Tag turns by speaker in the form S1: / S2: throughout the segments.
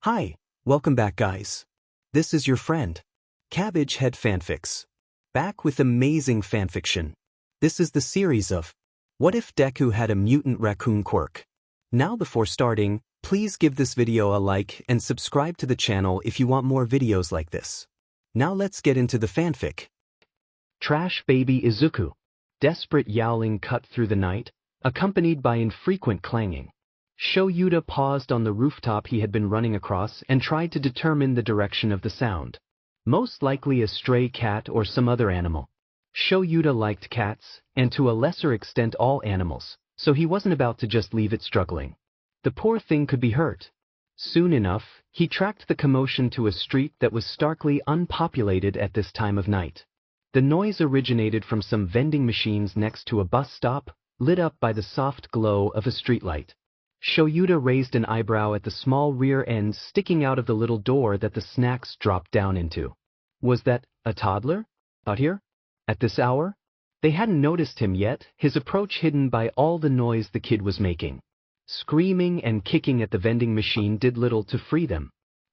S1: Hi, welcome back guys. This is your friend, Cabbage Head Fanfics. Back with amazing fanfiction. This is the series of What If Deku Had a Mutant Racoon Quirk? Now before starting, please give this video a like and subscribe to the channel if you want more videos like this. Now let's get into the fanfic. Trash Baby Izuku. Desperate yowling cut through the night, accompanied by infrequent clanging. Shouta paused on the rooftop he had been running across and tried to determine the direction of the sound. Most likely a stray cat or some other animal. Shouta liked cats, and to a lesser extent all animals, so he wasn't about to just leave it struggling. The poor thing could be hurt. Soon enough, he tracked the commotion to a street that was starkly unpopulated at this time of night. The noise originated from some vending machines next to a bus stop, lit up by the soft glow of a streetlight. Shouta raised an eyebrow at the small rear end sticking out of the little door that the snacks dropped down into. Was that a toddler? Out here? At this hour? They hadn't noticed him yet, his approach hidden by all the noise the kid was making. Screaming and kicking at the vending machine did little to free them.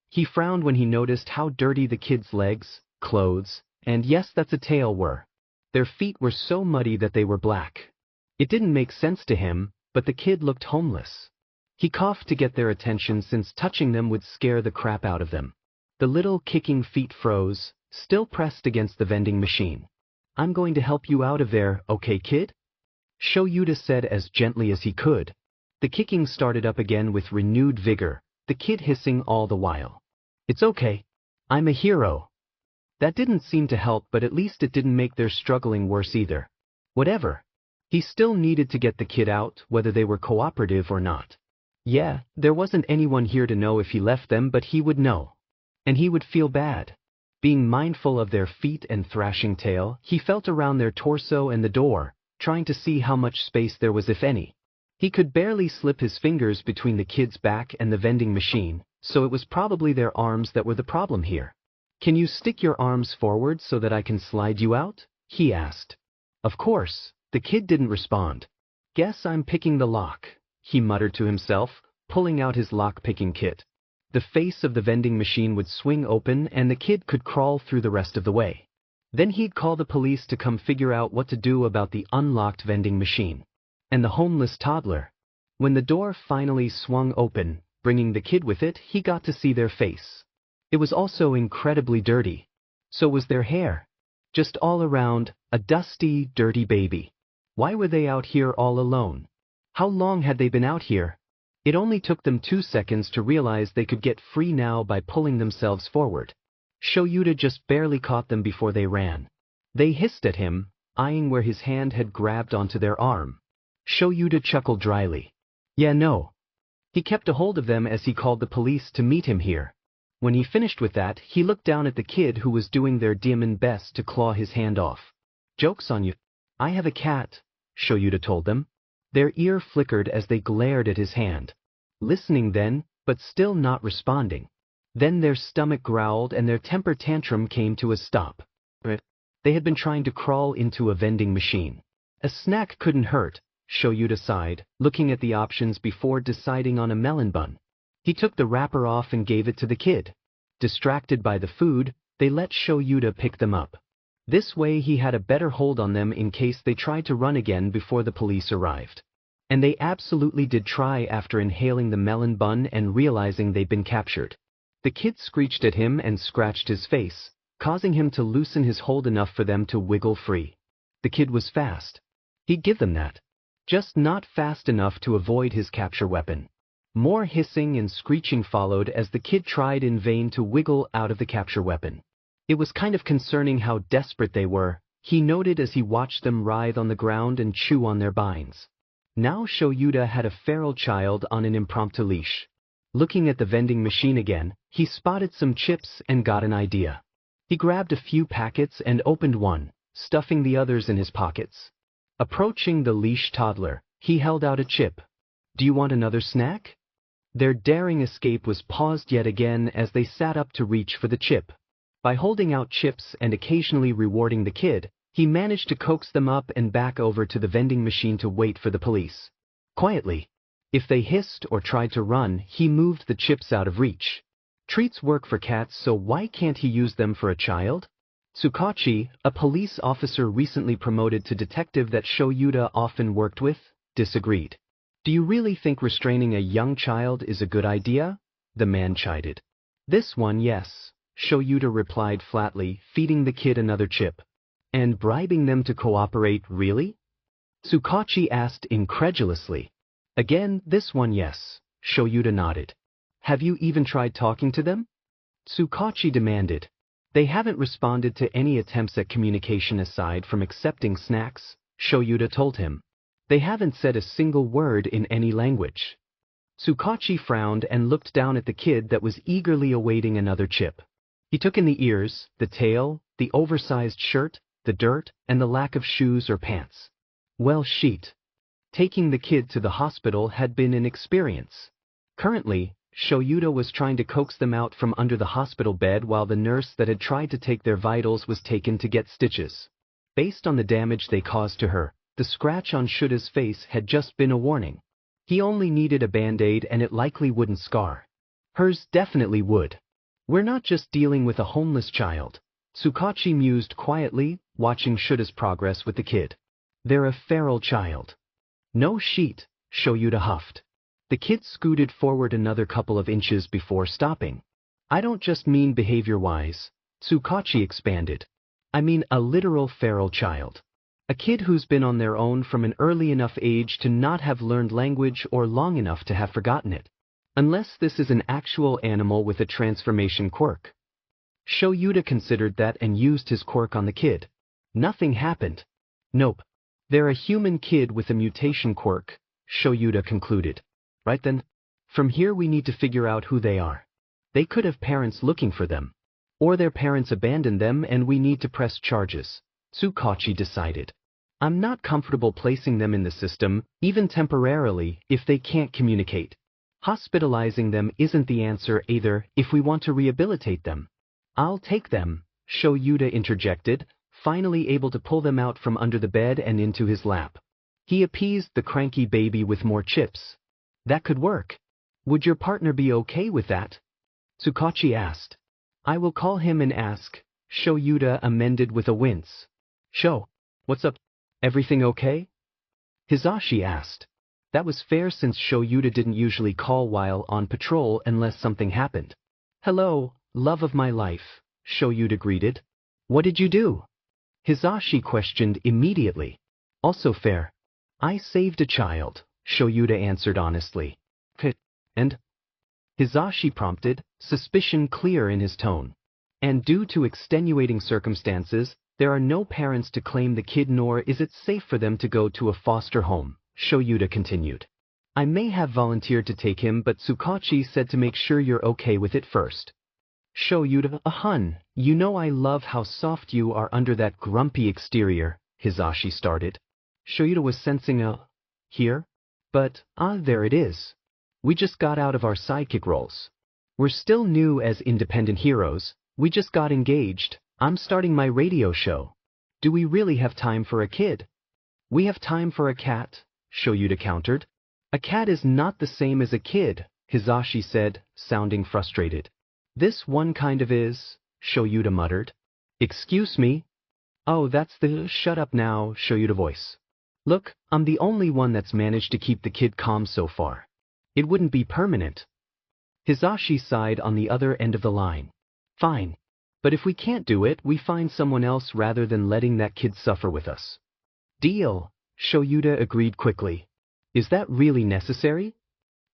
S1: He frowned when he noticed how dirty the kid's legs, clothes, and yes, that's a tail were. Their feet were so muddy that they were black. It didn't make sense to him, but the kid looked homeless. He coughed to get their attention since touching them would scare the crap out of them. The little kicking feet froze, still pressed against the vending machine. "I'm going to help you out of there, okay kid?" Shouta said as gently as he could. The kicking started up again with renewed vigor, the kid hissing all the while. "It's okay. I'm a hero." That didn't seem to help, but at least it didn't make their struggling worse either. Whatever. He still needed to get the kid out, whether they were cooperative or not. Yeah, there wasn't anyone here to know if he left them, but he would know. And he would feel bad. Being mindful of their feet and thrashing tail, he felt around their torso and the door, trying to see how much space there was if any. He could barely slip his fingers between the kid's back and the vending machine, so it was probably their arms that were the problem here. "Can you stick your arms forward so that I can slide you out?" he asked. Of course, the kid didn't respond. "Guess I'm picking the lock," he muttered to himself, pulling out his lock-picking kit. The face of the vending machine would swing open and the kid could crawl through the rest of the way. Then he'd call the police to come figure out what to do about the unlocked vending machine. And the homeless toddler. When the door finally swung open, bringing the kid with it, he got to see their face. It was also incredibly dirty. So was their hair. Just all around, a dusty, dirty baby. Why were they out here all alone? How long had they been out here? It only took them 2 seconds to realize they could get free now by pulling themselves forward. Shouta just barely caught them before they ran. They hissed at him, eyeing where his hand had grabbed onto their arm. Shouta chuckled dryly. "Yeah, no." He kept a hold of them as he called the police to meet him here. When he finished with that, he looked down at the kid who was doing their demon best to claw his hand off. "Joke's on you. I have a cat," Shouta told them. Their ear flickered as they glared at his hand. Listening then, but still not responding. Then their stomach growled and their temper tantrum came to a stop. They had been trying to crawl into a vending machine. A snack couldn't hurt, Shouta sighed, looking at the options before deciding on a melon bun. He took the wrapper off and gave it to the kid. Distracted by the food, they let Shouta pick them up. This way he had a better hold on them in case they tried to run again before the police arrived. And they absolutely did try after inhaling the melon bun and realizing they'd been captured. The kid screeched at him and scratched his face, causing him to loosen his hold enough for them to wiggle free. The kid was fast. He'd give them that. Just not fast enough to avoid his capture weapon. More hissing and screeching followed as the kid tried in vain to wiggle out of the capture weapon. It was kind of concerning how desperate they were, he noted as he watched them writhe on the ground and chew on their binds. Now Shouta had a feral child on an impromptu leash. Looking at the vending machine again, he spotted some chips and got an idea. He grabbed a few packets and opened one, stuffing the others in his pockets. Approaching the leash toddler, he held out a chip. "Do you want another snack?" Their daring escape was paused yet again as they sat up to reach for the chip. By holding out chips and occasionally rewarding the kid, he managed to coax them up and back over to the vending machine to wait for the police. Quietly. If they hissed or tried to run, he moved the chips out of reach. Treats work for cats, so why can't he use them for a child? Tsukachi, a police officer recently promoted to detective that Shouta often worked with, disagreed. Do you really think restraining a young child is a good idea? The man chided. This one, yes, Shouta replied flatly, feeding the kid another chip. And bribing them to cooperate, really? Tsukachi asked incredulously. Again, this one, yes, Shouta nodded. Have you even tried talking to them? Tsukachi demanded. They haven't responded to any attempts at communication aside from accepting snacks, Shouta told him. They haven't said a single word in any language. Tsukachi frowned and looked down at the kid that was eagerly awaiting another chip. He took in the ears, the tail, the oversized shirt, the dirt, and the lack of shoes or pants. Well, shit. Taking the kid to the hospital had been an experience. Currently, Shouta was trying to coax them out from under the hospital bed while the nurse that had tried to take their vitals was taken to get stitches. Based on the damage they caused to her, the scratch on Shouta's face had just been a warning. He only needed a band-aid and it likely wouldn't scar. Hers definitely would. We're not just dealing with a homeless child, Tsukachi mused quietly, watching Shouta's progress with the kid. They're a feral child. No shit, Shouta huffed. The kid scooted forward another couple of inches before stopping. I don't just mean behavior-wise, Tsukachi expanded. I mean a literal feral child. A kid who's been on their own from an early enough age to not have learned language or long enough to have forgotten it. Unless this is an actual animal with a transformation quirk. Shouta considered that and used his quirk on the kid. Nothing happened. Nope. They're a human kid with a mutation quirk, Shouta concluded. Right then, from here we need to figure out who they are. They could have parents looking for them. Or their parents abandoned them and we need to press charges, Tsukachi decided. I'm not comfortable placing them in the system, even temporarily, if they can't communicate. Hospitalizing them isn't the answer either if we want to rehabilitate them. I'll take them, Shouta interjected, finally able to pull them out from under the bed and into his lap. He appeased the cranky baby with more chips. That could work. Would your partner be okay with that? Tsukachi asked. I will call him and ask, Shouta amended with a wince. Sho, what's up? Everything okay? Hisashi asked. That was fair since Shouta didn't usually call while on patrol unless something happened. Hello, love of my life, Shouta greeted. What did you do? Hisashi questioned immediately. Also fair. I saved a child, Shouta answered honestly. And? Hisashi prompted, suspicion clear in his tone. And due to extenuating circumstances, there are no parents to claim the kid nor is it safe for them to go to a foster home, Shouta continued. I may have volunteered to take him but Tsukachi said to make sure you're okay with it first. Shouta, hun, you know I love how soft you are under that grumpy exterior, Hisashi started. Shouta was sensing a here? But, there it is. We just got out of our sidekick roles. We're still new as independent heroes, we just got engaged, I'm starting my radio show. Do we really have time for a kid? We have time for a cat, Shouta countered. A cat is not the same as a kid, Hisashi said, sounding frustrated. This one kind of is, Shouta muttered. Excuse me? Oh, that's the shut up now, Shouta voice. Look, I'm the only one that's managed to keep the kid calm so far. It wouldn't be permanent. Hisashi sighed on the other end of the line. Fine. But if we can't do it, we find someone else rather than letting that kid suffer with us. Deal, Shouta agreed quickly. Is that really necessary?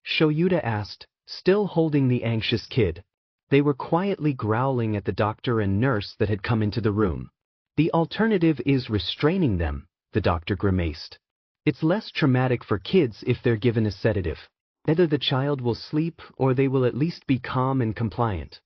S1: Shouta asked, still holding the anxious kid. They were quietly growling at the doctor and nurse that had come into the room. The alternative is restraining them, the doctor grimaced. It's less traumatic for kids if they're given a sedative. Either the child will sleep or they will at least be calm and compliant.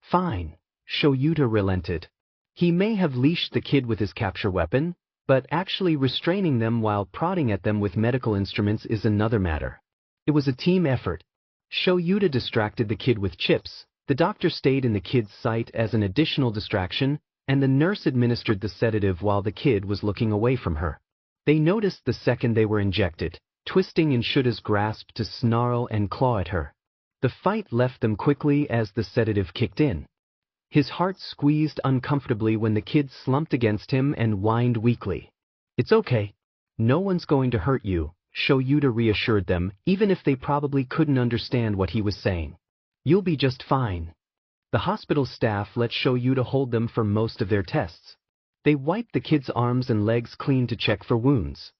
S1: Fine, Shouta relented. He may have leashed the kid with his capture weapon, but actually restraining them while prodding at them with medical instruments is another matter. It was a team effort. Shouta distracted the kid with chips, the doctor stayed in the kid's sight as an additional distraction, and the nurse administered the sedative while the kid was looking away from her. They noticed the second they were injected, twisting in Shouta's grasp to snarl and claw at her. The fight left them quickly as the sedative kicked in. His heart squeezed uncomfortably when the kid slumped against him and whined weakly. "It's okay. No one's going to hurt you," Shouta reassured them, even if they probably couldn't understand what he was saying. "You'll be just fine." The hospital staff let Shouta hold them for most of their tests. They wiped the kid's arms and legs clean to check for wounds.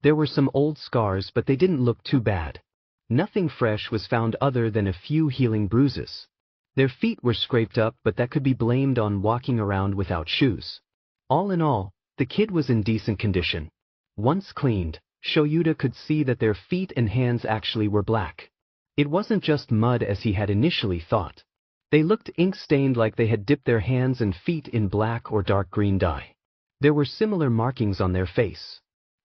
S1: There were some old scars, but they didn't look too bad. Nothing fresh was found other than a few healing bruises. Their feet were scraped up, but that could be blamed on walking around without shoes. All in all, the kid was in decent condition. Once cleaned, Shouta could see that their feet and hands actually were black. It wasn't just mud as he had initially thought. They looked ink-stained, like they had dipped their hands and feet in black or dark green dye. There were similar markings on their face.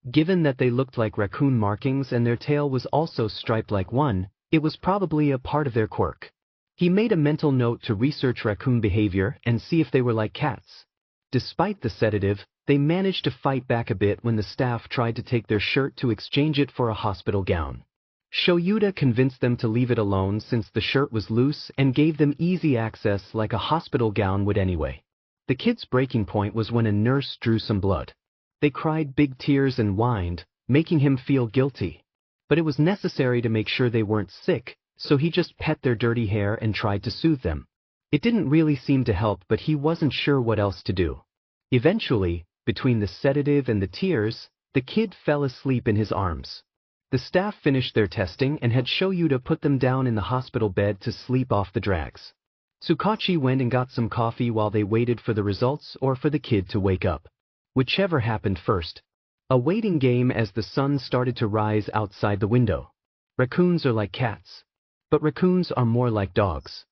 S1: Given that they looked like raccoon markings and their tail was also striped like one, it was probably a part of their quirk. He made a mental note to research raccoon behavior and see if they were like cats. Despite the sedative, they managed to fight back a bit when the staff tried to take their shirt to exchange it for a hospital gown. Shouta convinced them to leave it alone since the shirt was loose and gave them easy access like a hospital gown would anyway. The kid's breaking point was when a nurse drew some blood. They cried big tears and whined, making him feel guilty. But it was necessary to make sure they weren't sick, so he just pet their dirty hair and tried to soothe them. It didn't really seem to help, but he wasn't sure what else to do. Eventually, between the sedative and the tears, the kid fell asleep in his arms. The staff finished their testing and had Shouta put them down in the hospital bed to sleep off the drags. Tsukachi went and got some coffee while they waited for the results or for the kid to wake up. Whichever happened first. A waiting game as the sun started to rise outside the window. Raccoons are like cats. But raccoons are more like dogs.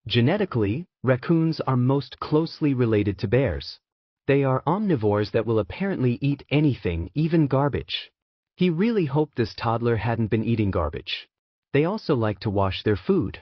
S1: Genetically, raccoons are most closely related to bears. They are omnivores that will apparently eat anything, even garbage. He really hoped this toddler hadn't been eating garbage. They also like to wash their food.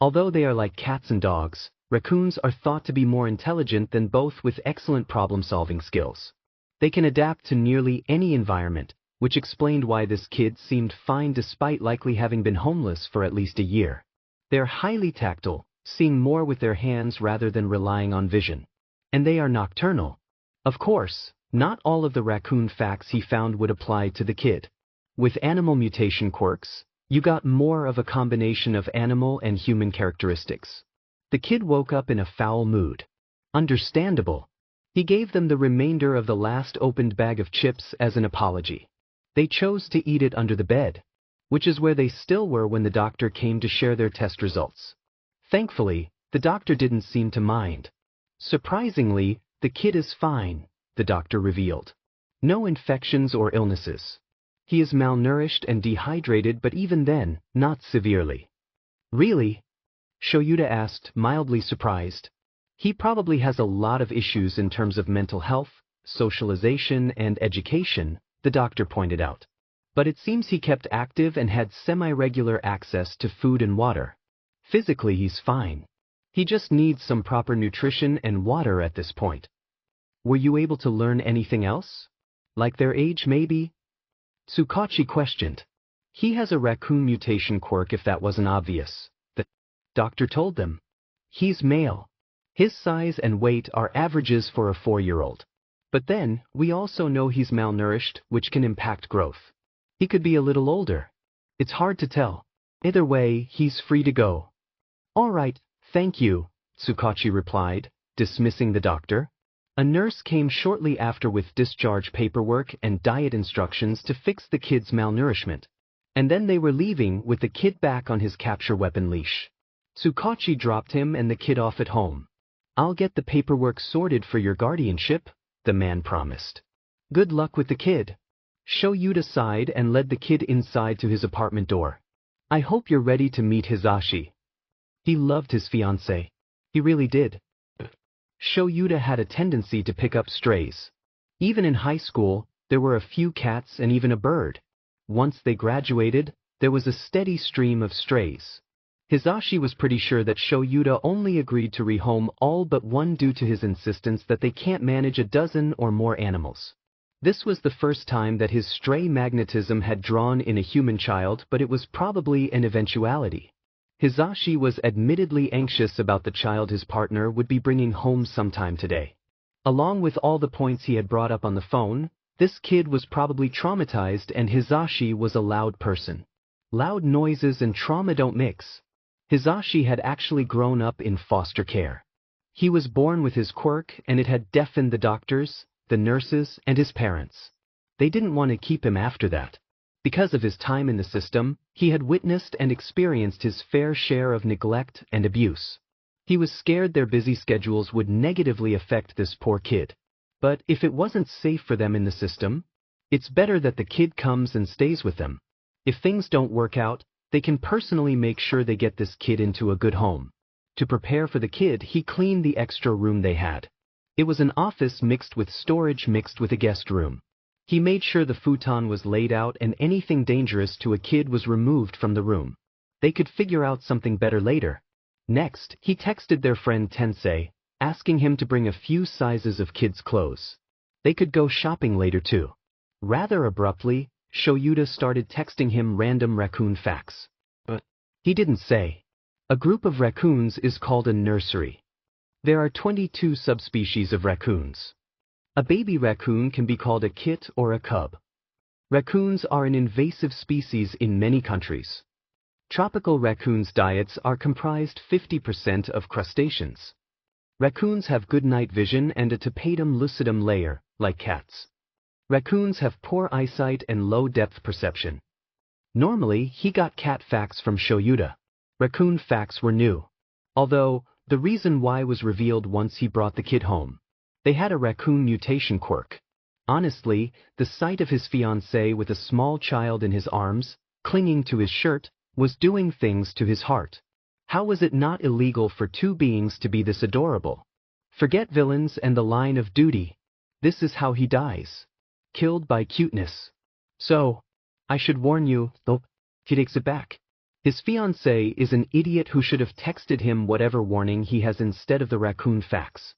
S1: Although they are like cats and dogs, raccoons are thought to be more intelligent than both, with excellent problem-solving skills. They can adapt to nearly any environment, which explained why this kid seemed fine despite likely having been homeless for at least a year. They're highly tactile, seeing more with their hands rather than relying on vision. And they are nocturnal. Of course, not all of the raccoon facts he found would apply to the kid. With animal mutation quirks, you got more of a combination of animal and human characteristics. The kid woke up in a foul mood. Understandable. He gave them the remainder of the last opened bag of chips as an apology. They chose to eat it under the bed, which is where they still were when the doctor came to share their test results. Thankfully, the doctor didn't seem to mind. Surprisingly, the kid is fine, the doctor revealed. No infections or illnesses. He is malnourished and dehydrated, but even then, not severely. Really? Shouta asked, mildly surprised. He probably has a lot of issues in terms of mental health, socialization, and education, the doctor pointed out. But it seems he kept active and had semi-regular access to food and water. Physically, he's fine. He just needs some proper nutrition and water at this point. Were you able to learn anything else? Like their age, maybe? Tsukachi questioned. He has a raccoon mutation quirk, if that wasn't obvious, the doctor told them. He's male. His size and weight are averages for a 4-year-old. But then, we also know he's malnourished, which can impact growth. He could be a little older. It's hard to tell. Either way, he's free to go. All right, thank you, Tsukachi replied, dismissing the doctor. A nurse came shortly after with discharge paperwork and diet instructions to fix the kid's malnourishment. And then they were leaving with the kid back on his capture weapon leash. Tsukachi dropped him and the kid off at home. I'll get the paperwork sorted for your guardianship, the man promised. Good luck with the kid. Shouta sighed and led the kid inside to his apartment door. I hope you're ready to meet Hisashi. He loved his fiancée. He really did. Shouta had a tendency to pick up strays. Even in high school, there were a few cats and even a bird. Once they graduated, there was a steady stream of strays. Hisashi was pretty sure that Shouta only agreed to rehome all but one due to his insistence that they can't manage a dozen or more animals. This was the first time that his stray magnetism had drawn in a human child, but it was probably an eventuality. Hizashi was admittedly anxious about the child his partner would be bringing home sometime today. Along with all the points he had brought up on the phone, this kid was probably traumatized and Hizashi was a loud person. Loud noises and trauma don't mix. Hizashi had actually grown up in foster care. He was born with his quirk and it had deafened the doctors, the nurses, and his parents. They didn't want to keep him after that. Because of his time in the system, he had witnessed and experienced his fair share of neglect and abuse. He was scared their busy schedules would negatively affect this poor kid. But if it wasn't safe for them in the system, it's better that the kid comes and stays with them. If things don't work out, they can personally make sure they get this kid into a good home. To prepare for the kid, he cleaned the extra room they had. It was an office mixed with storage mixed with a guest room. He made sure the futon was laid out and anything dangerous to a kid was removed from the room. They could figure out something better later. Next, he texted their friend Tensei, asking him to bring a few sizes of kids' clothes. They could go shopping later too. Rather abruptly, Shouta started texting him random raccoon facts. But he didn't say. A group of raccoons is called a nursery. There are 22 subspecies of raccoons. A baby raccoon can be called a kit or a cub. Raccoons are an invasive species in many countries. Tropical raccoons' diets are comprised 50% of crustaceans. Raccoons have good night vision and a tapetum lucidum layer, like cats. Raccoons have poor eyesight and low depth perception. Normally, he got cat facts from Shouta. Raccoon facts were new. Although, the reason why was revealed once he brought the kid home. They had a raccoon mutation quirk. Honestly, the sight of his fiancée with a small child in his arms, clinging to his shirt, was doing things to his heart. How was it not illegal for two beings to be this adorable? Forget villains and the line of duty. This is how he dies. Killed by cuteness. So, I should warn you, though, he takes it back. His fiancée is an idiot who should have texted him whatever warning he has instead of the raccoon facts.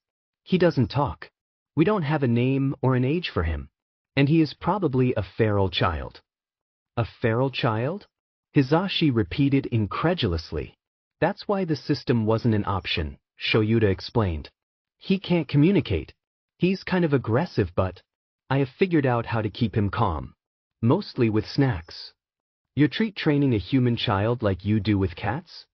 S1: He doesn't talk. We don't have a name or an age for him. And he is probably a feral child. A feral child? Hizashi repeated incredulously. That's why the system wasn't an option, Shouta explained. He can't communicate. He's kind of aggressive but I have figured out how to keep him calm. Mostly with snacks. You treat training a human child like you do with cats?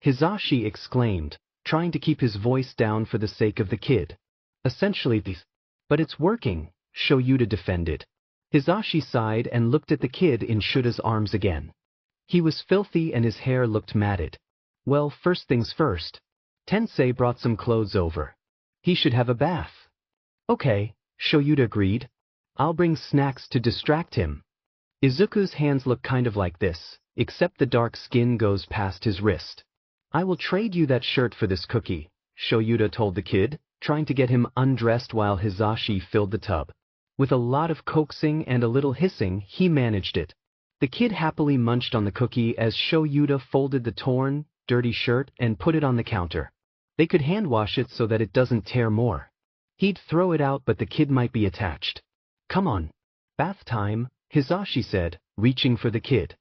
S1: Hizashi exclaimed, trying to keep his voice down for the sake of the kid. Essentially this. But it's working, Shouta defended. Hizashi sighed and looked at the kid in Shuta's arms again. He was filthy and his hair looked matted. Well, first things first. Tensei brought some clothes over. He should have a bath. Okay, Shouta agreed. I'll bring snacks to distract him. Izuku's hands look kind of like this, except the dark skin goes past his wrist. I will trade you that shirt for this cookie, Shouta told the kid, trying to get him undressed while Hizashi filled the tub. With a lot of coaxing and a little hissing, he managed it. The kid happily munched on the cookie as Shouta folded the torn, dirty shirt and put it on the counter. They could hand wash it so that it doesn't tear more. He'd throw it out but the kid might be attached. Come on. Bath time, Hizashi said, reaching for the kid.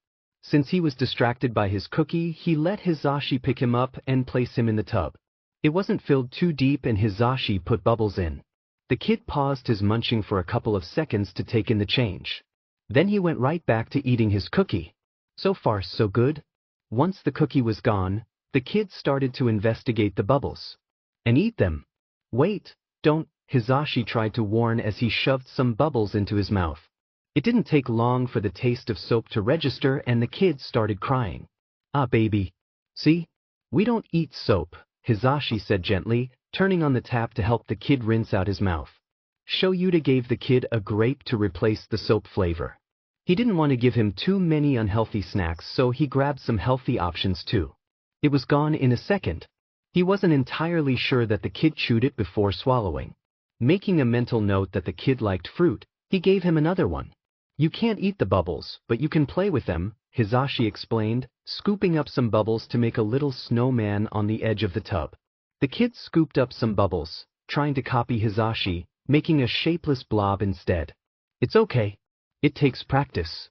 S1: Since he was distracted by his cookie, he let Hizashi pick him up and place him in the tub. It wasn't filled too deep and Hizashi put bubbles in. The kid paused his munching for a couple of seconds to take in the change. Then he went right back to eating his cookie. So far so good. Once the cookie was gone, the kid started to investigate the bubbles. And eat them. Wait, don't, Hizashi tried to warn as he shoved some bubbles into his mouth. It didn't take long for the taste of soap to register and the kid started crying. Ah, baby. See? We don't eat soap, Hizashi said gently, turning on the tap to help the kid rinse out his mouth. Shouta gave the kid a grape to replace the soap flavor. He didn't want to give him too many unhealthy snacks, so he grabbed some healthy options too. It was gone in a second. He wasn't entirely sure that the kid chewed it before swallowing. Making a mental note that the kid liked fruit, he gave him another one. You can't eat the bubbles, but you can play with them, Hizashi explained, scooping up some bubbles to make a little snowman on the edge of the tub. The kid scooped up some bubbles, trying to copy Hizashi, making a shapeless blob instead. It's okay. It takes practice.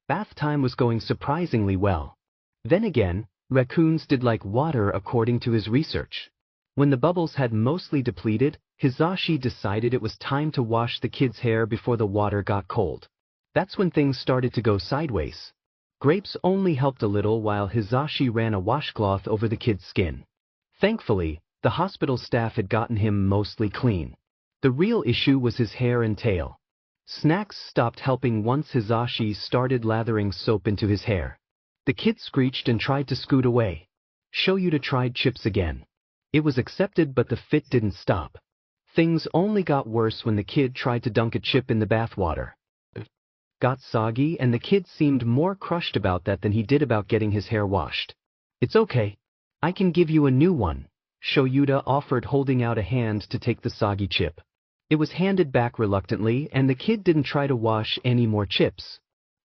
S1: Bath time was going surprisingly well. Then again, Raccoons did like water according to his research. When the bubbles had mostly depleted, Hizashi decided it was time to wash the kid's hair before the water got cold. That's when things started to go sideways. Grapes only helped a little while Hizashi ran a washcloth over the kid's skin. Thankfully, the hospital staff had gotten him mostly clean. The real issue was his hair and tail. Snacks stopped helping once Hizashi started lathering soap into his hair. The kid screeched and tried to scoot away. Shouta tried chips again. It was accepted, but the fit didn't stop. Things only got worse when the kid tried to dunk a chip in the bathwater. Got soggy, and the kid seemed more crushed about that than he did about getting his hair washed. "It's okay. I can give you a new one," Shouta offered, holding out a hand to take the soggy chip. It was handed back reluctantly, and the kid didn't try to wash any more chips.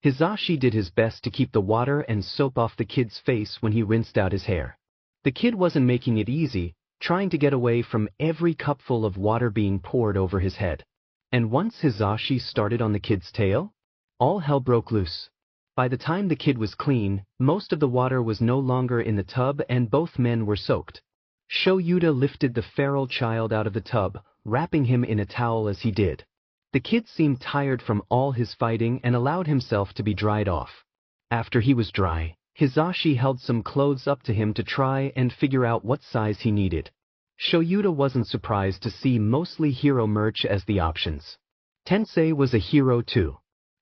S1: Hizashi did his best to keep the water and soap off the kid's face when he rinsed out his hair. The kid wasn't making it easy, trying to get away from every cupful of water being poured over his head. And once Hizashi started on the kid's tail, all hell broke loose. By the time the kid was clean, most of the water was no longer in the tub and both men were soaked. Shouta lifted the feral child out of the tub, wrapping him in a towel as he did. The kid seemed tired from all his fighting and allowed himself to be dried off. After he was dry, Hizashi held some clothes up to him to try and figure out what size he needed. Shouta wasn't surprised to see mostly hero merch as the options. Tensei was a hero too.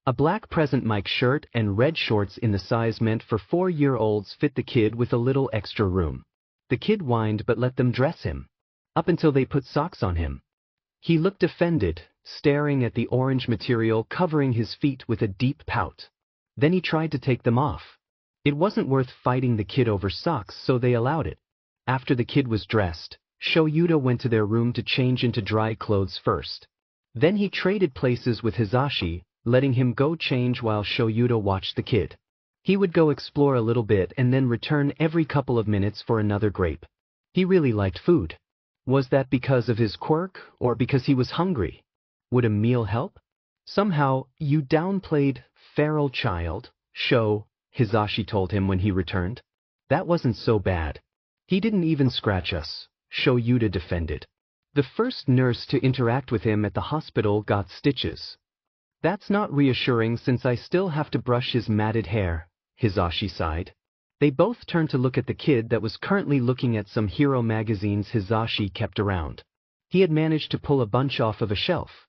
S1: A black present Mike shirt and red shorts in the size meant for 4-year-olds fit the kid with a little extra room. The kid whined but let them dress him. Up until they put socks on him. He looked offended, staring at the orange material covering his feet with a deep pout. Then he tried to take them off. It wasn't worth fighting the kid over socks, so they allowed it. After the kid was dressed, Shouta went to their room to change into dry clothes first. Then he traded places with Hizashi, letting him go change while Shouta watched the kid. He would go explore a little bit and then return every couple of minutes for another grape. He really liked food. Was that because of his quirk, or because he was hungry? Would a meal help? "Somehow, you downplayed feral child, Hizashi told him when he returned. "That wasn't so bad. He didn't even scratch us," Shouta defended. "The first nurse to interact with him at the hospital got stitches." "That's not reassuring since I still have to brush his matted hair," Hizashi sighed. They both turned to look at the kid that was currently looking at some hero magazines Hizashi kept around. He had managed to pull a bunch off of a shelf.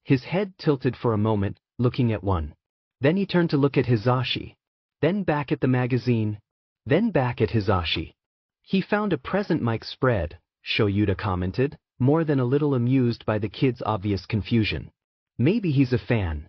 S1: His head tilted for a moment, looking at one. Then he turned to look at Hizashi. Then back at the magazine. Then back at Hizashi. "He found a present Mike spread," Shouta commented, more than a little amused by the kid's obvious confusion. "Maybe he's a fan."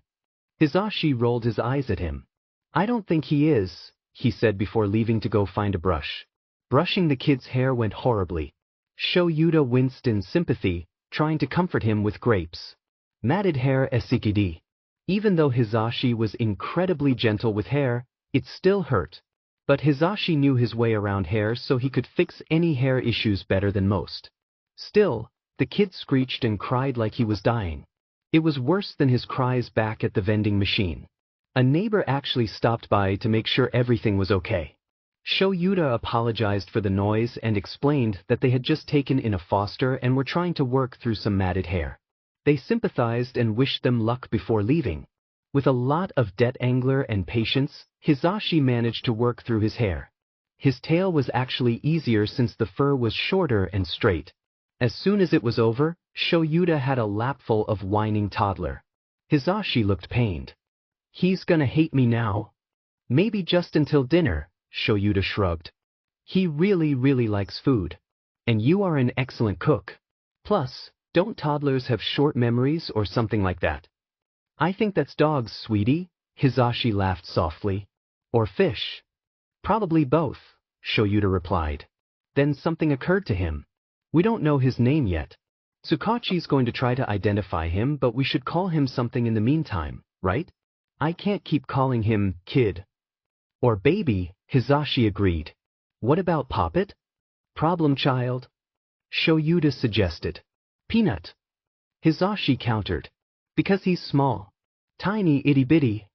S1: Hizashi rolled his eyes at him. "I don't think he is," he said before leaving to go find a brush. Brushing the kid's hair went horribly. Shouta winced in sympathy, trying to comfort him with grapes. Matted hair SCD. Even though Hizashi was incredibly gentle with hair, it still hurt. But Hizashi knew his way around hair, so he could fix any hair issues better than most. Still, the kid screeched and cried like he was dying. It was worse than his cries back at the vending machine. A neighbor actually stopped by to make sure everything was okay. Shouta apologized for the noise and explained that they had just taken in a foster and were trying to work through some matted hair. They sympathized and wished them luck before leaving. With a lot of debt angler and patience, Hizashi managed to work through his hair. His tail was actually easier since the fur was shorter and straight. As soon as it was over, Shouta had a lapful of whining toddler. Hizashi looked pained. "He's gonna hate me now." "Maybe just until dinner," Shouta shrugged. "He really likes food. And you are an excellent cook. Plus, don't toddlers have short memories or something like that?" "I think that's dogs, sweetie," Hizashi laughed softly. "Or fish." "Probably both," Shouta replied. Then something occurred to him. "We don't know his name yet. Tsukachi's going to try to identify him, but we should call him something in the meantime, right? I can't keep calling him kid." "Or baby," Hizashi agreed. "What about Poppet?" "Problem child," Shouta suggested. "Peanut," Hizashi countered. "Because he's small. Tiny itty-bitty."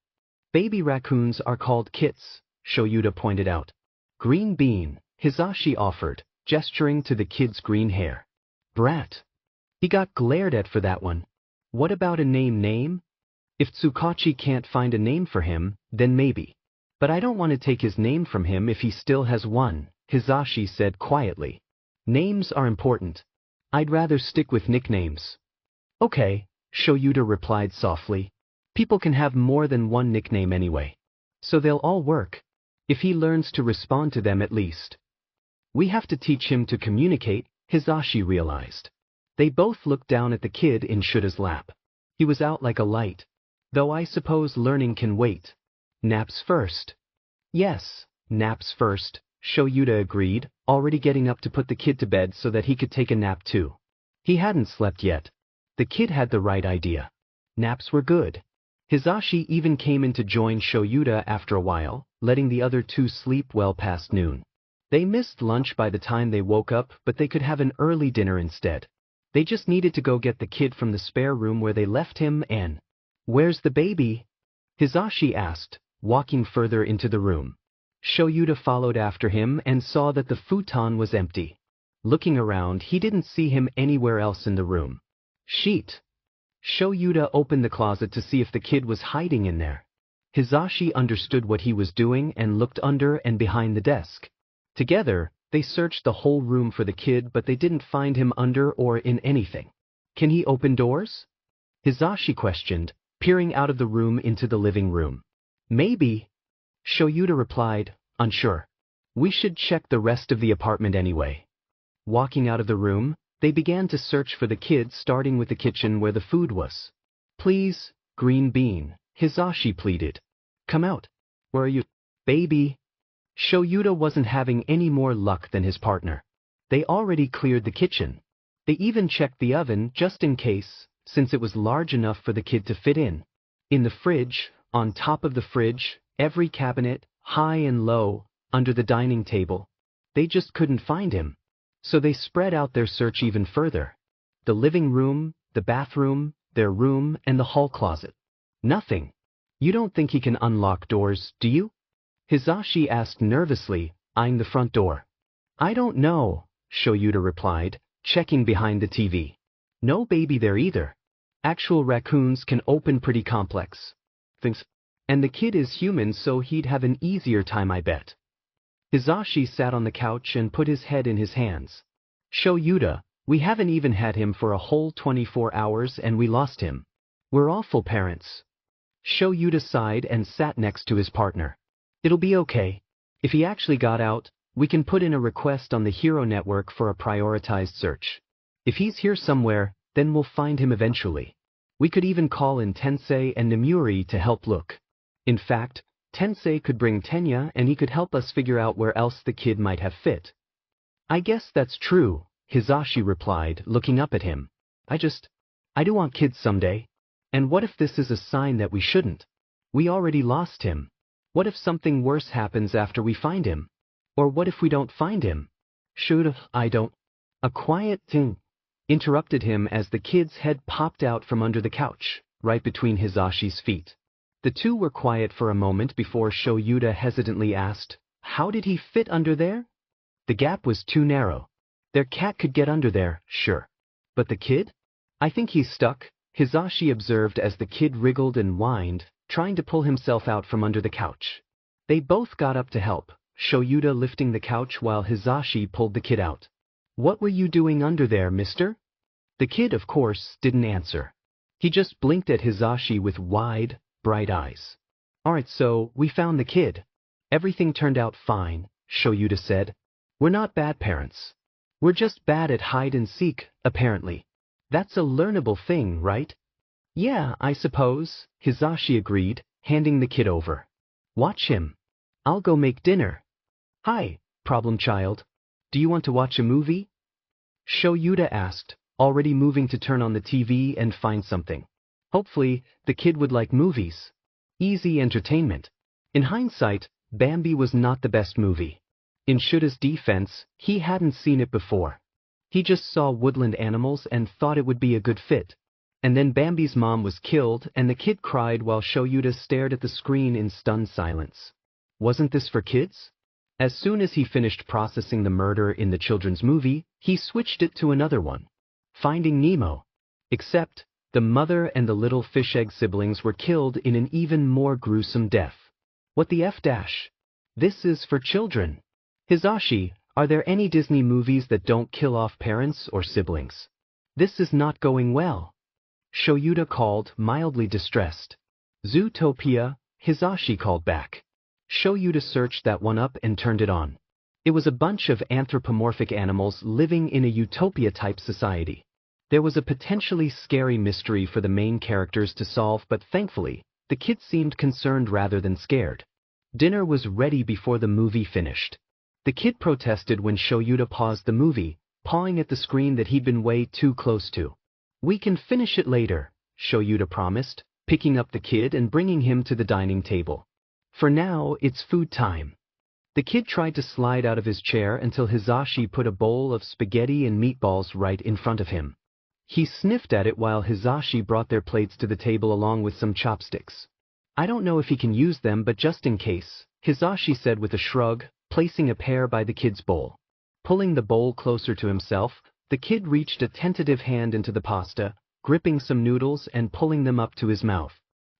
S1: "Baby raccoons are called kits," Shouta pointed out. Green bean, Hisashi offered, gesturing to the kid's green hair. Brat. He got glared at for that one. What about a name? If Tsukachi can't find a name for him, then maybe. But I don't want to take his name from him if he still has one, Hisashi said quietly. Names are important. I'd rather stick with nicknames. Okay, Shoyuta replied softly. People can have more than one nickname anyway. So they'll all work. If he learns to respond to them at least. We have to teach him to communicate, Hisashi realized. They both looked down at the kid in Shuta's lap. He was out like a light. Though I suppose learning can wait. Naps first. Yes, naps first, Shoyuta agreed, already getting up to put the kid to bed so that he could take a nap too. He hadn't slept yet. The kid had the right idea. Naps were good. Hisashi even came in to join Shoyuta after a while, letting the other two sleep well past noon. They missed lunch by the time they woke up, but they could have an early dinner instead. They just needed to go get the kid from the spare room where they left him and… Where's the baby? Hisashi asked, walking further into the room. Shoyuta followed after him and saw that the futon was empty. Looking around, he didn't see him anywhere else in the room. Sheet. Shoyuta opened the closet to see if the kid was hiding in there. Hisashi understood what he was doing and looked under and behind the desk. Together, they searched the whole room for the kid, but they didn't find him under or in anything. Can he open doors? Hisashi questioned, peering out of the room into the living room. Maybe. Shoyuta replied, unsure. We should check the rest of the apartment anyway. Walking out of the room, they began to search for the kid, starting with the kitchen where the food was. Please, Green Bean, Hisashi pleaded. Come out. Where are you, baby? Shoyuta wasn't having any more luck than his partner. They already cleared the kitchen. They even checked the oven just in case, since it was large enough for the kid to fit in. In the fridge, on top of the fridge, every cabinet, high and low, under the dining table. They just couldn't find him. So they spread out their search even further. The living room, the bathroom, their room, and the hall closet. Nothing. You don't think he can unlock doors, do you? Hisashi asked nervously, eyeing the front door. I don't know, Shoyuta replied, checking behind the TV. No baby there either. Actual raccoons can open pretty complex things. And the kid is human, so he'd have an easier time, I bet. Hisashi sat on the couch and put his head in his hands. Shoyuta, we haven't even had him for a whole 24 hours and we lost him. We're awful parents. Shoyuta sighed and sat next to his partner. It'll be okay. If he actually got out, we can put in a request on the Hero Network for a prioritized search. If he's here somewhere, then we'll find him eventually. We could even call in Tensei and Nemuri to help look. In fact, Tensei could bring Tenya and he could help us figure out where else the kid might have fit. I guess that's true, Hisashi replied, looking up at him. I do want kids someday. And what if this is a sign that we shouldn't? We already lost him. What if something worse happens after we find him? Or what if we don't find him? A quiet ting interrupted him as the kid's head popped out from under the couch, right between Hisashi's feet. The two were quiet for a moment before Shoyuta hesitantly asked, how did he fit under there? The gap was too narrow. Their cat could get under there, sure. But the kid? I think he's stuck, Hisashi observed as the kid wriggled and whined, trying to pull himself out from under the couch. They both got up to help, Shoyuta lifting the couch while Hisashi pulled the kid out. What were you doing under there, mister? The kid, of course, didn't answer. He just blinked at Hisashi with wide, bright eyes. Alright, so we found the kid. Everything turned out fine, Shoyuta said. We're not bad parents. We're just bad at hide and seek, apparently. That's a learnable thing, right? Yeah, I suppose, Hisashi agreed, handing the kid over. Watch him. I'll go make dinner. Hi, problem child. Do you want to watch a movie? Shoyuta asked, already moving to turn on the TV and find something. Hopefully, the kid would like movies. Easy entertainment. In hindsight, Bambi was not the best movie. In Shuta's defense, he hadn't seen it before. He just saw woodland animals and thought it would be a good fit. And then Bambi's mom was killed and the kid cried while Shoyuta stared at the screen in stunned silence. Wasn't this for kids? As soon as he finished processing the murder in the children's movie, he switched it to another one. Finding Nemo. Except, the mother and the little fish egg siblings were killed in an even more gruesome death. What the F dash? This is for children. Hizashi, are there any Disney movies that don't kill off parents or siblings? This is not going well. Shouta called, mildly distressed. Zootopia, Hizashi called back. Shouta searched that one up and turned it on. It was a bunch of anthropomorphic animals living in a utopia-type society. There was a potentially scary mystery for the main characters to solve, but thankfully, the kids seemed concerned rather than scared. Dinner was ready before the movie finished. The kid protested when Shouta paused the movie, pawing at the screen that he'd been way too close to. We can finish it later, Shouta promised, picking up the kid and bringing him to the dining table. For now, it's food time. The kid tried to slide out of his chair until Hizashi put a bowl of spaghetti and meatballs right in front of him. He sniffed at it while Hizashi brought their plates to the table along with some chopsticks. I don't know if he can use them, but just in case, Hizashi said with a shrug, placing a pair by the kid's bowl. Pulling the bowl closer to himself, the kid reached a tentative hand into the pasta, gripping some noodles and pulling them up to his mouth.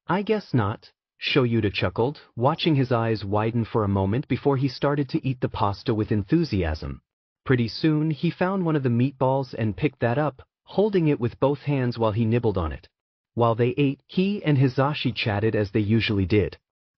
S1: I guess not, Shouta chuckled, watching his eyes widen for a moment before he started to eat the pasta with enthusiasm. Pretty soon he found one of the meatballs and picked that up, holding it with both hands while he nibbled on it. While they ate, he and Hizashi chatted as they usually did.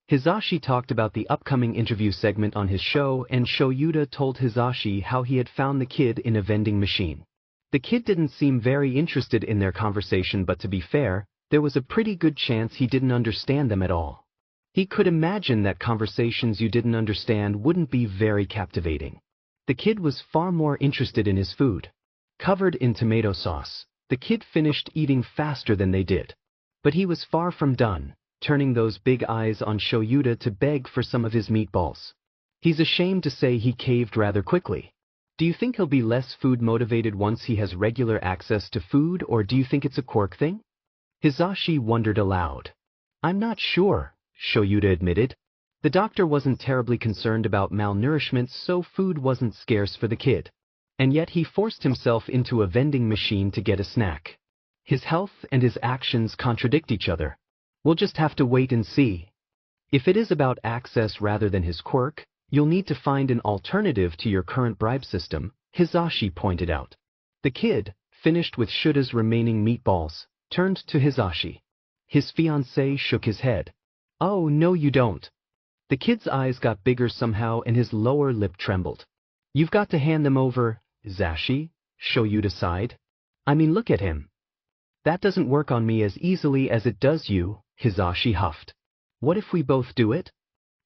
S1: Hizashi talked about the upcoming interview segment on his show, and Shouta told Hizashi how he had found the kid in a vending machine. The kid didn't seem very interested in their conversation, but to be fair, there was a pretty good chance he didn't understand them at all. He could imagine that conversations you didn't understand wouldn't be very captivating. The kid was far more interested in his food. Covered in tomato sauce, the kid finished eating faster than they did. But he was far from done, turning those big eyes on Shouta to beg for some of his meatballs. He's ashamed to say he caved rather quickly. Do you think he'll be less food-motivated once he has regular access to food, or do you think it's a quirk thing? Hizashi wondered aloud. I'm not sure, Shouta admitted. The doctor wasn't terribly concerned about malnourishment, so food wasn't scarce for the kid. And yet he forced himself into a vending machine to get a snack. His health and his actions contradict each other. We'll just have to wait and see. If it is about access rather than his quirk, you'll need to find an alternative to your current bribe system, Hizashi pointed out. The kid, finished with Shouta's remaining meatballs, turned to Hizashi. His fiancé shook his head. Oh, no you don't. The kid's eyes got bigger somehow and his lower lip trembled. You've got to hand them over, Hizashi, Shouta sighed. I mean, look at him. That doesn't work on me as easily as it does you, Hizashi huffed. What if we both do it?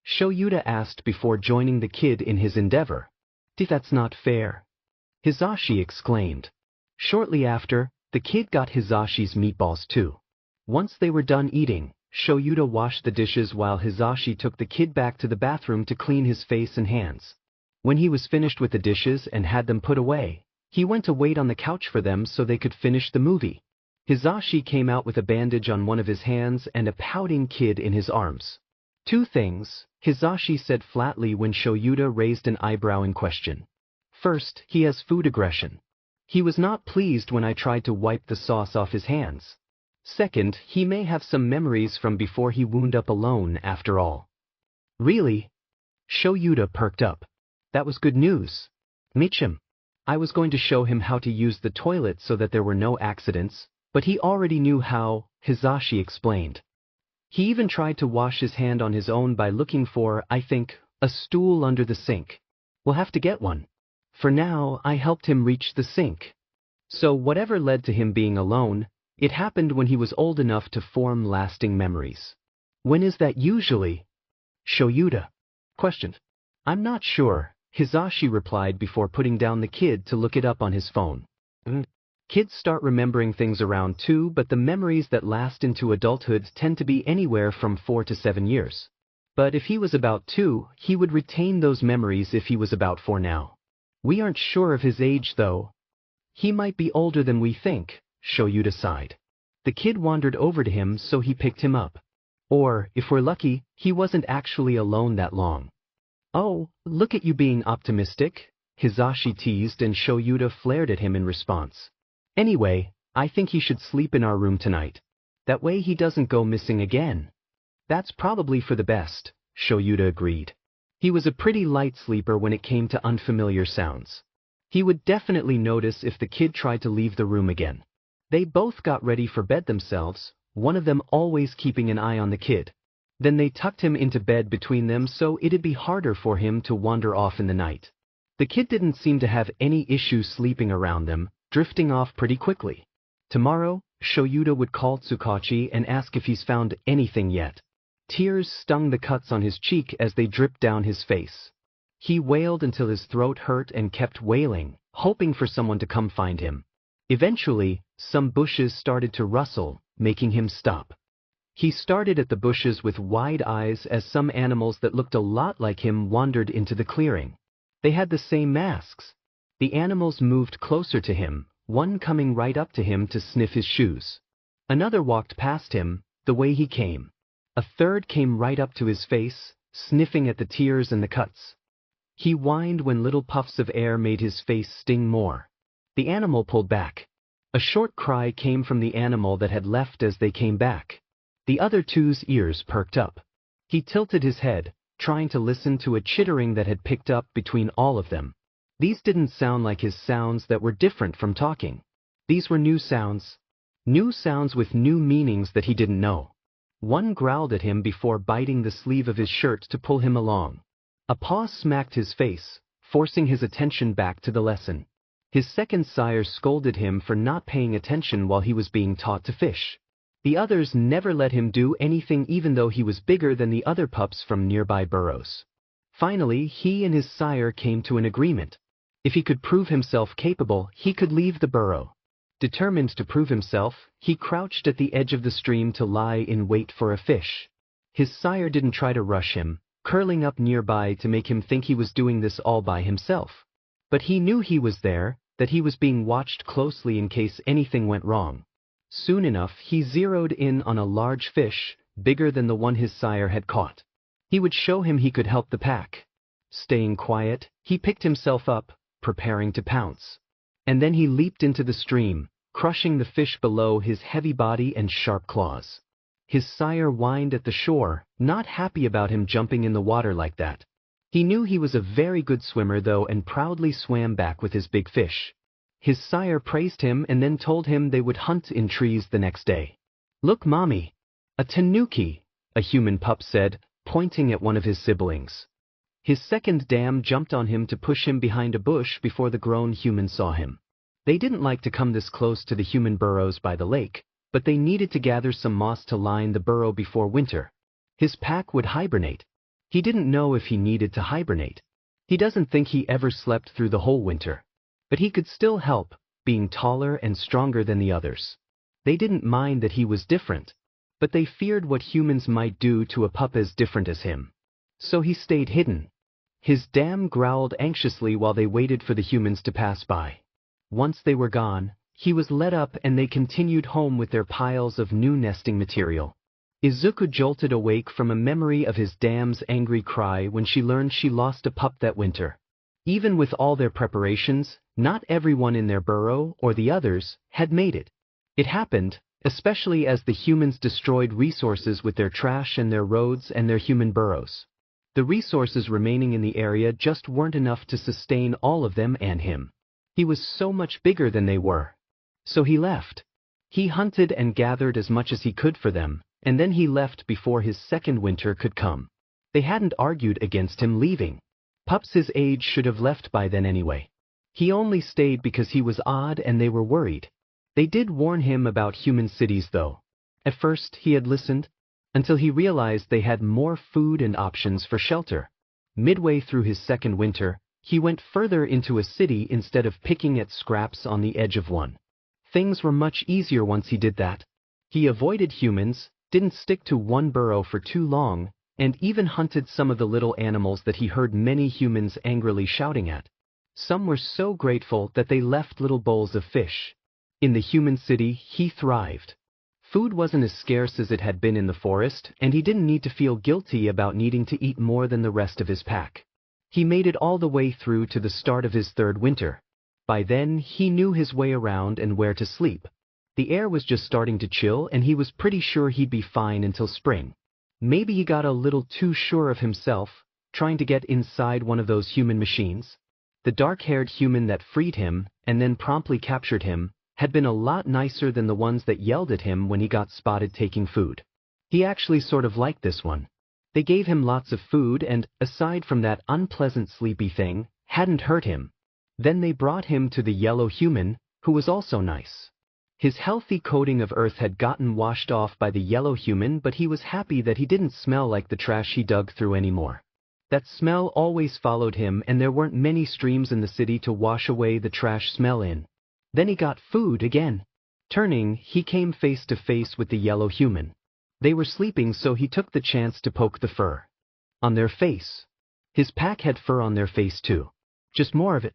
S1: Shouta asked before joining the kid in his endeavor. That's not fair, Hizashi exclaimed. Shortly after, the kid got Hizashi's meatballs too. Once they were done eating, Shouta washed the dishes while Hizashi took the kid back to the bathroom to clean his face and hands. When he was finished with the dishes and had them put away, he went to wait on the couch for them so they could finish the movie. Hizashi came out with a bandage on one of his hands and a pouting kid in his arms. Two things, Hizashi said flatly when Shouta raised an eyebrow in question. First, he has food aggression. He was not pleased when I tried to wipe the sauce off his hands. Second, he may have some memories from before he wound up alone after all. Really? Shouta perked up. That was good news. Meet him. I was going to show him how to use the toilet so that there were no accidents, but he already knew how, Hizashi explained. He even tried to wash his hand on his own by looking for, I think, a stool under the sink. We'll have to get one. For now, I helped him reach the sink. So whatever led to him being alone, it happened when he was old enough to form lasting memories. When is that usually? Shouta questioned. I'm not sure, Hizashi replied before putting down the kid to look it up on his phone. Kids start remembering things around 2, but the memories that last into adulthood tend to be anywhere from 4 to 7 years. But if he was about 2, he would retain those memories if he was about 4 now. We aren't sure of his age though. He might be older than we think, Shouta sighed. The kid wandered over to him, so he picked him up. Or, if we're lucky, he wasn't actually alone that long. "Oh, look at you being optimistic," Hisashi teased, and Shouta flared at him in response. "Anyway, I think he should sleep in our room tonight. That way he doesn't go missing again." "That's probably for the best," Shouta agreed. He was a pretty light sleeper when it came to unfamiliar sounds. He would definitely notice if the kid tried to leave the room again. They both got ready for bed themselves, one of them always keeping an eye on the kid. Then they tucked him into bed between them so it'd be harder for him to wander off in the night. The kid didn't seem to have any issues sleeping around them, drifting off pretty quickly. Tomorrow, Shouta would call Tsukachi and ask if he's found anything yet. Tears stung the cuts on his cheek as they dripped down his face. He wailed until his throat hurt and kept wailing, hoping for someone to come find him. Eventually, some bushes started to rustle, making him stop. He started at the bushes with wide eyes as some animals that looked a lot like him wandered into the clearing. They had the same masks. The animals moved closer to him, one coming right up to him to sniff his shoes. Another walked past him, the way he came. A third came right up to his face, sniffing at the tears and the cuts. He whined when little puffs of air made his face sting more. The animal pulled back. A short cry came from the animal that had left as they came back. The other two's ears perked up. He tilted his head, trying to listen to a chittering that had picked up between all of them. These didn't sound like his sounds that were different from talking. These were new sounds. New sounds with new meanings that he didn't know. One growled at him before biting the sleeve of his shirt to pull him along. A paw smacked his face, forcing his attention back to the lesson. His second sire scolded him for not paying attention while he was being taught to fish. The others never let him do anything even though he was bigger than the other pups from nearby burrows. Finally, he and his sire came to an agreement. If he could prove himself capable, he could leave the burrow. Determined to prove himself, he crouched at the edge of the stream to lie in wait for a fish. His sire didn't try to rush him, curling up nearby to make him think he was doing this all by himself. But he knew he was there, that he was being watched closely in case anything went wrong. Soon enough, he zeroed in on a large fish, bigger than the one his sire had caught. He would show him he could help the pack. Staying quiet, he picked himself up, preparing to pounce. And then he leaped into the stream, crushing the fish below his heavy body and sharp claws. His sire whined at the shore, not happy about him jumping in the water like that. He knew he was a very good swimmer though and proudly swam back with his big fish. His sire praised him and then told him they would hunt in trees the next day. "Look, Mommy! A tanuki," a human pup said, pointing at one of his siblings. His second dam jumped on him to push him behind a bush before the grown human saw him. They didn't like to come this close to the human burrows by the lake, but they needed to gather some moss to line the burrow before winter. His pack would hibernate. He didn't know if he needed to hibernate. He doesn't think he ever slept through the whole winter. But he could still help, being taller and stronger than the others. They didn't mind that he was different, but they feared what humans might do to a pup as different as him. So he stayed hidden. His dam growled anxiously while they waited for the humans to pass by. Once they were gone, he was let up and they continued home with their piles of new nesting material. Izuku jolted awake from a memory of his dam's angry cry when she learned she lost a pup that winter. Even with all their preparations, not everyone in their burrow, or the others, had made it. It happened, especially as the humans destroyed resources with their trash and their roads and their human burrows. The resources remaining in the area just weren't enough to sustain all of them and him. He was so much bigger than they were. So he left. He hunted and gathered as much as he could for them, and then he left before his second winter could come. They hadn't argued against him leaving. Pups his age should have left by then anyway. He only stayed because he was odd and they were worried. They did warn him about human cities though. At first he had listened, until he realized they had more food and options for shelter. Midway through his second winter, he went further into a city instead of picking at scraps on the edge of one. Things were much easier once he did that. He avoided humans, didn't stick to one burrow for too long, and even hunted some of the little animals that he heard many humans angrily shouting at. Some were so grateful that they left little bowls of fish. In the human city, he thrived. Food wasn't as scarce as it had been in the forest, and he didn't need to feel guilty about needing to eat more than the rest of his pack. He made it all the way through to the start of his third winter. By then, he knew his way around and where to sleep. The air was just starting to chill and he was pretty sure he'd be fine until spring. Maybe he got a little too sure of himself, trying to get inside one of those human machines. The dark-haired human that freed him, and then promptly captured him, had been a lot nicer than the ones that yelled at him when he got spotted taking food. He actually sort of liked this one. They gave him lots of food and, aside from that unpleasant sleepy thing, hadn't hurt him. Then they brought him to the yellow human, who was also nice. His healthy coating of earth had gotten washed off by the yellow human, but he was happy that he didn't smell like the trash he dug through anymore. That smell always followed him and there weren't many streams in the city to wash away the trash smell in. Then he got food again. Turning, he came face to face with the yellow human. They were sleeping, so he took the chance to poke the fur. On their face. His pack had fur on their face too. Just more of it.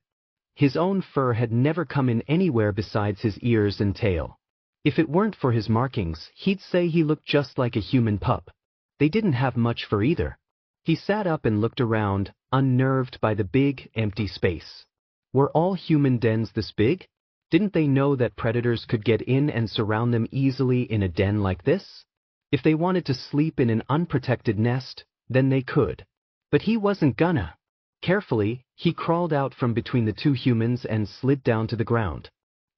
S1: His own fur had never come in anywhere besides his ears and tail. If it weren't for his markings, he'd say he looked just like a human pup. They didn't have much fur either. He sat up and looked around, unnerved by the big, empty space. Were all human dens this big? Didn't they know that predators could get in and surround them easily in a den like this? If they wanted to sleep in an unprotected nest, then they could. But he wasn't gonna. Carefully, he crawled out from between the two humans and slid down to the ground.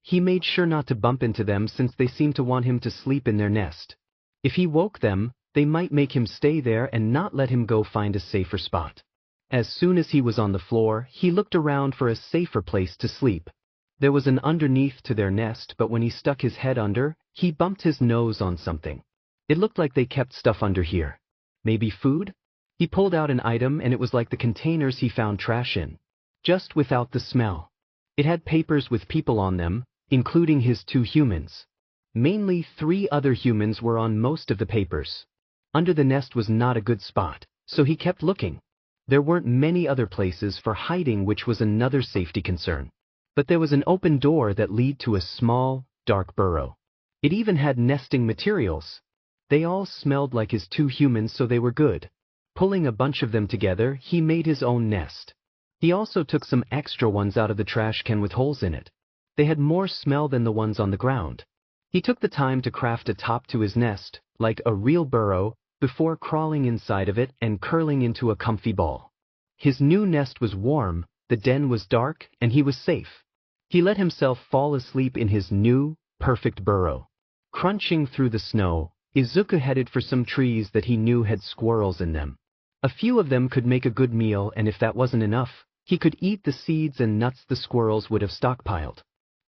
S1: He made sure not to bump into them since they seemed to want him to sleep in their nest. If he woke them, they might make him stay there and not let him go find a safer spot. As soon as he was on the floor, he looked around for a safer place to sleep. There was an underneath to their nest, but when he stuck his head under, he bumped his nose on something. It looked like they kept stuff under here. Maybe food? He pulled out an item and it was like the containers he found trash in. Just without the smell. It had papers with people on them, including his two humans. Mainly 3 other humans were on most of the papers. Under the nest was not a good spot, so he kept looking. There weren't many other places for hiding, which was another safety concern. But there was an open door that led to a small, dark burrow. It even had nesting materials. They all smelled like his two humans, so they were good. Pulling a bunch of them together, he made his own nest. He also took some extra ones out of the trash can with holes in it. They had more smell than the ones on the ground. He took the time to craft a top to his nest, like a real burrow, before crawling inside of it and curling into a comfy ball. His new nest was warm, the den was dark, and he was safe. He let himself fall asleep in his new, perfect burrow. Crunching through the snow, Izuku headed for some trees that he knew had squirrels in them. A few of them could make a good meal, and if that wasn't enough, he could eat the seeds and nuts the squirrels would have stockpiled.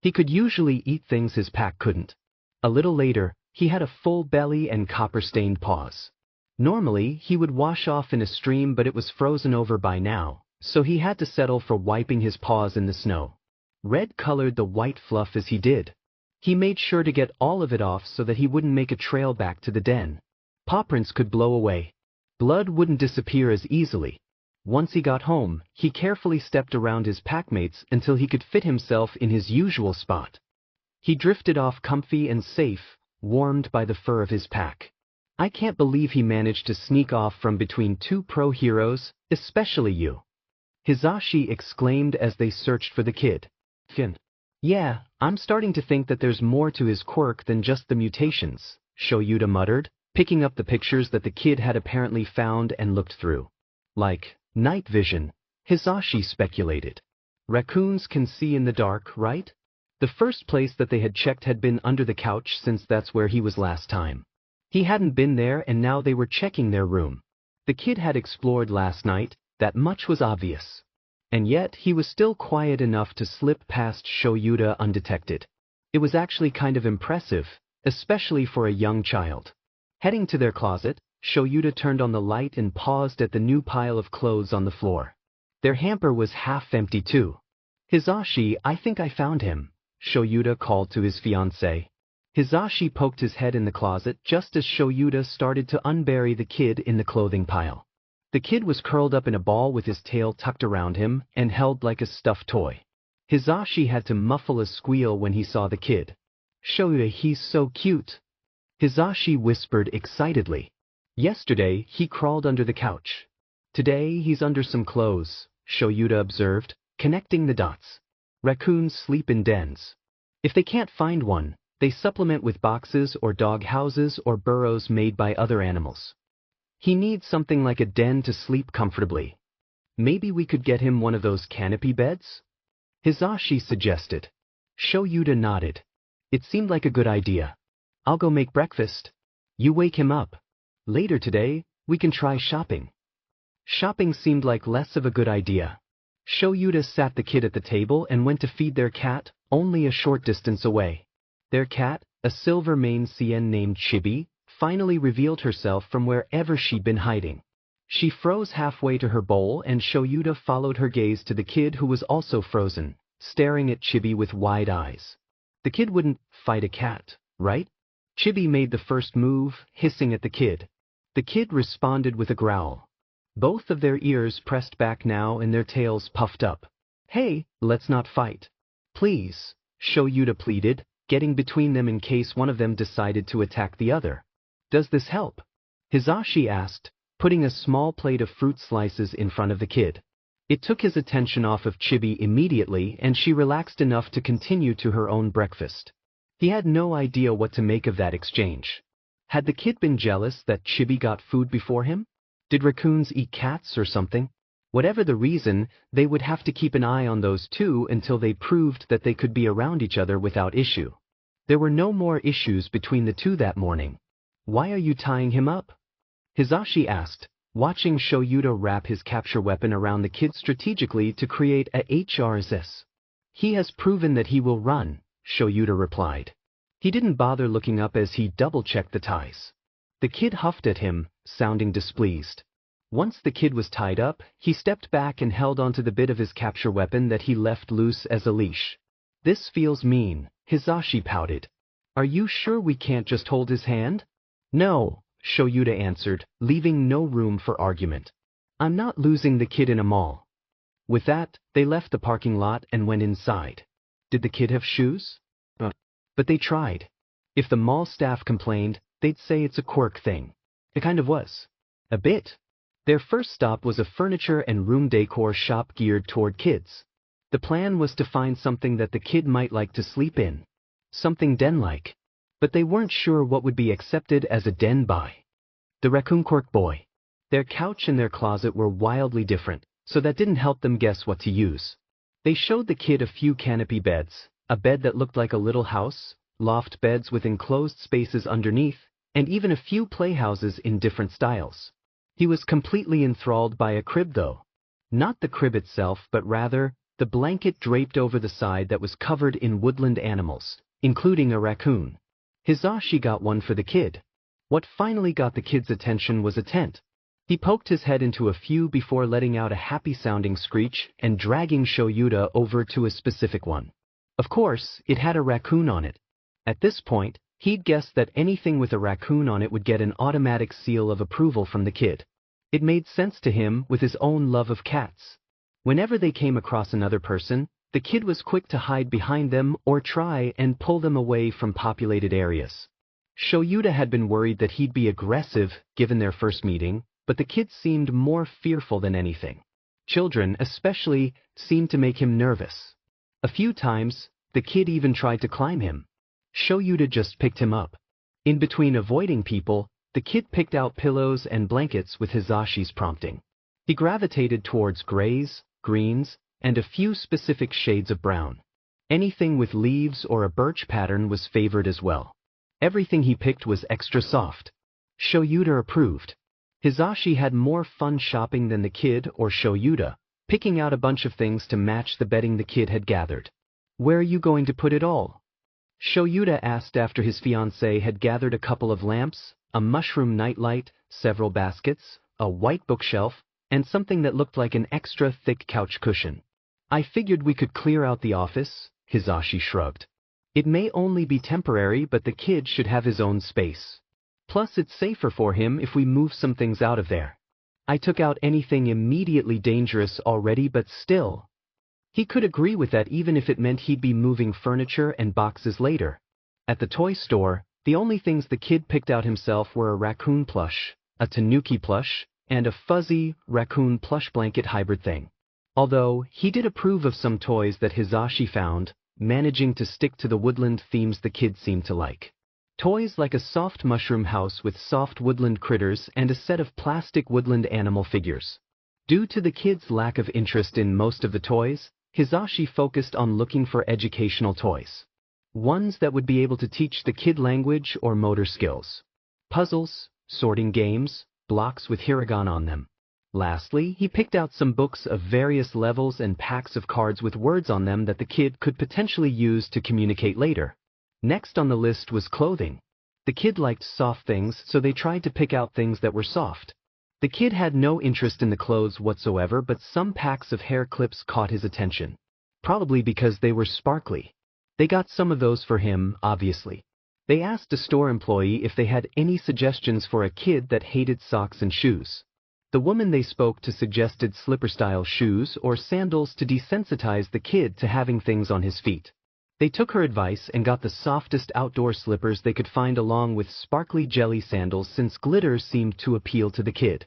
S1: He could usually eat things his pack couldn't. A little later, he had a full belly and copper-stained paws. Normally, he would wash off in a stream, but it was frozen over by now, so he had to settle for wiping his paws in the snow. Red colored the white fluff as he did. He made sure to get all of it off so that he wouldn't make a trail back to the den. Paw prints could blow away. Blood wouldn't disappear as easily. Once he got home, he carefully stepped around his packmates until he could fit himself in his usual spot. He drifted off comfy and safe, warmed by the fur of his pack. I can't believe he managed to sneak off from between 2 pro heroes, especially you. Hizashi exclaimed as they searched for the kid. Yeah, I'm starting to think that there's more to his quirk than just the mutations, Shouta muttered, picking up the pictures that the kid had apparently found and looked through. Like night vision, Hizashi speculated. Raccoons can see in the dark, right? The first place that they had checked had been under the couch, since that's where he was last time. He hadn't been there, and now they were checking their room. The kid had explored last night, that much was obvious. And yet he was still quiet enough to slip past Shouta undetected. It was actually kind of impressive, especially for a young child. Heading to their closet, Shouta turned on the light and paused at the new pile of clothes on the floor. Their hamper was half empty too. Hizashi, I think I found him, Shouta called to his fiancée. Hizashi poked his head in the closet just as Shouta started to unbury the kid in the clothing pile. The kid was curled up in a ball with his tail tucked around him and held like a stuffed toy. Hizashi had to muffle a squeal when he saw the kid. Shouta, he's so cute. Hizashi whispered excitedly. Yesterday, he crawled under the couch. Today, he's under some clothes, Shouta observed, connecting the dots. Raccoons sleep in dens. If they can't find one, they supplement with boxes or dog houses or burrows made by other animals. He needs something like a den to sleep comfortably. Maybe we could get him one of those canopy beds? Hisashi suggested. Shouta nodded. It seemed like a good idea. I'll go make breakfast. You wake him up. Later today, we can try shopping. Shopping seemed like less of a good idea. Shouta sat the kid at the table and went to feed their cat, only a short distance away. Their cat, a silver maned Cien named Chibi, finally revealed herself from wherever she'd been hiding. She froze halfway to her bowl and Shouta followed her gaze to the kid who was also frozen, staring at Chibi with wide eyes. The kid wouldn't fight a cat, right? Chibi made the first move, hissing at the kid. The kid responded with a growl. Both of their ears pressed back now and their tails puffed up. Hey, let's not fight. Please, Shouta pleaded, getting between them in case one of them decided to attack the other. Does this help? Hisashi asked, putting a small plate of fruit slices in front of the kid. It took his attention off of Chibi immediately and she relaxed enough to continue to her own breakfast. He had no idea what to make of that exchange. Had the kid been jealous that Chibi got food before him? Did raccoons eat cats or something? Whatever the reason, they would have to keep an eye on those two until they proved that they could be around each other without issue. There were no more issues between the two that morning. Why are you tying him up? Hisashi asked, watching Shouta wrap his capture weapon around the kid strategically to create a HRSS. He has proven that he will run, Shouta replied. He didn't bother looking up as he double-checked the ties. The kid huffed at him, sounding displeased. Once the kid was tied up, he stepped back and held onto the bit of his capture weapon that he left loose as a leash. This feels mean, Hisashi pouted. Are you sure we can't just hold his hand? No, Shouta answered, leaving no room for argument. I'm not losing the kid in a mall. With that, they left the parking lot and went inside. Did the kid have shoes? But they tried. If the mall staff complained, they'd say it's a Quirk thing. It kind of was. A bit. Their first stop was a furniture and room decor shop geared toward kids. The plan was to find something that the kid might like to sleep in. Something den-like. But they weren't sure what would be accepted as a den by the Raccoon Quirk boy. Their couch and their closet were wildly different, so that didn't help them guess what to use. They showed the kid a few canopy beds, a bed that looked like a little house, loft beds with enclosed spaces underneath, and even a few playhouses in different styles. He was completely enthralled by a crib though. Not the crib itself, but rather, the blanket draped over the side that was covered in woodland animals, including a raccoon. Hisashi got one for the kid. What finally got the kid's attention was a tent. He poked his head into a few before letting out a happy-sounding screech and dragging Shouta over to a specific one. Of course, it had a raccoon on it. At this point, he'd guessed that anything with a raccoon on it would get an automatic seal of approval from the kid. It made sense to him with his own love of cats. Whenever they came across another person, the kid was quick to hide behind them or try and pull them away from populated areas. Shouta had been worried that he'd be aggressive given their first meeting, but the kid seemed more fearful than anything. Children, especially, seemed to make him nervous. A few times, the kid even tried to climb him. Shouta just picked him up. In between avoiding people, the kid picked out pillows and blankets with Hisashi's prompting. He gravitated towards grays, greens, and a few specific shades of brown. Anything with leaves or a birch pattern was favored as well. Everything he picked was extra soft. Shouta approved. Hisashi had more fun shopping than the kid or Shouta, picking out a bunch of things to match the bedding the kid had gathered. Where are you going to put it all? Shouta asked after his fiancée had gathered a couple of lamps, a mushroom nightlight, several baskets, a white bookshelf, and something that looked like an extra thick couch cushion. I figured we could clear out the office, Hisashi shrugged. It may only be temporary, but the kid should have his own space. Plus, it's safer for him if we move some things out of there. I took out anything immediately dangerous already, but still. He could agree with that even if it meant he'd be moving furniture and boxes later. At the toy store, the only things the kid picked out himself were a raccoon plush, a tanuki plush, and a fuzzy raccoon plush blanket hybrid thing. Although, he did approve of some toys that Hisashi found, managing to stick to the woodland themes the kid seemed to like. Toys like a soft mushroom house with soft woodland critters and a set of plastic woodland animal figures. Due to the kid's lack of interest in most of the toys, Hisashi focused on looking for educational toys. Ones that would be able to teach the kid language or motor skills. Puzzles, sorting games, blocks with hiragana on them. Lastly, he picked out some books of various levels and packs of cards with words on them that the kid could potentially use to communicate later. Next on the list was clothing. The kid liked soft things, so they tried to pick out things that were soft. The kid had no interest in the clothes whatsoever, but some packs of hair clips caught his attention. Probably because they were sparkly. They got some of those for him, obviously. They asked a store employee if they had any suggestions for a kid that hated socks and shoes. The woman they spoke to suggested slipper-style shoes or sandals to desensitize the kid to having things on his feet. They took her advice and got the softest outdoor slippers they could find along with sparkly jelly sandals since glitter seemed to appeal to the kid.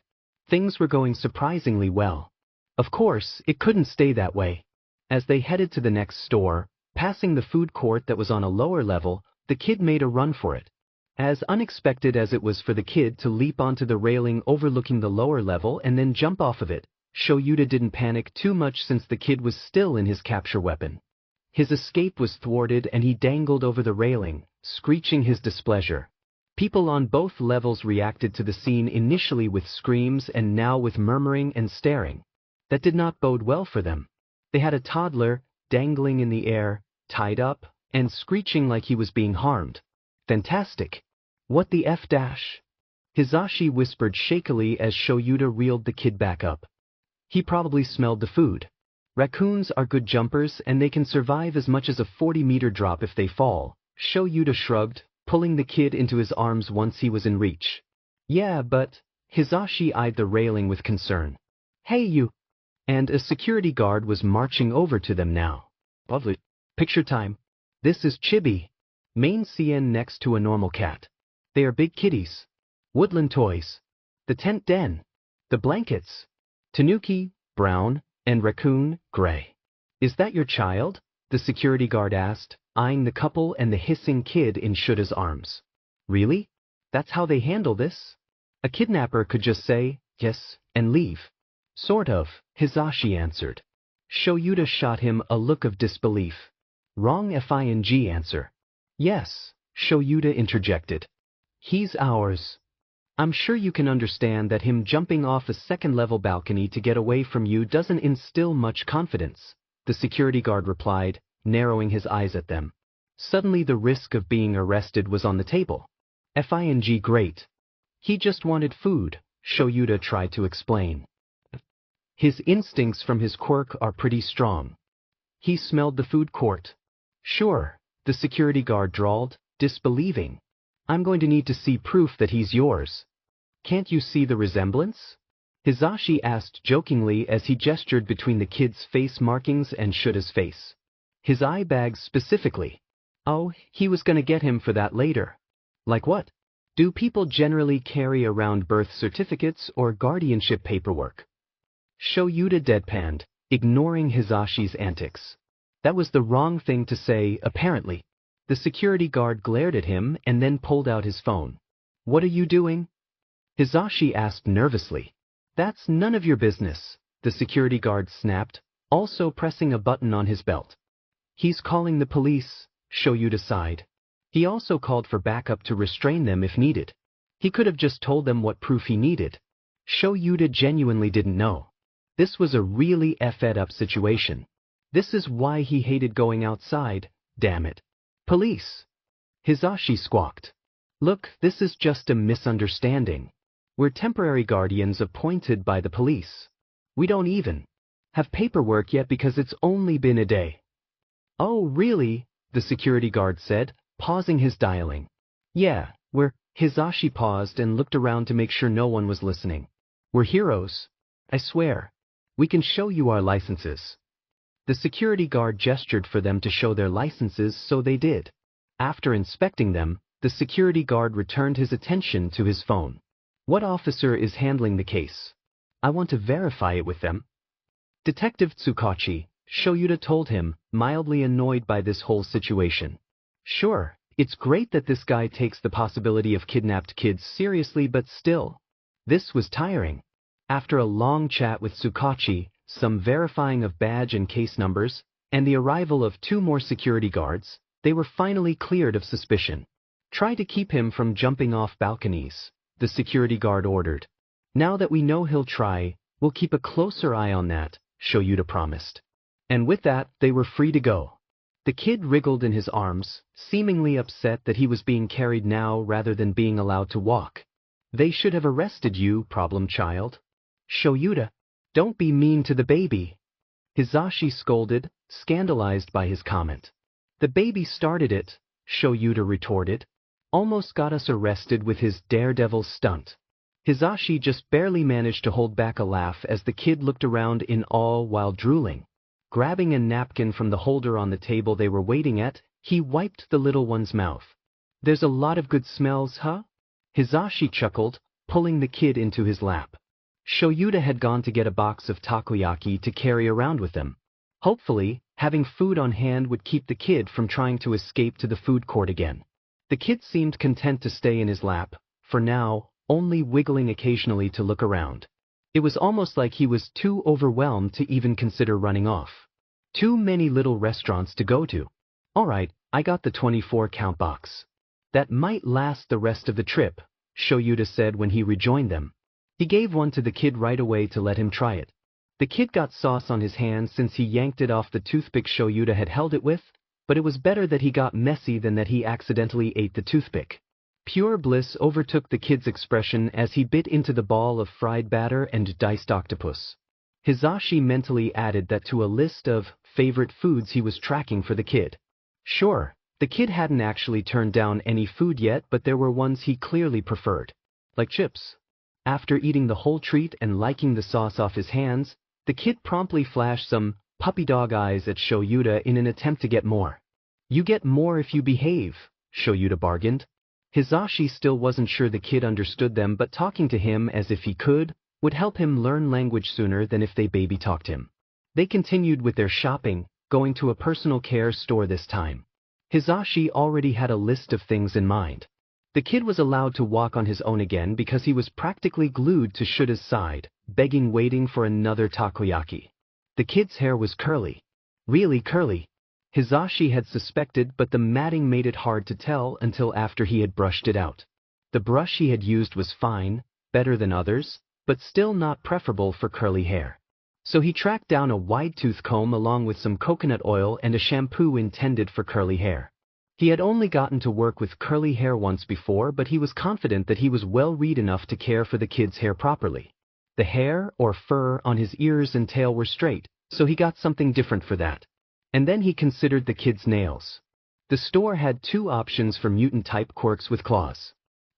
S1: Things were going surprisingly well. Of course, it couldn't stay that way. As they headed to the next store, passing the food court that was on a lower level, the kid made a run for it. As unexpected as it was for the kid to leap onto the railing overlooking the lower level and then jump off of it, Shouta didn't panic too much since the kid was still in his capture weapon. His escape was thwarted and he dangled over the railing, screeching his displeasure. People on both levels reacted to the scene initially with screams and now with murmuring and staring. That did not bode well for them. They had a toddler, dangling in the air, tied up, and screeching like he was being harmed. Fantastic. What the F dash? Hisashi whispered shakily as Shouta reeled the kid back up. He probably smelled the food. Raccoons are good jumpers and they can survive as much as a 40-meter drop if they fall. Shouta shrugged, pulling the kid into his arms once he was in reach. Yeah, but... Hisashi eyed the railing with concern. Hey you! And a security guard was marching over to them now. Lovely. Picture time. This is Chibi. Main CN next to a normal cat. They are big kitties. Woodland toys. The tent den. The blankets. Tanuki, brown, and raccoon, gray. Is that your child? The security guard asked, eyeing the couple and the hissing kid in Shouta's arms. Really? That's how they handle this? A kidnapper could just say, yes, and leave. Sort of, Hisashi answered. Shouta shot him a look of disbelief. Wrong FING answer. Yes, Shouta interjected. He's ours. I'm sure you can understand that him jumping off a second-level balcony to get away from you doesn't instill much confidence, the security guard replied, narrowing his eyes at them. Suddenly the risk of being arrested was on the table. FING great. He just wanted food, Shouta tried to explain. His instincts from his quirk are pretty strong. He smelled the food court. Sure, the security guard drawled, disbelieving. I'm going to need to see proof that he's yours. Can't you see the resemblance? Hisashi asked jokingly as he gestured between the kid's face markings and Shouta's face. His eye bags specifically. Oh, he was gonna get him for that later. Like what? Do people generally carry around birth certificates or guardianship paperwork? Shouta deadpanned, ignoring Hisashi's antics. That was the wrong thing to say, apparently. The security guard glared at him and then pulled out his phone. What are you doing? Hisashi asked nervously. That's none of your business, the security guard snapped, also pressing a button on his belt. He's calling the police, Shouta sighed. He also called for backup to restrain them if needed. He could have just told them what proof he needed. Shouta genuinely didn't know. This was a really effed-up situation. This is why he hated going outside, damn it. Police! Hisashi squawked. Look, this is just a misunderstanding. We're temporary guardians appointed by the police. We don't even have paperwork yet because it's only been a day. Oh, really? The security guard said, pausing his dialing. Yeah, Hisashi paused and looked around to make sure no one was listening. We're heroes. I swear. We can show you our licenses. The security guard gestured for them to show their licenses, so they did. After inspecting them, the security guard returned his attention to his phone. What officer is handling the case? I want to verify it with them. Detective Tsukachi, Shoyuta told him, mildly annoyed by this whole situation. Sure, it's great that this guy takes the possibility of kidnapped kids seriously, but still. This was tiring. After a long chat with Tsukachi, some verifying of badge and case numbers, and the arrival of 2 more security guards, they were finally cleared of suspicion. Try to keep him from jumping off balconies, the security guard ordered. Now that we know he'll try, we'll keep a closer eye on that, Shoyuta promised. And with that, they were free to go. The kid wriggled in his arms, seemingly upset that he was being carried now rather than being allowed to walk. They should have arrested you, problem child. Shoyuta, don't be mean to the baby. Hizashi scolded, scandalized by his comment. The baby started it, Shoyuta retorted. Almost got us arrested with his daredevil stunt. Hizashi just barely managed to hold back a laugh as the kid looked around in awe while drooling. Grabbing a napkin from the holder on the table they were waiting at, he wiped the little one's mouth. There's a lot of good smells, huh? Hizashi chuckled, pulling the kid into his lap. Shoyuta had gone to get a box of takoyaki to carry around with them. Hopefully, having food on hand would keep the kid from trying to escape to the food court again. The kid seemed content to stay in his lap, for now, only wiggling occasionally to look around. It was almost like he was too overwhelmed to even consider running off. Too many little restaurants to go to. Alright, I got the 24-count box. That might last the rest of the trip, Shoyuta said when he rejoined them. He gave one to the kid right away to let him try it. The kid got sauce on his hands since he yanked it off the toothpick Shoyuta had held it with, but it was better that he got messy than that he accidentally ate the toothpick. Pure bliss overtook the kid's expression as he bit into the ball of fried batter and diced octopus. Hizashi mentally added that to a list of favorite foods he was tracking for the kid. Sure, the kid hadn't actually turned down any food yet, but there were ones he clearly preferred. Like chips. After eating the whole treat and liking the sauce off his hands, the kid promptly flashed some puppy dog eyes at Shoyuta in an attempt to get more. You get more if you behave, Shoyuta bargained. Hizashi still wasn't sure the kid understood them, but talking to him as if he could would help him learn language sooner than if they baby talked him. They continued with their shopping, going to a personal care store this time. Hizashi already had a list of things in mind. The kid was allowed to walk on his own again because he was practically glued to Shuta's side, begging waiting for another takoyaki. The kid's hair was curly. Really curly. Hizashi had suspected, but the matting made it hard to tell until after he had brushed it out. The brush he had used was fine, better than others, but still not preferable for curly hair. So he tracked down a wide tooth comb along with some coconut oil and a shampoo intended for curly hair. He had only gotten to work with curly hair once before, but he was confident that he was well-read enough to care for the kid's hair properly. The hair or fur on his ears and tail were straight, so he got something different for that. And then he considered the kid's nails. The store had 2 options for mutant-type quirks with claws.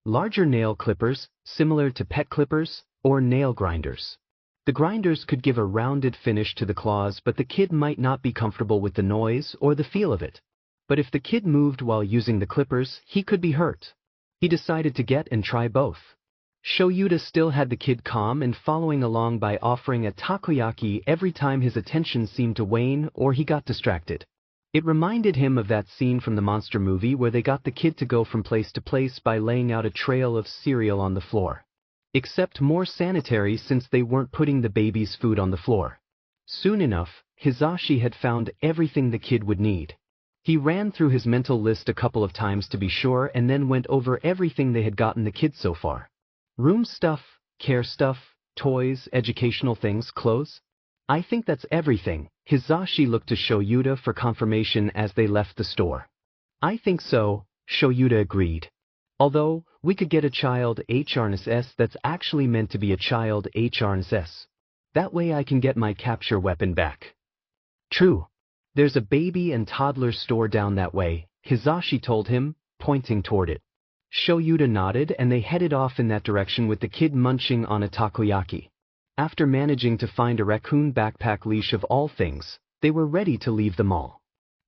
S1: Larger nail clippers, similar to pet clippers, or nail grinders. The grinders could give a rounded finish to the claws, but the kid might not be comfortable with the noise or the feel of it. But if the kid moved while using the clippers, he could be hurt. He decided to get and try both. Shoyuta still had the kid calm and following along by offering a takoyaki every time his attention seemed to wane or he got distracted. It reminded him of that scene from the monster movie where they got the kid to go from place to place by laying out a trail of cereal on the floor. Except more sanitary since they weren't putting the baby's food on the floor. Soon enough, Hizashi had found everything the kid would need. He ran through his mental list a couple of times to be sure and then went over everything they had gotten the kid so far. Room stuff, care stuff, toys, educational things, clothes. I think that's everything. Hizashi looked to Shoyuta for confirmation as they left the store. I think so, Shoyuta agreed. Although, we could get a child HRNS that's actually meant to be a child HRNS. That way I can get my capture weapon back. True. There's a baby and toddler store down that way, Hizashi told him, pointing toward it. Shoyuta nodded and they headed off in that direction with the kid munching on a takoyaki. After managing to find a raccoon backpack leash of all things, they were ready to leave the mall.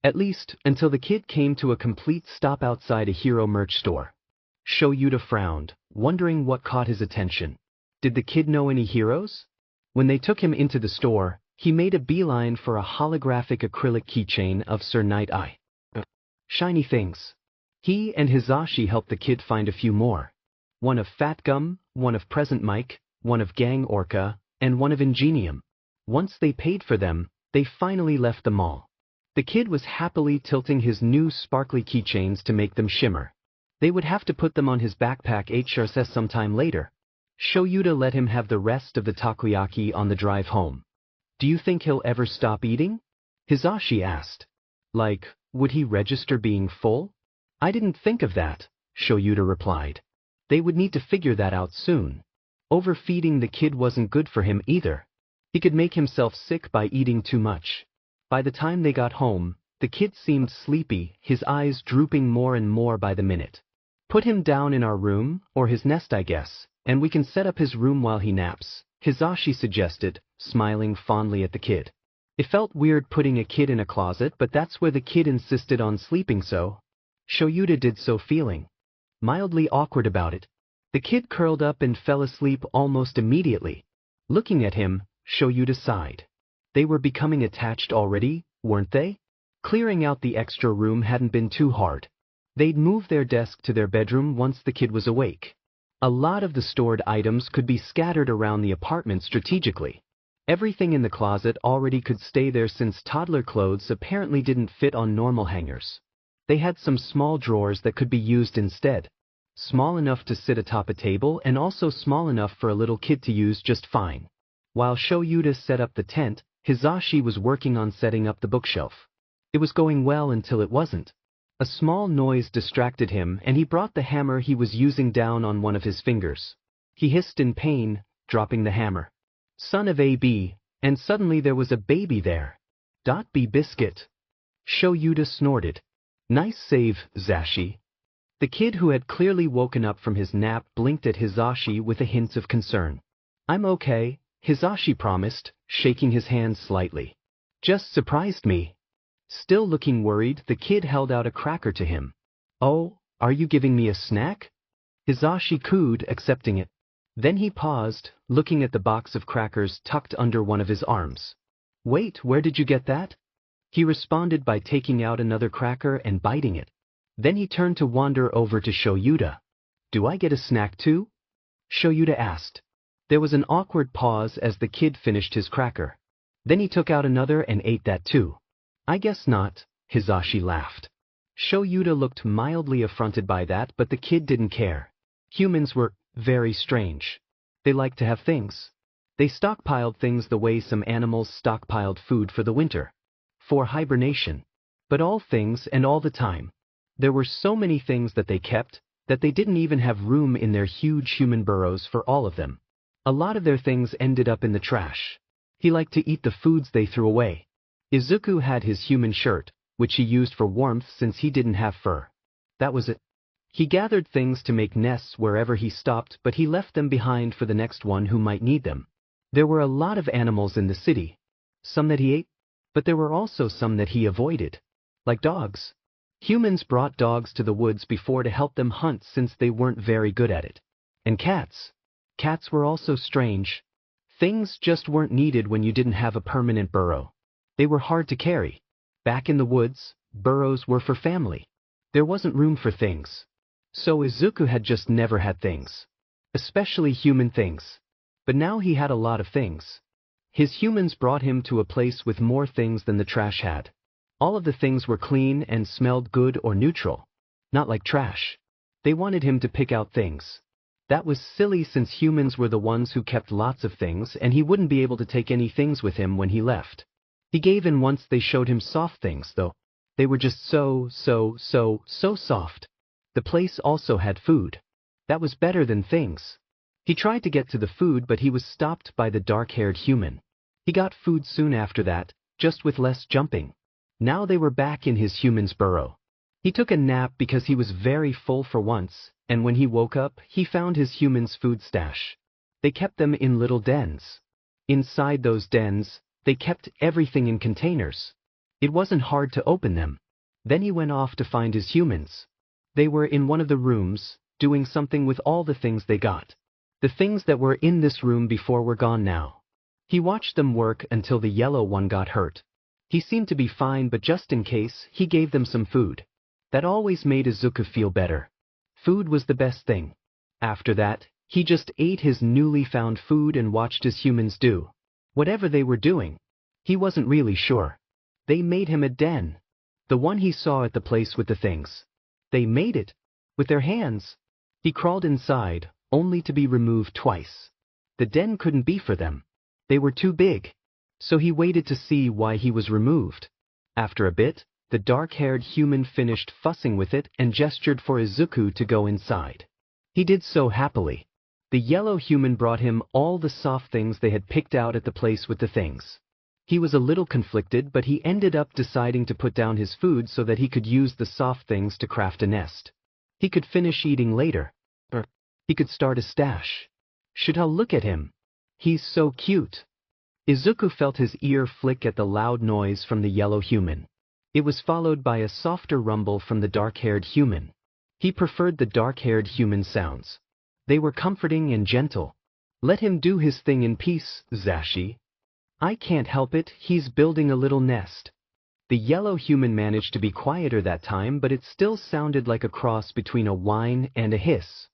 S1: At least, until the kid came to a complete stop outside a hero merch store. Shoyuta frowned, wondering what caught his attention. Did the kid know any heroes? When they took him into the store, He made a beeline for a holographic acrylic keychain of Sir Night Eye. Shiny things. He and Hizashi helped the kid find a few more. One of Fat Gum, one of Present Mike, one of Gang Orca, and one of Ingenium. Once they paid for them, they finally left the mall. The kid was happily tilting his new sparkly keychains to make them shimmer. They would have to put them on his backpack HRS sometime later. Shouta let him have the rest of the takoyaki on the drive home. Do you think he'll ever stop eating? Hizashi asked. Like, would he register being full? I didn't think of that, Shouta replied. They would need to figure that out soon. Overfeeding the kid wasn't good for him either. He could make himself sick by eating too much. By the time they got home, the kid seemed sleepy, his eyes drooping more and more by the minute. Put him down in our room, or his nest I guess, and we can set up his room while he naps, Hizashi suggested, smiling fondly at the kid. It felt weird putting a kid in a closet, but that's where the kid insisted on sleeping, so Shouta did so, feeling mildly awkward about it. The kid curled up and fell asleep almost immediately. Looking at him, Shouta sighed. They were becoming attached already, weren't they? Clearing out the extra room hadn't been too hard. They'd move their desk to their bedroom once the kid was awake. A lot of the stored items could be scattered around the apartment strategically. Everything in the closet already could stay there since toddler clothes apparently didn't fit on normal hangers. They had some small drawers that could be used instead. Small enough to sit atop a table and also small enough for a little kid to use just fine. While Shouta set up the tent, Hizashi was working on setting up the bookshelf. It was going well until it wasn't. A small noise distracted him and he brought the hammer he was using down on one of his fingers. He hissed in pain, dropping the hammer. Son of AB, and suddenly there was a baby there. B biscuit. Shouta snorted. Nice save, Zashi. The kid, who had clearly woken up from his nap, blinked at Hizashi with a hint of concern. I'm okay, Hizashi promised, shaking his hand slightly. Just surprised me. Still looking worried, the kid held out a cracker to him. Oh, are you giving me a snack? Hizashi cooed, accepting it. Then he paused, looking at the box of crackers tucked under one of his arms. Wait, where did you get that? He responded by taking out another cracker and biting it. Then he turned to wander over to Shouta. Do I get a snack too? Shouta asked. There was an awkward pause as the kid finished his cracker. Then he took out another and ate that too. I guess not, Hizashi laughed. Shouta looked mildly affronted by that, but the kid didn't care. Humans were very strange. They liked to have things. They stockpiled things the way some animals stockpiled food for the winter. For hibernation. But all things and all the time. There were so many things that they kept, that they didn't even have room in their huge human burrows for all of them. A lot of their things ended up in the trash. He liked to eat the foods they threw away. Izuku had his human shirt, which he used for warmth since he didn't have fur. That was it. He gathered things to make nests wherever he stopped, but he left them behind for the next one who might need them. There were a lot of animals in the city. Some that he ate, but there were also some that he avoided. Like dogs. Humans brought dogs to the woods before to help them hunt since they weren't very good at it. And cats. Cats were also strange. Things just weren't needed when you didn't have a permanent burrow. They were hard to carry. Back in the woods, burrows were for family. There wasn't room for things. So Izuku had just never had things. Especially human things. But now he had a lot of things. His humans brought him to a place with more things than the trash had. All of the things were clean and smelled good or neutral. Not like trash. They wanted him to pick out things. That was silly since humans were the ones who kept lots of things and he wouldn't be able to take any things with him when he left. He gave in once they showed him soft things though. They were just so soft. The place also had food. That was better than things. He tried to get to the food but he was stopped by the dark-haired human. He got food soon after that, just with less jumping. Now they were back in his human's burrow. He took a nap because he was very full for once, and when he woke up, he found his human's food stash. They kept them in little dens. Inside those dens, they kept everything in containers. It wasn't hard to open them. Then he went off to find his humans. They were in one of the rooms, doing something with all the things they got. The things that were in this room before were gone now. He watched them work until the yellow one got hurt. He seemed to be fine, but just in case, he gave them some food. That always made Izuku feel better. Food was the best thing. After that, he just ate his newly found food and watched his humans do whatever they were doing. He wasn't really sure. They made him a den. The one he saw at the place with the things. They made it. With their hands. He crawled inside, only to be removed twice. The den couldn't be for them. They were too big. So he waited to see why he was removed. After a bit, the dark-haired human finished fussing with it and gestured for Izuku to go inside. He did so happily. The yellow human brought him all the soft things they had picked out at the place with the things. He was a little conflicted, but he ended up deciding to put down his food so that he could use the soft things to craft a nest. He could finish eating later. Or he could start a stash. Should I look at him? He's so cute. Izuku felt his ear flick at the loud noise from the yellow human. It was followed by a softer rumble from the dark-haired human. He preferred the dark-haired human sounds. They were comforting and gentle. Let him do his thing in peace, Zashi. I can't help it, he's building a little nest. The yellow human managed to be quieter that time, but it still sounded like a cross between a whine and a hiss.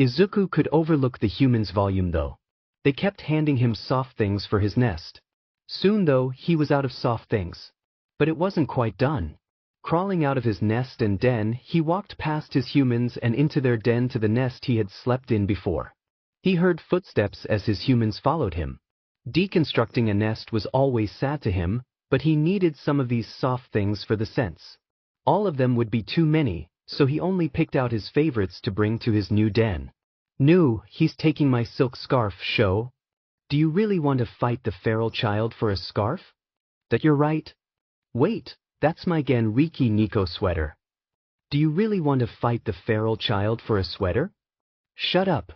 S1: Izuku could overlook the human's volume though. They kept handing him soft things for his nest. Soon though, he was out of soft things. But it wasn't quite done. Crawling out of his nest and den, he walked past his humans and into their den to the nest he had slept in before. He heard footsteps as his humans followed him. Deconstructing a nest was always sad to him, but he needed some of these soft things for the sense. All of them would be too many, so he only picked out his favorites to bring to his new den. He's taking my silk scarf, Sho. Do you really want to fight the feral child for a scarf? That you're right. Wait. That's my Genriki Nico sweater. Do you really want to fight the feral child for a sweater? Shut up.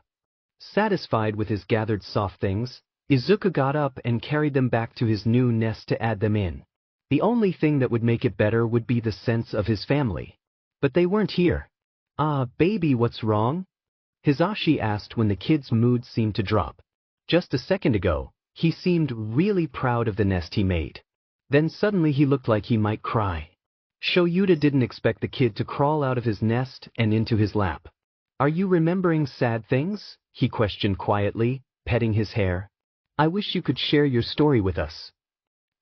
S1: Satisfied with his gathered soft things, Izuku got up and carried them back to his new nest to add them in. The only thing that would make it better would be the sense of his family. But they weren't here. Ah, baby, what's wrong? Hisashi asked when the kid's mood seemed to drop. Just a second ago, he seemed really proud of the nest he made. Then suddenly he looked like he might cry. Shoyuta didn't expect the kid to crawl out of his nest and into his lap. Are you remembering sad things? He questioned quietly, petting his hair. I wish you could share your story with us.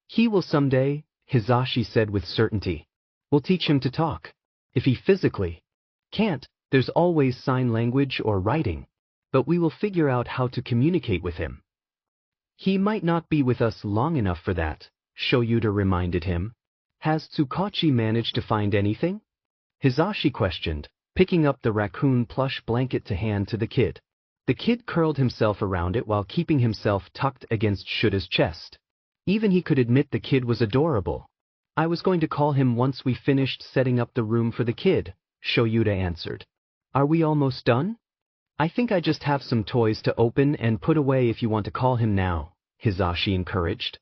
S1: He will someday, Hisashi said with certainty. We'll teach him to talk. If he physically can't, there's always sign language or writing. But we will figure out how to communicate with him. He might not be with us long enough for that, Shoyuta reminded him. Has Tsukachi managed to find anything? Hisashi questioned, picking up the raccoon plush blanket to hand to the kid. The kid curled himself around it while keeping himself tucked against Shuta's chest. Even he could admit the kid was adorable. I was going to call him once we finished setting up the room for the kid, Shoyuta answered. Are we almost done? I think I just have some toys to open and put away if you want to call him now, Hisashi encouraged.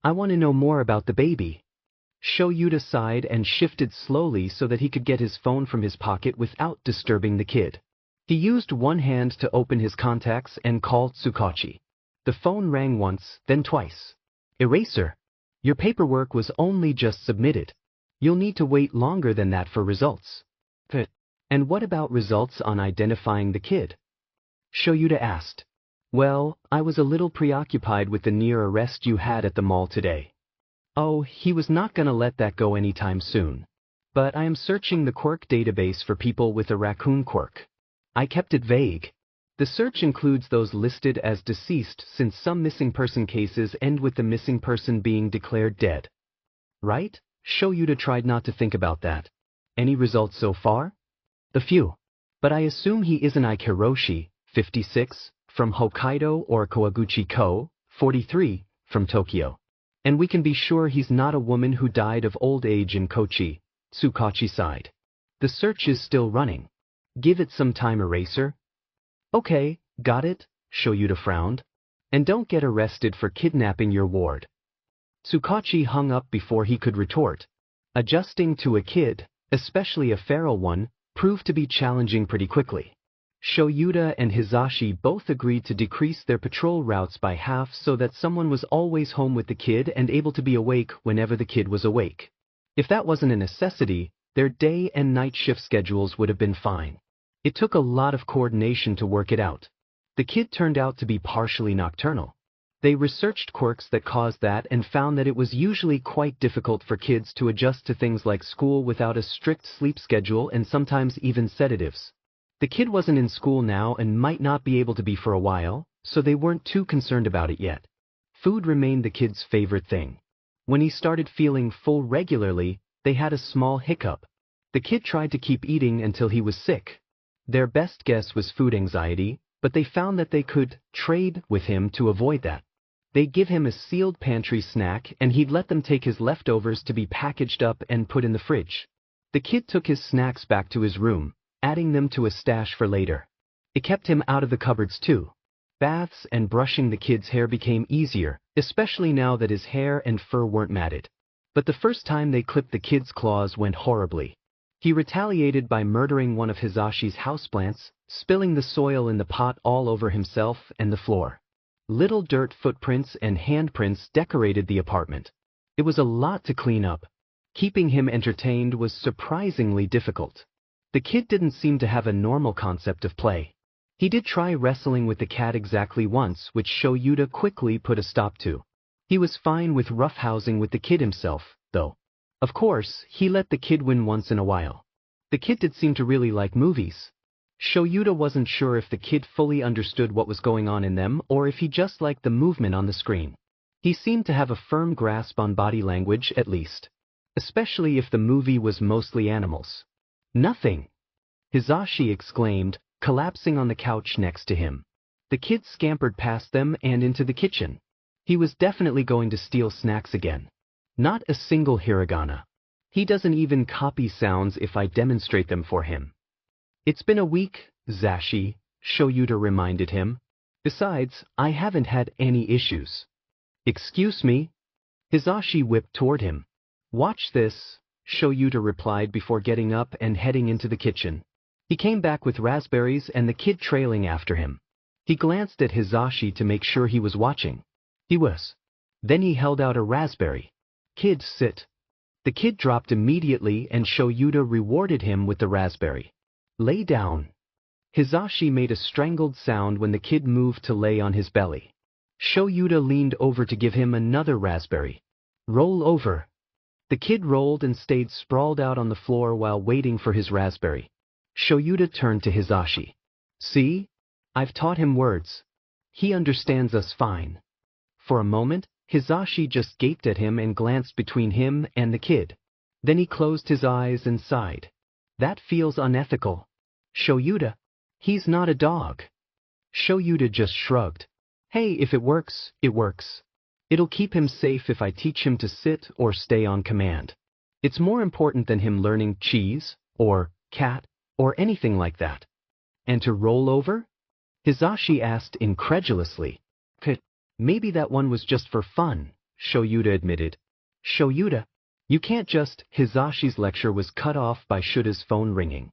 S1: I want to know more about the baby. Shoyuta sighed and shifted slowly so that he could get his phone from his pocket without disturbing the kid. He used one hand to open his contacts and called Tsukachi. The phone rang once, then twice. Eraser. Your paperwork was only just submitted. You'll need to wait longer than that for results. And what about results on identifying the kid? Shoyuta asked. Well, I was a little preoccupied with the near arrest you had at the mall today. Oh, he was not gonna let that go anytime soon. But I am searching the quirk database for people with a raccoon quirk. I kept it vague. The search includes those listed as deceased since some missing person cases end with the missing person being declared dead. Right? Shoyuta tried not to think about that. Any results so far? A few. But I assume he isn't Ikeroshi, 56, from Hokkaido, or Kawaguchi-ko, 43, from Tokyo. And we can be sure he's not a woman who died of old age in Kochi, Tsukachi sighed. The search is still running. Give it some time, Eraser. Okay, got it, Shoyuta frowned. And don't get arrested for kidnapping your ward. Tsukachi hung up before he could retort. Adjusting to a kid, especially a feral one, proved to be challenging pretty quickly. Shouta and Hizashi both agreed to decrease their patrol routes by half so that someone was always home with the kid and able to be awake whenever the kid was awake. If that wasn't a necessity, their day and night shift schedules would have been fine. It took a lot of coordination to work it out. The kid turned out to be partially nocturnal. They researched quirks that caused that and found that it was usually quite difficult for kids to adjust to things like school without a strict sleep schedule and sometimes even sedatives. The kid wasn't in school now and might not be able to be for a while, so they weren't too concerned about it yet. Food remained the kid's favorite thing. When he started feeling full regularly, they had a small hiccup. The kid tried to keep eating until he was sick. Their best guess was food anxiety, but they found that they could trade with him to avoid that. They'd give him a sealed pantry snack and he'd let them take his leftovers to be packaged up and put in the fridge. The kid took his snacks back to his room, adding them to a stash for later. It kept him out of the cupboards too. Baths and brushing the kid's hair became easier, especially now that his hair and fur weren't matted. But the first time they clipped the kid's claws went horribly. He retaliated by murdering one of Hizashi's houseplants, spilling the soil in the pot all over himself and the floor. Little dirt footprints and handprints decorated the apartment. It was a lot to clean up. Keeping him entertained was surprisingly difficult. The kid didn't seem to have a normal concept of play. He did try wrestling with the cat exactly once, which Shouta quickly put a stop to. He was fine with roughhousing with the kid himself, though. Of course, he let the kid win once in a while. The kid did seem to really like movies. Shouta wasn't sure if the kid fully understood what was going on in them or if he just liked the movement on the screen. He seemed to have a firm grasp on body language, at least. Especially if the movie was mostly animals. Nothing! Hizashi exclaimed, collapsing on the couch next to him. The kid scampered past them and into the kitchen. He was definitely going to steal snacks again. Not a single hiragana. He doesn't even copy sounds if I demonstrate them for him. It's been a week, Zashi, Shouta reminded him. Besides, I haven't had any issues. Excuse me? Hizashi whipped toward him. Watch this, Shouta replied before getting up and heading into the kitchen. He came back with raspberries and the kid trailing after him. He glanced at Hizashi to make sure he was watching. He was. Then he held out a raspberry. Kid, sit. The kid dropped immediately and Shouta rewarded him with the raspberry. Lay down. Hizashi made a strangled sound when the kid moved to lay on his belly. Shouta leaned over to give him another raspberry. Roll over. The kid rolled and stayed sprawled out on the floor while waiting for his raspberry. Shouta turned to Hizashi. See? I've taught him words. He understands us fine. For a moment, Hizashi just gaped at him and glanced between him and the kid. Then he closed his eyes and sighed. That feels unethical. Shouta, he's not a dog. Shouta just shrugged. Hey, if it works, it works. It'll keep him safe if I teach him to sit or stay on command. It's more important than him learning cheese, or cat, or anything like that. And to roll over? Hizashi asked incredulously. Maybe that one was just for fun, Shouta admitted. Shouta, you can't just. Hizashi's lecture was cut off by Shuta's phone ringing.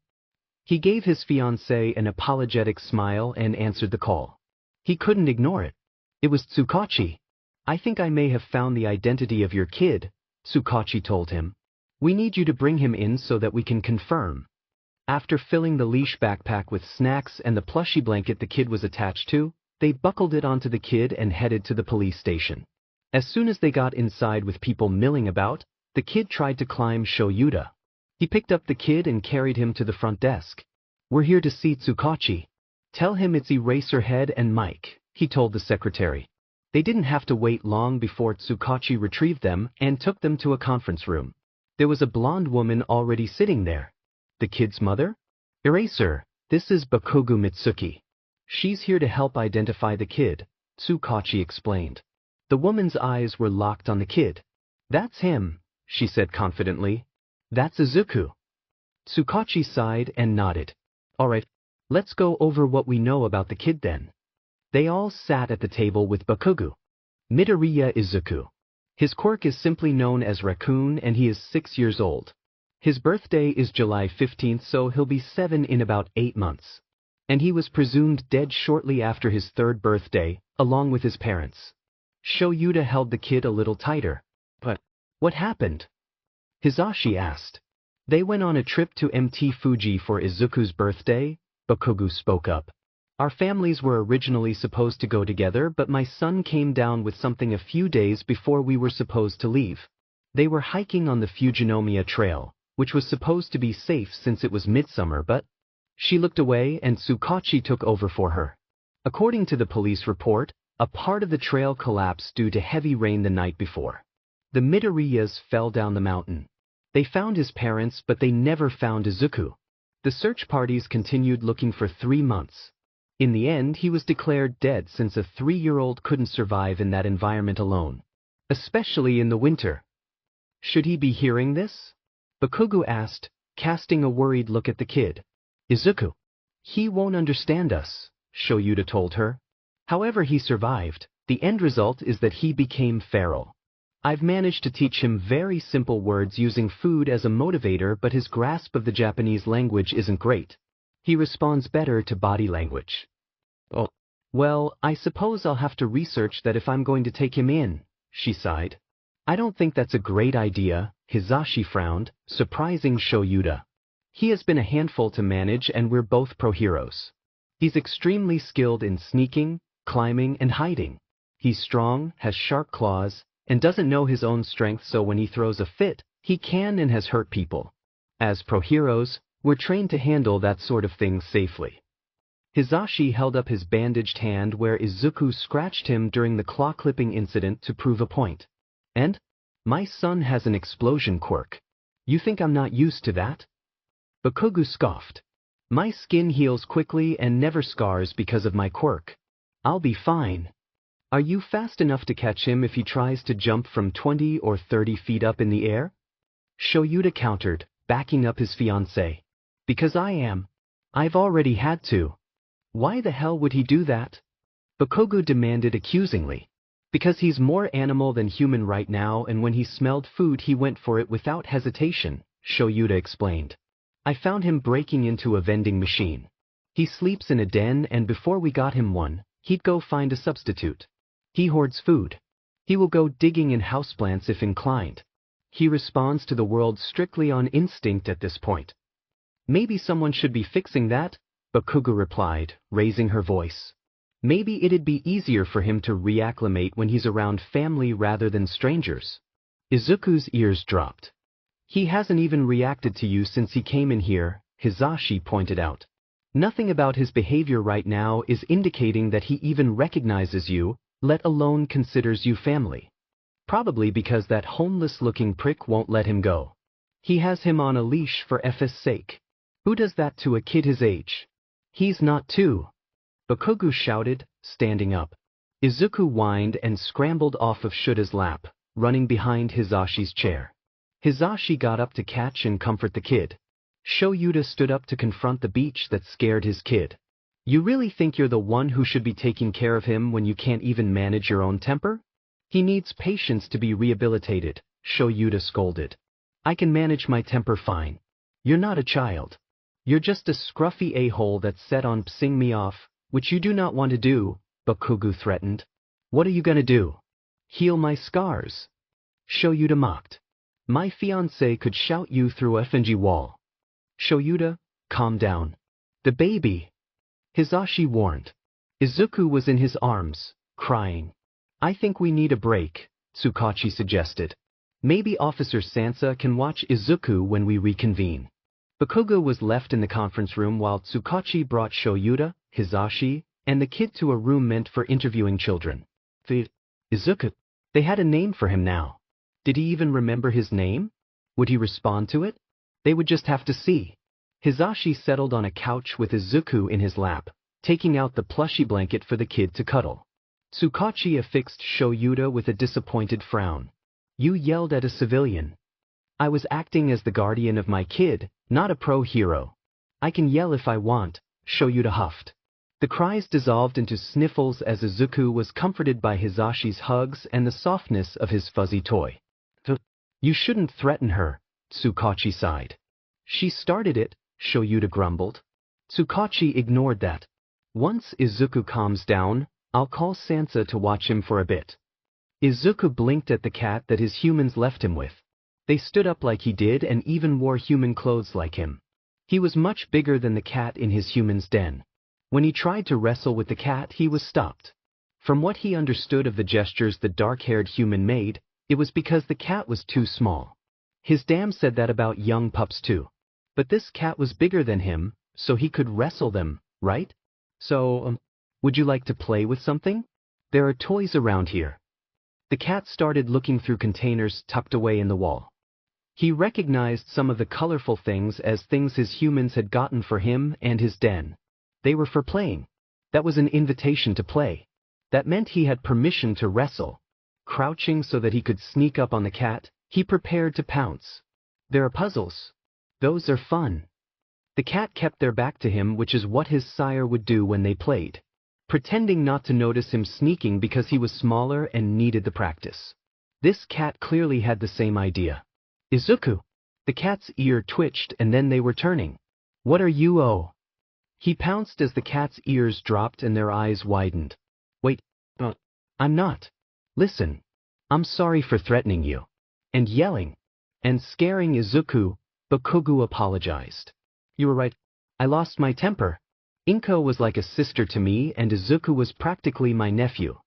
S1: He gave his fiancée an apologetic smile and answered the call. He couldn't ignore it. It was Tsukachi. I think I may have found the identity of your kid, Tsukachi told him. We need you to bring him in so that we can confirm. After filling the leash backpack with snacks and the plushy blanket the kid was attached to, they buckled it onto the kid and headed to the police station. As soon as they got inside with people milling about, the kid tried to climb Shouta. He picked up the kid and carried him to the front desk. We're here to see Tsukachi. Tell him it's Eraserhead and Mike, he told the secretary. They didn't have to wait long before Tsukachi retrieved them and took them to a conference room. There was a blonde woman already sitting there. The kid's mother? Eraser, this is Bakugo Mitsuki. She's here to help identify the kid, Tsukachi explained. The woman's eyes were locked on the kid. That's him, she said confidently. That's Izuku. Tsukachi sighed and nodded. All right, let's go over what we know about the kid then. They all sat at the table with Bakugo. Midoriya Izuku. His quirk is simply known as Raccoon and he is 6 years old. His birthday is July 15th, so he'll be 7 in about 8 months. and he was presumed dead shortly after his third birthday, along with his parents. Shouta held the kid a little tighter. But what happened? Hisashi asked. They went on a trip to Mt. Fuji for Izuku's birthday, Bakugo spoke up. Our families were originally supposed to go together, but my son came down with something a few days before we were supposed to leave. They were hiking on the Fujinomiya Trail, which was supposed to be safe since it was midsummer, but she looked away and Tsukachi took over for her. According to the police report, a part of the trail collapsed due to heavy rain the night before. The Midoriyas fell down the mountain. They found his parents, but they never found Izuku. The search parties continued looking for 3 months. In the end, he was declared dead since a 3-year-old couldn't survive in that environment alone, especially in the winter. Should he be hearing this? Bakugo asked, casting a worried look at the kid. Izuku. He won't understand us, Shouta told her. However he survived, the end result is that he became feral. I've managed to teach him very simple words using food as a motivator, but his grasp of the Japanese language isn't great. He responds better to body language. Oh, well, I suppose I'll have to research that if I'm going to take him in, she sighed. I don't think that's a great idea, Hisashi frowned, surprising Shouta. He has been a handful to manage and we're both pro-heroes. He's extremely skilled in sneaking, climbing, and hiding. He's strong, has sharp claws, and doesn't know his own strength, so when he throws a fit, he can and has hurt people. As pro-heroes, we're trained to handle that sort of thing safely. Hisashi held up his bandaged hand where Izuku scratched him during the claw-clipping incident to prove a point. And? My son has an explosion quirk. You think I'm not used to that? Bakugo scoffed. My skin heals quickly and never scars because of my quirk. I'll be fine. Are you fast enough to catch him if he tries to jump from 20 or 30 feet up in the air? Shouta countered, backing up his fiancée. Because I am. I've already had to. Why the hell would he do that? Bakugo demanded accusingly. Because he's more animal than human right now, and when he smelled food he went for it without hesitation, Shouta explained. I found him breaking into a vending machine. He sleeps in a den, and before we got him one, he'd go find a substitute. He hoards food. He will go digging in houseplants if inclined. He responds to the world strictly on instinct at this point. Maybe someone should be fixing that, Bakugo replied, raising her voice. Maybe it'd be easier for him to reacclimate when he's around family rather than strangers. Izuku's ears dropped. He hasn't even reacted to you since he came in here, Hisashi pointed out. Nothing about his behavior right now is indicating that he even recognizes you, let alone considers you family. Probably because that homeless-looking prick won't let him go. He has him on a leash for F's sake. Who does that to a kid his age? He's not two. Bakugo shouted, standing up. Izuku whined and scrambled off of Shouta's lap, running behind Hisashi's chair. Hisashi got up to catch and comfort the kid. Shouta stood up to confront the beach that scared his kid. You really think you're the one who should be taking care of him when you can't even manage your own temper? He needs patience to be rehabilitated, Shouta scolded. I can manage my temper fine. You're not a child. You're just a scruffy a-hole that's set on pissing me off, which you do not want to do, Bakugo threatened. What are you gonna do? Heal my scars? Shouta mocked. My fiancé could shout you through a F&G wall. Shouta, calm down. The baby. Hisashi warned. Izuku was in his arms, crying. I think we need a break, Tsukachi suggested. Maybe Officer Sansa can watch Izuku when we reconvene. Bakugo was left in the conference room while Tsukachi brought Shouta, Hisashi, and the kid to a room meant for interviewing children. Izuku. They had a name for him now. Did he even remember his name? Would he respond to it? They would just have to see. Hisashi settled on a couch with Izuku in his lap, taking out the plushy blanket for the kid to cuddle. Tsukachi affixed Shouta with a disappointed frown. You yelled at a civilian. I was acting as the guardian of my kid, not a pro-hero. I can yell if I want, Shouta huffed. The cries dissolved into sniffles as Izuku was comforted by Hisashi's hugs and the softness of his fuzzy toy. You shouldn't threaten her, Tsukachi sighed. She started it, Shouta grumbled. Tsukachi ignored that. Once Izuku calms down, I'll call Sansa to watch him for a bit. Izuku blinked at the cat that his humans left him with. They stood up like he did and even wore human clothes like him. He was much bigger than the cat in his human's den. When he tried to wrestle with the cat, he was stopped. From what he understood of the gestures the dark-haired human made, it was because the cat was too small. His dam said that about young pups too. But this cat was bigger than him, so he could wrestle them, right? So, would you like to play with something? There are toys around here. The cat started looking through containers tucked away in the wall. He recognized some of the colorful things as things his humans had gotten for him and his den. They were for playing. That was an invitation to play. That meant he had permission to wrestle. Crouching so that he could sneak up on the cat, he prepared to pounce. There are puzzles. Those are fun. The cat kept their back to him, which is what his sire would do when they played, pretending not to notice him sneaking because he was smaller and needed the practice. This cat clearly had the same idea. Izuku! The cat's ear twitched and then they were turning. What are you, oh? He pounced as the cat's ears dropped and their eyes widened. Wait, I'm not. Listen. I'm sorry for threatening you. And yelling. And scaring Izuku, Bakugo apologized. You were right. I lost my temper. Inko was like a sister to me and Izuku was practically my nephew.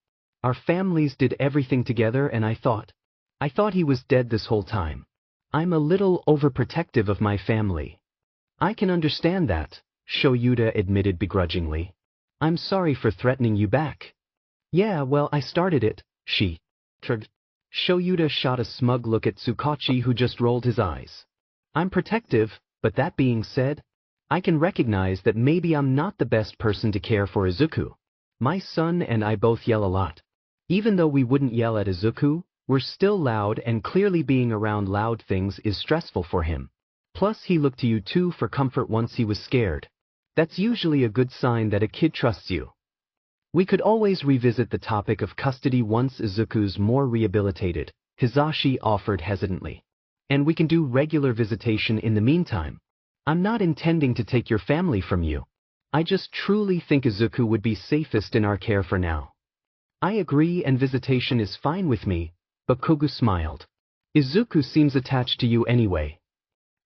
S1: Our families did everything together and I thought he was dead this whole time. I'm a little overprotective of my family. I can understand that, Shouta admitted begrudgingly. I'm sorry for threatening you back. Yeah, well, I started it, she shrugged. Shouta shot a smug look at Tsukachi who just rolled his eyes. I'm protective, but that being said, I can recognize that maybe I'm not the best person to care for Izuku. My son and I both yell a lot. Even though we wouldn't yell at Izuku, we're still loud and clearly being around loud things is stressful for him. Plus he looked to you too for comfort once he was scared. That's usually a good sign that a kid trusts you. We could always revisit the topic of custody once Izuku's more rehabilitated, Hisashi offered hesitantly. And we can do regular visitation in the meantime. I'm not intending to take your family from you. I just truly think Izuku would be safest in our care for now. I agree and visitation is fine with me, Bakugo smiled. Izuku seems attached to you anyway.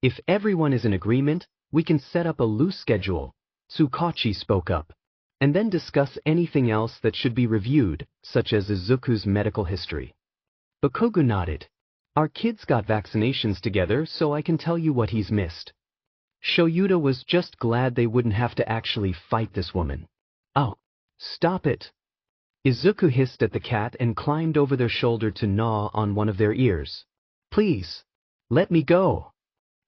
S1: If everyone is in agreement, we can set up a loose schedule, Tsukachi spoke up, and then discuss anything else that should be reviewed, such as Izuku's medical history. Bakugo nodded. Our kids got vaccinations together, so I can tell you what he's missed. Shouta was just glad they wouldn't have to actually fight this woman. Oh, stop it. Izuku hissed at the cat and climbed over their shoulder to gnaw on one of their ears. Please, let me go.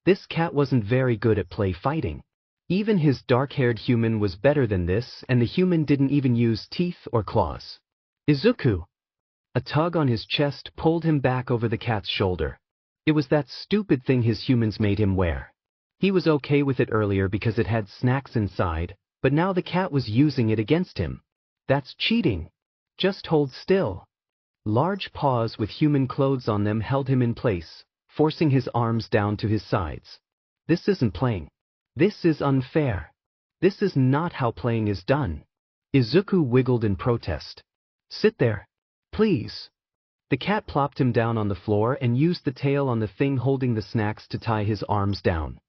S1: This cat wasn't very good at play fighting. Even his dark-haired human was better than this, and the human didn't even use teeth or claws. Izuku! A tug on his chest pulled him back over the cat's shoulder. It was that stupid thing his humans made him wear. He was okay with it earlier because it had snacks inside, but now the cat was using it against him. That's cheating. Just hold still. Large paws with human clothes on them held him in place, forcing his arms down to his sides. This isn't playing. This is unfair. This is not how playing is done. Izuku wiggled in protest. Sit there. Please. The cat plopped him down on the floor and used the tail on the thing holding the snacks to tie his arms down.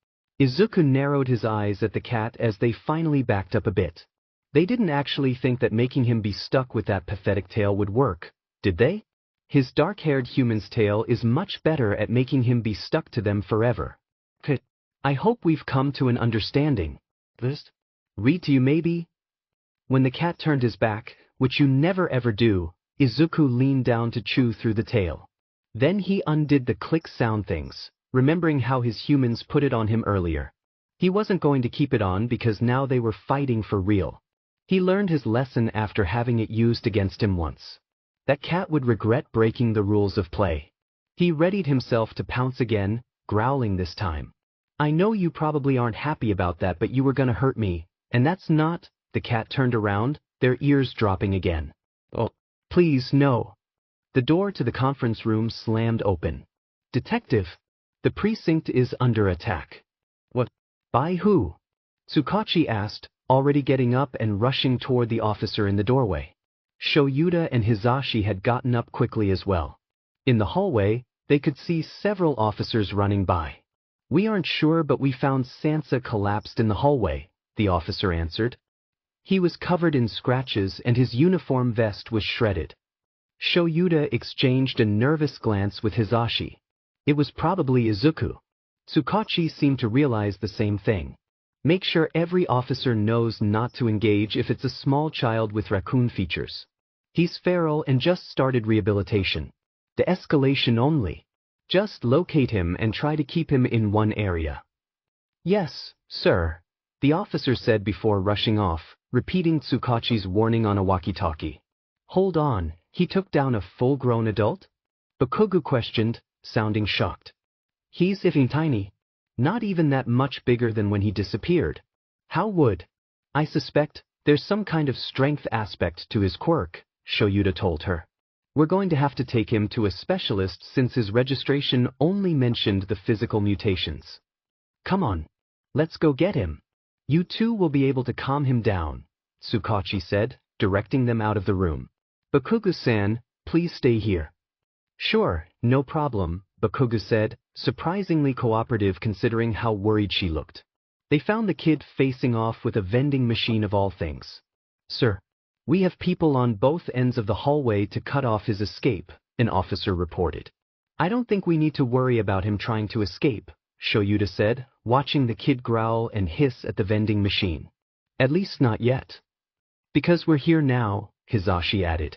S1: Izuku narrowed his eyes at the cat as they finally backed up a bit. They didn't actually think that making him be stuck with that pathetic tail would work, did they? His dark-haired human's tail is much better at making him be stuck to them forever. I hope we've come to an understanding. Read to you maybe? When the cat turned his back, which you never ever do, Izuku leaned down to chew through the tail. Then he undid the click sound things, remembering how his humans put it on him earlier. He wasn't going to keep it on because now they were fighting for real. He learned his lesson after having it used against him once. That cat would regret breaking the rules of play. He readied himself to pounce again, growling this time. I know you probably aren't happy about that, but you were gonna hurt me, and that's not. The cat turned around, their ears dropping again. Oh, please no. The door to the conference room slammed open. Detective, the precinct is under attack. What? By who? Tsukachi asked, already getting up and rushing toward the officer in the doorway. Shouta and Hizashi had gotten up quickly as well. In the hallway, they could see several officers running by. "We aren't sure, but we found Sansa collapsed in the hallway," the officer answered. He was covered in scratches and his uniform vest was shredded. Shouta exchanged a nervous glance with Hizashi. It was probably Izuku. Tsukachi seemed to realize the same thing. Make sure every officer knows not to engage if it's a small child with raccoon features. He's feral and just started rehabilitation. De-escalation only. Just locate him and try to keep him in one area. "Yes, sir," the officer said before rushing off, repeating Tsukachi's warning on a walkie-talkie. "Hold on, he took down a full-grown adult?" Bakugo questioned, sounding shocked. "He's even tiny. Not even that much bigger than when he disappeared. How would?" "I suspect there's some kind of strength aspect to his quirk," Shouta told her. "We're going to have to take him to a specialist since his registration only mentioned the physical mutations." "Come on. Let's go get him. You two will be able to calm him down," Tsukachi said, directing them out of the room. "Bakugo-san, please stay here." "Sure, no problem," Bakugo said, surprisingly cooperative considering how worried she looked. They found the kid facing off with a vending machine of all things. "Sir, we have people on both ends of the hallway to cut off his escape," an officer reported. "I don't think we need to worry about him trying to escape," Shouta said, watching the kid growl and hiss at the vending machine. "At least not yet." "Because we're here now," Hizashi added.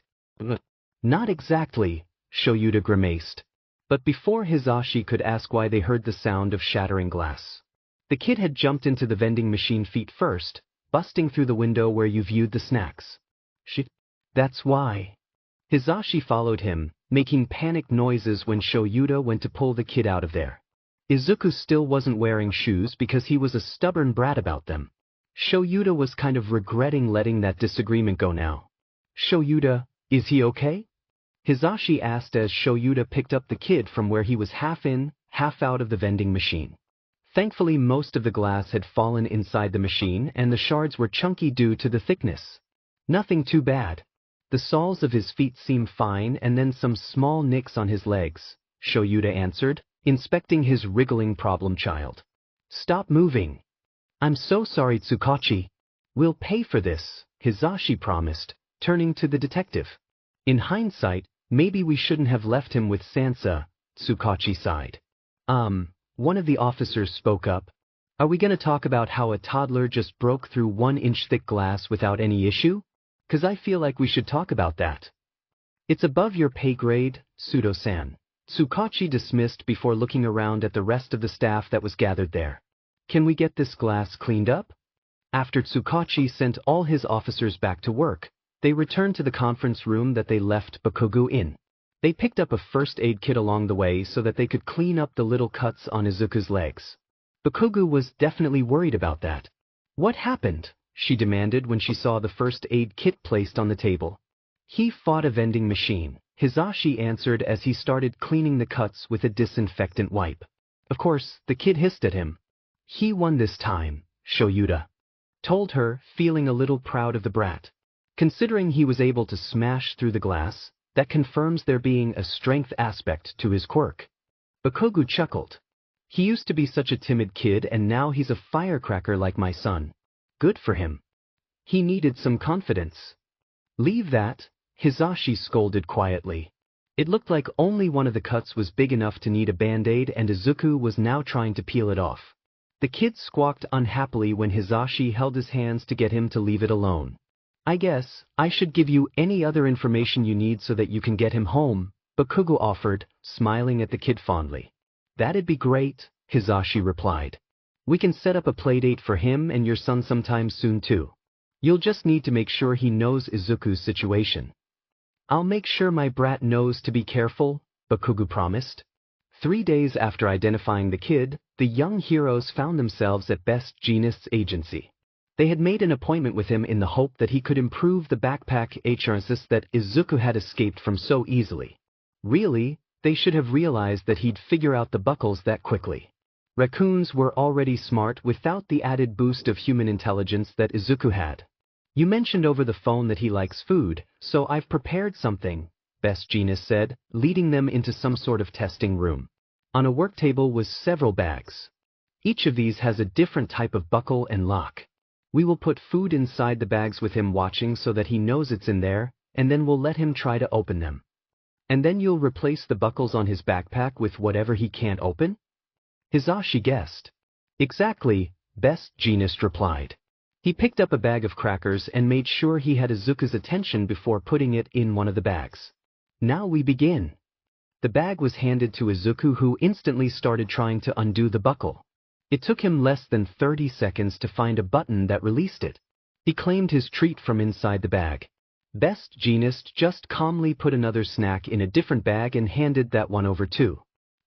S1: "Not exactly," Shouta grimaced. But before Hizashi could ask why they heard the sound of shattering glass, the kid had jumped into the vending machine feet first, busting through the window where you viewed the snacks. "Shit. That's why." Hizashi followed him, making panicked noises when Shouta went to pull the kid out of there. Izuku still wasn't wearing shoes because he was a stubborn brat about them. Shouta was kind of regretting letting that disagreement go now. "Shouta, is he okay?" Hizashi asked as Shouta picked up the kid from where he was half in, half out of the vending machine. Thankfully, most of the glass had fallen inside the machine and the shards were chunky due to the thickness. "Nothing too bad. The soles of his feet seem fine and then some small nicks on his legs," Shouta answered, inspecting his wriggling problem child. "Stop moving." "I'm so sorry, Tsukachi. We'll pay for this," Hizashi promised, turning to the detective. "In hindsight, maybe we shouldn't have left him with Sansa," Tsukachi sighed. One of the officers spoke up. "Are we going to talk about how a toddler just broke through 1-inch thick glass without any issue? 'Cause I feel like we should talk about that." "It's above your pay grade, Pseudo-san," Tsukachi dismissed before looking around at the rest of the staff that was gathered there. "Can we get this glass cleaned up?" After Tsukachi sent all his officers back to work, they returned to the conference room that they left Bakugo in. They picked up a first aid kit along the way so that they could clean up the little cuts on Izuku's legs. Bakugo was definitely worried about that. "What happened?" she demanded when she saw the first aid kit placed on the table. "He fought a vending machine," Hizashi answered as he started cleaning the cuts with a disinfectant wipe. Of course, the kid hissed at him. "He won this time," Shouta told her, feeling a little proud of the brat. Considering he was able to smash through the glass, that confirms there being a strength aspect to his quirk. Bakugo chuckled. "He used to be such a timid kid and now he's a firecracker like my son. Good for him. He needed some confidence." "Leave that," Hizashi scolded quietly. It looked like only one of the cuts was big enough to need a band-aid and Izuku was now trying to peel it off. The kid squawked unhappily when Hizashi held his hands to get him to leave it alone. "I guess I should give you any other information you need so that you can get him home," Bakugo offered, smiling at the kid fondly. "That'd be great," Hizashi replied. "We can set up a playdate for him and your son sometime soon too. You'll just need to make sure he knows Izuku's situation." "I'll make sure my brat knows to be careful," Bakugo promised. 3 days after identifying the kid, the young heroes found themselves at Best Jeanist's agency. They had made an appointment with him in the hope that he could improve the backpack HRSS that Izuku had escaped from so easily. Really, they should have realized that he'd figure out the buckles that quickly. Raccoons were already smart without the added boost of human intelligence that Izuku had. You mentioned over the phone that he likes food, so I've prepared something, Best Jeanist said, leading them into some sort of testing room. On a work table was several bags. Each of these has a different type of buckle and lock. We will put food inside the bags with him watching so that he knows it's in there, and then we'll let him try to open them. And then you'll replace the buckles on his backpack with whatever he can't open? Hizashi guessed. Exactly, Best Jeanist replied. He picked up a bag of crackers and made sure he had Izuku's attention before putting it in one of the bags. Now we begin. The bag was handed to Izuku, who instantly started trying to undo the buckle. It took him less than 30 seconds to find a button that released it. He claimed his treat from inside the bag. Best Jeanist just calmly put another snack in a different bag and handed that one over too.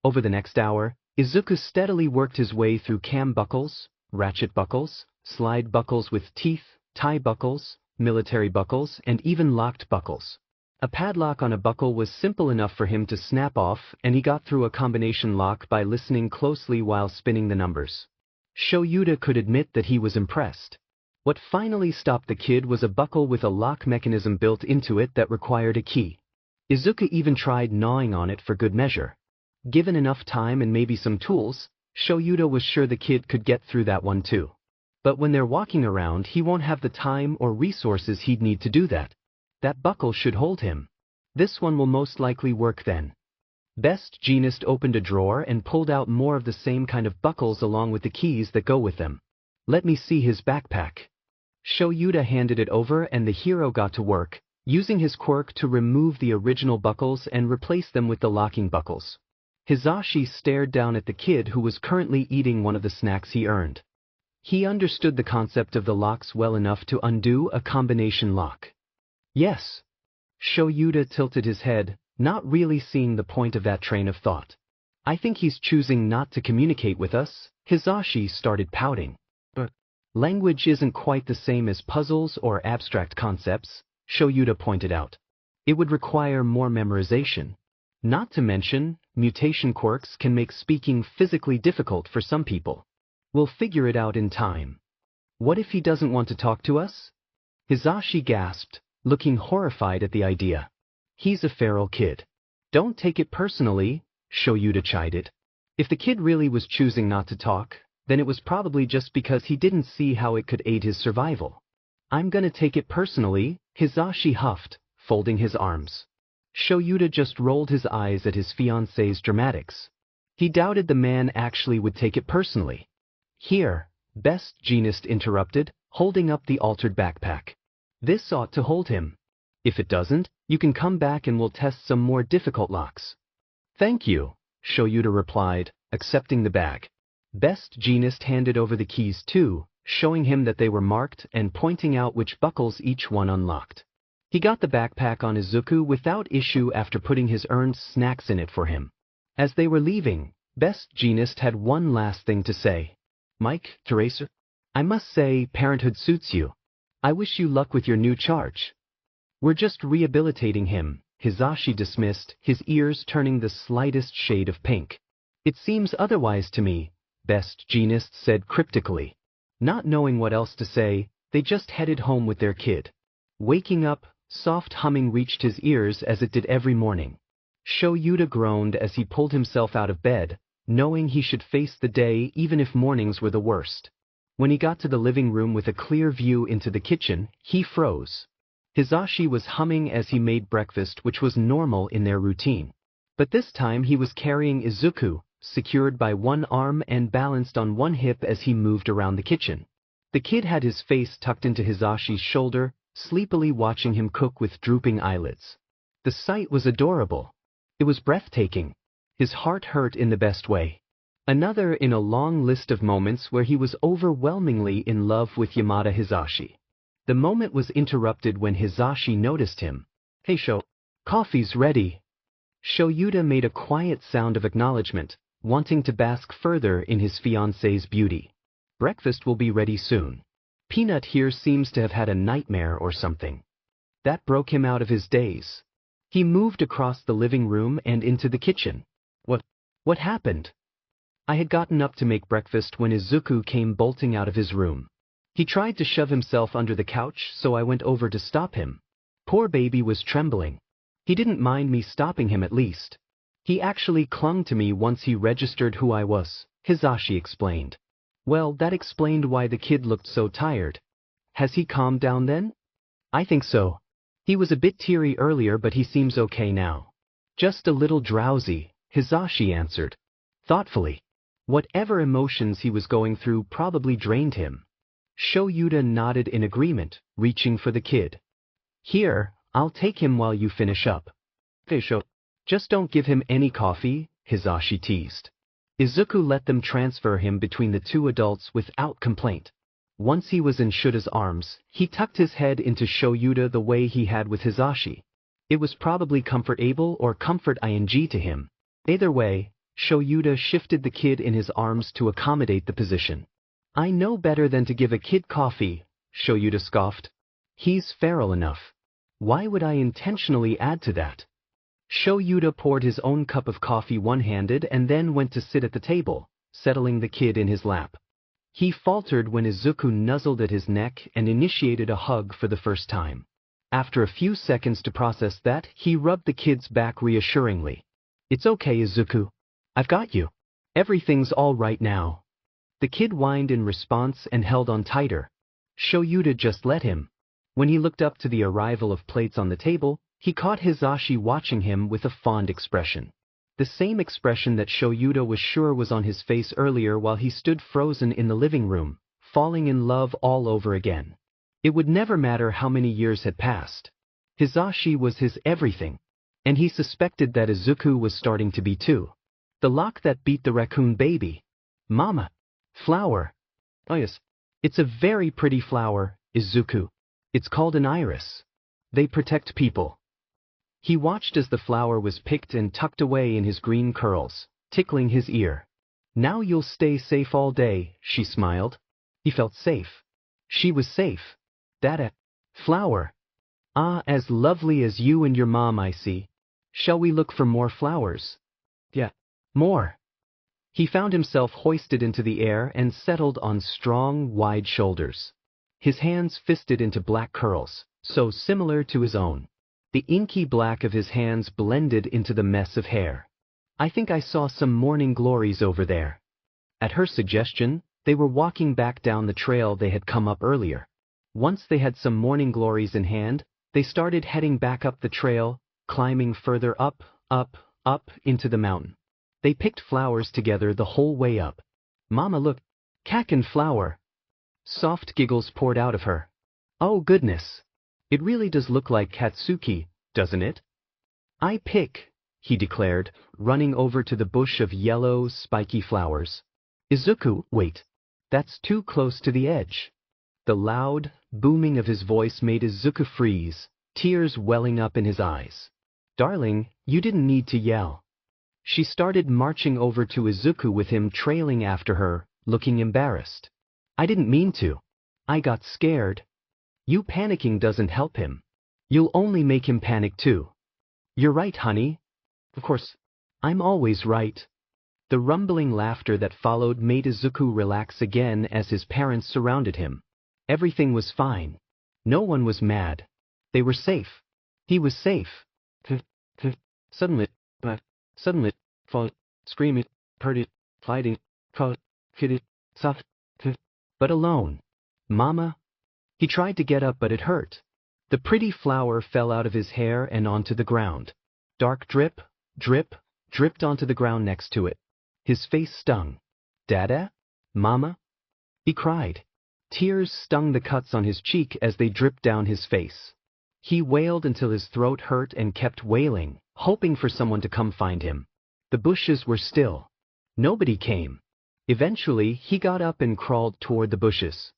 S1: Over the next hour, Izuku steadily worked his way through cam buckles, ratchet buckles, slide buckles with teeth, tie buckles, military buckles, and even locked buckles. A padlock on a buckle was simple enough for him to snap off, and he got through a combination lock by listening closely while spinning the numbers. Shouta could admit that he was impressed. What finally stopped the kid was a buckle with a lock mechanism built into it that required a key. Izuku even tried gnawing on it for good measure. Given enough time and maybe some tools, Shouta was sure the kid could get through that one too. But when they're walking around, he won't have the time or resources he'd need to do that. That buckle should hold him. This one will most likely work then. Best Jeanist opened a drawer and pulled out more of the same kind of buckles along with the keys that go with them. Let me see his backpack. Shouta handed it over and the hero got to work, using his quirk to remove the original buckles and replace them with the locking buckles. Hizashi stared down at the kid who was currently eating one of the snacks he earned. He understood the concept of the locks well enough to undo a combination lock. Yes. Shouta tilted his head, not really seeing the point of that train of thought. I think he's choosing not to communicate with us. Hizashi started pouting. But language isn't quite the same as puzzles or abstract concepts, Shouta pointed out. It would require more memorization. Not to mention, mutation quirks can make speaking physically difficult for some people. We'll figure it out in time. What if he doesn't want to talk to us? Hizashi gasped, looking horrified at the idea. He's a feral kid. Don't take it personally, Shouta chided. If the kid really was choosing not to talk, then it was probably just because he didn't see how it could aid his survival. I'm gonna take it personally, Hizashi huffed, folding his arms. Shouta just rolled his eyes at his fiancée's dramatics. He doubted the man actually would take it personally. Here, Best Jeanist interrupted, holding up the altered backpack. This ought to hold him. If it doesn't, you can come back and we'll test some more difficult locks. Thank you, Shouta replied, accepting the bag. Best Jeanist handed over the keys too, showing him that they were marked and pointing out which buckles each one unlocked. He got the backpack on Izuku without issue after putting his earned snacks in it for him. As they were leaving, Best Jeanist had one last thing to say. Mike, Teresa, I must say parenthood suits you. I wish you luck with your new charge. We're just rehabilitating him, Hizashi dismissed, his ears turning the slightest shade of pink. It seems otherwise to me, Best Jeanist said cryptically. Not knowing what else to say, they just headed home with their kid. Waking up, soft humming reached his ears as it did every morning. Shouta groaned as he pulled himself out of bed, knowing he should face the day even if mornings were the worst. When he got to the living room with a clear view into the kitchen, he froze. Hizashi was humming as he made breakfast, which was normal in their routine. But this time he was carrying Izuku, secured by one arm and balanced on one hip as he moved around the kitchen. The kid had his face tucked into Hizashi's shoulder, sleepily watching him cook with drooping eyelids. The sight was adorable. It was breathtaking. His heart hurt in the best way. Another in a long list of moments where he was overwhelmingly in love with Yamada Hizashi. The moment was interrupted when Hizashi noticed him. Hey coffee's ready. Shouta made a quiet sound of acknowledgement, wanting to bask further in his fiancée's beauty. Breakfast will be ready soon. Peanut here seems to have had a nightmare or something. That broke him out of his daze. He moved across the living room and into the kitchen. What happened? I had gotten up to make breakfast when Izuku came bolting out of his room. He tried to shove himself under the couch, so I went over to stop him. Poor baby was trembling. He didn't mind me stopping him at least. He actually clung to me once he registered who I was, Hisashi explained. Well, that explained why the kid looked so tired. Has he calmed down then? I think so. He was a bit teary earlier, but he seems okay now. Just a little drowsy, Hisashi answered. Thoughtfully. Whatever emotions he was going through probably drained him. Shouta nodded in agreement, reaching for the kid. Here, I'll take him while you finish up. Fisho. Just don't give him any coffee, Hisashi teased. Izuku let them transfer him between the two adults without complaint. Once he was in Shuta's arms, he tucked his head into Shouta the way he had with Hisashi. It was probably comfortable or comfort ing to him. Either way, Shouta shifted the kid in his arms to accommodate the position. I know better than to give a kid coffee, Shouta scoffed. He's feral enough. Why would I intentionally add to that? Shouta poured his own cup of coffee one-handed and then went to sit at the table, settling the kid in his lap. He faltered when Izuku nuzzled at his neck and initiated a hug for the first time. After a few seconds to process that, he rubbed the kid's back reassuringly. It's okay, Izuku. I've got you. Everything's all right now. The kid whined in response and held on tighter. Shouta just let him. When he looked up to the arrival of plates on the table, he caught Hisashi watching him with a fond expression. The same expression that Shouta was sure was on his face earlier while he stood frozen in the living room, falling in love all over again. It would never matter how many years had passed. Hisashi was his everything, and he suspected that Izuku was starting to be too. The lock that beat the raccoon baby. Mama. Flower. Oh yes. It's a very pretty flower, Izuku. It's called an iris. They protect people. He watched as the flower was picked and tucked away in his green curls, tickling his ear. Now you'll stay safe all day, she smiled. He felt safe. She was safe. That flower. Ah, as lovely as you and your mom, I see. Shall we look for more flowers? Yeah. More. He found himself hoisted into the air and settled on strong, wide shoulders. His hands fisted into black curls, so similar to his own. The inky black of his hands blended into the mess of hair. I think I saw some morning glories over there. At her suggestion, they were walking back down the trail they had come up earlier. Once they had some morning glories in hand, they started heading back up the trail, climbing further up, up into the mountain. They picked flowers together the whole way up. Mama, look. Kaken flower. Soft giggles poured out of her. Oh goodness. It really does look like Katsuki, doesn't it? I pick, he declared, running over to the bush of yellow, spiky flowers. Izuku, wait. That's too close to the edge. The loud, booming of his voice made Izuku freeze, tears welling up in his eyes. Darling, you didn't need to yell. She started marching over to Izuku with him trailing after her, looking embarrassed. I didn't mean to. I got scared. You panicking doesn't help him. You'll only make him panic too. You're right, honey. Of course, I'm always right. The rumbling laughter that followed made Izuku relax again as his parents surrounded him. Everything was fine. No one was mad. They were safe. He was safe. Suddenly, fall, screaming, purdy, fighting, kidded, soft, but alone. Mama. He tried to get up, but it hurt. The pretty flower fell out of his hair and onto the ground. Dark drip, drip, dripped onto the ground next to it. His face stung. Dada? Mama? He cried. Tears stung the cuts on his cheek as they dripped down his face. He wailed until his throat hurt and kept wailing, hoping for someone to come find him. The bushes were still. Nobody came. Eventually, he got up and crawled toward the bushes.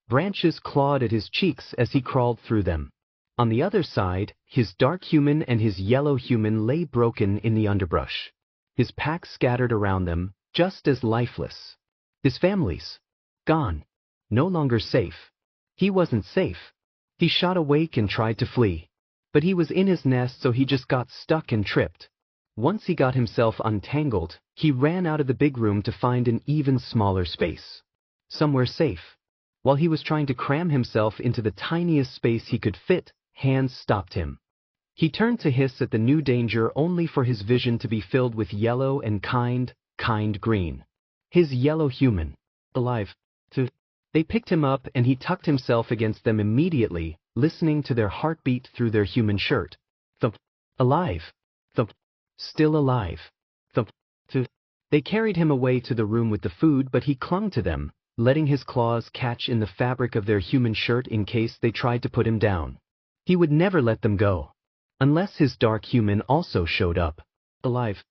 S1: Branches clawed at his cheeks as he crawled through them. On the other side, his dark human and his yellow human lay broken in the underbrush. His pack scattered around them, just as lifeless. His families. Gone. No longer safe. He wasn't safe. He shot awake and tried to flee. But he was in his nest, so he just got stuck and tripped. Once he got himself untangled, he ran out of the big room to find an even smaller space. Somewhere safe. While he was trying to cram himself into the tiniest space he could fit, hands stopped him. He turned to hiss at the new danger only for his vision to be filled with yellow and kind green. His yellow human. Alive. They picked him up and he tucked himself against them immediately, listening to their heartbeat through their human shirt. Thump. Alive. Thump. Still alive. Thump. They carried him away to the room with the food, but he clung to them, letting his claws catch in the fabric of their human shirt in case they tried to put him down. He would never let them go. Unless his dark human also showed up. Alive.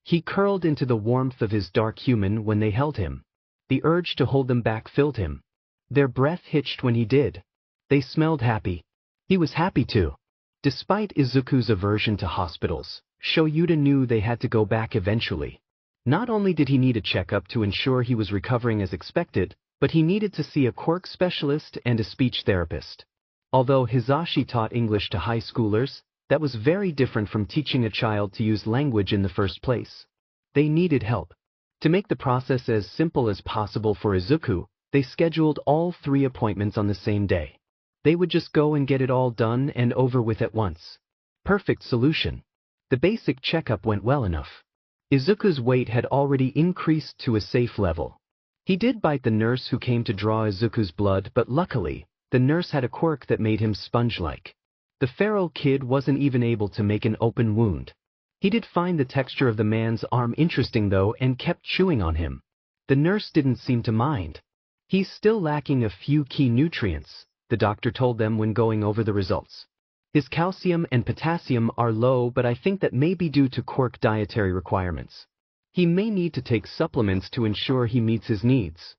S1: He curled into the warmth of his dark human when they held him. The urge to hold them back filled him. Their breath hitched when he did. They smelled happy. He was happy too. Despite Izuku's aversion to hospitals, Shouta knew they had to go back eventually. Not only did he need a checkup to ensure he was recovering as expected, but he needed to see a quirk specialist and a speech therapist. Although Hisashi taught English to high schoolers, that was very different from teaching a child to use language in the first place. They needed help. To make the process as simple as possible for Izuku, they scheduled all 3 appointments on the same day. They would just go and get it all done and over with at once. Perfect solution. The basic checkup went well enough. Izuku's weight had already increased to a safe level. He did bite the nurse who came to draw Izuku's blood, but luckily, the nurse had a quirk that made him sponge-like. The feral kid wasn't even able to make an open wound. He did find the texture of the man's arm interesting though and kept chewing on him. The nurse didn't seem to mind. He's still lacking a few key nutrients, the doctor told them when going over the results. His calcium and potassium are low, but I think that may be due to quirk dietary requirements. He may need to take supplements to ensure he meets his needs.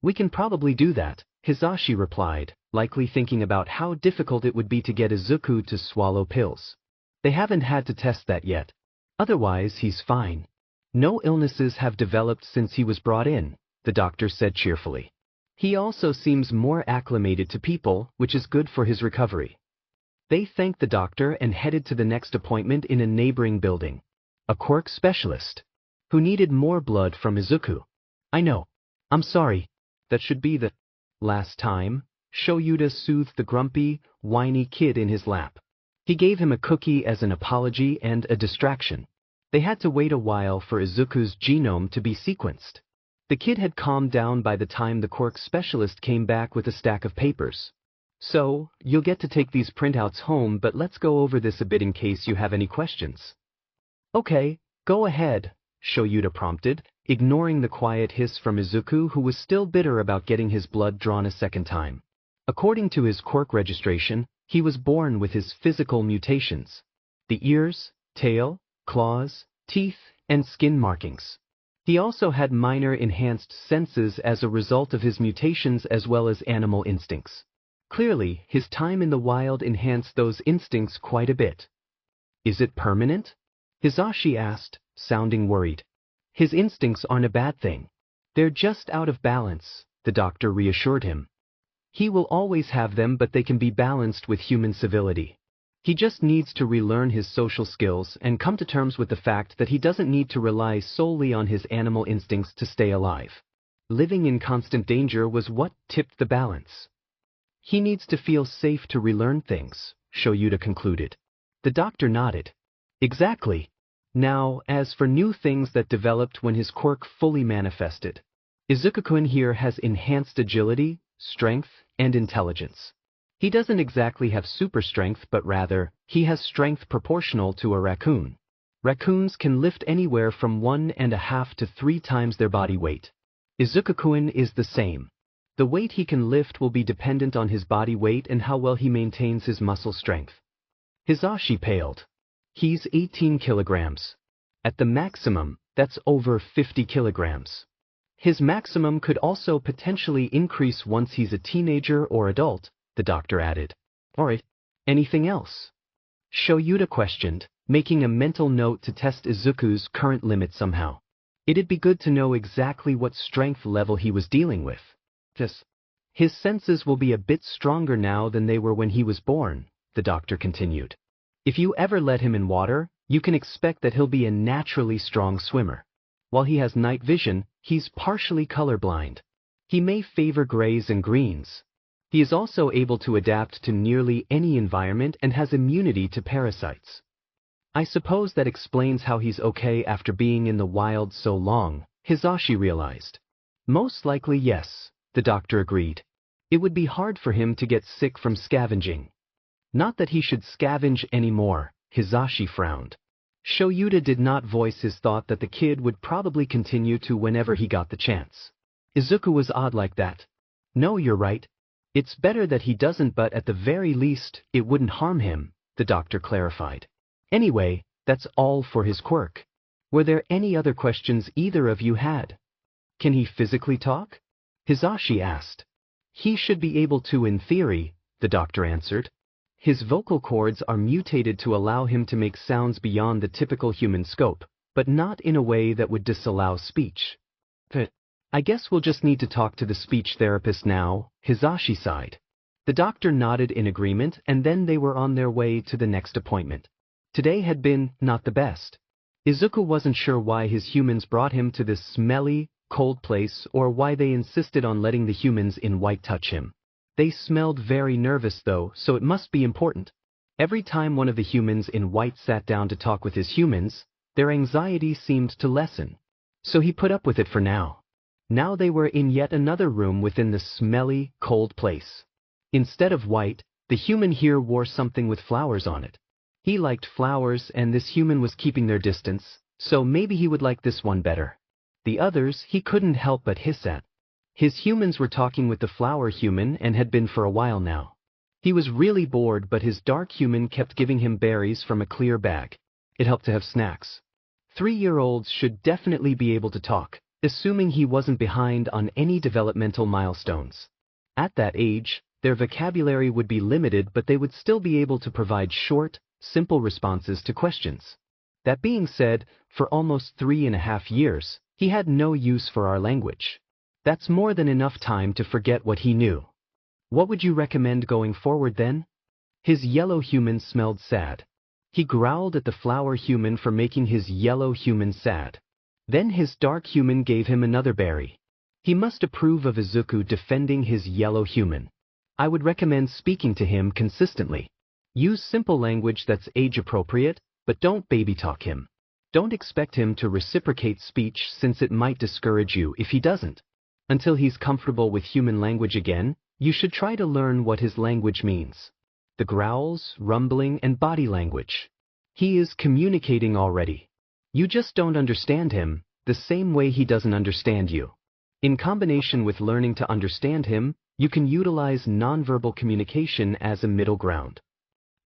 S1: We can probably do that, Hisashi replied, likely thinking about how difficult it would be to get Izuku to swallow pills. They haven't had to test that yet. Otherwise, he's fine. No illnesses have developed since he was brought in, the doctor said cheerfully. He also seems more acclimated to people, which is good for his recovery. They thanked the doctor and headed to the next appointment in a neighboring building. A quirk specialist, who needed more blood from Izuku. I know. I'm sorry. That should be the last time. Shouta soothed the grumpy, whiny kid in his lap. He gave him a cookie as an apology and a distraction. They had to wait a while for Izuku's genome to be sequenced. The kid had calmed down by the time the quirk specialist came back with a stack of papers. So, you'll get to take these printouts home, but let's go over this a bit in case you have any questions. Okay, go ahead, Shouta prompted, ignoring the quiet hiss from Izuku, who was still bitter about getting his blood drawn a second time. According to his quirk registration, he was born with his physical mutations. The ears, tail, claws, teeth, and skin markings. He also had minor enhanced senses as a result of his mutations as well as animal instincts. Clearly, his time in the wild enhanced those instincts quite a bit. Is it permanent? Hisashi asked, sounding worried. His instincts aren't a bad thing. They're just out of balance, the doctor reassured him. He will always have them, but they can be balanced with human civility. He just needs to relearn his social skills and come to terms with the fact that he doesn't need to rely solely on his animal instincts to stay alive. Living in constant danger was what tipped the balance. He needs to feel safe to relearn things, Shouta concluded. The doctor nodded. Exactly. Now, as for new things that developed when his quirk fully manifested. Izuku-kun here has enhanced agility, strength, and intelligence. He doesn't exactly have super strength, but rather, he has strength proportional to a raccoon. Raccoons can lift anywhere from 1.5 to 3 times their body weight. Izuku-kun is the same. The weight he can lift will be dependent on his body weight and how well he maintains his muscle strength. Hisashi paled. He's 18 kilograms. At the maximum, that's over 50 kilograms. His maximum could also potentially increase once he's a teenager or adult, the doctor added. Alright, anything else? Shouta questioned, making a mental note to test Izuku's current limit somehow. It'd be good to know exactly what strength level he was dealing with. His senses will be a bit stronger now than they were when he was born, the doctor continued. If you ever let him in water, You can expect that he'll be a naturally strong swimmer. While he has night vision, he's partially colorblind. He may favor grays and greens. He is also able to adapt to nearly any environment and has immunity to parasites. I suppose that explains how he's okay after being in the wild so long, Hisashi realized. Most likely yes, the doctor agreed. It would be hard for him to get sick from scavenging. Not that he should scavenge anymore, Hisashi frowned. Shouta did not voice his thought that the kid would probably continue to whenever he got the chance. Izuku was odd like that. No, you're right. It's better that he doesn't, but at the very least, it wouldn't harm him, the doctor clarified. Anyway, that's all for his quirk. Were there any other questions either of you had? Can he physically talk? Hisashi asked. He should be able to in theory, the doctor answered. His vocal cords are mutated to allow him to make sounds beyond the typical human scope, but not in a way that would disallow speech. I guess we'll just need to talk to the speech therapist now, Hisashi sighed. The doctor nodded in agreement, and then they were on their way to the next appointment. Today had been not the best. Izuku wasn't sure why his humans brought him to this smelly, cold place or why they insisted on letting the humans in white touch him. They smelled very nervous though, so it must be important. Every time one of the humans in white sat down to talk with his humans, their anxiety seemed to lessen. So he put up with it for now. Now they were in yet another room within the smelly, cold place. Instead of white, the human here wore something with flowers on it. He liked flowers and this human was keeping their distance, so maybe he would like this one better. The others he couldn't help but hiss at. His humans were talking with the flower human and had been for a while now. He was really bored, but his dark human kept giving him berries from a clear bag. It helped to have snacks. 3-year-olds should definitely be able to talk, assuming he wasn't behind on any developmental milestones. At that age, their vocabulary would be limited, but they would still be able to provide short, simple responses to questions. That being said, for almost 3.5 years, he had no use for our language. That's more than enough time to forget what he knew. What would you recommend going forward then? His yellow human smelled sad. He growled at the flower human for making his yellow human sad. Then his dark human gave him another berry. He must approve of Izuku defending his yellow human. I would recommend speaking to him consistently. Use simple language that's age-appropriate, but don't baby-talk him. Don't expect him to reciprocate speech since it might discourage you if he doesn't. Until he's comfortable with human language again, you should try to learn what his language means. The growls, rumbling, and body language. He is communicating already. You just don't understand him, the same way he doesn't understand you. In combination with learning to understand him, you can utilize nonverbal communication as a middle ground.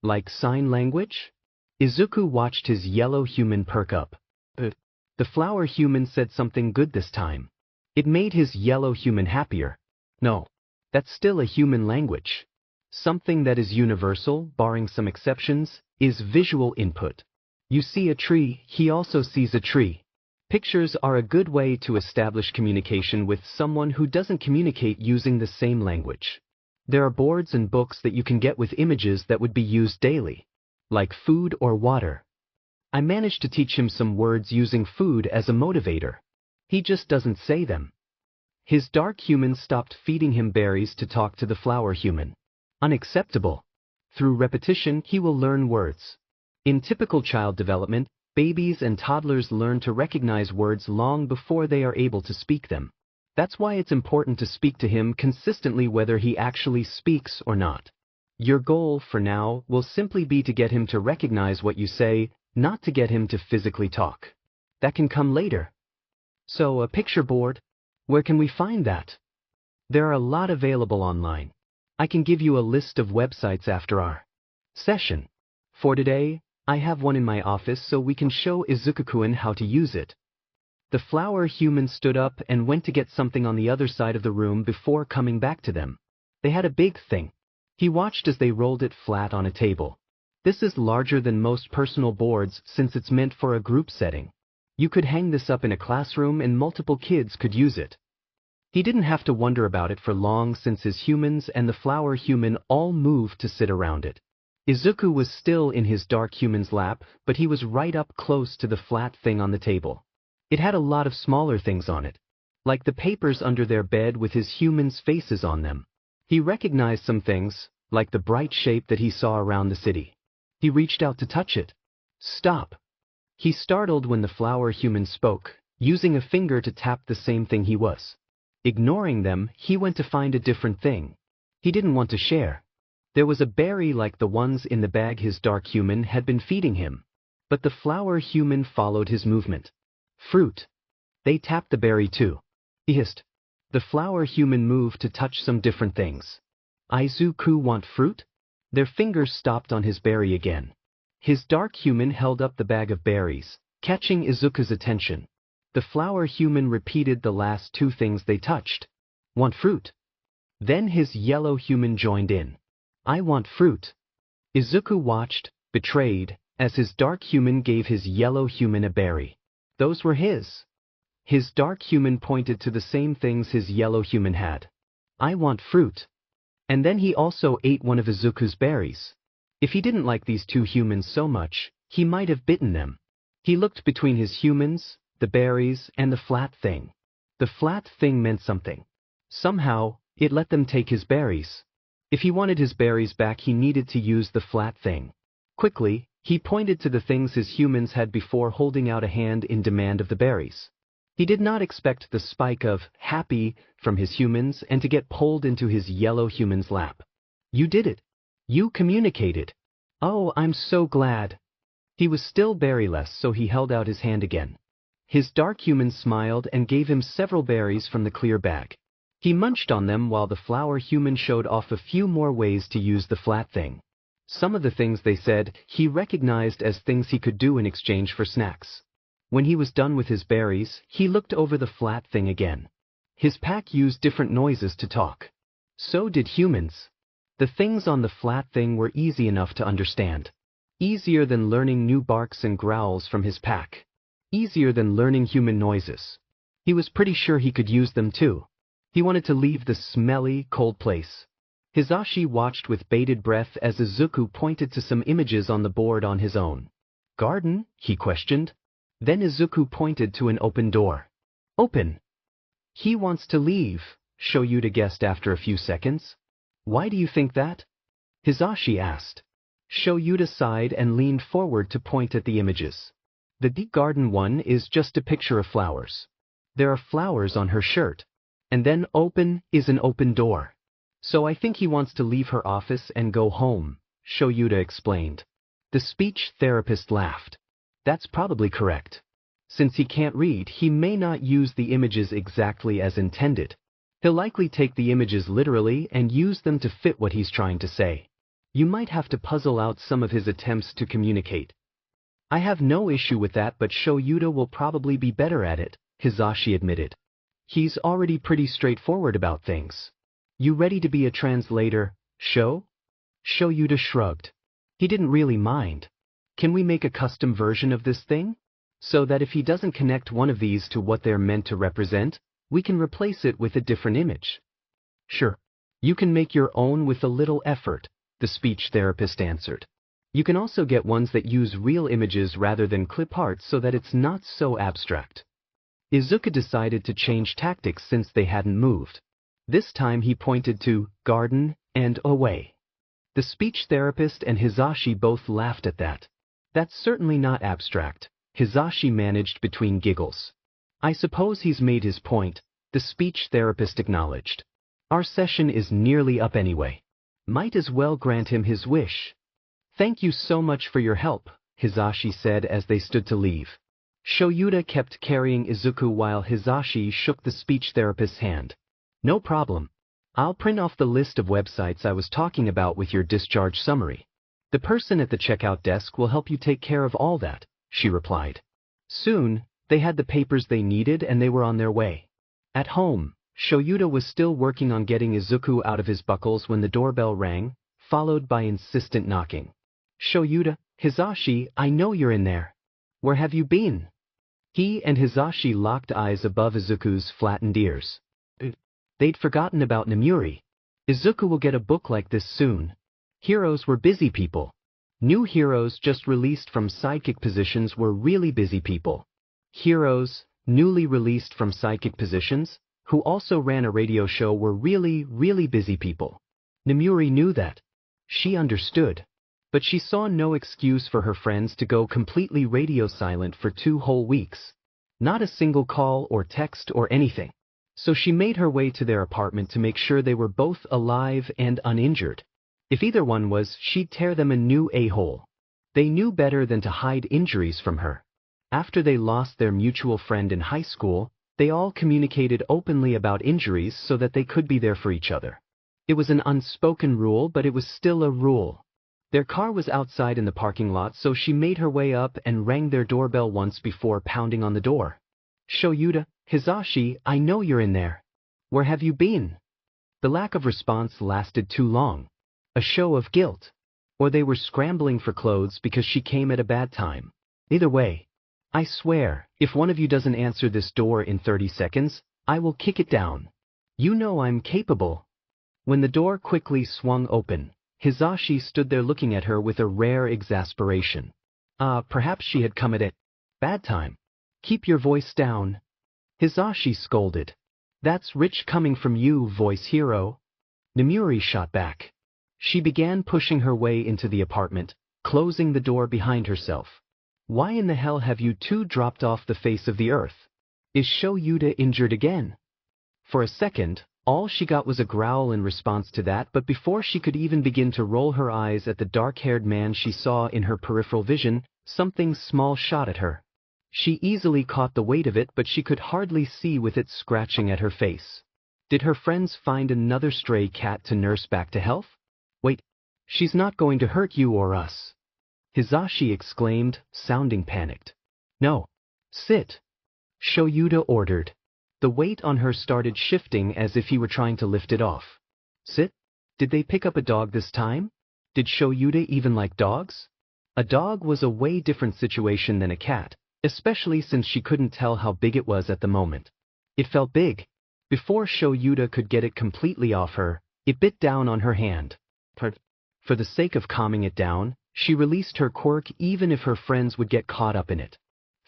S1: Like sign language? Izuku watched his yellow human perk up. The flower human said something good this time. It made his yellow human happier. No, that's still a human language. Something that is universal, barring some exceptions, is visual input. You see a tree, he also sees a tree. Pictures are a good way to establish communication with someone who doesn't communicate using the same language. There are boards and books that you can get with images that would be used daily, like food or water. I managed to teach him some words using food as a motivator. He just doesn't say them. His dark human stopped feeding him berries to talk to the flower human. Unacceptable. Through repetition, he will learn words. In typical child development, babies and toddlers learn to recognize words long before they are able to speak them. That's why it's important to speak to him consistently whether he actually speaks or not. Your goal, for now, will simply be to get him to recognize what you say, not to get him to physically talk. That can come later. So, a picture board? Where can we find that? There are a lot available online. I can give you a list of websites after our session. For today, I have one in my office so we can show Izuku-kun how to use it. The flower human stood up and went to get something on the other side of the room before coming back to them. They had a big thing. He watched as they rolled it flat on a table. This is larger than most personal boards since it's meant for a group setting. You could hang this up in a classroom and multiple kids could use it. He didn't have to wonder about it for long since his humans and the flower human all moved to sit around it. Izuku was still in his dark human's lap, but he was right up close to the flat thing on the table. It had a lot of smaller things on it, like the papers under their bed with his humans' faces on them. He recognized some things, like the bright shape that he saw around the city. He reached out to touch it. Stop! He startled when the flower human spoke, using a finger to tap the same thing he was. Ignoring them, he went to find a different thing. He didn't want to share. There was a berry like the ones in the bag his dark human had been feeding him. But the flower human followed his movement. Fruit. They tapped the berry too. He hissed. The flower human moved to touch some different things. Izuku want fruit? Their fingers stopped on his berry again. His dark human held up the bag of berries, catching Izuku's attention. The flower human repeated the last two things they touched. Want fruit? Then his yellow human joined in. I want fruit. Izuku watched, betrayed, as his dark human gave his yellow human a berry. Those were his. His dark human pointed to the same things his yellow human had. I want fruit. And then he also ate one of Izuku's berries. If he didn't like these two humans so much, he might have bitten them. He looked between his humans, the berries, and the flat thing. The flat thing meant something. Somehow, it let them take his berries. If he wanted his berries back, he needed to use the flat thing. Quickly, he pointed to the things his humans had before, holding out a hand in demand of the berries. He did not expect the spike of happy from his humans and to get pulled into his yellow human's lap. You did it. You communicated. Oh, I'm so glad. He was still berryless, so he held out his hand again. His dark human smiled and gave him several berries from the clear bag. He munched on them while the flower human showed off a few more ways to use the flat thing. Some of the things they said he recognized as things he could do in exchange for snacks. When he was done with his berries, he looked over the flat thing again. His pack used different noises to talk. So did humans. The things on the flat thing were easy enough to understand. Easier than learning new barks and growls from his pack. Easier than learning human noises. He was pretty sure he could use them too. He wanted to leave the smelly, cold place. Hisashi watched with bated breath as Izuku pointed to some images on the board on his own. Garden? He questioned. Then Izuku pointed to an open door. Open. He wants to leave, Shouta guessed after a few seconds. Why do you think that? Hisashi asked. Shouta sighed and leaned forward to point at the images. The deep garden one is just a picture of flowers. There are flowers on her shirt. And then open is an open door. So I think he wants to leave her office and go home, Shouta explained. The speech therapist laughed. That's probably correct. Since he can't read, he may not use the images exactly as intended. He'll likely take the images literally and use them to fit what he's trying to say. You might have to puzzle out some of his attempts to communicate. I have no issue with that, but Shouta will probably be better at it, Hisashi admitted. He's already pretty straightforward about things. You ready to be a translator, Shouta shrugged. He didn't really mind. Can we make a custom version of this thing? So that if he doesn't connect one of these to what they're meant to represent, we can replace it with a different image. Sure. You can make your own with a little effort, the speech therapist answered. You can also get ones that use real images rather than clip art so that it's not so abstract. Izuku decided to change tactics since they hadn't moved. This time he pointed to garden and away. The speech therapist and Hisashi both laughed at that. That's certainly not abstract, Hisashi managed between giggles. I suppose he's made his point, the speech therapist acknowledged. Our session is nearly up anyway. Might as well grant him his wish. Thank you so much for your help, Hisashi said as they stood to leave. Shouta kept carrying Izuku while Hisashi shook the speech therapist's hand. No problem. I'll print off the list of websites I was talking about with your discharge summary. The person at the checkout desk will help you take care of all that, she replied. Soon, they had the papers they needed and they were on their way. At home, Shouta was still working on getting Izuku out of his buckles when the doorbell rang, followed by insistent knocking. Shouta, Hisashi, I know you're in there. Where have you been? He and Hisashi locked eyes above Izuku's flattened ears. They'd forgotten about Nemuri. Izuku will get a book like this soon. Heroes were busy people, New heroes just released from sidekick positions were really busy people. Heroes, newly released from sidekick positions, who also ran a radio show were really busy people. Nemuri knew that. She understood. But she saw no excuse for her friends to go completely radio silent for 2 whole weeks. Not a single call or text or anything. So she made her way to their apartment to make sure they were both alive and uninjured. If either one was, she'd tear them a new a-hole. They knew better than to hide injuries from her. After they lost their mutual friend in high school, they all communicated openly about injuries so that they could be there for each other. It was an unspoken rule, but it was still a rule. Their car was outside in the parking lot, so she made her way up and rang their doorbell once before pounding on the door. Shouta, Hizashi, I know you're in there. Where have you been? The lack of response lasted too long. A show of guilt. Or they were scrambling for clothes because she came at a bad time. Either way, I swear, if one of you doesn't answer this door in 30 seconds, I will kick it down. You know I'm capable. When the door quickly swung open, Hizashi stood there looking at her with a rare exasperation. Perhaps she had come at a bad time. Keep your voice down. Hizashi scolded. That's rich coming from you, voice hero. Nemuri shot back. She began pushing her way into the apartment, closing the door behind herself. Why in the hell have you two dropped off the face of the earth? Is Shouta injured again? For a second, all she got was a growl in response to that, but before she could even begin to roll her eyes at the dark-haired man she saw in her peripheral vision, something small shot at her. She easily caught the weight of it, but she could hardly see with it scratching at her face. Did her friends find another stray cat to nurse back to health? Wait, she's not going to hurt you or us. Hizashi exclaimed, sounding panicked. No. Sit. Shouta ordered. The weight on her started shifting as if he were trying to lift it off. Sit? Did they pick up a dog this time? Did Shouta even like dogs? A dog was a way different situation than a cat, especially since she couldn't tell how big it was at the moment. It felt big. Before Shouta could get it completely off her, it bit down on her hand. For the sake of calming it down, she released her quirk even if her friends would get caught up in it.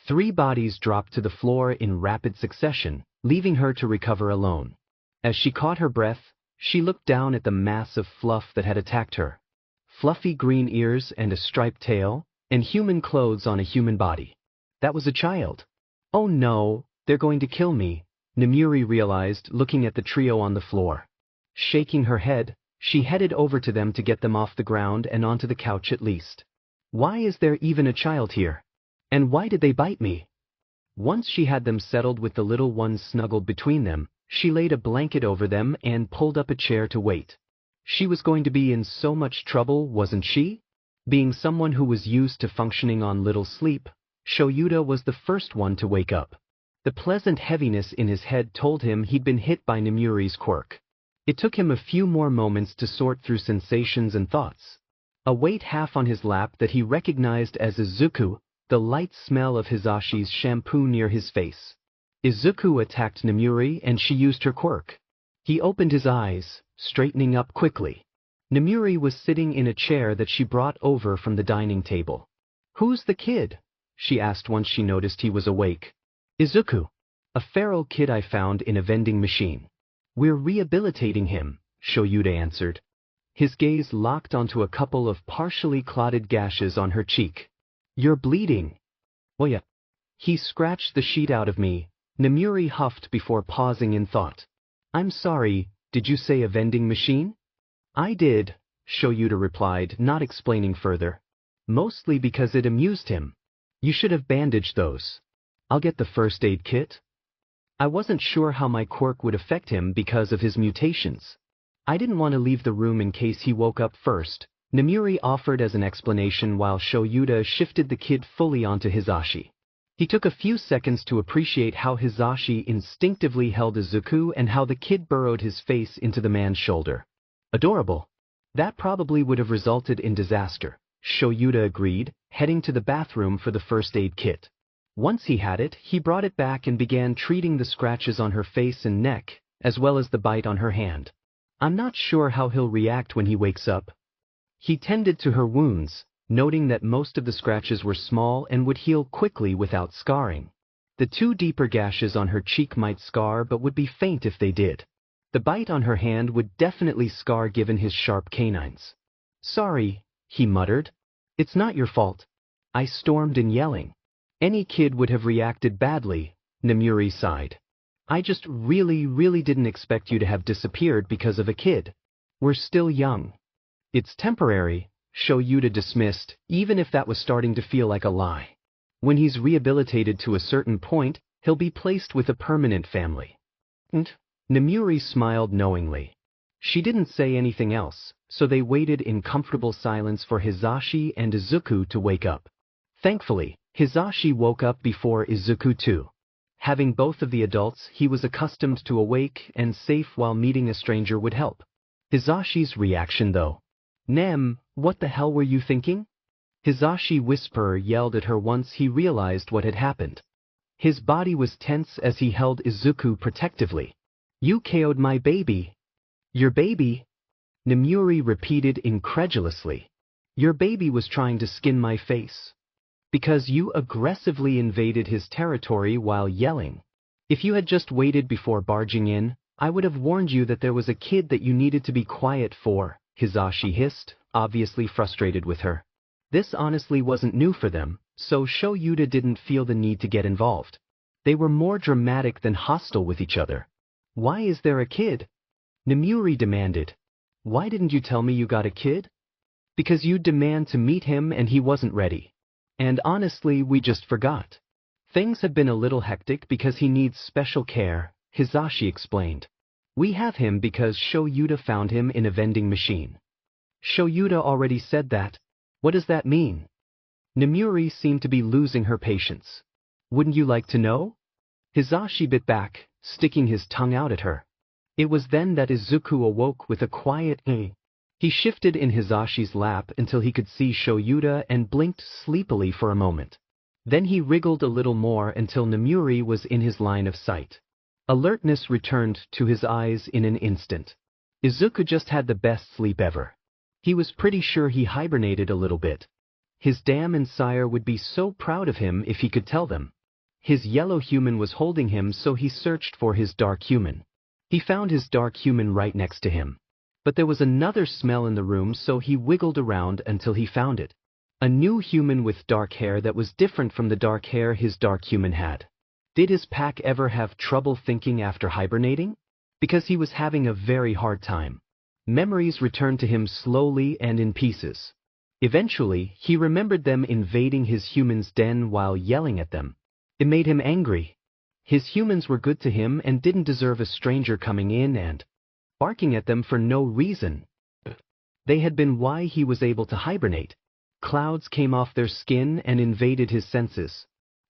S1: 3 bodies dropped to the floor in rapid succession, leaving her to recover alone. As she caught her breath, she looked down at the mass of fluff that had attacked her. Fluffy green ears and a striped tail, and human clothes on a human body. That was a child. Oh no, they're going to kill me, Nemuri realized, looking at the trio on the floor. Shaking her head, she headed over to them to get them off the ground and onto the couch at least. Why is there even a child here? And why did they bite me? Once she had them settled with the little ones snuggled between them, she laid a blanket over them and pulled up a chair to wait. She was going to be in so much trouble, wasn't she? Being someone who was used to functioning on little sleep, Shouta was the first one to wake up. The pleasant heaviness in his head told him he'd been hit by Nemuri's quirk. It took him a few more moments to sort through sensations and thoughts. A weight half on his lap that he recognized as Izuku, the light smell of Hizashi's shampoo near his face. Izuku attacked Nemuri and she used her quirk. He opened his eyes, straightening up quickly. Nemuri was sitting in a chair that she brought over from the dining table. Who's the kid? She asked once she noticed he was awake. Izuku. A feral kid I found in a vending machine. We're rehabilitating him, Shouta answered. His gaze locked onto a couple of partially clotted gashes on her cheek. You're bleeding. Oh yeah. He scratched the sheet out of me, Nemuri huffed before pausing in thought. I'm sorry, did you say a vending machine? I did, Shouta replied, not explaining further. Mostly because it amused him. You should have bandaged those. I'll get the first aid kit. I wasn't sure how my quirk would affect him because of his mutations. I didn't want to leave the room in case he woke up first, Nemuri offered as an explanation while Shouta shifted the kid fully onto Hizashi. He took a few seconds to appreciate how Hizashi instinctively held Izuku and how the kid burrowed his face into the man's shoulder. Adorable. That probably would have resulted in disaster, Shouta agreed, heading to the bathroom for the first aid kit. Once he had it, he brought it back and began treating the scratches on her face and neck, as well as the bite on her hand. I'm not sure how he'll react when he wakes up. He tended to her wounds, noting that most of the scratches were small and would heal quickly without scarring. The two deeper gashes on her cheek might scar but would be faint if they did. The bite on her hand would definitely scar given his sharp canines. "Sorry," he muttered. "It's not your fault." I stormed in, yelling. "Any kid would have reacted badly," Nemuri sighed. "I just really didn't expect you to have disappeared because of a kid. We're still young." "It's temporary," Shouta dismissed, even if that was starting to feel like a lie. "When he's rehabilitated to a certain point, he'll be placed with a permanent family." And Nemuri smiled knowingly. She didn't say anything else, so they waited in comfortable silence for Hisashi and Izuku to wake up. Thankfully, Hisashi woke up before Izuku too. Having both of the adults, he was accustomed to awake and safe while meeting a stranger would help. Hisashi's reaction though. "Nem, what the hell were you thinking?" Hisashi whisperer yelled at her once he realized what had happened. His body was tense as he held Izuku protectively. "You KO'd my baby." "Your baby?" Nemuri repeated incredulously. "Your baby was trying to skin my face." "Because you aggressively invaded his territory while yelling. If you had just waited before barging in, I would have warned you that there was a kid that you needed to be quiet for," Hisashi hissed, obviously frustrated with her. This honestly wasn't new for them, so Shouta didn't feel the need to get involved. They were more dramatic than hostile with each other. "Why is there a kid?" Nemuri demanded. "Why didn't you tell me you got a kid?" "Because you'd demand to meet him and he wasn't ready. And honestly, we just forgot. Things have been a little hectic because he needs special care," Hisashi explained. "We have him because Shouta found him in a vending machine." "Shouta already said that. What does that mean?" Nemuri seemed to be losing her patience. "Wouldn't you like to know?" Hisashi bit back, sticking his tongue out at her. It was then that Izuku awoke with a quiet eh. He shifted in Hisashi's lap until he could see Shouta and blinked sleepily for a moment. Then he wriggled a little more until Nemuri was in his line of sight. Alertness returned to his eyes in an instant. Izuku just had the best sleep ever. He was pretty sure he hibernated a little bit. His dam and sire would be so proud of him if he could tell them. His yellow human was holding him, so he searched for his dark human. He found his dark human right next to him. But there was another smell in the room, so he wiggled around until he found it. A new human with dark hair that was different from the dark hair his dark human had. Did his pack ever have trouble thinking after hibernating? Because he was having a very hard time. Memories returned to him slowly and in pieces. Eventually, he remembered them invading his human's den while yelling at them. It made him angry. His humans were good to him and didn't deserve a stranger coming in and barking at them for no reason. They had been why he was able to hibernate. Clouds came off their skin and invaded his senses.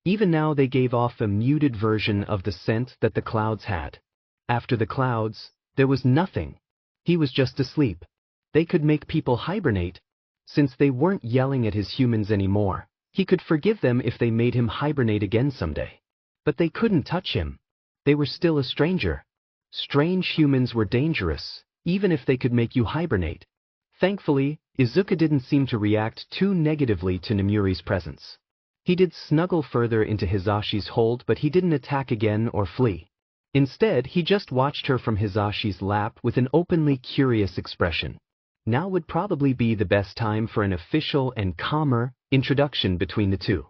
S1: Even now they gave off a muted version of the scent that the clouds had. After the clouds, there was nothing. He was just asleep. They could make people hibernate. Since they weren't yelling at his humans anymore, he could forgive them if they made him hibernate again someday. But they couldn't touch him. They were still a stranger. Strange humans were dangerous, even if they could make you hibernate. Thankfully, Izuku didn't seem to react too negatively to Nemuri's presence. He did snuggle further into Hisashi's hold, but he didn't attack again or flee. Instead, he just watched her from Hisashi's lap with an openly curious expression. Now would probably be the best time for an official and calmer introduction between the two.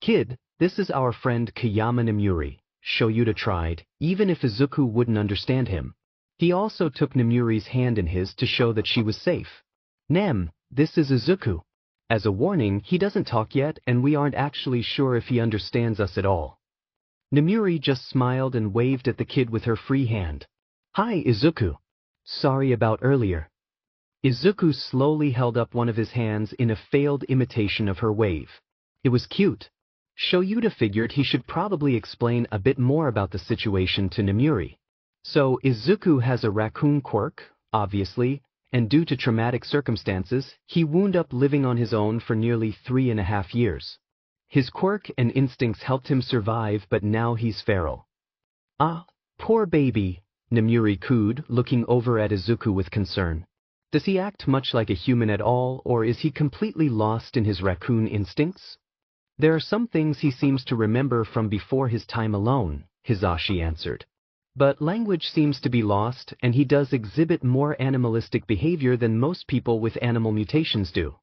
S1: "Kid, this is our friend Kayama Nemuri," Shouta tried, even if Izuku wouldn't understand him. He also took Nemuri's hand in his to show that she was safe. "Nem, this is Izuku. As a warning, he doesn't talk yet and we aren't actually sure if he understands us at all." Nemuri just smiled and waved at the kid with her free hand. "Hi, Izuku. Sorry about earlier." Izuku slowly held up one of his hands in a failed imitation of her wave. It was cute. Shouta figured he should probably explain a bit more about the situation to Nemuri. So Izuku has a raccoon quirk, obviously, and due to traumatic circumstances, he wound up living on his own for nearly 3.5 years. His quirk and instincts helped him survive, but now he's feral. "Ah, poor baby," Nemuri cooed, looking over at Izuku with concern. Does he act much like a human at all, or is he completely lost in his raccoon instincts? There are some things he seems to remember from before his time alone, Hisashi answered. But language seems to be lost, and he does exhibit more animalistic behavior than most people with animal mutations do.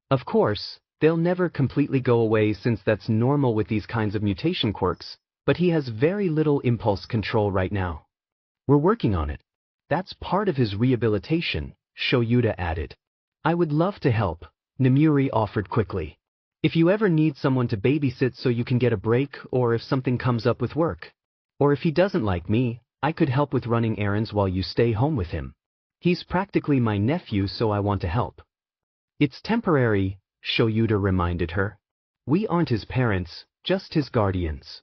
S1: Of course, they'll never completely go away since that's normal with these kinds of mutation quirks, but he has very little impulse control right now. We're working on it. That's part of his rehabilitation, Shouta added. I would love to help, Nemuri offered quickly. If you ever need someone to babysit so you can get a break, or if something comes up with work. Or if he doesn't like me, I could help with running errands while you stay home with him. He's practically my nephew, so I want to help. It's temporary, Shouta reminded her. We aren't his parents, just his guardians.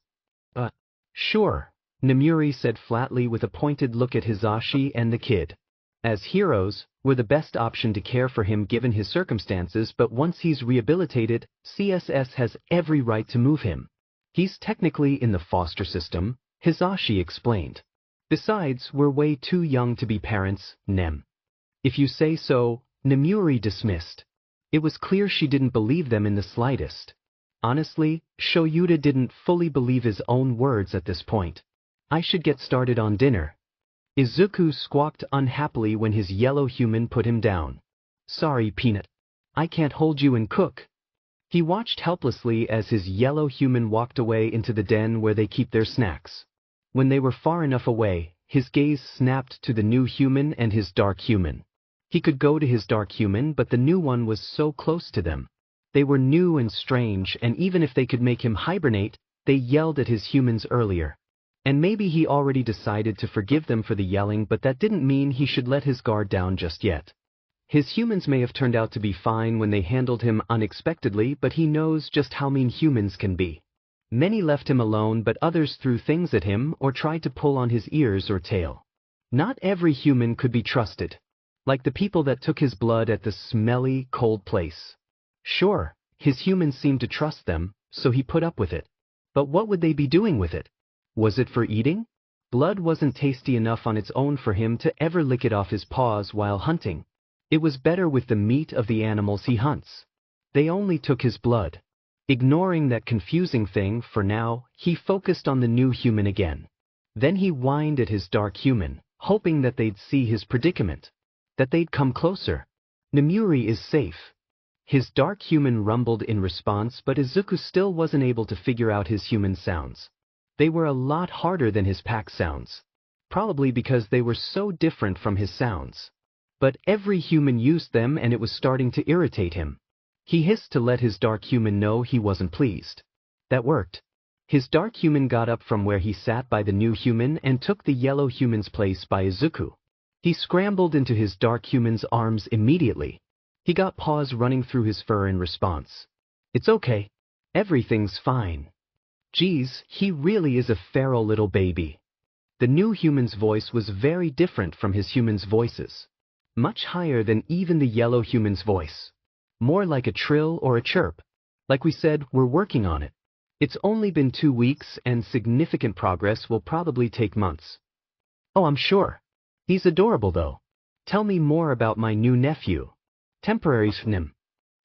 S1: Sure, Nemuri said flatly with a pointed look at Hisashi and the kid. As heroes, we're the best option to care for him given his circumstances, but once he's rehabilitated, CSS has every right to move him. He's technically in the foster system, Hisashi explained. Besides, we're way too young to be parents, Nem. If you say so, Nemuri dismissed. It was clear she didn't believe them in the slightest. Honestly, Shouta didn't fully believe his own words at this point. I should get started on dinner. Izuku squawked unhappily when his yellow human put him down. Sorry, Peanut. I can't hold you and cook. He watched helplessly as his yellow human walked away into the den where they keep their snacks. When they were far enough away, his gaze snapped to the new human and his dark human. He could go to his dark human, but the new one was so close to them. They were new and strange, and even if they could make him hibernate, they yelled at his humans earlier. And maybe he already decided to forgive them for the yelling, but that didn't mean he should let his guard down just yet. His humans may have turned out to be fine when they handled him unexpectedly, but he knows just how mean humans can be. Many left him alone, but others threw things at him or tried to pull on his ears or tail. Not every human could be trusted. Like the people that took his blood at the smelly, cold place. Sure, his humans seemed to trust them, so he put up with it. But what would they be doing with it? Was it for eating? Blood wasn't tasty enough on its own for him to ever lick it off his paws while hunting. It was better with the meat of the animals he hunts. They only took his blood. Ignoring that confusing thing for now, he focused on the new human again. Then he whined at his dark human, hoping that they'd see his predicament. That they'd come closer. Nemuri is safe. His dark human rumbled in response, but Izuku still wasn't able to figure out his human sounds. They were a lot harder than his pack sounds. Probably because they were so different from his sounds. But every human used them and it was starting to irritate him. He hissed to let his dark human know he wasn't pleased. That worked. His dark human got up from where he sat by the new human and took the yellow human's place by Izuku. He scrambled into his dark human's arms immediately. He got paws running through his fur in response. It's okay. Everything's fine. Geez, he really is a feral little baby. The new human's voice was very different from his human's voices. Much higher than even the yellow human's voice. More like a trill or a chirp. Like we said, we're working on it. It's only been 2 weeks and significant progress will probably take months. Oh, I'm sure. He's adorable though. Tell me more about my new nephew. Temporary Snim.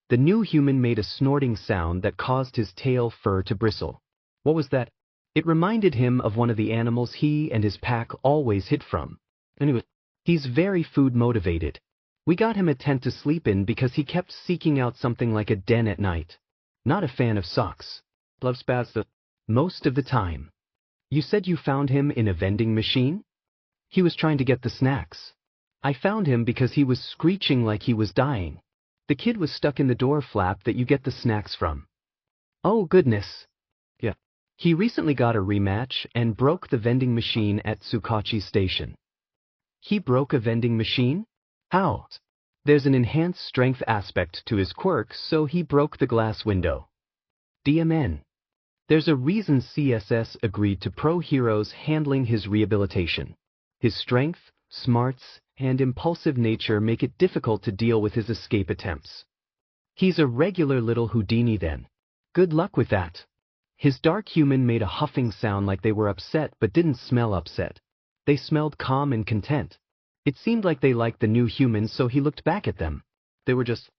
S1: The new human made a snorting sound that caused his tail fur to bristle. What was that? It reminded him of one of the animals he and his pack always hid from. Anyway, he's very food motivated. We got him a tent to sleep in because he kept seeking out something like a den at night. Not a fan of socks. Loves baths most of the time. You said you found him in a vending machine? He was trying to get the snacks. I found him because he was screeching like he was dying. The kid was stuck in the door flap that you get the snacks from. Oh goodness. Yeah. He recently got a rematch and broke the vending machine at Tsukachi Station. He broke a vending machine? How? There's an enhanced strength aspect to his quirk, so he broke the glass window. DMN. There's a reason CSS agreed to pro heroes handling his rehabilitation. His strength, smarts, and impulsive nature make it difficult to deal with his escape attempts. He's a regular little Houdini then. Good luck with that. His dark human made a huffing sound like they were upset but didn't smell upset. They smelled calm and content. It seemed like they liked the new humans, so he looked back at them. They were just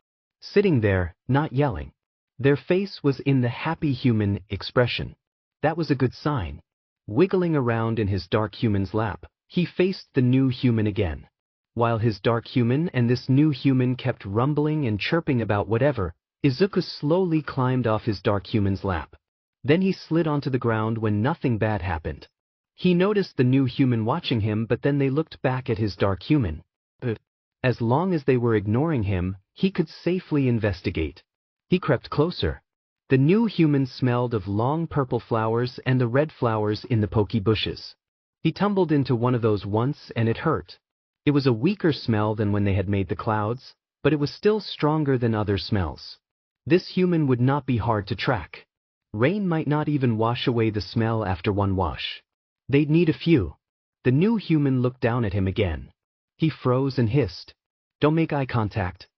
S1: sitting there, not yelling. Their face was in the happy human expression. That was a good sign. Wiggling around in his dark human's lap, he faced the new human again. While his dark human and this new human kept rumbling and chirping about whatever, Izuku slowly climbed off his dark human's lap. Then he slid onto the ground when nothing bad happened. He noticed the new human watching him, but then they looked back at his dark human. But as long as they were ignoring him, he could safely investigate. He crept closer. The new human smelled of long purple flowers and the red flowers in the poky bushes. He tumbled into one of those once and it hurt. It was a weaker smell than when they had made the clouds, but it was still stronger than other smells. This human would not be hard to track. Rain might not even wash away the smell after one wash. They'd need a few. The new human looked down at him again. He froze and hissed, "Don't make eye contact."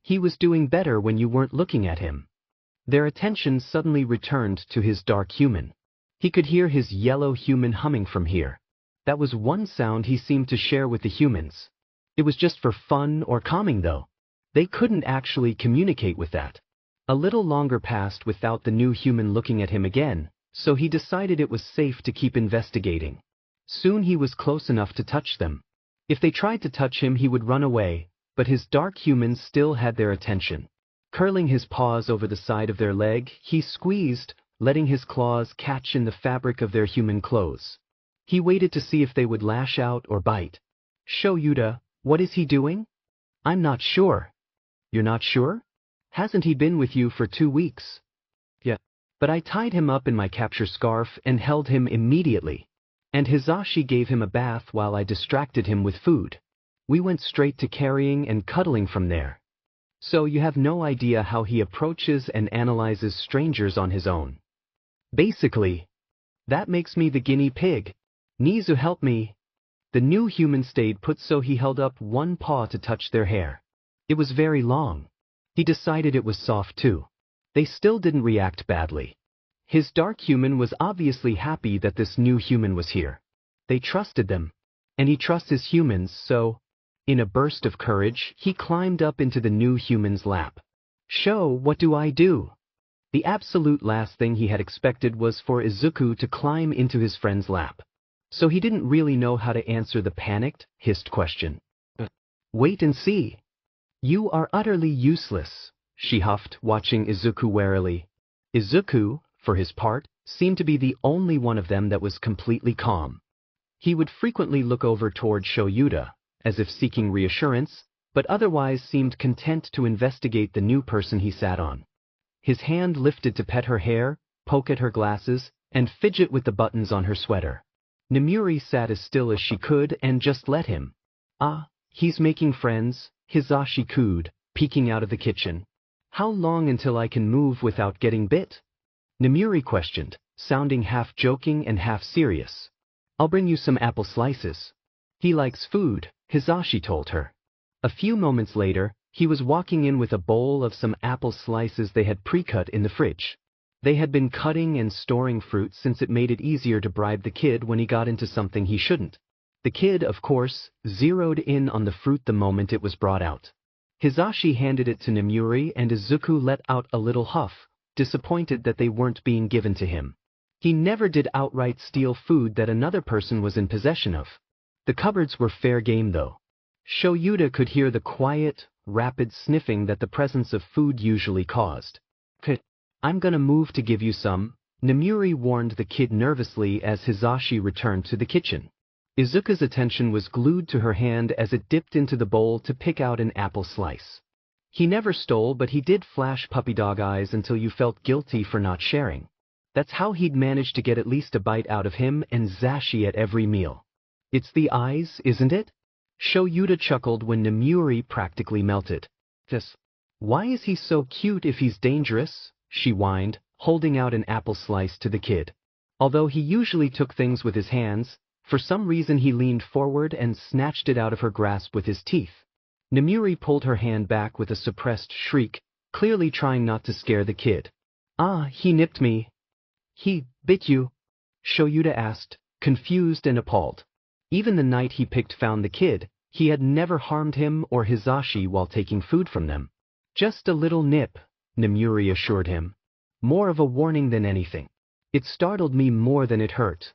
S1: He was doing better when you weren't looking at him. Their attention suddenly returned to his dark human. He could hear his yellow human humming from here. That was one sound he seemed to share with the humans. It was just for fun or calming though. They couldn't actually communicate with that. A little longer passed without the new human looking at him again, so he decided it was safe to keep investigating. Soon he was close enough to touch them. If they tried to touch him, he would run away, but his dark humans still had their attention. Curling his paws over the side of their leg, he squeezed, letting his claws catch in the fabric of their human clothes. He waited to see if they would lash out or bite. "Shouta, what is he doing?" "I'm not sure." "You're not sure? Hasn't he been with you for 2 weeks?" "Yeah. But I tied him up in my capture scarf and held him immediately. And Hizashi gave him a bath while I distracted him with food. We went straight to carrying and cuddling from there. So you have no idea how he approaches and analyzes strangers on his own. Basically, that makes me the guinea pig. Nizu, help me." The new human stayed put, so he held up one paw to touch their hair. It was very long. He decided it was soft too. They still didn't react badly. His dark human was obviously happy that this new human was here. They trusted them. And he trusts his humans, so, in a burst of courage, he climbed up into the new human's lap. What do I do?" The absolute last thing he had expected was for Izuku to climb into his friend's lap. So he didn't really know how to answer the panicked, hissed question. "Wait and see." "You are utterly useless," she huffed, watching Izuku warily. Izuku, for his part, seemed to be the only one of them that was completely calm. He would frequently look over toward Shouta, as if seeking reassurance, but otherwise seemed content to investigate the new person he sat on. His hand lifted to pet her hair, poke at her glasses, and fidget with the buttons on her sweater. Nemuri sat as still as she could and just let him. "Ah, he's making friends," Hizashi cooed, peeking out of the kitchen. "How long until I can move without getting bit?" Nemuri questioned, sounding half joking and half serious. "I'll bring you some apple slices." "He likes food," Hizashi told her. A few moments later, he was walking in with a bowl of some apple slices they had pre-cut in the fridge. They had been cutting and storing fruit since it made it easier to bribe the kid when he got into something he shouldn't. The kid, of course, zeroed in on the fruit the moment it was brought out. Hizashi handed it to Nemuri and Izuku let out a little huff, disappointed that they weren't being given to him. He never did outright steal food that another person was in possession of. The cupboards were fair game though. Shouta could hear the quiet, rapid sniffing that the presence of food usually caused. "I'm gonna move to give you some," Nemuri warned the kid nervously as Hizashi returned to the kitchen. Izuku's attention was glued to her hand as it dipped into the bowl to pick out an apple slice. He never stole, but he did flash puppy dog eyes until you felt guilty for not sharing. That's how he'd managed to get at least a bite out of him and Zashi at every meal. "It's the eyes, isn't it?" Shouta chuckled when Nemuri practically melted. "Why is he so cute if he's dangerous?" she whined, holding out an apple slice to the kid. Although he usually took things with his hands, for some reason he leaned forward and snatched it out of her grasp with his teeth. Nemuri pulled her hand back with a suppressed shriek, clearly trying not to scare the kid. "Ah, he nipped me." "He bit you?" Shouta asked, confused and appalled. Even the night he picked found the kid, He had never harmed him or Hisashi while taking food from them. Just a little nip, Namuri assured him. More of a warning than anything. It startled me more than it hurt.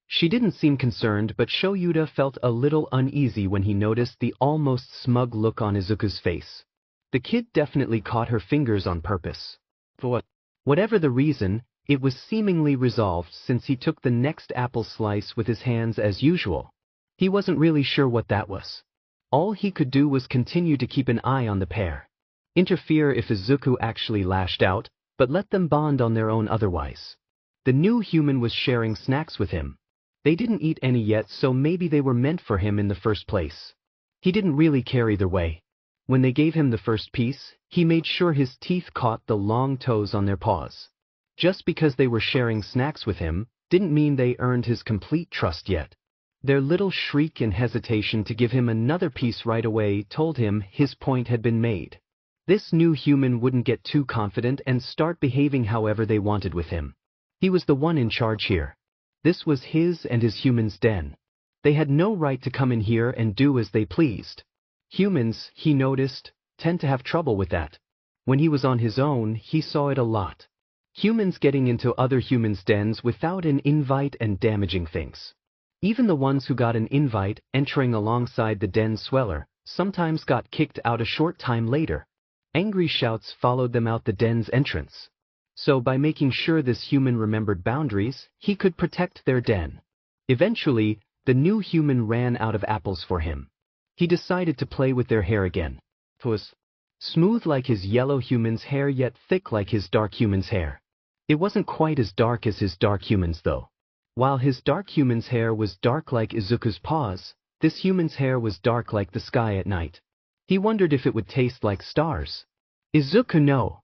S1: She didn't seem concerned, but Shouta felt a little uneasy when he noticed the almost smug look on Izuku's face. The kid definitely caught her fingers on purpose. For what? Whatever the reason, it was seemingly resolved since he took the next apple slice with his hands as usual. He wasn't really sure what that was. All he could do was continue to keep an eye on the pair. Interfere if Izuku actually lashed out, but let them bond on their own otherwise. The new human was sharing snacks with him. They didn't eat any yet, so maybe they were meant for him in the first place. He didn't really care either way. When they gave him the first piece, he made sure his teeth caught the long toes on their paws. Just because they were sharing snacks with him, didn't mean they earned his complete trust yet. Their little shriek and hesitation to give him another piece right away told him his point had been made. This new human wouldn't get too confident and start behaving however they wanted with him. He was the one in charge here. This was his and his human's den. They had no right to come in here and do as they pleased. Humans, he noticed, tend to have trouble with that. When he was on his own, he saw it a lot. Humans getting into other humans' dens without an invite and damaging things. Even the ones who got an invite, entering alongside the den sweller, sometimes got kicked out a short time later. Angry shouts followed them out the den's entrance. So by making sure this human remembered boundaries, he could protect their den. Eventually, the new human ran out of apples for him. He decided to play with their hair again. It was smooth like his yellow human's hair, yet thick like his dark human's hair. It wasn't quite as dark as his dark human's though. While his dark human's hair was dark like Izuku's paws, this human's hair was dark like the sky at night. He wondered if it would taste like stars. Izuku no.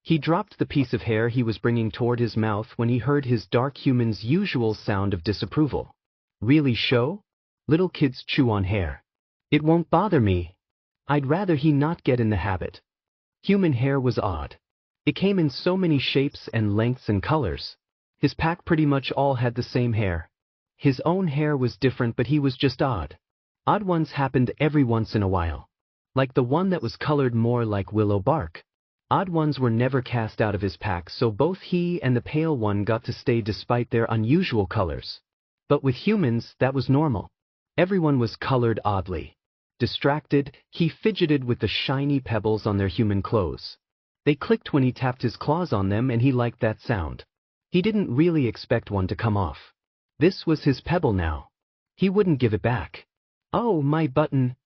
S1: He dropped the piece of hair he was bringing toward his mouth when he heard his dark human's usual sound of disapproval. Really, Sho? Little kids chew on hair. It won't bother me. I'd rather he not get in the habit. Human hair was odd. It came in so many shapes and lengths and colors. His pack pretty much all had the same hair. His own hair was different, but he was just odd. Odd ones happened every once in a while. Like the one that was colored more like willow bark. Odd ones were never cast out of his pack, so both he and the pale one got to stay despite their unusual colors. But with humans, that was normal. Everyone was colored oddly. Distracted, he fidgeted with the shiny pebbles on their human clothes. They clicked when he tapped his claws on them, and he liked that sound. He didn't really expect one to come off. This was his pebble now. He wouldn't give it back. Oh, my button.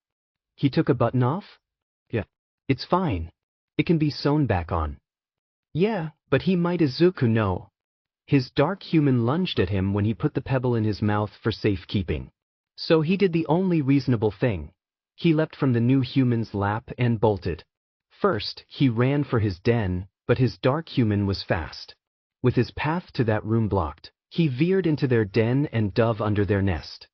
S1: He took a button off? Yeah. It's fine. It can be sewn back on. Yeah, but he might Izuku know. His dark human lunged at him when he put the pebble in his mouth for safekeeping. So he did the only reasonable thing. He leapt from the new human's lap and bolted. First, he ran for his den, but his dark human was fast. With his path to that room blocked, he veered into their den and dove under their nest.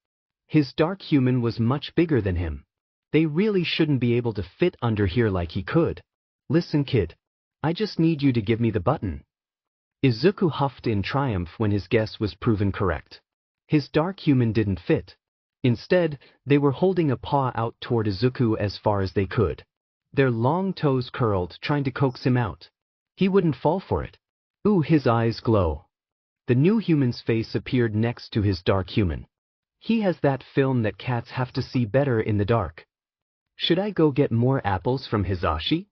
S1: His dark human was much bigger than him. They really shouldn't be able to fit under here like he could. Listen, kid. I just need you to give me the button. Izuku huffed in triumph when his guess was proven correct. His dark human didn't fit. Instead, they were holding a paw out toward Izuku as far as they could. Their long toes curled, trying to coax him out. He wouldn't fall for it. Ooh, his eyes glow. The new human's face appeared next to his dark human. He has that film that cats have to see better in the dark. Should I go get more apples from Hisashi?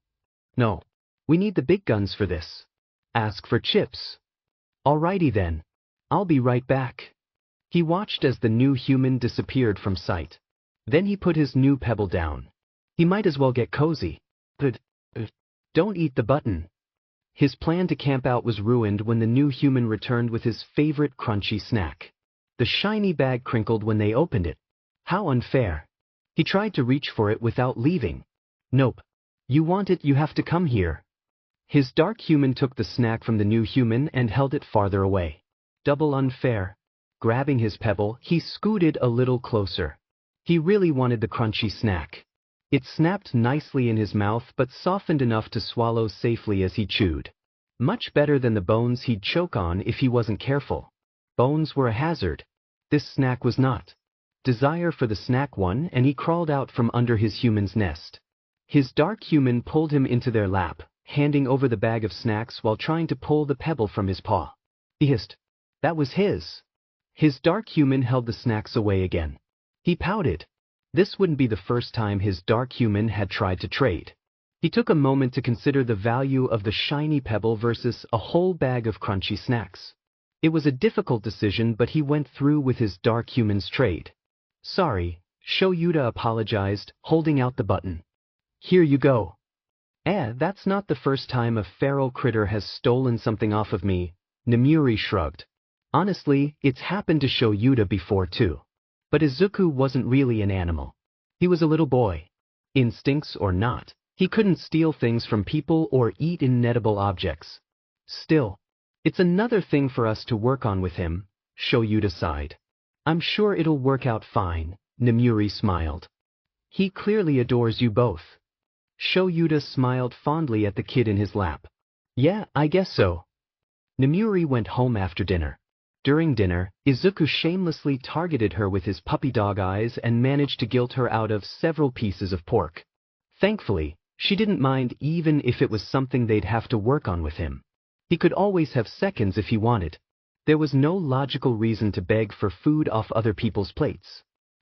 S1: No. We need the big guns for this. Ask for chips. Alrighty then. I'll be right back. He watched as the new human disappeared from sight. Then he put his new pebble down. He might as well get cozy. But, don't eat the button. His plan to camp out was ruined when the new human returned with his favorite crunchy snack. The shiny bag crinkled when they opened it. How unfair. He tried to reach for it without leaving. Nope. You want it, you have to come here. His dark human took the snack from the new human and held it farther away. Double unfair. Grabbing his pebble, he scooted a little closer. He really wanted the crunchy snack. It snapped nicely in his mouth but softened enough to swallow safely as he chewed. Much better than the bones he'd choke on if he wasn't careful. Bones were a hazard. This snack was not. desire for the snack won, and he crawled out from under his human's nest. His dark human pulled him into their lap, handing over the bag of snacks while trying to pull the pebble from his paw. He hissed. That was his. His dark human held the snacks away again. He pouted. This wouldn't be the first time his dark human had tried to trade. He took a moment to consider the value of the shiny pebble versus a whole bag of crunchy snacks. It was a difficult decision, but he went through with his dark human's trade. Sorry, Shouta apologized, holding out the button. Here you go. That's not the first time a feral critter has stolen something off of me, Nemuri shrugged. Honestly, it's happened to Shouta before too. But Izuku wasn't really an animal. He was a little boy. Instincts or not, he couldn't steal things from people or eat inedible objects. Still, it's another thing for us to work on with him, Shouta sighed. I'm sure it'll work out fine, Nemuri smiled. He clearly adores you both. Shouta smiled fondly at the kid in his lap. Yeah, I guess so. Nemuri went home after dinner. During dinner, Izuku shamelessly targeted her with his puppy dog eyes and managed to guilt her out of several pieces of pork. Thankfully, she didn't mind even if it was something they'd have to work on with him. He could always have seconds if he wanted. There was no logical reason to beg for food off other people's plates.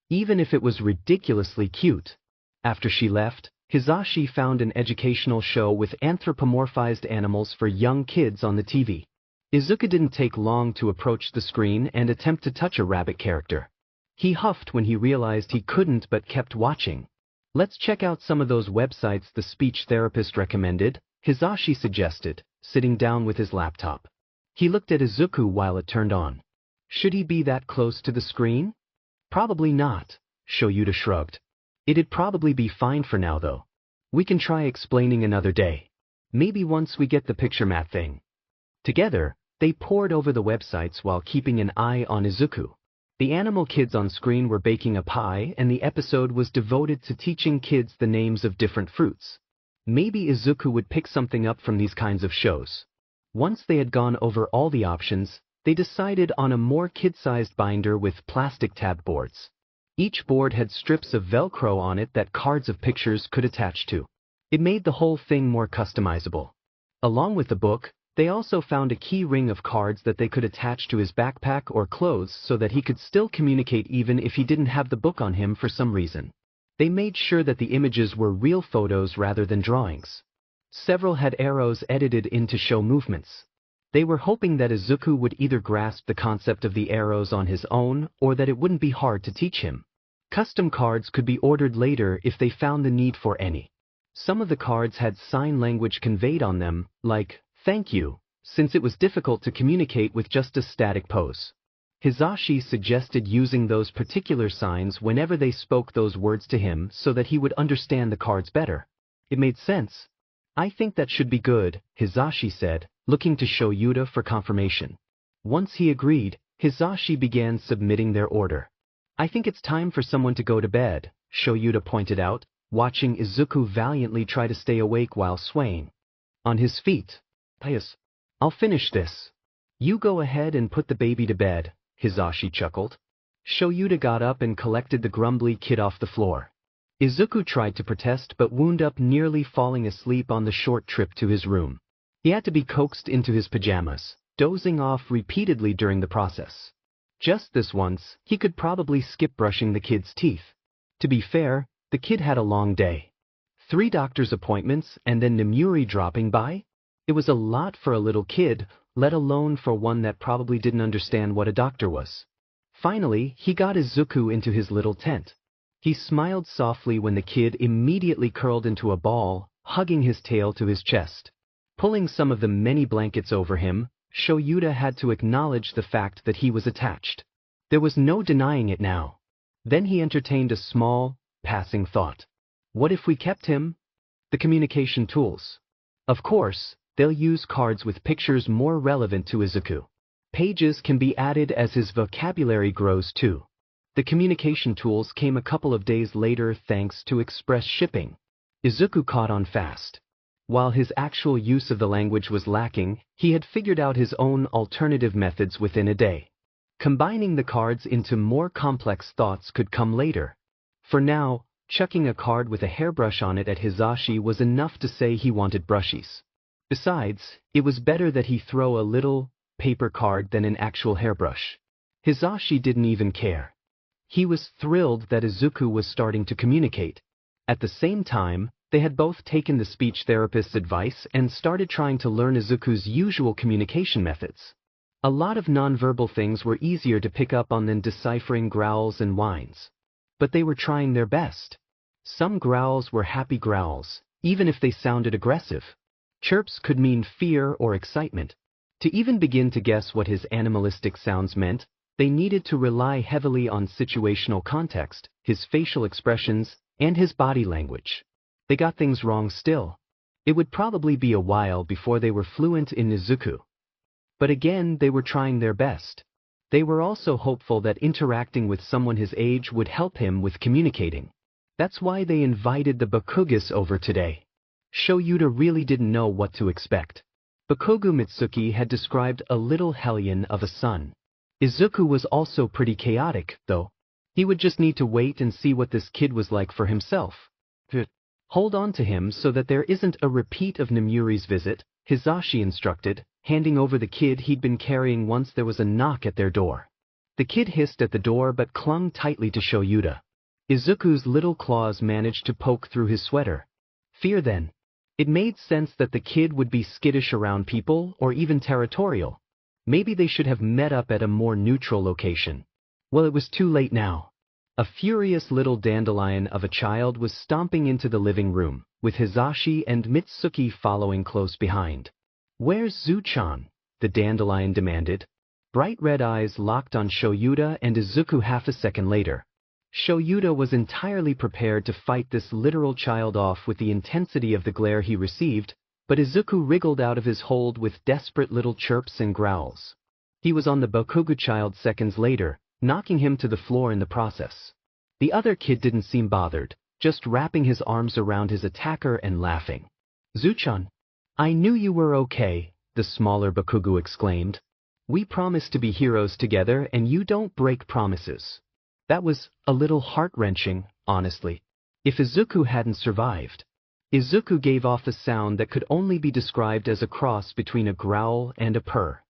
S1: Even if it was ridiculously cute. After she left, Hisashi found an educational show with anthropomorphized animals for young kids on the TV. Izuku didn't take long to approach the screen and attempt to touch a rabbit character. He huffed when he realized he couldn't but kept watching. Let's check out some of those websites the speech therapist recommended, Hisashi suggested, sitting down with his laptop. He looked at Izuku while it turned on. Should he be that close to the screen? Probably not, Shouta shrugged. It'd probably be fine for now though. We can try explaining another day. Maybe once we get the picture map thing. Together, they pored over the websites while keeping an eye on Izuku. The animal kids on screen were baking a pie, and the episode was devoted to teaching kids the names of different fruits. Maybe Izuku would pick something up from these kinds of shows. Once they had gone over all the options, they decided on a more kid-sized binder with plastic tab boards. Each board had strips of Velcro on it that cards of pictures could attach to. It made the whole thing more customizable. Along with the book, they also found a key ring of cards that they could attach to his backpack or clothes so that he could still communicate even if he didn't have the book on him for some reason. They made sure that the images were real photos rather than drawings. Several had arrows edited in to show movements. They were hoping that Izuku would either grasp the concept of the arrows on his own or that it wouldn't be hard to teach him. Custom cards could be ordered later if they found the need for any. Some of the cards had sign language conveyed on them, like, thank you, since it was difficult to communicate with just a static pose. Hisashi suggested using those particular signs whenever they spoke those words to him so that he would understand the cards better. It made sense. I think that should be good, Hisashi said, looking to Shouta for confirmation. Once he agreed, Hisashi began submitting their order. I think it's time for someone to go to bed, Shouta pointed out, watching Izuku valiantly try to stay awake while swaying. On his feet. Pious. I'll finish this. You go ahead and put the baby to bed, Hisashi chuckled. Shouta got up and collected the grumbly kid off the floor. Izuku tried to protest but wound up nearly falling asleep on the short trip to his room. He had to be coaxed into his pajamas, dozing off repeatedly during the process. Just this once, he could probably skip brushing the kid's teeth. To be fair, the kid had a long day. 3 doctor's appointments and then Nemuri dropping by? It was a lot for a little kid, let alone for one that probably didn't understand what a doctor was. Finally, he got Izuku into his little tent. He smiled softly when the kid immediately curled into a ball, hugging his tail to his chest. Pulling some of the many blankets over him, Shouta had to acknowledge the fact that he was attached. There was no denying it now. Then he entertained a small, passing thought. What if we kept him? The communication tools. Of course, they'll use cards with pictures more relevant to Izuku. Pages can be added as his vocabulary grows too. The communication tools came a couple of days later thanks to express shipping. Izuku caught on fast. While his actual use of the language was lacking, he had figured out his own alternative methods within a day. Combining the cards into more complex thoughts could come later. For now, chucking a card with a hairbrush on it at Hisashi was enough to say he wanted brushies. Besides, it was better that he throw a little paper card than an actual hairbrush. Hisashi didn't even care. He was thrilled that Izuku was starting to communicate. At the same time, they had both taken the speech therapist's advice and started trying to learn Izuku's usual communication methods. A lot of nonverbal things were easier to pick up on than deciphering growls and whines. But they were trying their best. Some growls were happy growls, even if they sounded aggressive. Chirps could mean fear or excitement. To even begin to guess what his animalistic sounds meant, they needed to rely heavily on situational context, his facial expressions, and his body language. They got things wrong still. It would probably be a while before they were fluent in Izuku. But again, they were trying their best. They were also hopeful that interacting with someone his age would help him with communicating. That's why they invited the Bakugas over today. Shouta really didn't know what to expect. Bakugo Mitsuki had described a little hellion of a son. Izuku was also pretty chaotic, though. He would just need to wait and see what this kid was like for himself. Hold on to him so that there isn't a repeat of Nemuri's visit, Hisashi instructed, handing over the kid he'd been carrying once there was a knock at their door. The kid hissed at the door but clung tightly to Shouta. Izuku's little claws managed to poke through his sweater. Fear then. It made sense that the kid would be skittish around people or even territorial. Maybe they should have met up at a more neutral location. Well, it was too late now. A furious little dandelion of a child was stomping into the living room, with Hisashi and Mitsuki following close behind. "Where's Zuchan?" the dandelion demanded. Bright red eyes locked on Shouta and Izuku half a second later. Shouta was entirely prepared to fight this literal child off with the intensity of the glare he received, but Izuku wriggled out of his hold with desperate little chirps and growls. He was on the Bakugo child seconds later, knocking him to the floor in the process. The other kid didn't seem bothered, just wrapping his arms around his attacker and laughing. "Zuchan, I knew you were okay," the smaller Bakugo exclaimed. "We promised to be heroes together and you don't break promises." That was a little heart-wrenching, honestly. If Izuku hadn't survived. Izuku gave off a sound that could only be described as a cross between a growl and a purr.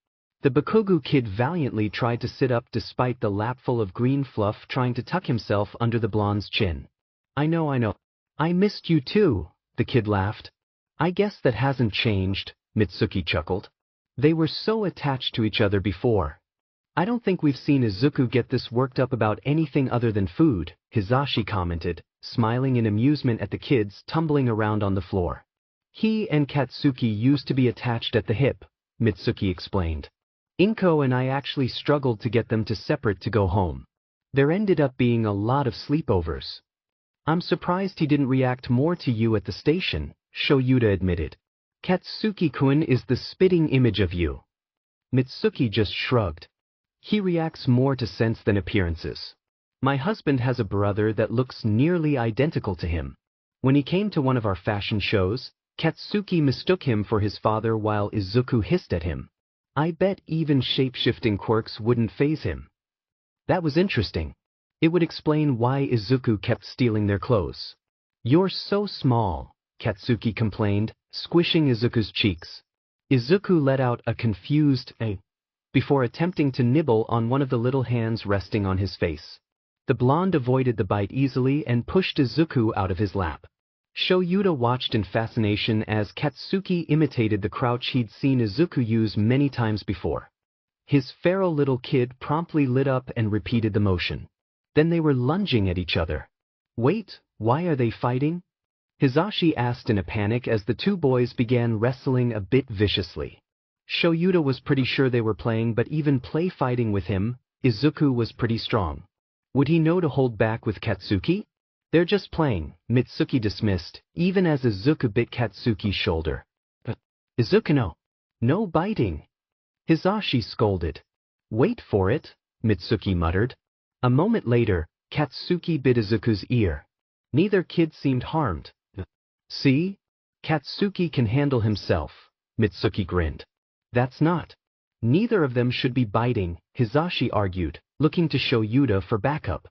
S1: The Bakugo kid valiantly tried to sit up despite the lapful of green fluff trying to tuck himself under the blonde's chin. I know. I missed you too," the kid laughed. "I guess that hasn't changed," Mitsuki chuckled. They were so attached to each other before. "I don't think we've seen Izuku get this worked up about anything other than food," Hisashi commented, smiling in amusement at the kids tumbling around on the floor. "He and Katsuki used to be attached at the hip," Mitsuki explained. "Inko and I actually struggled to get them to separate to go home. There ended up being a lot of sleepovers." "I'm surprised he didn't react more to you at the station," Shouta admitted. "Katsuki-kun is the spitting image of you." Mitsuki just shrugged. "He reacts more to sense than appearances. My husband has a brother that looks nearly identical to him. When he came to one of our fashion shows, Katsuki mistook him for his father while Izuku hissed at him. I bet even shape-shifting quirks wouldn't faze him." That was interesting. It would explain why Izuku kept stealing their clothes. "You're so small," Katsuki complained, squishing Izuku's cheeks. Izuku let out a confused "eh" before attempting to nibble on one of the little hands resting on his face. The blonde avoided the bite easily and pushed Izuku out of his lap. Shouta watched in fascination as Katsuki imitated the crouch he'd seen Izuku use many times before. His feral little kid promptly lit up and repeated the motion. Then they were lunging at each other. "Wait, why are they fighting?" Hisashi asked in a panic as the two boys began wrestling a bit viciously. Shouta was pretty sure they were playing, but even play fighting with him, Izuku was pretty strong. Would he know to hold back with Katsuki? "They're just playing," Mitsuki dismissed, even as Izuku bit Katsuki's shoulder. "But, Izuku, no biting," Hisashi scolded. "Wait for it," Mitsuki muttered. A moment later, Katsuki bit Izuku's ear. Neither kid seemed harmed. "See? Katsuki can handle himself," Mitsuki grinned. "That's not." Neither of them should be biting, Hisashi argued, looking to Shouta for backup.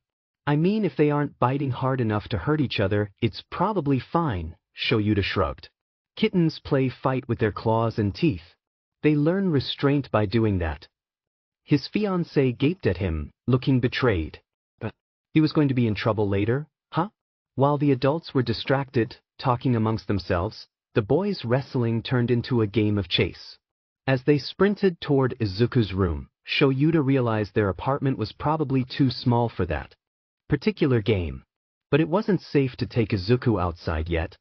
S1: I mean, if they aren't biting hard enough to hurt each other, it's probably fine, Shouta shrugged. Kittens play fight with their claws and teeth. They learn restraint by doing that. His fiancée gaped at him, looking betrayed. He was going to be in trouble later, huh? While the adults were distracted, talking amongst themselves, the boys' wrestling turned into a game of chase. As they sprinted toward Izuku's room, Shouta realized their apartment was probably too small for that particular game. But it wasn't safe to take Izuku outside yet.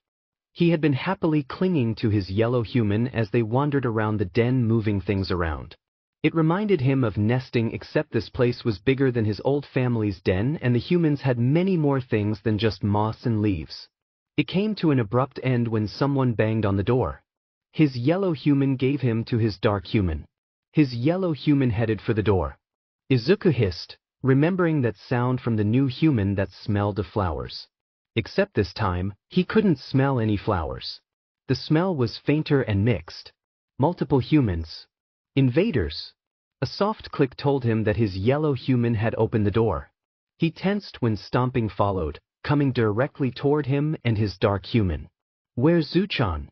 S1: He had been happily clinging to his yellow human as they wandered around the den, moving things around. It reminded him of nesting, except this place was bigger than his old family's den and the humans had many more things than just moss and leaves. It came to an abrupt end when someone banged on the door. His yellow human gave him to his dark human. His yellow human headed for the door. Izuku hissed, remembering that sound from the new human that smelled of flowers. Except this time, he couldn't smell any flowers. The smell was fainter and mixed. Multiple humans. Invaders. A soft click told him that his yellow human had opened the door. He tensed when stomping followed, coming directly toward him and his dark human. Where's Zuchan?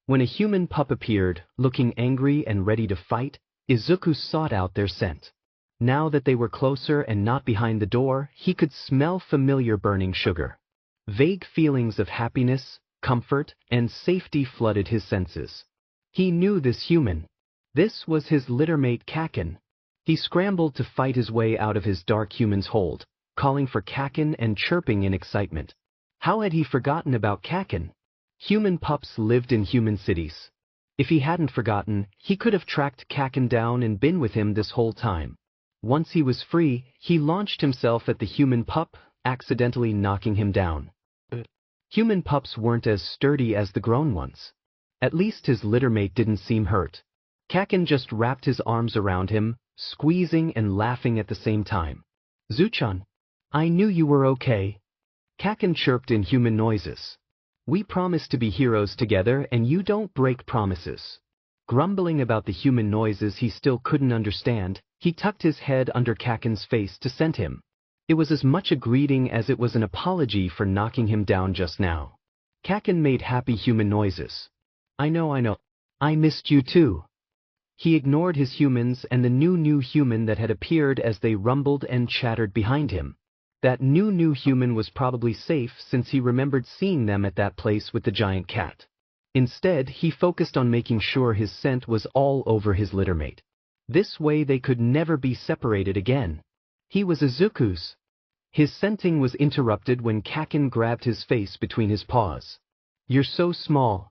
S1: When a human pup appeared, looking angry and ready to fight, Izuku sought out their scent. Now that they were closer and not behind the door, he could smell familiar burning sugar. Vague feelings of happiness, comfort, and safety flooded his senses. He knew this human. This was his littermate Kakin. He scrambled to fight his way out of his dark human's hold, calling for Kakin and chirping in excitement. How had he forgotten about Kakin? Human pups lived in human cities. If he hadn't forgotten, he could have tracked Kakin down and been with him this whole time. Once he was free, he launched himself at the human pup, accidentally knocking him down. Human pups weren't as sturdy as the grown ones. At least his littermate didn't seem hurt. Kakin just wrapped his arms around him, squeezing and laughing at the same time. Zuchan, I knew you were okay. Kakin chirped in human noises. We promised to be heroes together and you don't break promises. Grumbling about the human noises he still couldn't understand, he tucked his head under Kakin's face to scent him. It was as much a greeting as it was an apology for knocking him down just now. Kakin made happy human noises. I know. I missed you too. He ignored his humans and the new human that had appeared as they rumbled and chattered behind him. That new human was probably safe since he remembered seeing them at that place with the giant cat. Instead, he focused on making sure his scent was all over his littermate. This way they could never be separated again. He was Izuku's. His scenting was interrupted when Kakin grabbed his face between his paws. You're so small.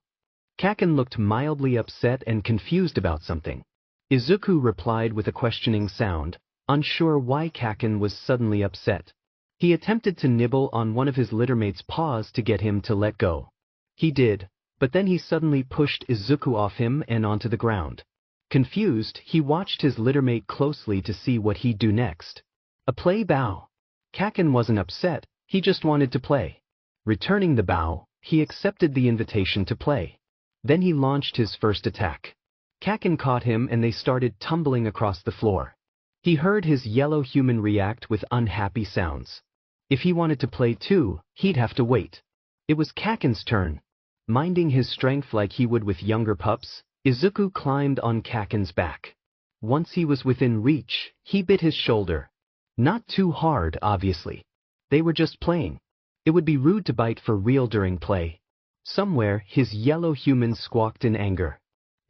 S1: Kakin looked mildly upset and confused about something. Izuku replied with a questioning sound, unsure why Kakin was suddenly upset. He attempted to nibble on one of his littermate's paws to get him to let go. He did, but then he suddenly pushed Izuku off him and onto the ground. Confused, he watched his littermate closely to see what he'd do next. A play bow. Kakin wasn't upset, he just wanted to play. Returning the bow, he accepted the invitation to play. Then he launched his first attack. Kakin caught him and they started tumbling across the floor. He heard his yellow human react with unhappy sounds. If he wanted to play too, he'd have to wait. It was Kakin's turn. Minding his strength like he would with younger pups, Izuku climbed on Kakin's back. Once he was within reach, he bit his shoulder. Not too hard, obviously. They were just playing. It would be rude to bite for real during play. Somewhere, his yellow human squawked in anger.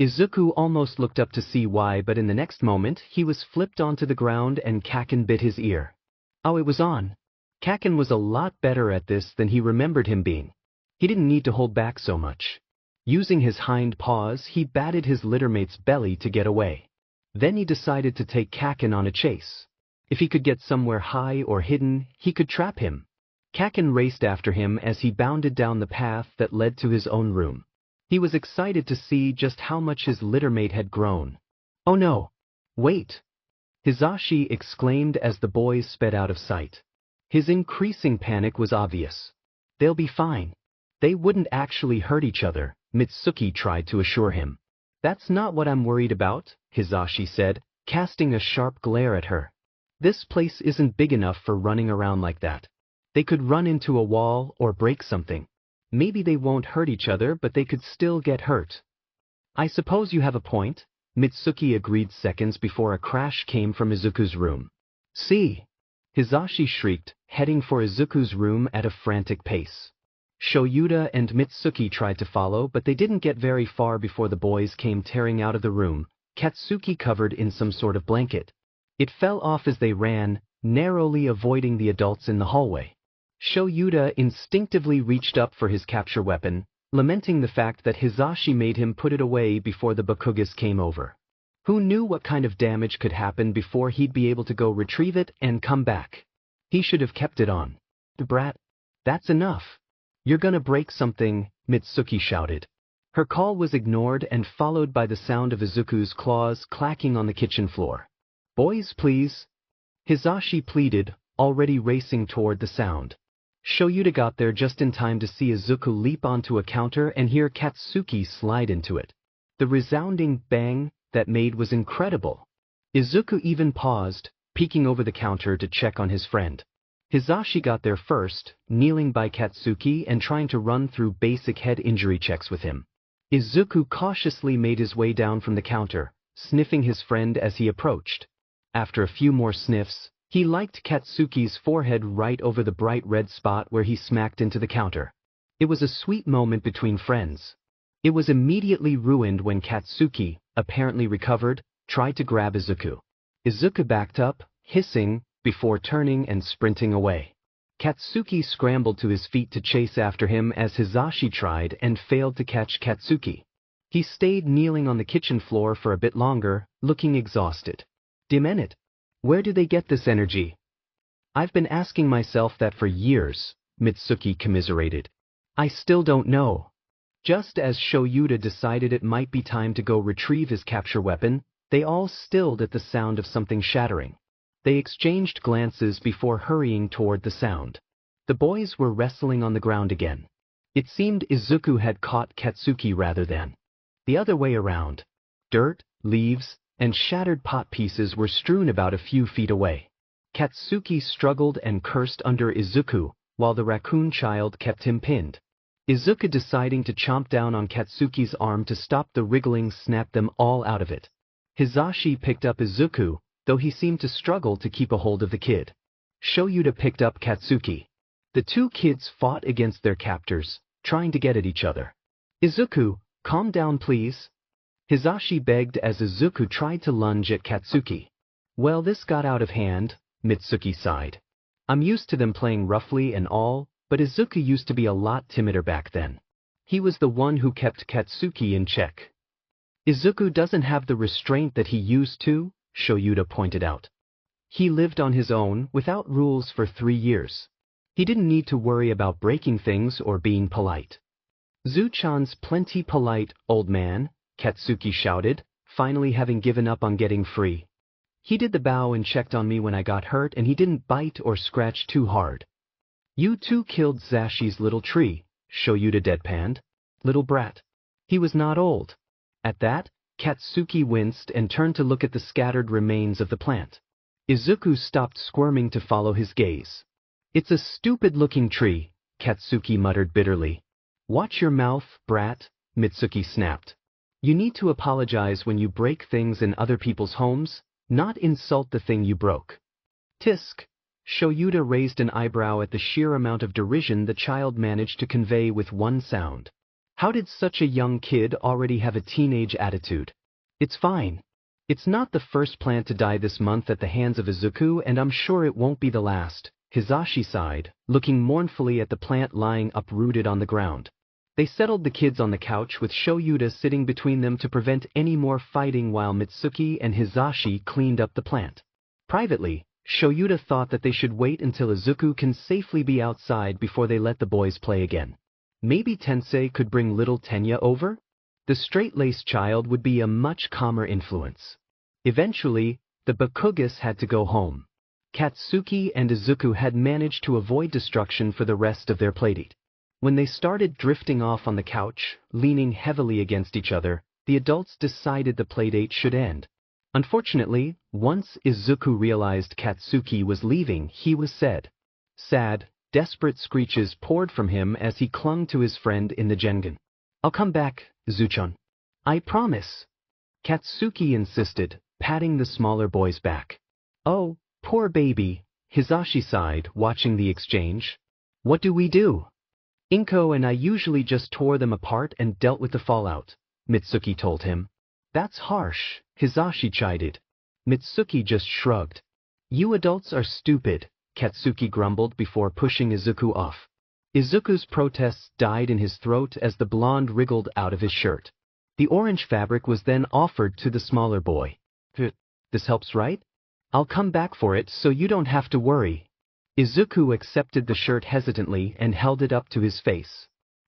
S1: Izuku almost looked up to see why, but in the next moment, he was flipped onto the ground and Kakin bit his ear. Oh, it was on. Kakin was a lot better at this than he remembered him being. He didn't need to hold back so much. Using his hind paws, he batted his littermate's belly to get away. Then he decided to take Kakin on a chase. If he could get somewhere high or hidden, he could trap him. Kakin raced after him as he bounded down the path that led to his own room. He was excited to see just how much his littermate had grown. Oh no! Wait! Hisashi exclaimed as the boys sped out of sight. His increasing panic was obvious. They'll be fine. They wouldn't actually hurt each other, Mitsuki tried to assure him. That's not what I'm worried about, Hizashi said, casting a sharp glare at her. This place isn't big enough for running around like that. They could run into a wall or break something. Maybe they won't hurt each other, but they could still get hurt. I suppose you have a point, Mitsuki agreed seconds before a crash came from Izuku's room. See! Hizashi shrieked, heading for Izuku's room at a frantic pace. Shouta and Mitsuki tried to follow, but they didn't get very far before the boys came tearing out of the room, Katsuki covered in some sort of blanket. It fell off as they ran, narrowly avoiding the adults in the hallway. Shouta instinctively reached up for his capture weapon, lamenting the fact that Hizashi made him put it away before the Bakugas came over. Who knew what kind of damage could happen before he'd be able to go retrieve it and come back? He should have kept it on. Brat, that's enough. You're gonna break something, Mitsuki shouted. Her call was ignored and followed by the sound of Izuku's claws clacking on the kitchen floor. Boys, please. Hizashi pleaded, already racing toward the sound. Shouta got there just in time to see Izuku leap onto a counter and hear Katsuki slide into it. The resounding bang that made was incredible. Izuku even paused, peeking over the counter to check on his friend. Hizashi got there first, kneeling by Katsuki and trying to run through basic head injury checks with him. Izuku cautiously made his way down from the counter, sniffing his friend as he approached. After a few more sniffs, he liked Katsuki's forehead right over the bright red spot where he smacked into the counter. It was a sweet moment between friends. It was immediately ruined when Katsuki, apparently recovered, tried to grab Izuku. Izuku backed up, hissing, before turning and sprinting away. Katsuki scrambled to his feet to chase after him as Hizashi tried and failed to catch Katsuki. He stayed kneeling on the kitchen floor for a bit longer, looking exhausted. Damn it! Where do they get this energy? I've been asking myself that for years, Mitsuki commiserated. I still don't know. Just as Shouta decided it might be time to go retrieve his capture weapon, they all stilled at the sound of something shattering. They exchanged glances before hurrying toward the sound. The boys were wrestling on the ground again. It seemed Izuku had caught Katsuki rather than the other way around. Dirt, leaves, and shattered pot pieces were strewn about a few feet away. Katsuki struggled and cursed under Izuku, while the raccoon child kept him pinned. Izuku, deciding to chomp down on Katsuki's arm to stop the wriggling, snapped them all out of it. Hizashi picked up Izuku, though he seemed to struggle to keep a hold of the kid. Shouta picked up Katsuki. The two kids fought against their captors, trying to get at each other. Izuku, calm down please. Hizashi begged as Izuku tried to lunge at Katsuki. Well, this got out of hand, Mitsuki sighed. I'm used to them playing roughly and all, but Izuku used to be a lot timider back then. He was the one who kept Katsuki in check. Izuku doesn't have the restraint that he used to, Shouta pointed out. He lived on his own, without rules for 3 years. He didn't need to worry about breaking things or being polite. Zuchan's plenty polite, old man, Katsuki shouted, finally having given up on getting free. He did the bow and checked on me when I got hurt, and he didn't bite or scratch too hard. You two killed Zashi's little tree, Shouta deadpanned. Little brat. He was not old. At that, Katsuki winced and turned to look at the scattered remains of the plant. Izuku stopped squirming to follow his gaze. It's a stupid-looking tree, Katsuki muttered bitterly. Watch your mouth, brat, Mitsuki snapped. You need to apologize when you break things in other people's homes, not insult the thing you broke. Tisk. Shouta raised an eyebrow at the sheer amount of derision the child managed to convey with one sound. How did such a young kid already have a teenage attitude? It's fine. It's not the first plant to die this month at the hands of Izuku, and I'm sure it won't be the last, Hizashi sighed, looking mournfully at the plant lying uprooted on the ground. They settled the kids on the couch with Shouta sitting between them to prevent any more fighting while Mitsuki and Hizashi cleaned up the plant. Privately, Shouta thought that they should wait until Izuku can safely be outside before they let the boys play again. Maybe Tensei could bring little Tenya over? The straight-laced child would be a much calmer influence. Eventually, the Bakugas had to go home. Katsuki and Izuku had managed to avoid destruction for the rest of their playdate. When they started drifting off on the couch, leaning heavily against each other, the adults decided the playdate should end. Unfortunately, once Izuku realized Katsuki was leaving, he was sad. Desperate screeches poured from him as he clung to his friend in the Jengen. "I'll come back, Izuchon. I promise." Katsuki insisted, patting the smaller boy's back. "Oh, poor baby," Hisashi sighed, watching the exchange. "What do we do? Inko and I usually just tore them apart and dealt with the fallout," Mitsuki told him. "That's harsh," Hisashi chided. Mitsuki just shrugged. "You adults are stupid," Katsuki grumbled before pushing Izuku off. Izuku's protests died in his throat as the blonde wriggled out of his shirt. The orange fabric was then offered to the smaller boy. "This helps, right? I'll come back for it so you don't have to worry." Izuku accepted the shirt hesitantly and held it up to his face.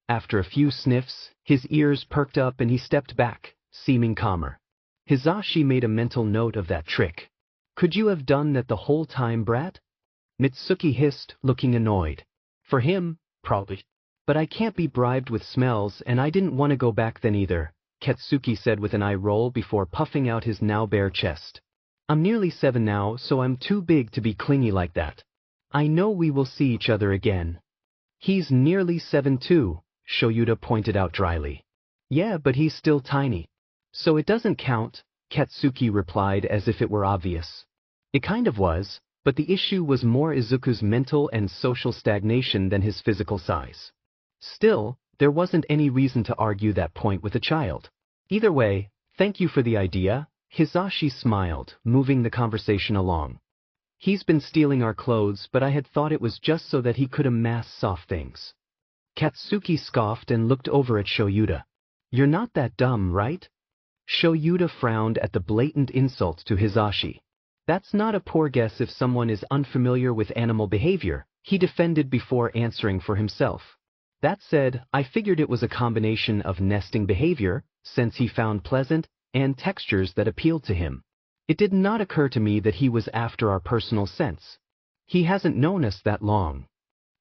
S1: After a few sniffs, his ears perked up and he stepped back, seeming calmer. Hisashi made a mental note of that trick. "Could you have done that the whole time, brat?" Mitsuki hissed, looking annoyed. "For him, probably. But I can't be bribed with smells and I didn't want to go back then either," Katsuki said with an eye roll before puffing out his now bare chest. "I'm nearly 7 now, so I'm too big to be clingy like that. I know we will see each other again." "He's nearly 7 too," Shouta pointed out dryly. "Yeah, but he's still tiny. So it doesn't count," Katsuki replied as if it were obvious. It kind of was, but the issue was more Izuku's mental and social stagnation than his physical size. Still, there wasn't any reason to argue that point with a child. "Either way, thank you for the idea," Hisashi smiled, moving the conversation along. "He's been stealing our clothes, but I had thought it was just so that he could amass soft things." Katsuki scoffed and looked over at Shouta. "You're not that dumb, right?" Shouta frowned at the blatant insult to Hisashi. "That's not a poor guess if someone is unfamiliar with animal behavior," he defended before answering for himself. "That said, I figured it was a combination of nesting behavior, since he found pleasant, and textures that appealed to him. It did not occur to me that he was after our personal sense. He hasn't known us that long."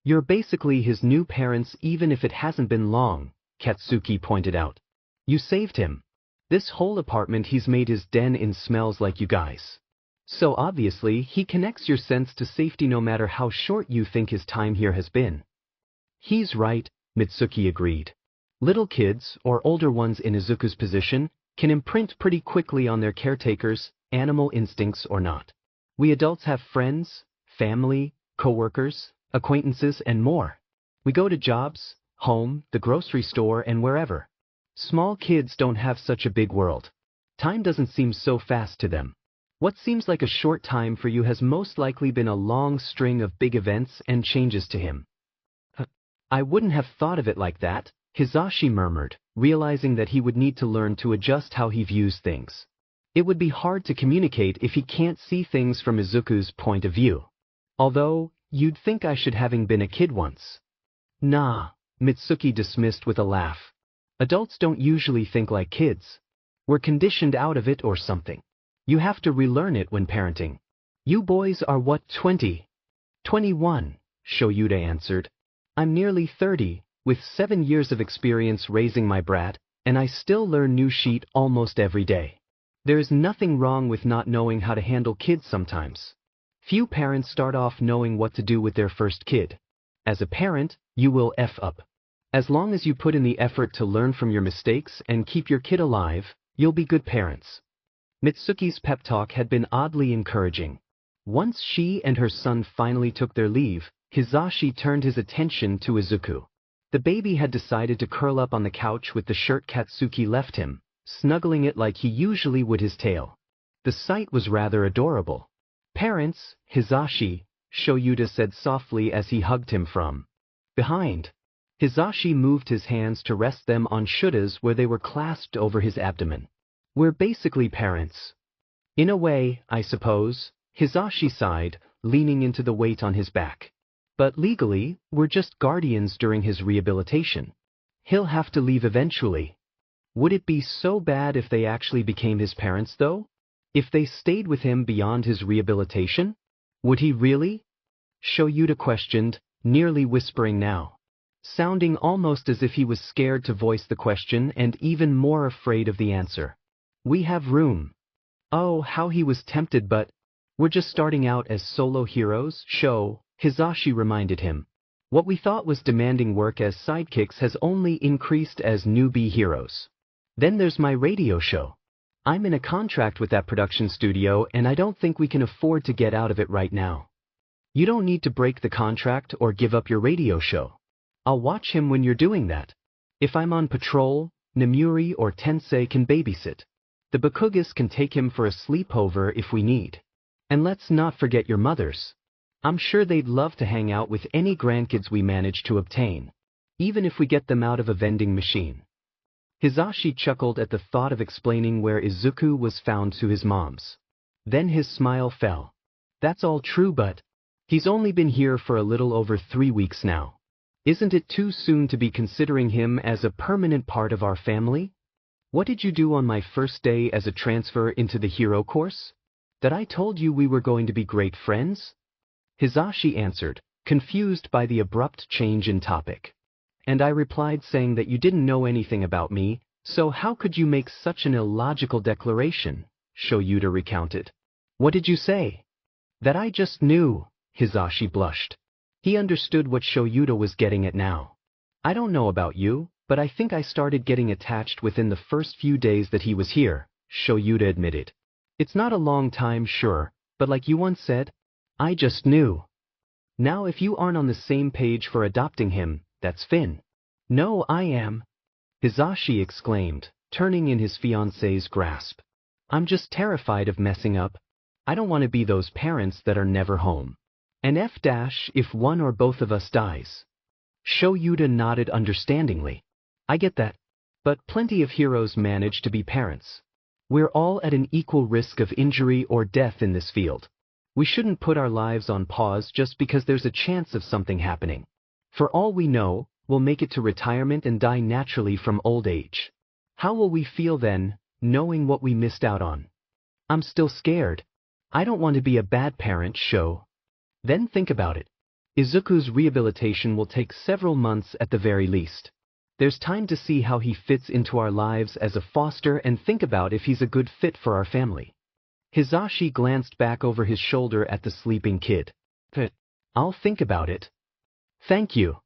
S1: "You're basically his new parents even if it hasn't been long," Katsuki pointed out. "You saved him. This whole apartment he's made his den in smells like you guys. So obviously he connects your sense to safety no matter how short you think his time here has been." "He's right," Mitsuki agreed. "Little kids, or older ones in Izuku's position, can imprint pretty quickly on their caretakers, animal instincts or not. We adults have friends, family, coworkers, acquaintances, and more. We go to jobs, home, the grocery store, and wherever. Small kids don't have such a big world. Time doesn't seem so fast to them. What seems like a short time for you has most likely been a long string of big events and changes to him." "I wouldn't have thought of it like that," Hisashi murmured, realizing that he would need to learn to adjust how he views things. It would be hard to communicate if he can't see things from Izuku's point of view. "Although, you'd think I should, having been a kid once." "Nah," Mitsuki dismissed with a laugh. "Adults don't usually think like kids. We're conditioned out of it or something. You have to relearn it when parenting." "You boys are what, 20? 21, Shouta answered. "I'm nearly 30, with 7 years of experience raising my brat, and I still learn new shit almost every day. There's nothing wrong with not knowing how to handle kids sometimes. Few parents start off knowing what to do with their first kid. As a parent, you will F up. As long as you put in the effort to learn from your mistakes and keep your kid alive, you'll be good parents." Mitsuki's pep talk had been oddly encouraging. Once she and her son finally took their leave, Hisashi turned his attention to Izuku. The baby had decided to curl up on the couch with the shirt Katsuki left him, snuggling it like he usually would his tail. The sight was rather adorable. "Parents, Hisashi," Shouta said softly as he hugged him from behind. Hisashi moved his hands to rest them on Shouda's where they were clasped over his abdomen. "We're basically parents." "In a way, I suppose," Hisashi sighed, leaning into the weight on his back. "But legally, we're just guardians during his rehabilitation. He'll have to leave eventually." Would it be so bad if they actually became his parents, though? If they stayed with him beyond his rehabilitation? Would he really? Shouta questioned, nearly whispering now. sounding almost as if he was scared to voice the question and even more afraid of the answer. We have room. Oh, how he was tempted, but we're just starting out as solo heroes, Hisashi reminded him. What we thought was demanding work as sidekicks has only increased as newbie heroes. Then there's my radio show. I'm in a contract with that production studio and I don't think we can afford to get out of it right now. You don't need to break the contract or give up your radio show. I'll watch him when you're doing that. If I'm on patrol, Nemuri or Tensei can babysit. The Bakugas can take him for a sleepover if we need. And let's not forget your mothers. I'm sure they'd love to hang out with any grandkids we manage to obtain, even if we get them out of a vending machine. Hisashi chuckled at the thought of explaining where Izuku was found to his moms. Then his smile fell. That's all true, but he's only been here for a little over 3 weeks now. Isn't it too soon to be considering him as a permanent part of our family? What did you do on my first day as a transfer into the hero course? That I told you we were going to be great friends? Hisashi answered, confused by the abrupt change in topic. And I replied saying that you didn't know anything about me, so how could you make such an illogical declaration? Shouta recounted. What did you say? That I just knew, Hisashi blushed. He understood what Shouta was getting at now. I don't know about you, but I think I started getting attached within the first few days that he was here, Shouta admitted. It's not a long time, sure, but like you once said, I just knew. Now if you aren't on the same page for adopting him, that's Finn. No, I am, Hisashi exclaimed, turning in his fiancée's grasp. I'm just terrified of messing up. I don't want to be those parents that are never home. And if one or both of us dies. Shouta nodded understandingly. I get that. But plenty of heroes manage to be parents. We're all at an equal risk of injury or death in this field. We shouldn't put our lives on pause just because there's a chance of something happening. For all we know, we'll make it to retirement and die naturally from old age. How will we feel then, knowing what we missed out on? I'm still scared. I don't want to be a bad parent, Then think about it. Izuku's rehabilitation will take several months at the very least. There's time to see how he fits into our lives as a foster and think about if he's a good fit for our family. Hisashi glanced back over his shoulder at the sleeping kid. I'll think about it. Thank you.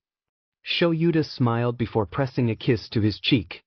S1: Shouta smiled before pressing a kiss to his cheek.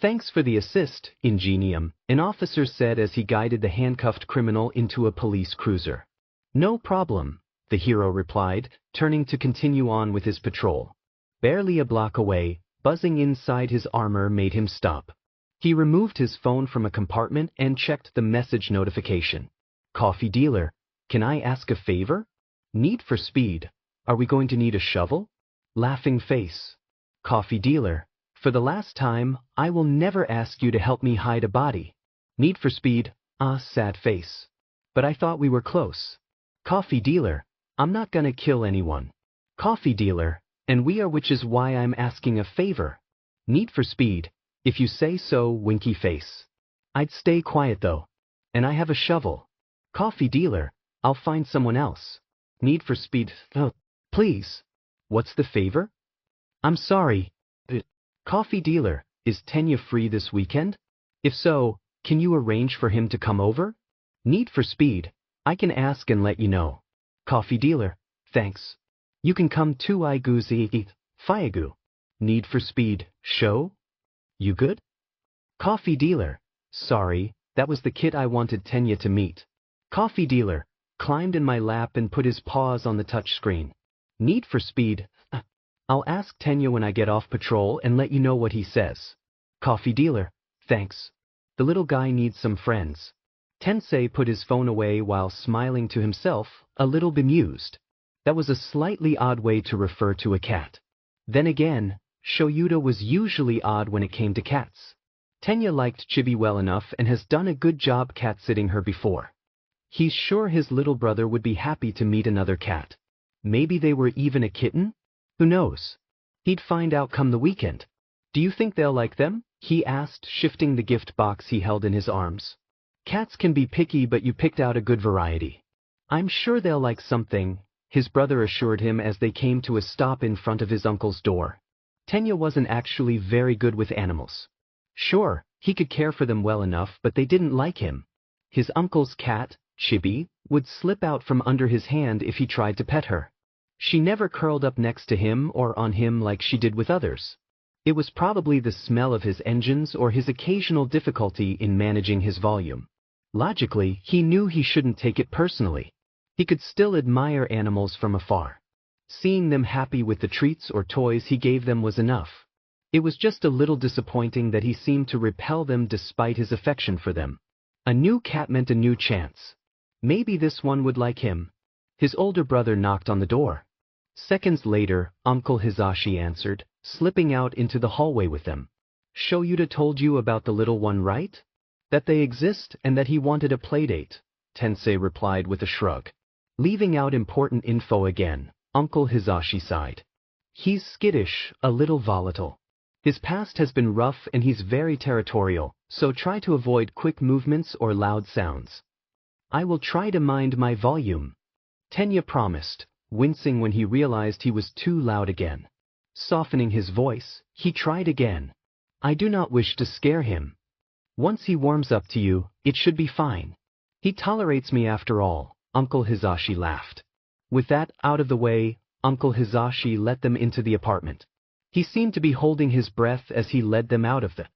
S1: Thanks for the assist, Ingenium, an officer said as he guided the handcuffed criminal into a police cruiser. No problem, the hero replied, turning to continue on with his patrol. Barely a block away, buzzing inside his armor made him stop. He removed his phone from a compartment and checked the message notification. Coffee dealer, can I ask a favor? Need for speed. Are we going to need a shovel? Laughing face. Coffee dealer, for the last time, I will never ask you to help me hide a body. Need for speed. Sad face. But I thought we were close. Coffee dealer, I'm not gonna kill anyone. Coffee dealer, and we are, which is why I'm asking a favor. Need for speed. If you say so, winky face. I'd stay quiet though. And I have a shovel. Coffee dealer, I'll find someone else. Need for speed. Oh, please. What's the favor? I'm sorry. Coffee dealer, is Tenya free this weekend? If so, can you arrange for him to come over? Need for speed. I can ask and let you know. Coffee dealer, thanks. You can come too, Iguzi, Fiagu. Need for speed, show? You good? Coffee dealer, sorry, that was the kid I wanted Tenya to meet. Coffee dealer, climbed in my lap and put his paws on the touch screen. Need for speed. I'll ask Tenya when I get off patrol and let you know what he says. Coffee dealer, thanks. The little guy needs some friends. Tensei put his phone away while smiling to himself, a little bemused. That was a slightly odd way to refer to a cat. Then again, Shouta was usually odd when it came to cats. Tenya liked Chibi well enough and has done a good job cat-sitting her before. He's sure his little brother would be happy to meet another cat. Maybe they were even a kitten? Who knows? He'd find out come the weekend. Do you think they'll like them? He asked, shifting the gift box he held in his arms. Cats can be picky, but you picked out a good variety. I'm sure they'll like something, his brother assured him as they came to a stop in front of his uncle's door. Tenya wasn't actually very good with animals. Sure, he could care for them well enough, but they didn't like him. His uncle's cat, Chibi, would slip out from under his hand if he tried to pet her. She never curled up next to him or on him like she did with others. It was probably the smell of his engines or his occasional difficulty in managing his volume. Logically, he knew he shouldn't take it personally. He could still admire animals from afar. Seeing them happy with the treats or toys he gave them was enough. It was just a little disappointing that he seemed to repel them despite his affection for them. A new cat meant a new chance. Maybe this one would like him. His older brother knocked on the door. Seconds later, Uncle Hizashi answered, slipping out into the hallway with them. Shouta told you about the little one, right? That they exist and that he wanted a playdate, Tensei replied with a shrug. Leaving out important info again, Uncle Hizashi sighed. He's skittish, a little volatile. His past has been rough and he's very territorial, so try to avoid quick movements or loud sounds. I will try to mind my volume, Tenya promised, wincing when he realized he was too loud again. Softening his voice, he tried again. I do not wish to scare him. Once he warms up to you, it should be fine. He tolerates me after all, Uncle Hizashi laughed. With that out of the way, Uncle Hizashi let them into the apartment. He seemed to be holding his breath as he led them out of the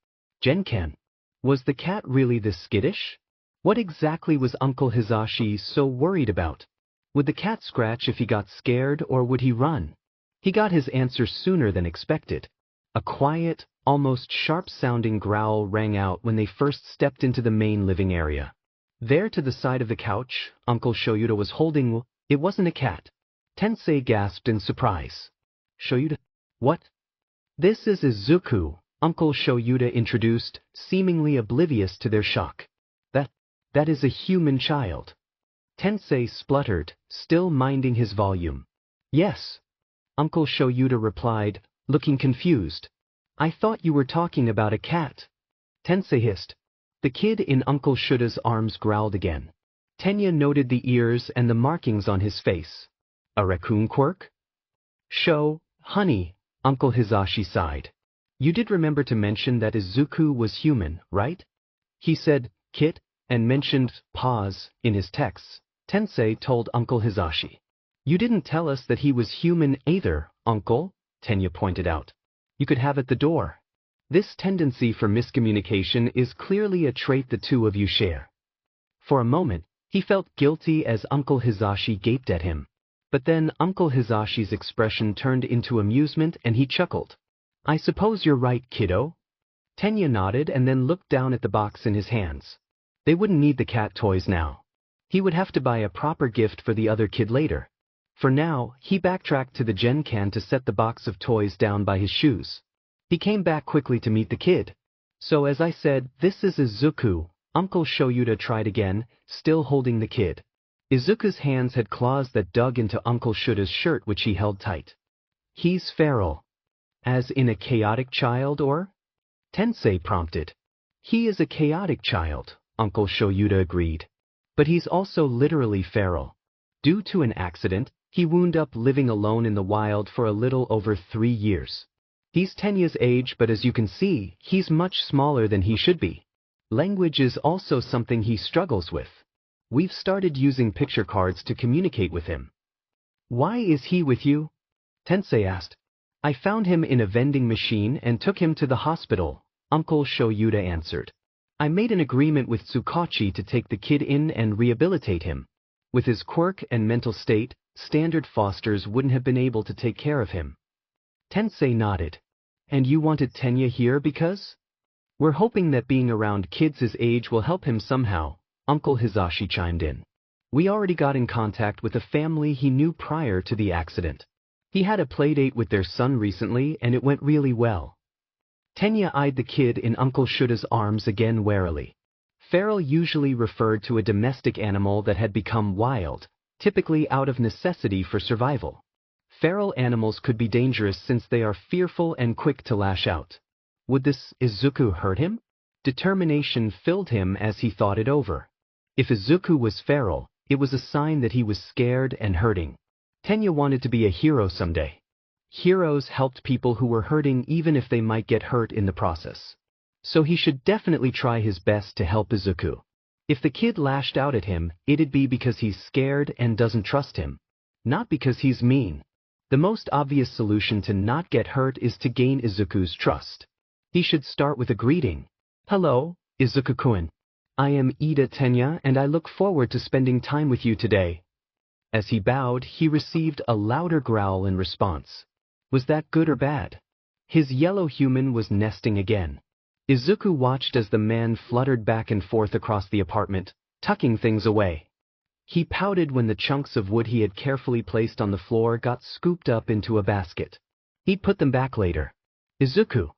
S1: Genkan. Was the cat really this skittish? What exactly was Uncle Hizashi so worried about? Would the cat scratch if he got scared, or would he run? He got his answer sooner than expected. A quiet, almost sharp-sounding growl rang out when they first stepped into the main living area. There to the side of the couch, Uncle Shouta was holding. It wasn't a cat. Tensei gasped in surprise. Shouta? What? This is Izuku, Uncle Shouta introduced, seemingly oblivious to their shock. That is a human child. Tensei spluttered, still minding his volume. Yes. Uncle Shouta replied, looking confused. I thought you were talking about a cat. Tensei hissed. The kid in Uncle Shouta's arms growled again. Tenya noted the ears and the markings on his face. A raccoon quirk? Honey, Uncle Hizashi sighed. You did remember to mention that Izuku was human, right? He said, Kit, and mentioned pause in his texts, Tensei told Uncle Hizashi. You didn't tell us that he was human either, Uncle, Tenya pointed out. You could have at the door. This tendency for miscommunication is clearly a trait the two of you share. For a moment, he felt guilty as Uncle Hizashi gaped at him. But then Uncle Hizashi's expression turned into amusement and he chuckled. I suppose you're right, kiddo. Tenya nodded and then looked down at the box in his hands. They wouldn't need the cat toys now. He would have to buy a proper gift for the other kid later. For now, he backtracked to the Genkan to set the box of toys down by his shoes. He came back quickly to meet the kid. So as I said, this is Izuku, Uncle Shouta tried again, still holding the kid. Izuku's hands had claws that dug into Uncle Shouta's shirt which he held tight. He's feral. As in a chaotic child or? Tensei prompted. He is a chaotic child, Uncle Shouta agreed. But he's also literally feral. Due to an accident, he wound up living alone in the wild for a little over 3 years. He's Tenya's age, but as you can see, he's much smaller than he should be. Language is also something he struggles with. We've started using picture cards to communicate with him. Why is he with you? Tensei asked. I found him in a vending machine and took him to the hospital, Uncle Shouta answered. I made an agreement with Tsukachi to take the kid in and rehabilitate him. With his quirk and mental state, standard fosters wouldn't have been able to take care of him. Tensei nodded. And you wanted Tenya here because? We're hoping that being around kids his age will help him somehow, Uncle Hizashi chimed in. We already got in contact with a family he knew prior to the accident. He had a playdate with their son recently and it went really well. Tenya eyed the kid in Uncle Shouta's arms again warily. Feral usually referred to a domestic animal that had become wild, typically out of necessity for survival. Feral animals could be dangerous since they are fearful and quick to lash out. Would this Izuku hurt him? Determination filled him as he thought it over. If Izuku was feral, it was a sign that he was scared and hurting. Tenya wanted to be a hero someday. Heroes helped people who were hurting even if they might get hurt in the process. So he should definitely try his best to help Izuku. If the kid lashed out at him, it'd be because he's scared and doesn't trust him. Not because he's mean. The most obvious solution to not get hurt is to gain Izuku's trust. He should start with a greeting. Hello, Izuku-kun. I am Ida Tenya and I look forward to spending time with you today. As he bowed, he received a louder growl in response. Was that good or bad? His yellow human was nesting again. Izuku watched as the man fluttered back and forth across the apartment, tucking things away. He pouted when the chunks of wood he had carefully placed on the floor got scooped up into a basket. He'd put them back later. Izuku.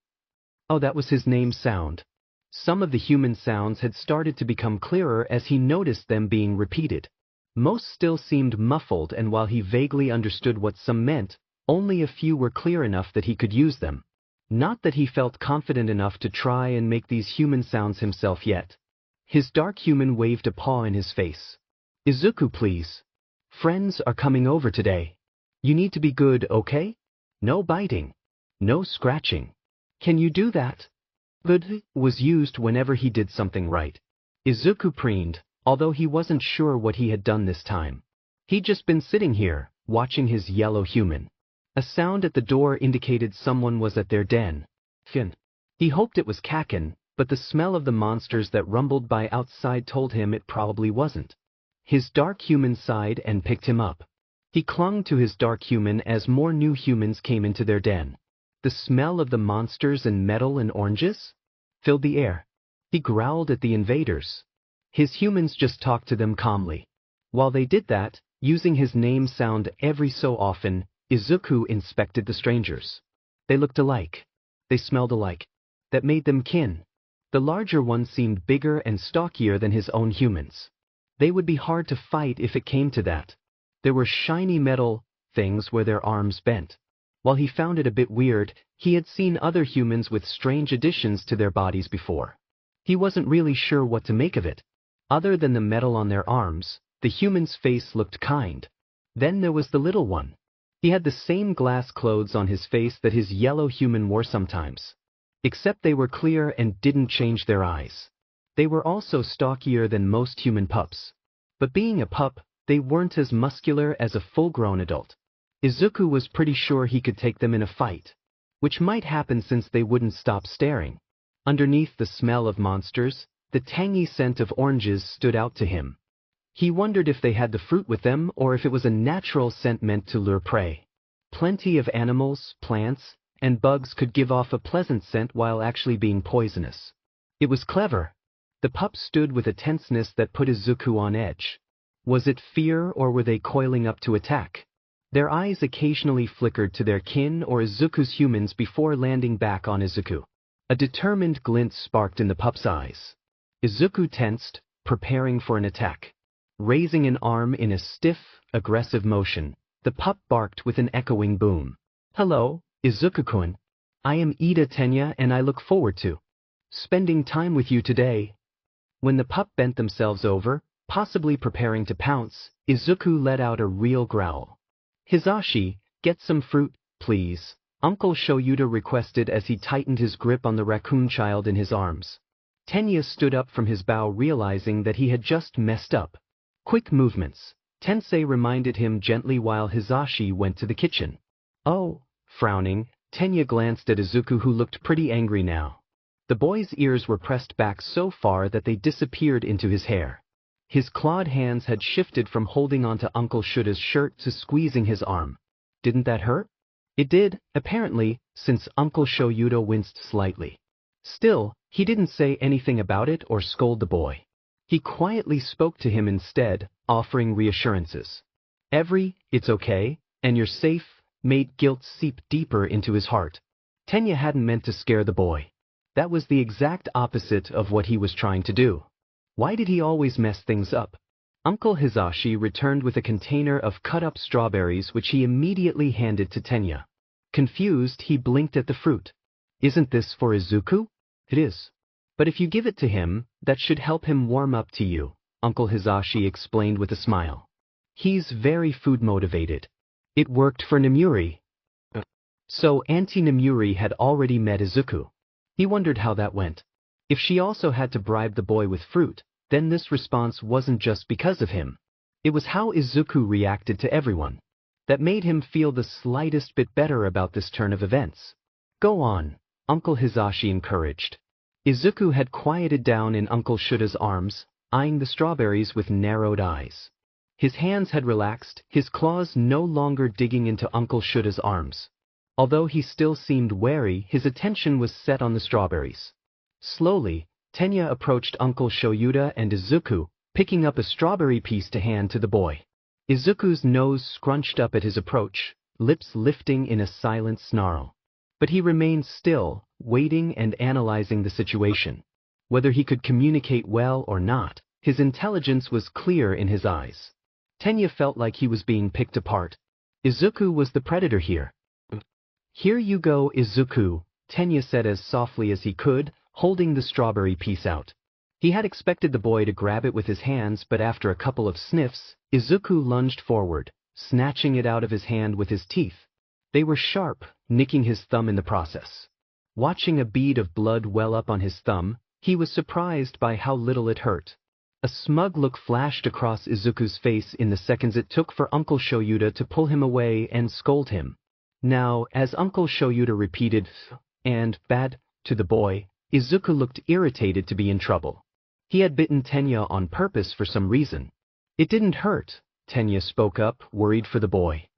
S1: Oh, that was his name's sound. Some of the human sounds had started to become clearer as he noticed them being repeated. Most still seemed muffled, and while he vaguely understood what some meant, only a few were clear enough that he could use them. Not that he felt confident enough to try and make these human sounds himself yet. His dark human waved a paw in his face. Izuku, please. Friends are coming over today. You need to be good, okay? No biting. No scratching. Can you do that? Good was used whenever he did something right. Izuku preened, although he wasn't sure what he had done this time. He'd just been sitting here, watching his yellow human. A sound at the door indicated someone was at their den. He hoped it was Kaken, but the smell of the monsters that rumbled by outside told him it probably wasn't. His dark human sighed and picked him up. He clung to his dark human as more new humans came into their den. The smell of the monsters and metal and oranges filled the air. He growled at the invaders. His humans just talked to them calmly. While they did that, using his name sound every so often, Izuku inspected the strangers. They looked alike. They smelled alike. That made them kin. The larger one seemed bigger and stockier than his own humans. They would be hard to fight if it came to that. There were shiny metal things where their arms bent. While he found it a bit weird, he had seen other humans with strange additions to their bodies before. He wasn't really sure what to make of it. Other than the metal on their arms, the human's face looked kind. Then there was the little one. He had the same glass clothes on his face that his yellow human wore sometimes. Except they were clear and didn't change their eyes. They were also stockier than most human pups. But being a pup, they weren't as muscular as a full-grown adult. Izuku was pretty sure he could take them in a fight. Which might happen since they wouldn't stop staring. Underneath the smell of monsters, the tangy scent of oranges stood out to him. He wondered if they had the fruit with them or if it was a natural scent meant to lure prey. Plenty of animals, plants, and bugs could give off a pleasant scent while actually being poisonous. It was clever. The pup stood with a tenseness that put Izuku on edge. Was it fear or were they coiling up to attack? Their eyes occasionally flickered to their kin or Izuku's humans before landing back on Izuku. A determined glint sparked in the pup's eyes. Izuku tensed, preparing for an attack. Raising an arm in a stiff, aggressive motion, the pup barked with an echoing boom. Hello, Izuku-kun. I am Ida Tenya and I look forward to spending time with you today. When the pup bent themselves over, possibly preparing to pounce, Izuku let out a real growl. Hizashi, get some fruit, please, Uncle Shouta requested as he tightened his grip on the raccoon child in his arms. Tenya stood up from his bow realizing that he had just messed up. Quick movements, Tensei reminded him gently while Hizashi went to the kitchen. Oh, frowning, Tenya glanced at Izuku who looked pretty angry now. The boy's ears were pressed back so far that they disappeared into his hair. His clawed hands had shifted from holding onto Uncle Shouta's shirt to squeezing his arm. Didn't that hurt? It did, apparently, since Uncle Shouta winced slightly. Still, he didn't say anything about it or scold the boy. He quietly spoke to him instead, offering reassurances. It's okay, and you're safe, made guilt seep deeper into his heart. Tenya hadn't meant to scare the boy. That was the exact opposite of what he was trying to do. Why did he always mess things up? Uncle Hizashi returned with a container of cut-up strawberries which he immediately handed to Tenya. Confused, he blinked at the fruit. Isn't this for Izuku? It is. But if you give it to him, that should help him warm up to you, Uncle Hizashi explained with a smile. He's very food-motivated. It worked for Nemuri. So Auntie Namuri had already met Izuku. He wondered how that went. If she also had to bribe the boy with fruit, then this response wasn't just because of him. It was how Izuku reacted to everyone that made him feel the slightest bit better about this turn of events. Go on, Uncle Hisashi encouraged. Izuku had quieted down in Uncle Shouta's arms, eyeing the strawberries with narrowed eyes. His hands had relaxed, his claws no longer digging into Uncle Shouta's arms. Although he still seemed wary, his attention was set on the strawberries. Slowly, Tenya approached Uncle Shouta and Izuku, picking up a strawberry piece to hand to the boy. Izuku's nose scrunched up at his approach, lips lifting in a silent snarl. But he remained still, waiting and analyzing the situation. Whether he could communicate well or not, his intelligence was clear in his eyes. Tenya felt like he was being picked apart. Izuku was the predator here. Here you go, Izuku, Tenya said as softly as he could, holding the strawberry piece out. He had expected the boy to grab it with his hands, but after a couple of sniffs, Izuku lunged forward, snatching it out of his hand with his teeth. They were sharp, nicking his thumb in the process. Watching a bead of blood well up on his thumb, he was surprised by how little it hurt. A smug look flashed across Izuku's face in the seconds it took for Uncle Shouta to pull him away and scold him. Now, as Uncle Shouta repeated, and bad, to the boy, Izuku looked irritated to be in trouble. He had bitten Tenya on purpose for some reason. It didn't hurt, Tenya spoke up, worried for the boy.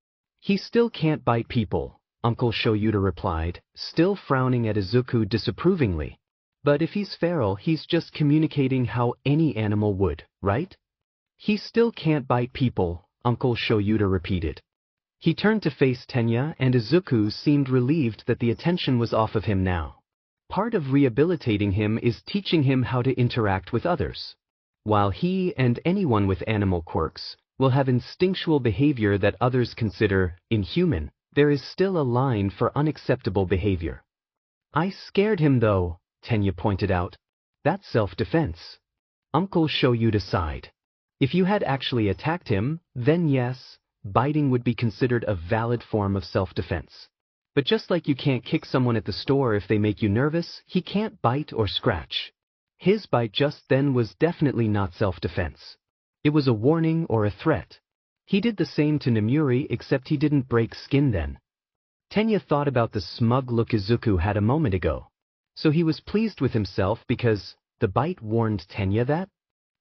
S1: He still can't bite people, Uncle Shouta replied, still frowning at Izuku disapprovingly. But if he's feral, he's just communicating how any animal would, right? He still can't bite people, Uncle Shouta repeated. He turned to face Tenya, and Izuku seemed relieved that the attention was off of him now. Part of rehabilitating him is teaching him how to interact with others. While he and anyone with animal quirks will have instinctual behavior that others consider inhuman, there is still a line for unacceptable behavior. I scared him though, Tenya pointed out. That's self-defense. Uncle Shouta sighed. If you had actually attacked him, then yes, biting would be considered a valid form of self-defense. But just like you can't kick someone at the store if they make you nervous, he can't bite or scratch. His bite just then was definitely not self-defense. It was a warning or a threat. He did the same to Namuri, except he didn't break skin then. Tenya thought about the smug look Izuku had a moment ago. So he was pleased with himself because the bite warned Tenya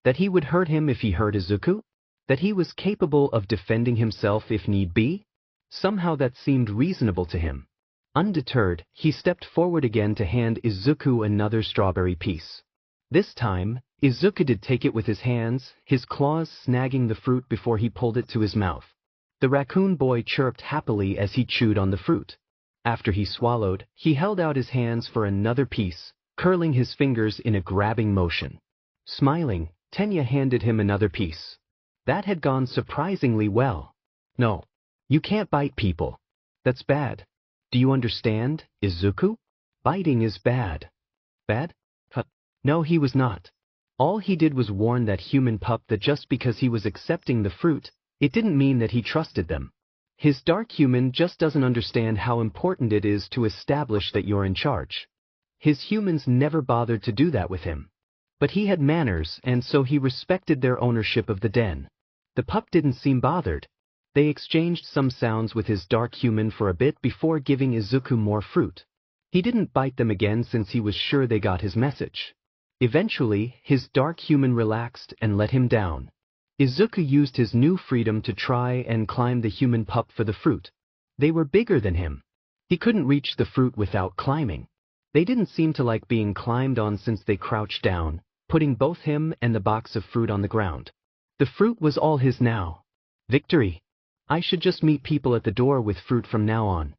S1: that he would hurt him if he hurt Izuku? That he was capable of defending himself if need be? Somehow that seemed reasonable to him. Undeterred, he stepped forward again to hand Izuku another strawberry piece. This time, Izuku did take it with his hands, his claws snagging the fruit before he pulled it to his mouth. The raccoon boy chirped happily as he chewed on the fruit. After he swallowed, he held out his hands for another piece, curling his fingers in a grabbing motion. Smiling, Tenya handed him another piece. That had gone surprisingly well. No, you can't bite people. That's bad. Do you understand, Izuku? Biting is bad. Bad? No, he was not. All he did was warn that human pup that just because he was accepting the fruit, it didn't mean that he trusted them. His dark human just doesn't understand how important it is to establish that you're in charge. His humans never bothered to do that with him. But he had manners, and so he respected their ownership of the den. The pup didn't seem bothered. They exchanged some sounds with his dark human for a bit before giving Izuku more fruit. He didn't bite them again since he was sure they got his message. Eventually, his dark human relaxed and let him down. Izuku used his new freedom to try and climb the human pup for the fruit. They were bigger than him. He couldn't reach the fruit without climbing. They didn't seem to like being climbed on since they crouched down, putting both him and the box of fruit on the ground. The fruit was all his now. Victory. I should just meet people at the door with fruit from now on.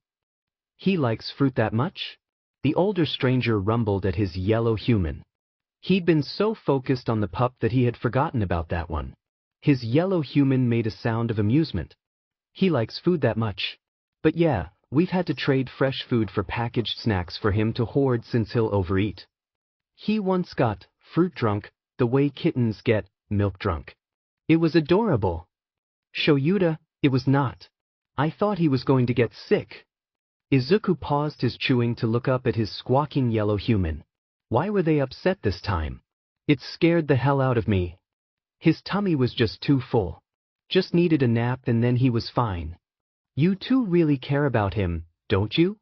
S1: He likes fruit that much? The older stranger rumbled at his yellow human. He'd been so focused on the pup that he had forgotten about that one. His yellow human made a sound of amusement. He likes food that much. But yeah, we've had to trade fresh food for packaged snacks for him to hoard since he'll overeat. He once got fruit drunk, the way kittens get milk drunk. It was adorable. Shouta, it was not. I thought he was going to get sick. Izuku paused his chewing to look up at his squawking yellow human. Why were they upset this time? It scared the hell out of me. His tummy was just too full. Just needed a nap and then he was fine. You two really care about him, don't you?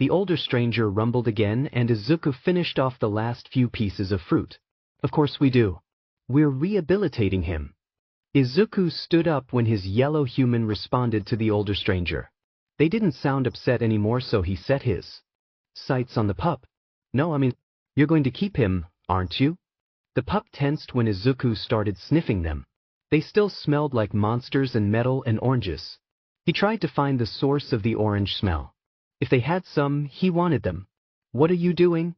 S1: The older stranger rumbled again and Izuku finished off the last few pieces of fruit. Of course we do. We're rehabilitating him. Izuku stood up when his yellow human responded to the older stranger. They didn't sound upset anymore, so he set his sights on the pup. No, I mean, you're going to keep him, aren't you? The pup tensed when Izuku started sniffing them. They still smelled like monsters and metal and oranges. He tried to find the source of the orange smell. If they had some, he wanted them. What are you doing?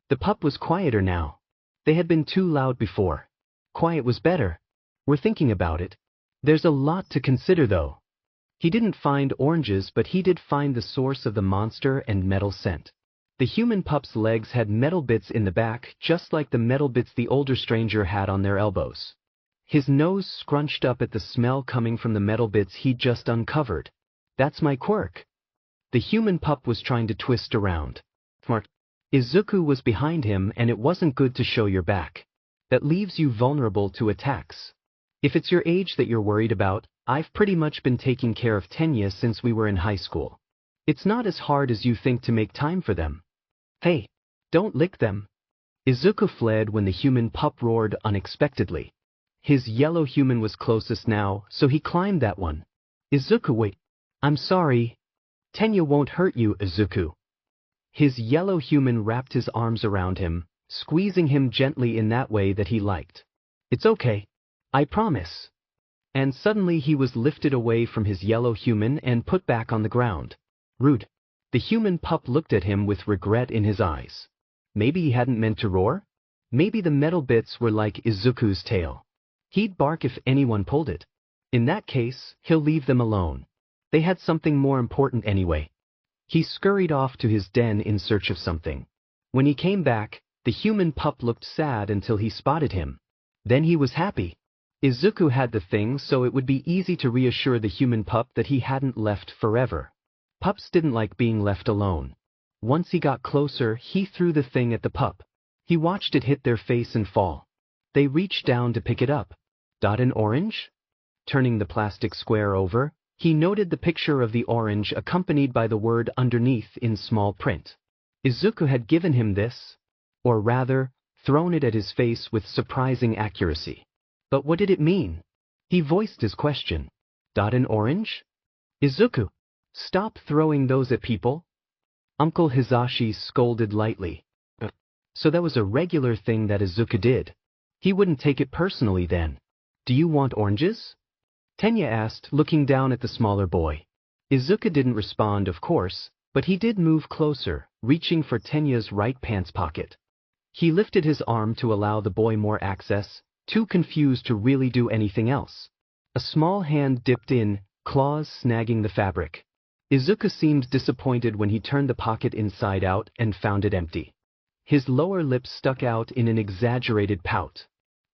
S1: The pup was quieter now. They had been too loud before. Quiet was better. We're thinking about it. There's a lot to consider though. He didn't find oranges, but he did find the source of the monster and metal scent. The human pup's legs had metal bits in the back, just like the metal bits the older stranger had on their elbows. His nose scrunched up at the smell coming from the metal bits he'd just uncovered. That's my quirk. The human pup was trying to twist around. Smart. Izuku was behind him, and it wasn't good to show your back. That leaves you vulnerable to attacks. If it's your age that you're worried about, I've pretty much been taking care of Tenya since we were in high school. It's not as hard as you think to make time for them. Hey, don't lick them. Izuku fled when the human pup roared unexpectedly. His yellow human was closest now, so he climbed that one. Izuku, wait. I'm sorry. Tenya won't hurt you, Izuku. His yellow human wrapped his arms around him, squeezing him gently in that way that he liked. It's okay. I promise. And suddenly he was lifted away from his yellow human and put back on the ground. Rude. The human pup looked at him with regret in his eyes. Maybe he hadn't meant to roar? Maybe the metal bits were like Izuku's tail. He'd bark if anyone pulled it. In that case, he'll leave them alone. They had something more important anyway. He scurried off to his den in search of something. When he came back, the human pup looked sad until he spotted him. Then he was happy. Izuku had the thing, so it would be easy to reassure the human pup that he hadn't left forever. Pups didn't like being left alone. Once he got closer, he threw the thing at the pup. He watched it hit their face and fall. They reached down to pick it up. An orange? Turning the plastic square over, he noted the picture of the orange accompanied by the word underneath in small print. Izuku had given him this, or rather, thrown it at his face with surprising accuracy. But what did it mean? He voiced his question. An orange? Izuku, stop throwing those at people. Uncle Hisashi scolded lightly. So that was a regular thing that Izuku did. He wouldn't take it personally then. Do you want oranges? Tenya asked, looking down at the smaller boy. Izuku didn't respond, of course, but he did move closer, reaching for Tenya's right pants pocket. He lifted his arm to allow the boy more access, too confused to really do anything else. A small hand dipped in, claws snagging the fabric. Izuku seemed disappointed when he turned the pocket inside out and found it empty. His lower lip stuck out in an exaggerated pout.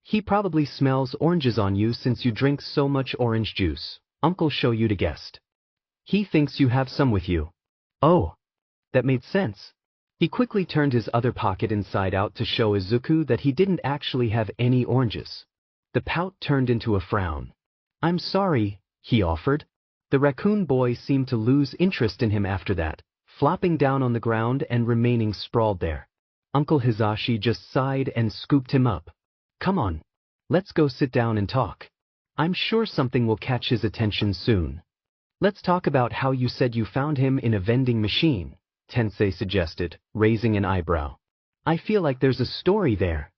S1: He probably smells oranges on you since you drink so much orange juice. Uncle Shouta guessed. He thinks you have some with you. Oh, that made sense. He quickly turned his other pocket inside out to show Izuku that he didn't actually have any oranges. The pout turned into a frown. I'm sorry, he offered. The raccoon boy seemed to lose interest in him after that, flopping down on the ground and remaining sprawled there. Uncle Hisashi just sighed and scooped him up. Come on. Let's go sit down and talk. I'm sure something will catch his attention soon. Let's talk about how you said you found him in a vending machine, Tensei suggested, raising an eyebrow. I feel like there's a story there.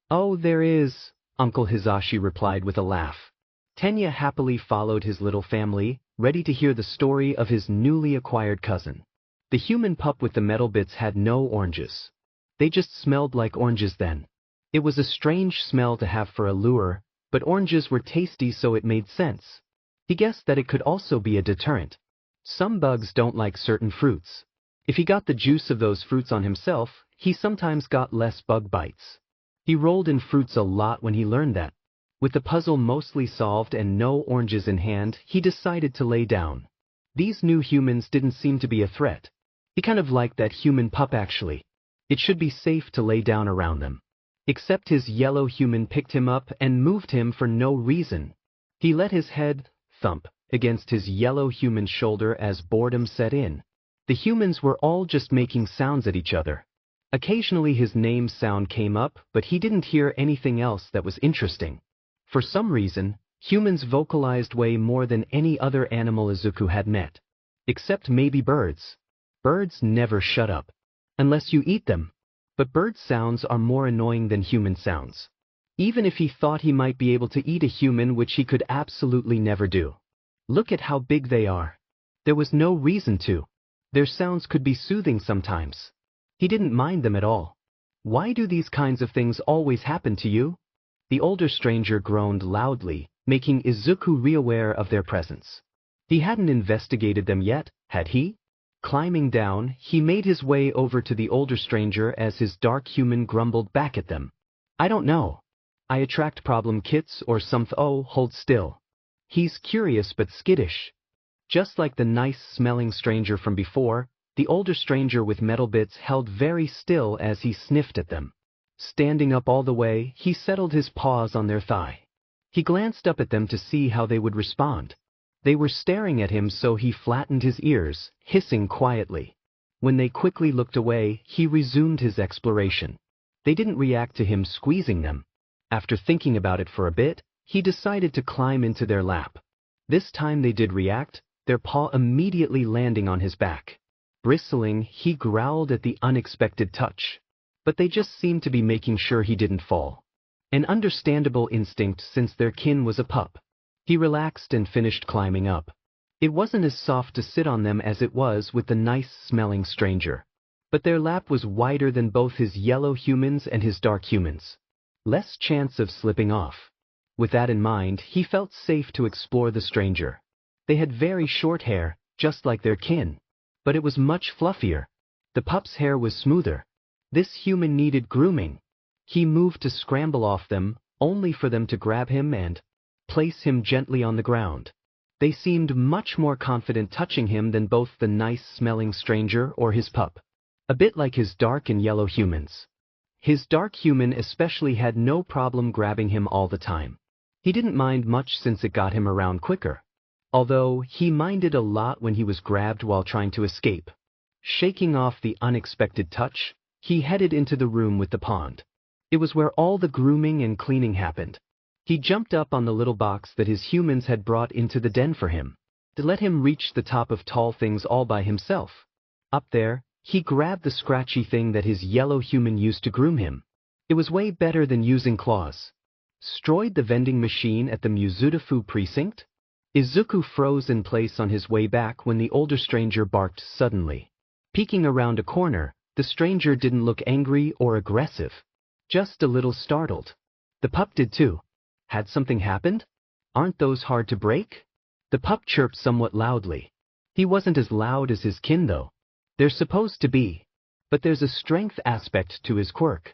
S1: Oh, there is, Uncle Hisashi replied with a laugh. Tenya happily followed his little family, ready to hear the story of his newly acquired cousin. The human pup with the metal bits had no oranges. They just smelled like oranges then. It was a strange smell to have for a lure, but oranges were tasty, so it made sense. He guessed that it could also be a deterrent. Some bugs don't like certain fruits. If he got the juice of those fruits on himself, he sometimes got less bug bites. He rolled in fruits a lot when he learned that. With the puzzle mostly solved and no oranges in hand, he decided to lay down. These new humans didn't seem to be a threat. He kind of liked that human pup actually. It should be safe to lay down around them. Except his yellow human picked him up and moved him for no reason. He let his head thump against his yellow human's shoulder as boredom set in. The humans were all just making sounds at each other. Occasionally his name sound came up, but he didn't hear anything else that was interesting. For some reason, humans vocalized way more than any other animal Izuku had met. Except maybe birds. Birds never shut up. Unless you eat them. But bird sounds are more annoying than human sounds. Even if he thought he might be able to eat a human, which he could absolutely never do. Look at how big they are. There was no reason to. Their sounds could be soothing sometimes. He didn't mind them at all. Why do these kinds of things always happen to you? The older stranger groaned loudly, making Izuku reaware of their presence. He hadn't investigated them yet, had he? Climbing down, he made his way over to the older stranger as his dark human grumbled back at them. I don't know. I attract problem kits or something. Oh, hold still. He's curious but skittish. Just like the nice-smelling stranger from before, the older stranger with metal bits held very still as he sniffed at them. Standing up all the way, he settled his paws on their thigh. He glanced up at them to see how they would respond. They were staring at him, so he flattened his ears, hissing quietly. When they quickly looked away, he resumed his exploration. They didn't react to him squeezing them. After thinking about it for a bit, he decided to climb into their lap. This time they did react, their paw immediately landing on his back. Bristling, he growled at the unexpected touch. But they just seemed to be making sure he didn't fall. An understandable instinct since their kin was a pup. He relaxed and finished climbing up. It wasn't as soft to sit on them as it was with the nice-smelling stranger. But their lap was wider than both his yellow humans and his dark humans. Less chance of slipping off. With that in mind, he felt safe to explore the stranger. They had very short hair, just like their kin. But it was much fluffier. The pup's hair was smoother. This human needed grooming. He moved to scramble off them, only for them to grab him and place him gently on the ground. They seemed much more confident touching him than both the nice-smelling stranger or his pup. A bit like his dark and yellow humans. His dark human especially had no problem grabbing him all the time. He didn't mind much since it got him around quicker. Although, he minded a lot when he was grabbed while trying to escape. Shaking off the unexpected touch, he headed into the room with the pond. It was where all the grooming and cleaning happened. He jumped up on the little box that his humans had brought into the den for him, to let him reach the top of tall things all by himself. Up there, he grabbed the scratchy thing that his yellow human used to groom him. It was way better than using claws. Destroyed the vending machine at the Muzutafu precinct? Izuku froze in place on his way back when the older stranger barked suddenly. Peeking around a corner, the stranger didn't look angry or aggressive. Just a little startled. The pup did too. Had something happened? Aren't those hard to break? The pup chirped somewhat loudly. He wasn't as loud as his kin though. They're supposed to be. But there's a strength aspect to his quirk.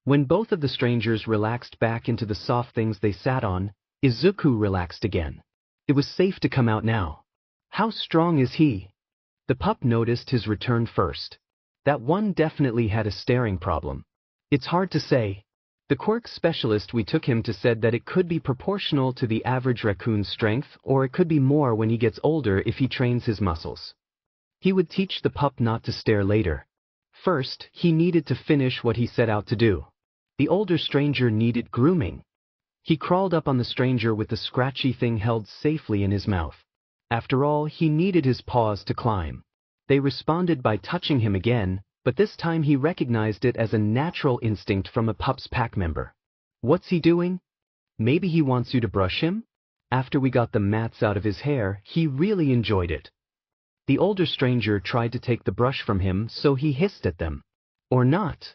S1: When both of the strangers relaxed back into the soft things they sat on, Izuku relaxed again. It was safe to come out now. How strong is he? The pup noticed his return first. That one definitely had a staring problem. It's hard to say. The quirk specialist we took him to said that it could be proportional to the average raccoon's strength, or it could be more when he gets older if he trains his muscles. He would teach the pup not to stare later. First, he needed to finish what he set out to do. The older stranger needed grooming. He crawled up on the stranger with the scratchy thing held safely in his mouth. After all, he needed his paws to climb. They responded by touching him again, but this time he recognized it as a natural instinct from a pup's pack member. What's he doing? Maybe he wants you to brush him? After we got the mats out of his hair, he really enjoyed it. The older stranger tried to take the brush from him, so he hissed at them. Or not.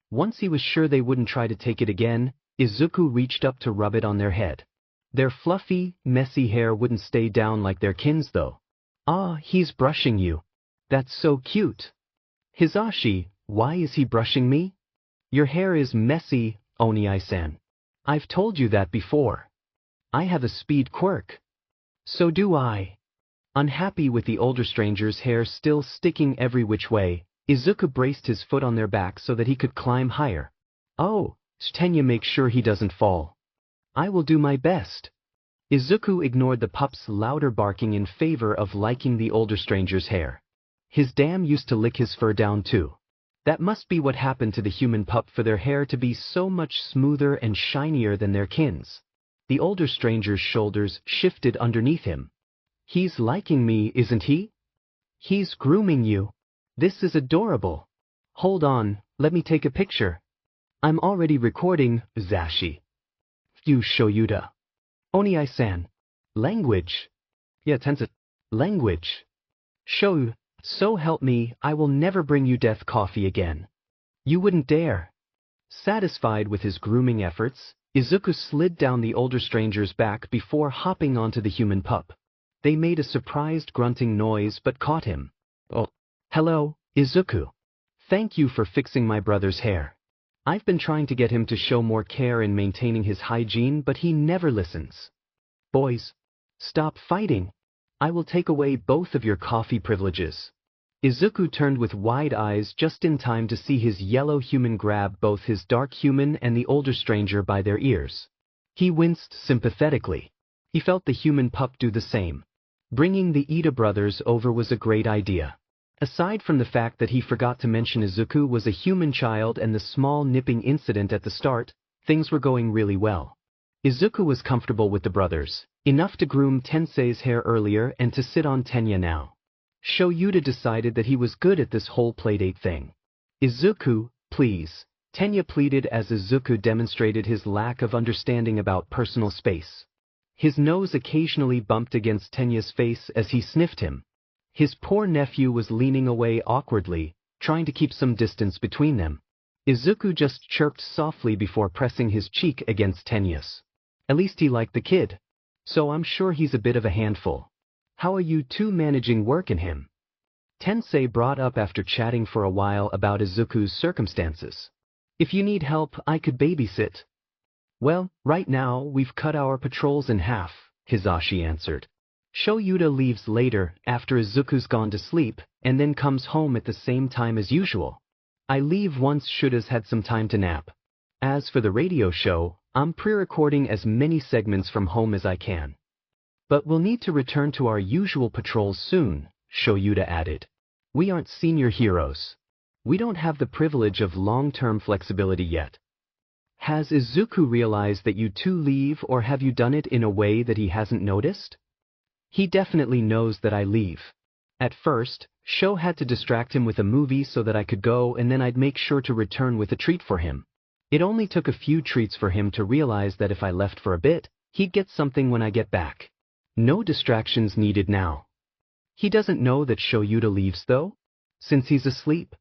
S1: Once he was sure they wouldn't try to take it again, Izuku reached up to rub it on their head. Their fluffy, messy hair wouldn't stay down like their kin's though. Ah, he's brushing you. That's so cute. Hisashi, why is he brushing me? Your hair is messy, Oni-san. I've told you that before. I have a speed quirk. So do I. Unhappy with the older stranger's hair still sticking every which way, Izuku braced his foot on their back so that he could climb higher. Oh, Tenya, make sure he doesn't fall. I will do my best. Izuku ignored the pup's louder barking in favor of liking the older stranger's hair. His dam used to lick his fur down too. That must be what happened to the human pup for their hair to be so much smoother and shinier than their kin's. The older stranger's shoulders shifted underneath him. He's liking me, isn't he? He's grooming you. This is adorable. Hold on, let me take a picture. I'm already recording, Zashi. You Shoyuta. Oni-san. Language. Yeah, Tensei. Language. Shou, so help me, I will never bring you death coffee again. You wouldn't dare. Satisfied with his grooming efforts, Izuku slid down the older stranger's back before hopping onto the human pup. They made a surprised grunting noise but caught him. Oh, hello, Izuku. Thank you for fixing my brother's hair. I've been trying to get him to show more care in maintaining his hygiene, but he never listens. Boys, stop fighting. I will take away both of your coffee privileges. Izuku turned with wide eyes just in time to see his yellow human grab both his dark human and the older stranger by their ears. He winced sympathetically. He felt the human pup do the same. Bringing the Ida brothers over was a great idea. Aside from the fact that he forgot to mention Izuku was a human child and the small nipping incident at the start, things were going really well. Izuku was comfortable with the brothers, enough to groom Tensei's hair earlier and to sit on Tenya now. Shoyuta decided that he was good at this whole playdate thing. Izuku, please, Tenya pleaded as Izuku demonstrated his lack of understanding about personal space. His nose occasionally bumped against Tenya's face as he sniffed him. His poor nephew was leaning away awkwardly, trying to keep some distance between them. Izuku just chirped softly before pressing his cheek against Tenya's. At least he liked the kid. So I'm sure he's a bit of a handful. How are you two managing work in him? Tensei brought up after chatting for a while about Izuku's circumstances. If you need help, I could babysit. Well, right now, we've cut our patrols in half, Hisashi answered. Shoyuta leaves later, after Izuku's gone to sleep, and then comes home at the same time as usual. I leave once Shuta's had some time to nap. As for the radio show, I'm pre-recording as many segments from home as I can. But we'll need to return to our usual patrols soon, Shoyuta added. We aren't senior heroes. We don't have the privilege of long-term flexibility yet. Has Izuku realized that you two leave, or have you done it in a way that he hasn't noticed? He definitely knows that I leave. At first, Sho had to distract him with a movie so that I could go, and then I'd make sure to return with a treat for him. It only took a few treats for him to realize that if I left for a bit, he'd get something when I get back. No distractions needed now. He doesn't know that Shoyuta leaves though? Since he's asleep?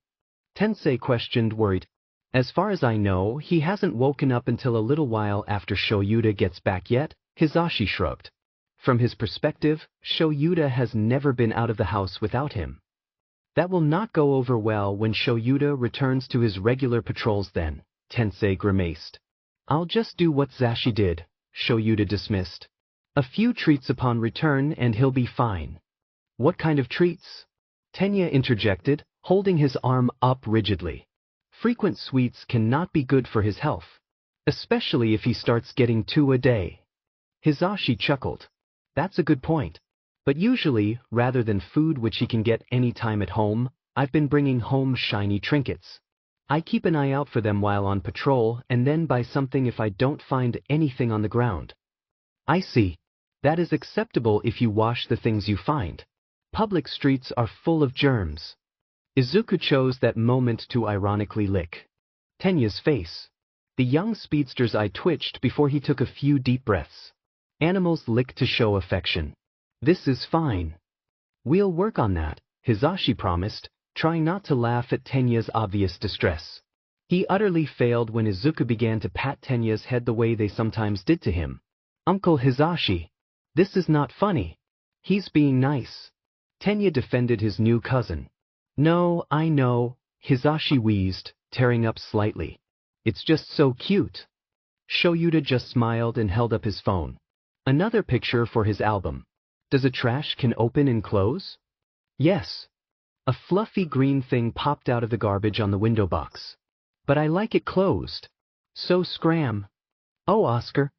S1: Tensei questioned, worried. As far as I know, he hasn't woken up until a little while after Shoyuta gets back yet, Hisashi shrugged. From his perspective, Shoyuta has never been out of the house without him. That will not go over well when Shoyuta returns to his regular patrols then, Tensei grimaced. I'll just do what Zashi did, Shoyuta dismissed. A few treats upon return and he'll be fine. What kind of treats? Tenya interjected, holding his arm up rigidly. Frequent sweets cannot be good for his health, especially if he starts getting 2 a day. Hisashi chuckled. That's a good point. But usually, rather than food which he can get any time at home, I've been bringing home shiny trinkets. I keep an eye out for them while on patrol and then buy something if I don't find anything on the ground. I see. That is acceptable if you wash the things you find. Public streets are full of germs. Izuku chose that moment to ironically lick Tenya's face. The young speedster's eye twitched before he took a few deep breaths. Animals lick to show affection. This is fine. We'll work on that, Hisashi promised, trying not to laugh at Tenya's obvious distress. He utterly failed when Izuku began to pat Tenya's head the way they sometimes did to him. Uncle Hisashi, this is not funny. He's being nice. Tenya defended his new cousin. No, I know, Hisashi wheezed, tearing up slightly. It's just so cute. Shoyuta just smiled and held up his phone. Another picture for his album. Does a trash can open and close? Yes. A fluffy green thing popped out of the garbage on the window box. But I like it closed. So scram. Oh, Oscar.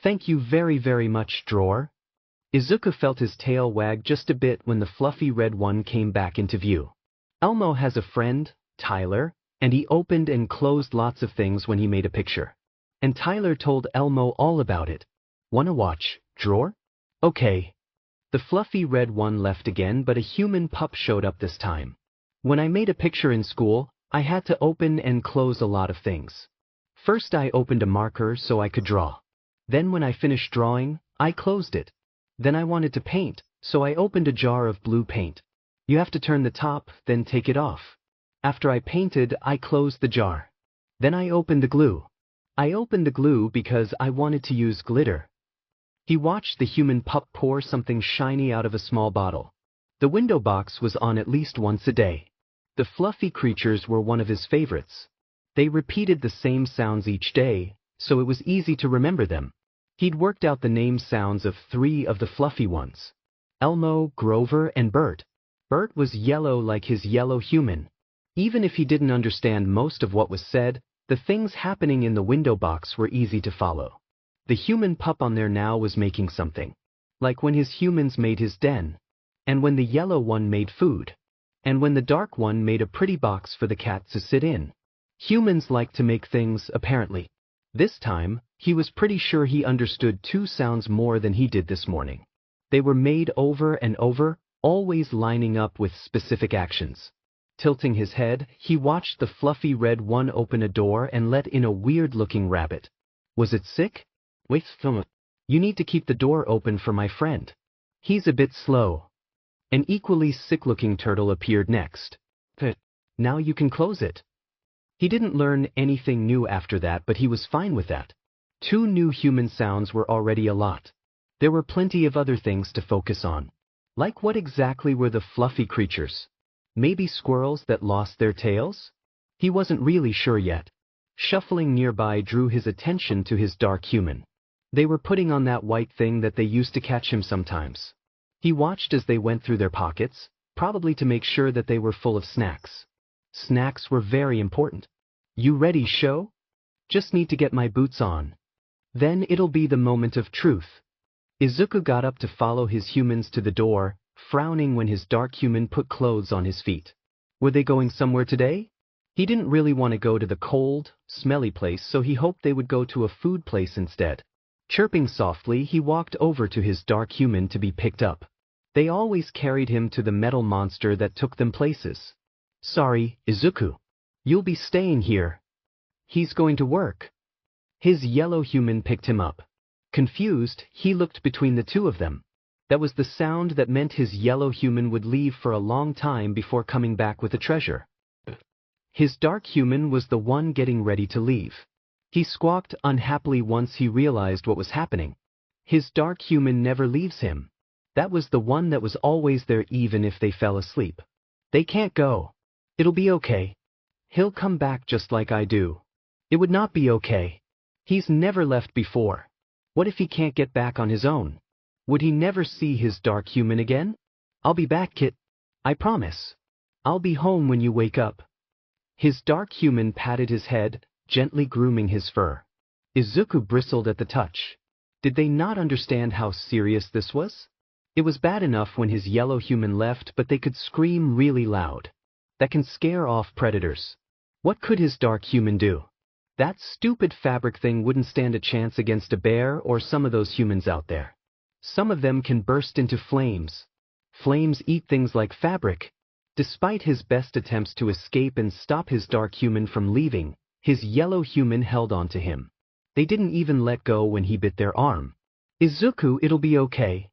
S1: Thank you very, very much, drawer. Izuku felt his tail wag just a bit when the fluffy red one came back into view. Elmo has a friend, Tyler, and he opened and closed lots of things when he made a picture. And Tyler told Elmo all about it. Wanna watch, drawer? Okay. The fluffy red one left again, but a human pup showed up this time. When I made a picture in school, I had to open and close a lot of things. First I opened a marker so I could draw. Then when I finished drawing, I closed it. Then I wanted to paint, so I opened a jar of blue paint. You have to turn the top, then take it off. After I painted, I closed the jar. Then I opened the glue. I opened the glue because I wanted to use glitter. He watched the human pup pour something shiny out of a small bottle. The window box was on at least once a day. The fluffy creatures were one of his favorites. They repeated the same sounds each day, so it was easy to remember them. He'd worked out the name sounds of 3 of the fluffy ones: Elmo, Grover, and Bert. Bert was yellow like his yellow human. Even if he didn't understand most of what was said, the things happening in the window box were easy to follow. The human pup on there now was making something. Like when his humans made his den. And when the yellow one made food. And when the dark one made a pretty box for the cat to sit in. Humans like to make things, apparently. This time, he was pretty sure he understood 2 sounds more than he did this morning. They were made over and over, always lining up with specific actions. Tilting his head, he watched the fluffy red one open a door and let in a weird-looking rabbit. Was it sick? Wait, you need to keep the door open for my friend. He's a bit slow. An equally sick-looking turtle appeared next. Now you can close it. He didn't learn anything new after that, but he was fine with that. 2 new human sounds were already a lot. There were plenty of other things to focus on. Like what exactly were the fluffy creatures? Maybe squirrels that lost their tails? He wasn't really sure yet. Shuffling nearby drew his attention to his dark human. They were putting on that white thing that they used to catch him sometimes. He watched as they went through their pockets, probably to make sure that they were full of snacks. Snacks were very important. You ready, Sho? Just need to get my boots on. Then it'll be the moment of truth. Izuku got up to follow his humans to the door, frowning when his dark human put clothes on his feet. Were they going somewhere today? He didn't really want to go to the cold, smelly place, so he hoped they would go to a food place instead. Chirping softly, he walked over to his dark human to be picked up. They always carried him to the metal monster that took them places. Sorry, Izuku. You'll be staying here. He's going to work. His yellow human picked him up. Confused, he looked between the 2 of them. That was the sound that meant his yellow human would leave for a long time before coming back with a treasure. His dark human was the one getting ready to leave. He squawked unhappily once he realized what was happening. His dark human never leaves him. That was the one that was always there even if they fell asleep. They can't go. It'll be okay. He'll come back just like I do. It would not be okay. He's never left before. What if he can't get back on his own? Would he never see his dark human again? I'll be back, Kit. I promise. I'll be home when you wake up. His dark human patted his head, gently grooming his fur. Izuku bristled at the touch. Did they not understand how serious this was? It was bad enough when his yellow human left, but they could scream really loud. That can scare off predators. What could his dark human do? That stupid fabric thing wouldn't stand a chance against a bear or some of those humans out there. Some of them can burst into flames. Flames eat things like fabric. Despite his best attempts to escape and stop his dark human from leaving, his yellow human held on to him. They didn't even let go when he bit their arm. Izuku, it'll be okay.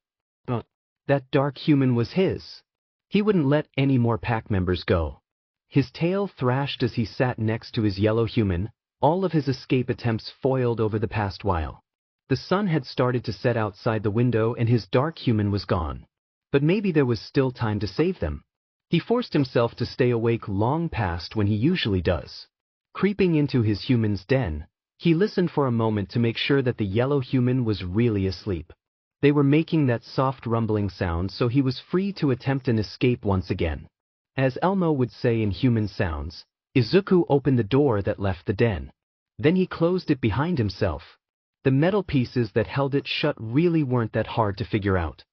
S1: That dark human was his. He wouldn't let any more pack members go. His tail thrashed as he sat next to his yellow human, all of his escape attempts foiled over the past while. The sun had started to set outside the window and his dark human was gone. But maybe there was still time to save them. He forced himself to stay awake long past when he usually does. Creeping into his human's den, he listened for a moment to make sure that the yellow human was really asleep. They were making that soft rumbling sound, so he was free to attempt an escape once again. As Elmo would say in Human Sounds, Izuku opened the door that left the den. Then he closed it behind himself. The metal pieces that held it shut really weren't that hard to figure out.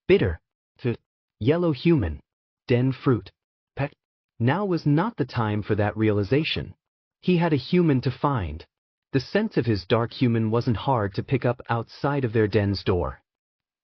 S1: Bitter. Yellow human. Den fruit. Pet. Now was not the time for that realization. He had a human to find. The scent of his dark human wasn't hard to pick up outside of their den's door.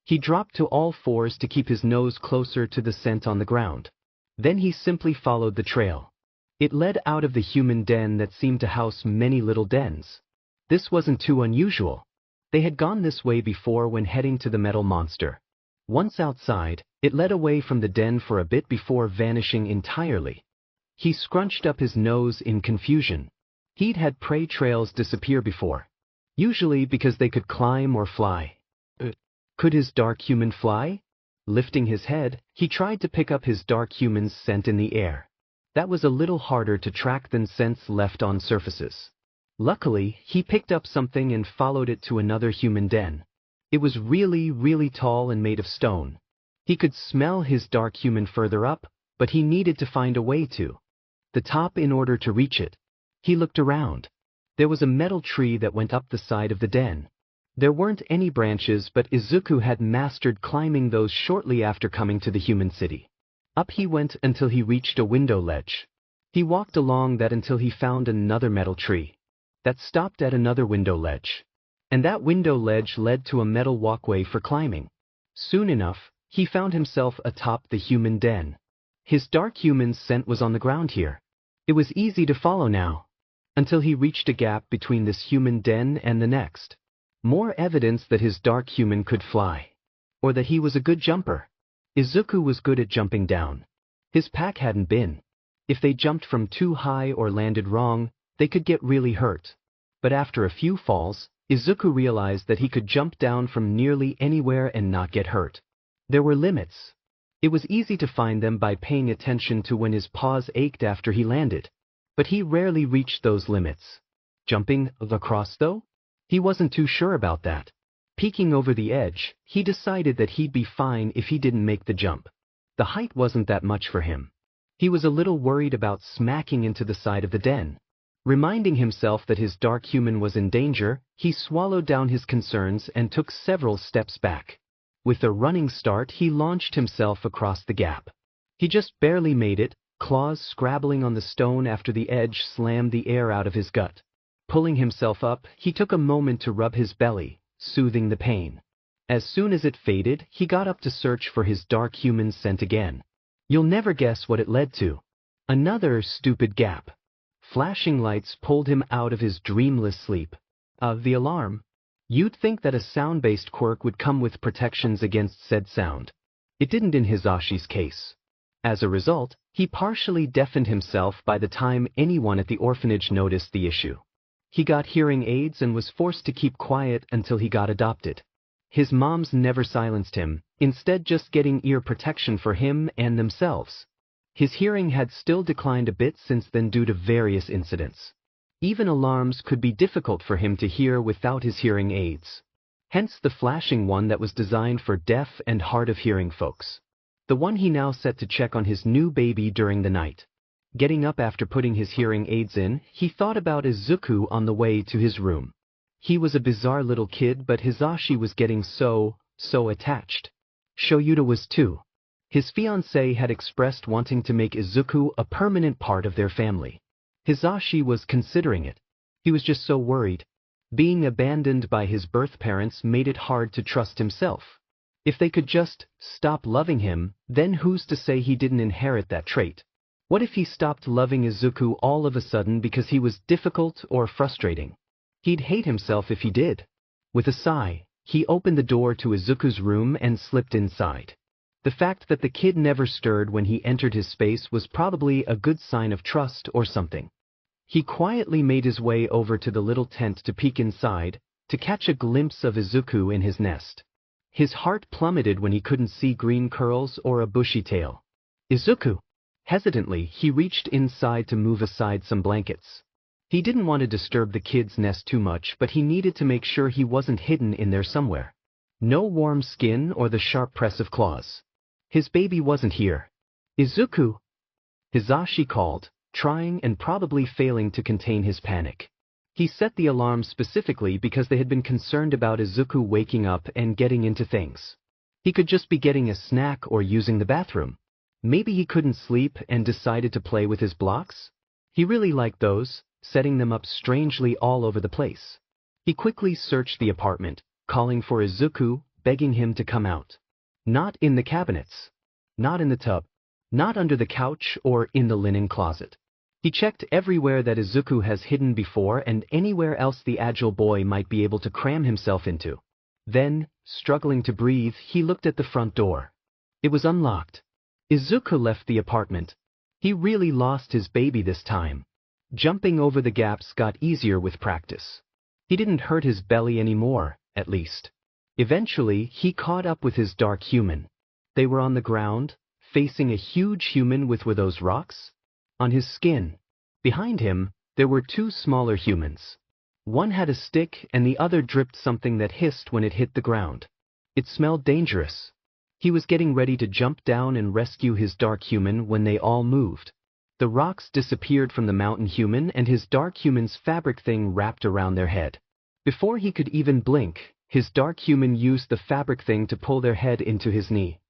S1: He dropped to all fours to keep his nose closer to the scent on the ground. Then he simply followed the trail. It led out of the human den that seemed to house many little dens. This wasn't too unusual. They had gone this way before when heading to the metal monster. Once outside, it led away from the den for a bit before vanishing entirely. He scrunched up his nose in confusion. He'd had prey trails disappear before. Usually because they could climb or fly. Could his dark human fly? Lifting his head, he tried to pick up his dark human's scent in the air. That was a little harder to track than scents left on surfaces. Luckily, he picked up something and followed it to another human den. It was really, really tall and made of stone. He could smell his dark human further up, but he needed to find a way to the top in order to reach it. He looked around. There was a metal tree that went up the side of the den. There weren't any branches, but Izuku had mastered climbing those shortly after coming to the human city. Up he went until he reached a window ledge. He walked along that until he found another metal tree that stopped at another window ledge. And that window ledge led to a metal walkway for climbing. Soon enough, he found himself atop the human den. His dark human's scent was on the ground here. It was easy to follow now, until he reached a gap between this human den and the next. More evidence that his dark human could fly, or that he was a good jumper. Izuku was good at jumping down. His pack hadn't been. If they jumped from too high or landed wrong, they could get really hurt. But after a few falls, Izuku realized that he could jump down from nearly anywhere and not get hurt. There were limits. It was easy to find them by paying attention to when his paws ached after he landed. But he rarely reached those limits. Jumping across, though? He wasn't too sure about that. Peeking over the edge, he decided that he'd be fine if he didn't make the jump. The height wasn't that much for him. He was a little worried about smacking into the side of the den. Reminding himself that his dark human was in danger, he swallowed down his concerns and took several steps back. With a running start, he launched himself across the gap. He just barely made it, claws scrabbling on the stone after the edge slammed the air out of his gut. Pulling himself up, he took a moment to rub his belly, soothing the pain. As soon as it faded, he got up to search for his dark human scent again. You'll never guess what it led to. Another stupid gap. Flashing lights pulled him out of his dreamless sleep. The alarm. You'd think that a sound-based quirk would come with protections against said sound. It didn't in Hisashi's case. As a result, he partially deafened himself by the time anyone at the orphanage noticed the issue. He got hearing aids and was forced to keep quiet until he got adopted. His moms never silenced him, instead just getting ear protection for him and themselves. His hearing had still declined a bit since then due to various incidents. Even alarms could be difficult for him to hear without his hearing aids. Hence the flashing one that was designed for deaf and hard-of-hearing folks. The one he now set to check on his new baby during the night. Getting up after putting his hearing aids in, he thought about Izuku on the way to his room. He was a bizarre little kid, but Hisashi was getting so attached. Shouta was too. His fiancée had expressed wanting to make Izuku a permanent part of their family. Hisashi was considering it. He was just so worried. Being abandoned by his birth parents made it hard to trust himself. If they could just stop loving him, then who's to say he didn't inherit that trait? What if he stopped loving Izuku all of a sudden because he was difficult or frustrating? He'd hate himself if he did. With a sigh, he opened the door to Izuku's room and slipped inside. The fact that the kid never stirred when he entered his space was probably a good sign of trust or something. He quietly made his way over to the little tent to peek inside, to catch a glimpse of Izuku in his nest. His heart plummeted when he couldn't see green curls or a bushy tail. Izuku! Hesitantly, he reached inside to move aside some blankets. He didn't want to disturb the kid's nest too much, but he needed to make sure he wasn't hidden in there somewhere. No warm skin or the sharp press of claws. His baby wasn't here. Izuku! Hisashi called, trying and probably failing to contain his panic. He set the alarm specifically because they had been concerned about Izuku waking up and getting into things. He could just be getting a snack or using the bathroom. Maybe he couldn't sleep and decided to play with his blocks? He really liked those, setting them up strangely all over the place. He quickly searched the apartment, calling for Izuku, begging him to come out. Not in the cabinets. Not in the tub. Not under the couch or in the linen closet. He checked everywhere that Izuku has hidden before and anywhere else the agile boy might be able to cram himself into. Then, struggling to breathe, he looked at the front door. It was unlocked. Izuku left the apartment. He really lost his baby this time. Jumping over the gaps got easier with practice. He didn't hurt his belly anymore, at least. Eventually, he caught up with his dark human. They were on the ground, facing a huge human with were those rocks? On his skin. Behind him, there were two smaller humans. One had a stick and the other dripped something that hissed when it hit the ground. It smelled dangerous. He was getting ready to jump down and rescue his dark human when they all moved. The rocks disappeared from the mountain human and his dark human's fabric thing wrapped around their head. Before he could even blink, his dark human used the fabric thing to pull their head into his knee.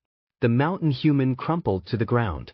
S1: The mountain human crumpled to the ground.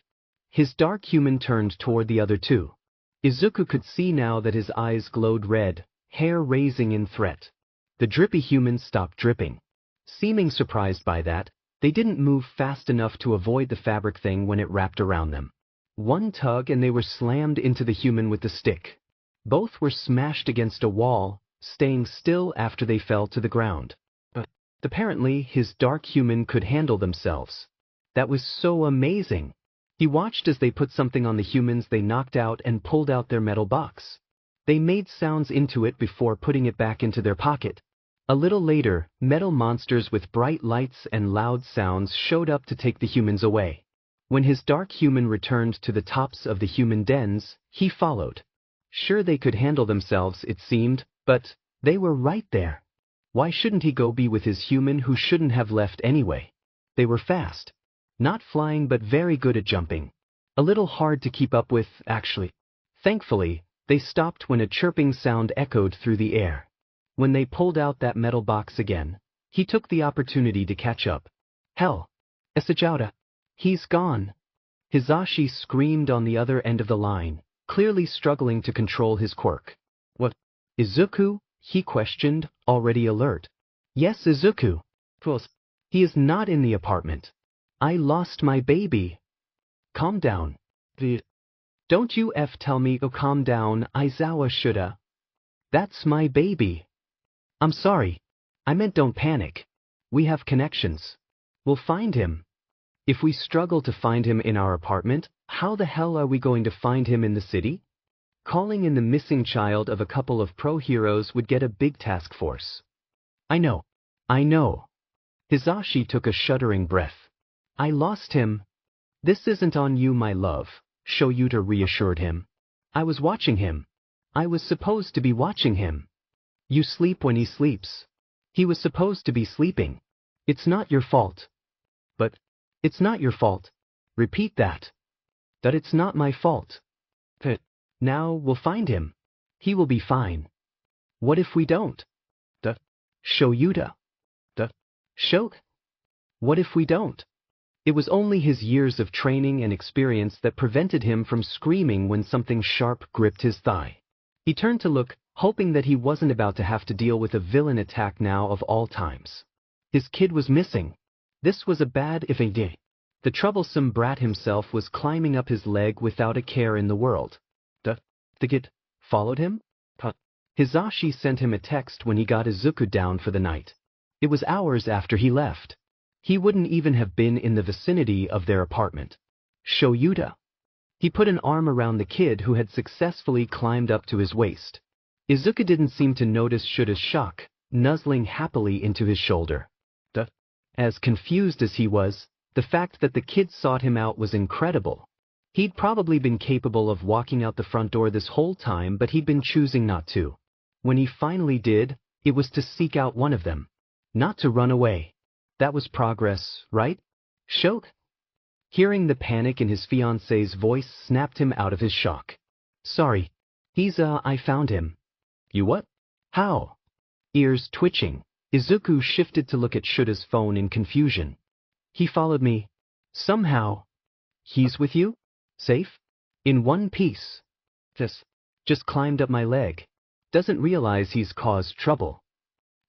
S1: His dark human turned toward the other two. Izuku could see now that his eyes glowed red, hair raising in threat. The drippy humans stopped dripping. Seeming surprised by that, they didn't move fast enough to avoid the fabric thing when it wrapped around them. One tug and they were slammed into the human with the stick. Both were smashed against a wall, staying still after they fell to the ground. But apparently his dark human could handle themselves. That was so amazing. He watched as they put something on the humans they knocked out and pulled out their metal box. They made sounds into it before putting it back into their pocket. A little later, metal monsters with bright lights and loud sounds showed up to take the humans away. When his dark human returned to the tops of the human dens, he followed. Sure, they could handle themselves, it seemed, but they were right there. Why shouldn't he go be with his human who shouldn't have left anyway? They were fast. Not flying but very good at jumping. A little hard to keep up with, actually. Thankfully, they stopped when a chirping sound echoed through the air. When they pulled out that metal box again, he took the opportunity to catch up. Hell! Aizawa! He's gone! Hisashi screamed on the other end of the line, clearly struggling to control his quirk. What? Izuku? He questioned, already alert. Yes, Izuku. He is not in the apartment. I lost my baby. Calm down. Don't you tell me to calm down, Aizawa Shouta. That's my baby. I'm sorry. I meant don't panic. We have connections. We'll find him. If we struggle to find him in our apartment, how the hell are we going to find him in the city? Calling in the missing child of a couple of pro heroes would get a big task force. I know. Hisashi took a shuddering breath. I lost him. This isn't on you, my love, Shouta reassured him. I was watching him. I was supposed to be watching him. You sleep when he sleeps. He was supposed to be sleeping. It's not your fault. But it's not your fault. Repeat that. That it's not my fault. But now we'll find him. He will be fine. What if we don't? Shouta. What if we don't? It was only his years of training and experience that prevented him from screaming when something sharp gripped his thigh. He turned to look, hoping that he wasn't about to have to deal with a villain attack now of all times. His kid was missing. This was a bad if a day. The troublesome brat himself was climbing up his leg without a care in the world. The kid followed him? Hisashi sent him a text when he got Izuku down for the night. It was hours after he left. He wouldn't even have been in the vicinity of their apartment. Shouta. He put an arm around the kid who had successfully climbed up to his waist. Izuku didn't seem to notice Shouta's shock, nuzzling happily into his shoulder. As confused as he was, the fact that the kid sought him out was incredible. He'd probably been capable of walking out the front door this whole time, but he'd been choosing not to. When he finally did, it was to seek out one of them. Not to run away. That was progress, right? Shouta? Hearing the panic in his fiancée's voice snapped him out of his shock. Sorry. I found him. You what? How? Ears twitching, Izuku shifted to look at Shouta's phone in confusion. He followed me. Somehow. He's with you? Safe? In one piece. Just climbed up my leg. Doesn't realize he's caused trouble.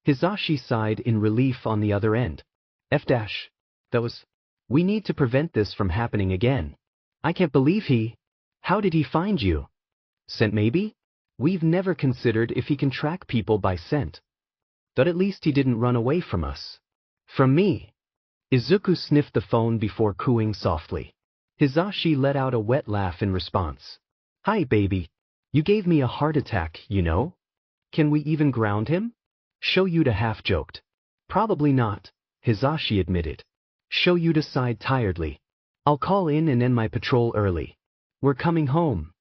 S1: Hisashi sighed in relief on the other end. We need to prevent this from happening again. I can't believe How did he find you? Scent maybe? We've never considered if he can track people by scent. But at least he didn't run away from us. From me. Izuku sniffed the phone before cooing softly. Hisashi let out a wet laugh in response. Hi, baby. You gave me a heart attack, you know? Can we even ground him? Shouta half-joked. Probably not, Hisashi admitted. Shouta sighed tiredly. I'll call in and end my patrol early. We're coming home.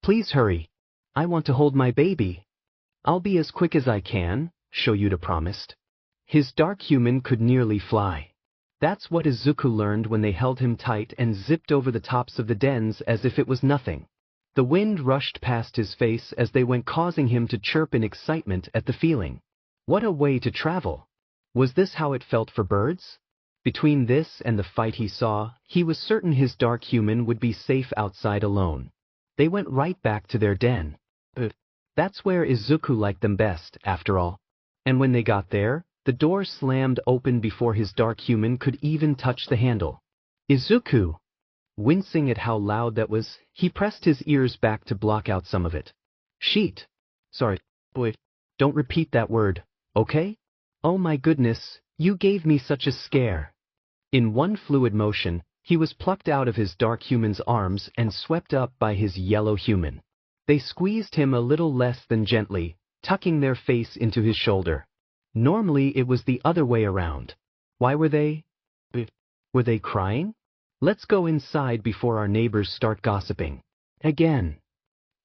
S1: Please hurry. I want to hold my baby. I'll be as quick as I can, Shouta promised. His dark human could nearly fly. That's what Izuku learned when they held him tight and zipped over the tops of the dens as if it was nothing. The wind rushed past his face as they went, causing him to chirp in excitement at the feeling. What a way to travel! Was this how it felt for birds? Between this and the fight he saw, he was certain his dark human would be safe outside alone. They went right back to their den. That's where Izuku liked them best, after all. And when they got there, the door slammed open before his dark human could even touch the handle. Izuku! Wincing at how loud that was, he pressed his ears back to block out some of it. Sheet. Sorry, boy. Don't repeat that word, okay? Oh my goodness, you gave me such a scare. In one fluid motion, he was plucked out of his dark human's arms and swept up by his yellow human. They squeezed him a little less than gently, tucking their face into his shoulder. Normally it was the other way around. Why were they? Were they crying? Let's go inside before our neighbors start gossiping. Again.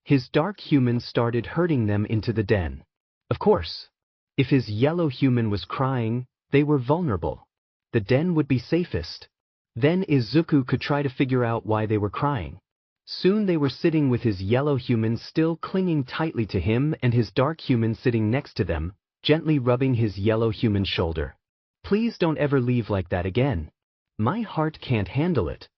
S1: His dark human started herding them into the den. Of course. If his yellow human was crying, they were vulnerable. The den would be safest. Then Izuku could try to figure out why they were crying. Soon they were sitting with his yellow human still clinging tightly to him and his dark human sitting next to them, gently rubbing his yellow human's shoulder. Please don't ever leave like that again. My heart can't handle it.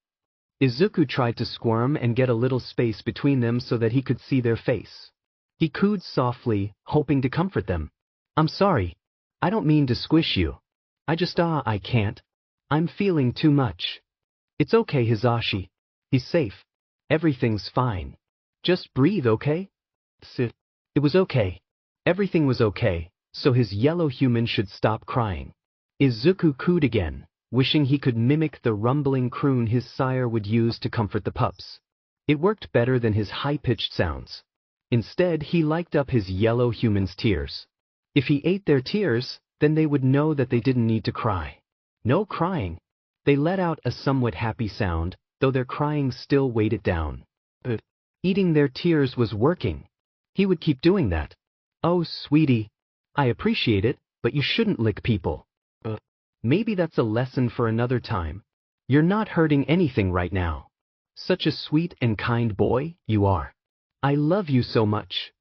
S1: Izuku tried to squirm and get a little space between them so that he could see their face. He cooed softly, hoping to comfort them. I'm sorry. I don't mean to squish you. I can't. I'm feeling too much. It's okay, Hisashi. He's safe. Everything's fine. Just breathe, okay? It was okay. Everything was okay, so his yellow human should stop crying. Izuku cooed again, wishing he could mimic the rumbling croon his sire would use to comfort the pups. It worked better than his high-pitched sounds. Instead, he liked up his yellow human's tears. If he ate their tears, then they would know that they didn't need to cry. No crying. They let out a somewhat happy sound, though their crying still weighed it down. Eating their tears was working. He would keep doing that. Oh, sweetie. I appreciate it, but you shouldn't lick people. Maybe that's a lesson for another time. You're not hurting anything right now. Such a sweet and kind boy, you are. I love you so much.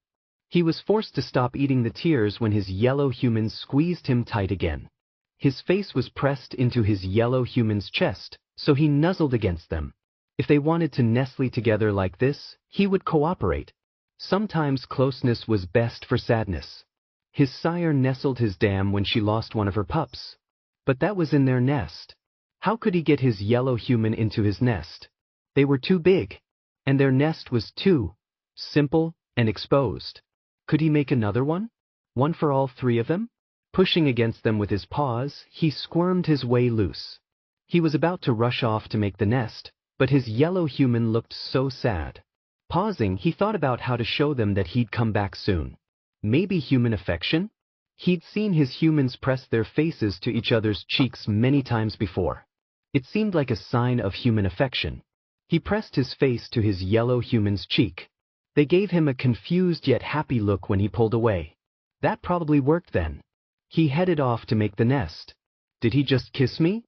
S1: He was forced to stop eating the tears when his yellow human squeezed him tight again. His face was pressed into his yellow human's chest, so he nuzzled against them. If they wanted to nestle together like this, he would cooperate. Sometimes closeness was best for sadness. His sire nestled his dam when she lost one of her pups. But that was in their nest. How could he get his yellow human into his nest? They were too big. And their nest was too simple and exposed. Could he make another one? One for all three of them? Pushing against them with his paws, he squirmed his way loose. He was about to rush off to make the nest, but his yellow human looked so sad. Pausing, he thought about how to show them that he'd come back soon. Maybe human affection? He'd seen his humans press their faces to each other's cheeks many times before. It seemed like a sign of human affection. He pressed his face to his yellow human's cheek. They gave him a confused yet happy look when he pulled away. That probably worked then. He headed off to make the nest. Did he just kiss me?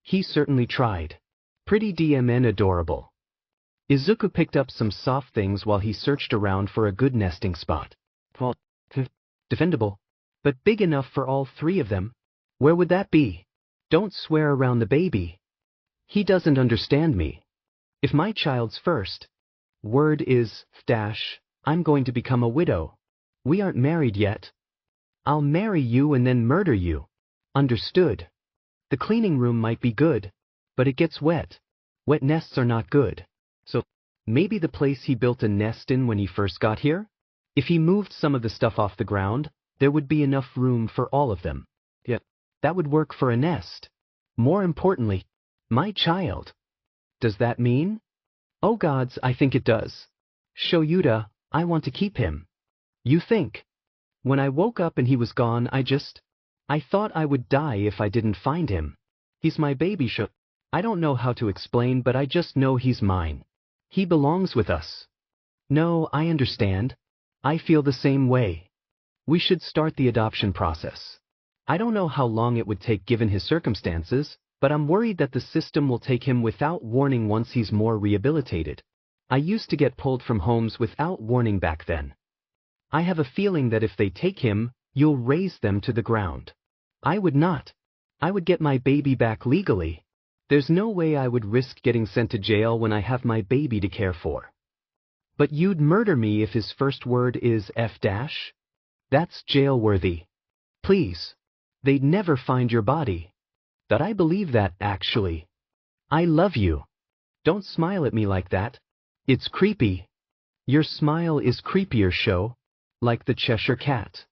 S1: He certainly tried. Pretty DMN adorable. Izuku picked up some soft things while he searched around for a good nesting spot. Well, defendable, but big enough for all three of them. Where would that be? Don't swear around the baby. He doesn't understand me. If my child's first word is dash, I'm going to become a widow. We aren't married yet. I'll marry you and then murder you. Understood. The cleaning room might be good, but it gets wet. Wet nests are not good. So, maybe the place he built a nest in when he first got here? If he moved some of the stuff off the ground, there would be enough room for all of them. Yeah, that would work for a nest. More importantly, my child. Does that mean? Oh gods, I think it does. Shouta, I want to keep him. You think? When I woke up and he was gone, I thought I would die if I didn't find him. He's my baby I don't know how to explain, but I just know he's mine. He belongs with us. No, I understand. I feel the same way. We should start the adoption process. I don't know how long it would take given his circumstances, but I'm worried that the system will take him without warning once he's more rehabilitated. I used to get pulled from homes without warning back then. I have a feeling that if they take him, you'll raze them to the ground. I would not. I would get my baby back legally. There's no way I would risk getting sent to jail when I have my baby to care for. But you'd murder me if his first word is F dash? That's jail-worthy. Please. They'd never find your body. That I believe that, actually. I love you. Don't smile at me like that. It's creepy. Your smile is creepier, Sho. Like the Cheshire Cat.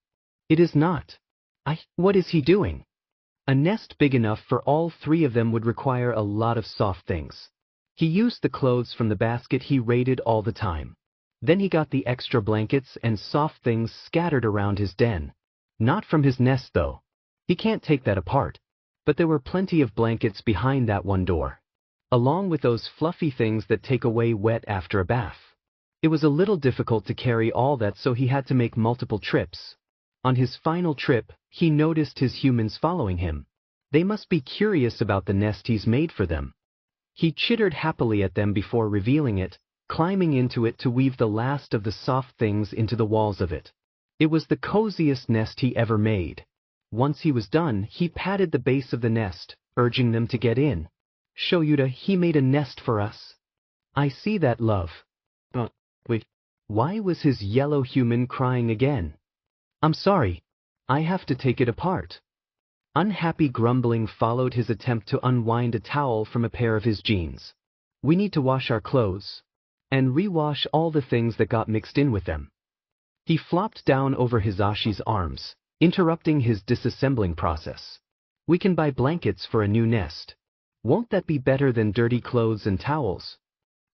S1: It is not. What is he doing? A nest big enough for all three of them would require a lot of soft things. He used the clothes from the basket he raided all the time. Then he got the extra blankets and soft things scattered around his den. Not from his nest, though. He can't take that apart. But there were plenty of blankets behind that one door. Along with those fluffy things that take away wet after a bath. It was a little difficult to carry all that, so he had to make multiple trips. On his final trip, he noticed his humans following him. They must be curious about the nest he's made for them. He chittered happily at them before revealing it, climbing into it to weave the last of the soft things into the walls of it. It was the coziest nest he ever made. Once he was done, he patted the base of the nest, urging them to get in. Shouta, he made a nest for us. I see that, love. But, wait, why was his yellow human crying again? I'm sorry. I have to take it apart. Unhappy grumbling followed his attempt to unwind a towel from a pair of his jeans. We need to wash our clothes. And rewash all the things that got mixed in with them. He flopped down over Hizashi's arms, interrupting his disassembling process. We can buy blankets for a new nest. Won't that be better than dirty clothes and towels?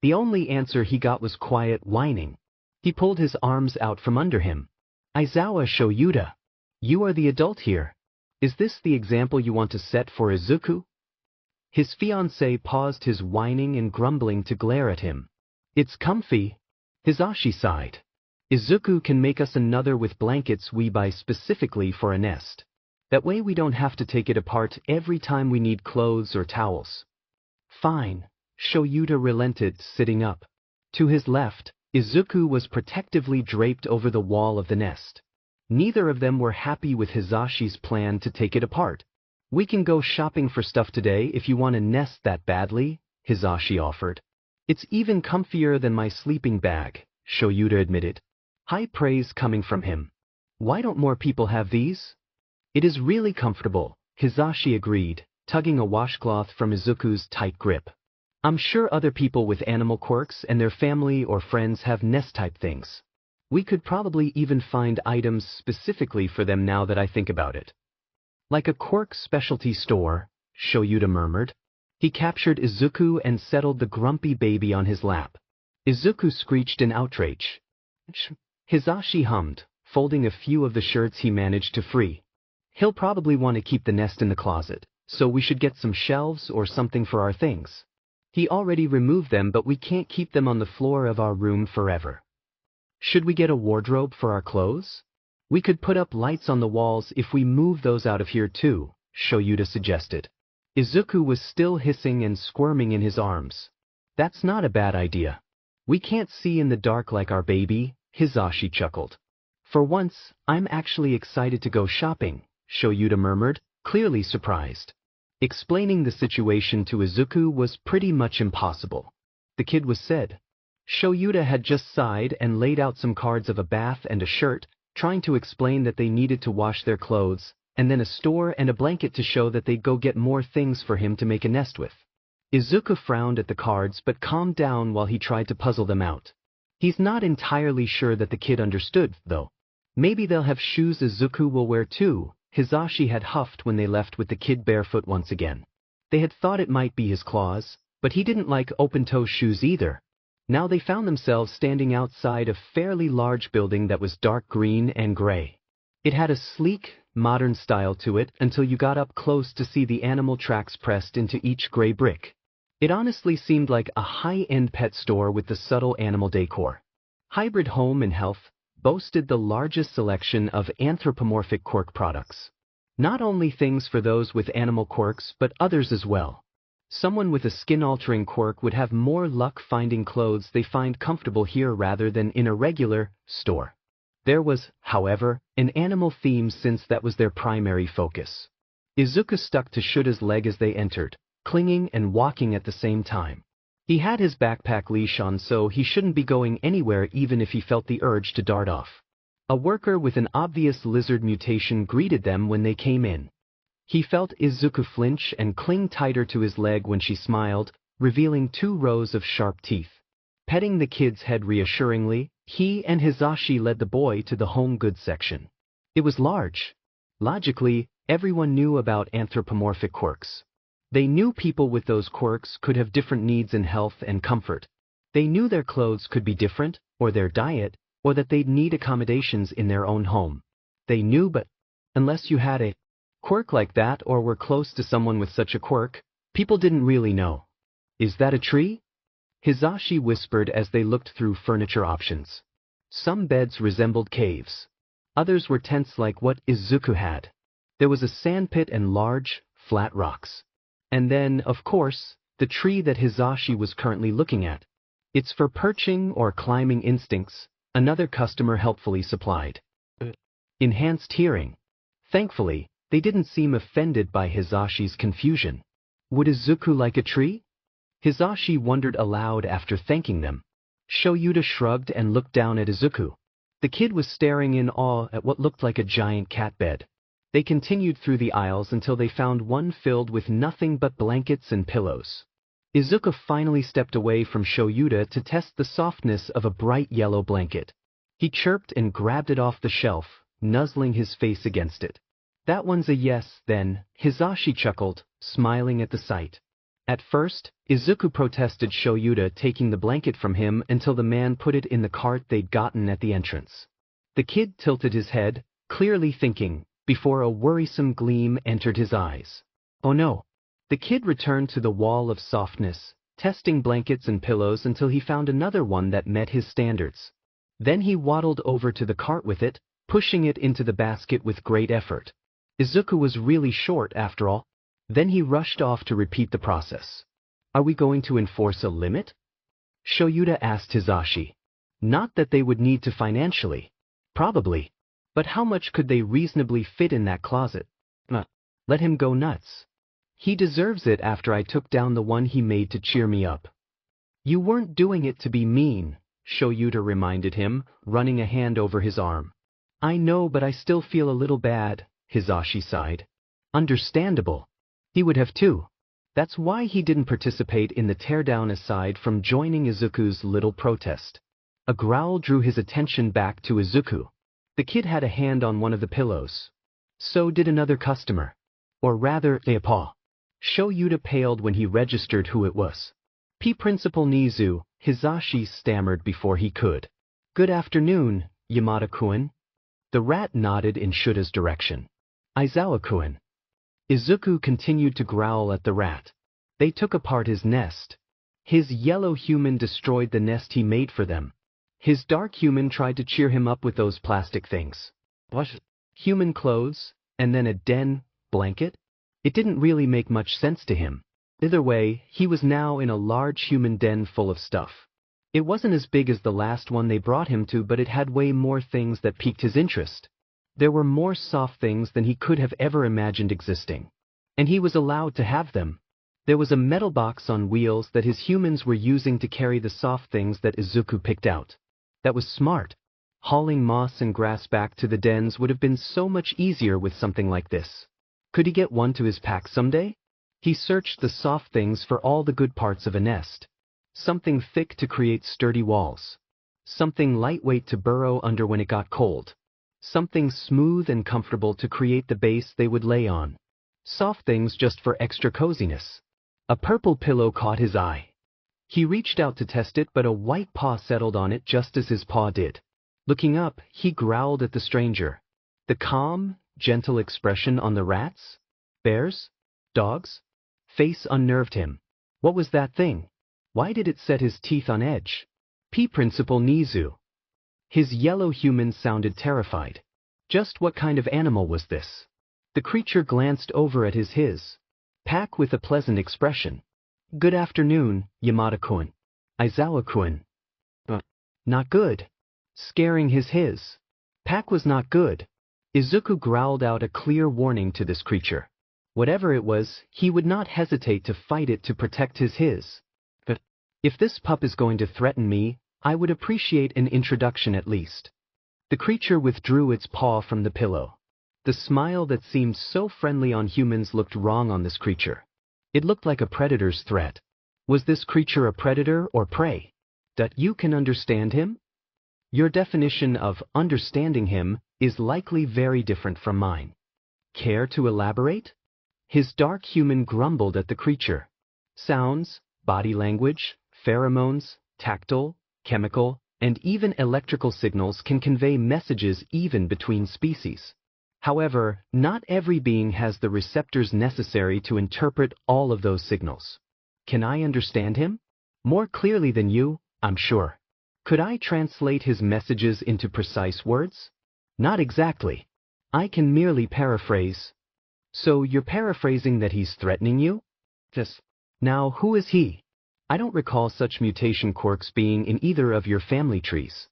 S1: The only answer he got was quiet whining. He pulled his arms out from under him. Aizawa Shouta, you are the adult here. Is this the example you want to set for Izuku? His fiancé paused his whining and grumbling to glare at him. It's comfy. Hizashi sighed. Izuku can make us another with blankets we buy specifically for a nest. That way we don't have to take it apart every time we need clothes or towels. Fine. Shouta relented, sitting up. To his left, Izuku was protectively draped over the wall of the nest. Neither of them were happy with Hizashi's plan to take it apart. We can go shopping for stuff today if you want a nest that badly, Hizashi offered. It's even comfier than my sleeping bag, Shouta admitted. High praise coming from him. Why don't more people have these? It is really comfortable, Hizashi agreed, tugging a washcloth from Izuku's tight grip. I'm sure other people with animal quirks and their family or friends have nest-type things. We could probably even find items specifically for them now that I think about it. Like a quirk specialty store, Shouta murmured. He captured Izuku and settled the grumpy baby on his lap. Izuku screeched in outrage. Hizashi hummed, folding a few of the shirts he managed to free. He'll probably want to keep the nest in the closet, so we should get some shelves or something for our things. He already removed them, but we can't keep them on the floor of our room forever. Should we get a wardrobe for our clothes? We could put up lights on the walls if we move those out of here too, Shouta suggested. Izuku was still hissing and squirming in his arms. That's not a bad idea. We can't see in the dark like our baby, Hisashi chuckled. For once, I'm actually excited to go shopping, Shouta murmured, clearly surprised. Explaining the situation to Izuku was pretty much impossible. The kid was said. Shouta had just sighed and laid out some cards of a bath and a shirt, trying to explain that they needed to wash their clothes, and then a store and a blanket to show that they'd go get more things for him to make a nest with. Izuku frowned at the cards but calmed down while he tried to puzzle them out. He's not entirely sure that the kid understood, though. Maybe they'll have shoes Izuku will wear too, Hisashi had huffed when they left with the kid barefoot once again. They had thought it might be his claws, but he didn't like open-toe shoes either. Now they found themselves standing outside a fairly large building that was dark green and gray. It had a sleek, modern style to it until you got up close to see the animal tracks pressed into each gray brick. It honestly seemed like a high-end pet store with the subtle animal decor. Hybrid Home and Health boasted the largest selection of anthropomorphic quirk products. Not only things for those with animal quirks but others as well. Someone with a skin-altering quirk would have more luck finding clothes they find comfortable here rather than in a regular store. There was, however, an animal theme since that was their primary focus. Izuku stuck to Shouta's leg as they entered, clinging and walking at the same time. He had his backpack leash on, so he shouldn't be going anywhere even if he felt the urge to dart off. A worker with an obvious lizard mutation greeted them when they came in. He felt Izuku flinch and cling tighter to his leg when she smiled, revealing 2 rows of sharp teeth. Petting the kid's head reassuringly, he and Hisashi led the boy to the home goods section. It was large. Logically, everyone knew about anthropomorphic quirks. They knew people with those quirks could have different needs in health and comfort. They knew their clothes could be different, or their diet, or that they'd need accommodations in their own home. They knew, but unless you had a quirk like that or were close to someone with such a quirk, people didn't really know. Is that a tree? Hisashi whispered as they looked through furniture options. Some beds resembled caves. Others were tents like what Izuku had. There was a sandpit and large, flat rocks. And then, of course, the tree that Hisashi was currently looking at. It's for perching or climbing instincts, another customer helpfully supplied. Enhanced hearing. Thankfully, they didn't seem offended by Hisashi's confusion. Would Izuku like a tree? Hisashi wondered aloud after thanking them. Shouta shrugged and looked down at Izuku. The kid was staring in awe at what looked like a giant cat bed. They continued through the aisles until they found one filled with nothing but blankets and pillows. Izuku finally stepped away from Shouta to test the softness of a bright yellow blanket. He chirped and grabbed it off the shelf, nuzzling his face against it. That one's a yes, then, Hisashi chuckled, smiling at the sight. At first, Izuku protested Shouta taking the blanket from him until the man put it in the cart they'd gotten at the entrance. The kid tilted his head, clearly thinking, before a worrisome gleam entered his eyes. Oh no. The kid returned to the wall of softness, testing blankets and pillows until he found another one that met his standards. Then he waddled over to the cart with it, pushing it into the basket with great effort. Izuku was really short after all. Then he rushed off to repeat the process. Are we going to enforce a limit? Shouta asked Hisashi. Not that they would need to financially. Probably. But how much could they reasonably fit in that closet? Let him go nuts. He deserves it after I took down the one he made to cheer me up. You weren't doing it to be mean, Shouta reminded him, running a hand over his arm. I know, but I still feel a little bad, Hisashi sighed. Understandable. He would have too. That's why he didn't participate in the teardown aside from joining Izuku's little protest. A growl drew his attention back to Izuku. The kid had a hand on one of the pillows. So did another customer. Or rather, a paw. Shouta paled when he registered who it was. Principal Nizu, Hisashi stammered before he could. Good afternoon, Yamada-kun. The rat nodded in Shouta's direction. Aizawa-kun. Izuku continued to growl at the rat. They took apart his nest. His yellow human destroyed the nest he made for them. His dark human tried to cheer him up with those plastic things. What? Human clothes, and then a den blanket? It didn't really make much sense to him. Either way, he was now in a large human den full of stuff. It wasn't as big as the last one they brought him to, but it had way more things that piqued his interest. There were more soft things than he could have ever imagined existing. And he was allowed to have them. There was a metal box on wheels that his humans were using to carry the soft things that Izuku picked out. That was smart. Hauling moss and grass back to the dens would have been so much easier with something like this. Could he get one to his pack someday? He searched the soft things for all the good parts of a nest. Something thick to create sturdy walls. Something lightweight to burrow under when it got cold. Something smooth and comfortable to create the base they would lay on. Soft things just for extra coziness. A purple pillow caught his eye. He reached out to test it, but a white paw settled on it just as his paw did. Looking up, he growled at the stranger. The calm, gentle expression on the rats, bears, dogs, face unnerved him. What was that thing? Why did it set his teeth on edge? Principal Nizu. His yellow human sounded terrified. Just what kind of animal was this? The creature glanced over at his pack with a pleasant expression. Good afternoon, Yamada-kun. Aizawa-kun. Not good. Scaring his pack was not good. Izuku growled out a clear warning to this creature. Whatever it was, he would not hesitate to fight it to protect his. But if this pup is going to threaten me, I would appreciate an introduction at least. The creature withdrew its paw from the pillow. The smile that seemed so friendly on humans looked wrong on this creature. It looked like a predator's threat. Was this creature a predator or prey? That you can understand him? Your definition of understanding him is likely very different from mine. Care to elaborate? His dark human grumbled at the creature. Sounds, body language, pheromones, tactile, chemical, and even electrical signals can convey messages even between species. However, not every being has the receptors necessary to interpret all of those signals. Can I understand him? More clearly than you, I'm sure. Could I translate his messages into precise words? Not exactly. I can merely paraphrase. So you're paraphrasing that he's threatening you? Yes. Now, who is he? I don't recall such mutation quirks being in either of your family trees.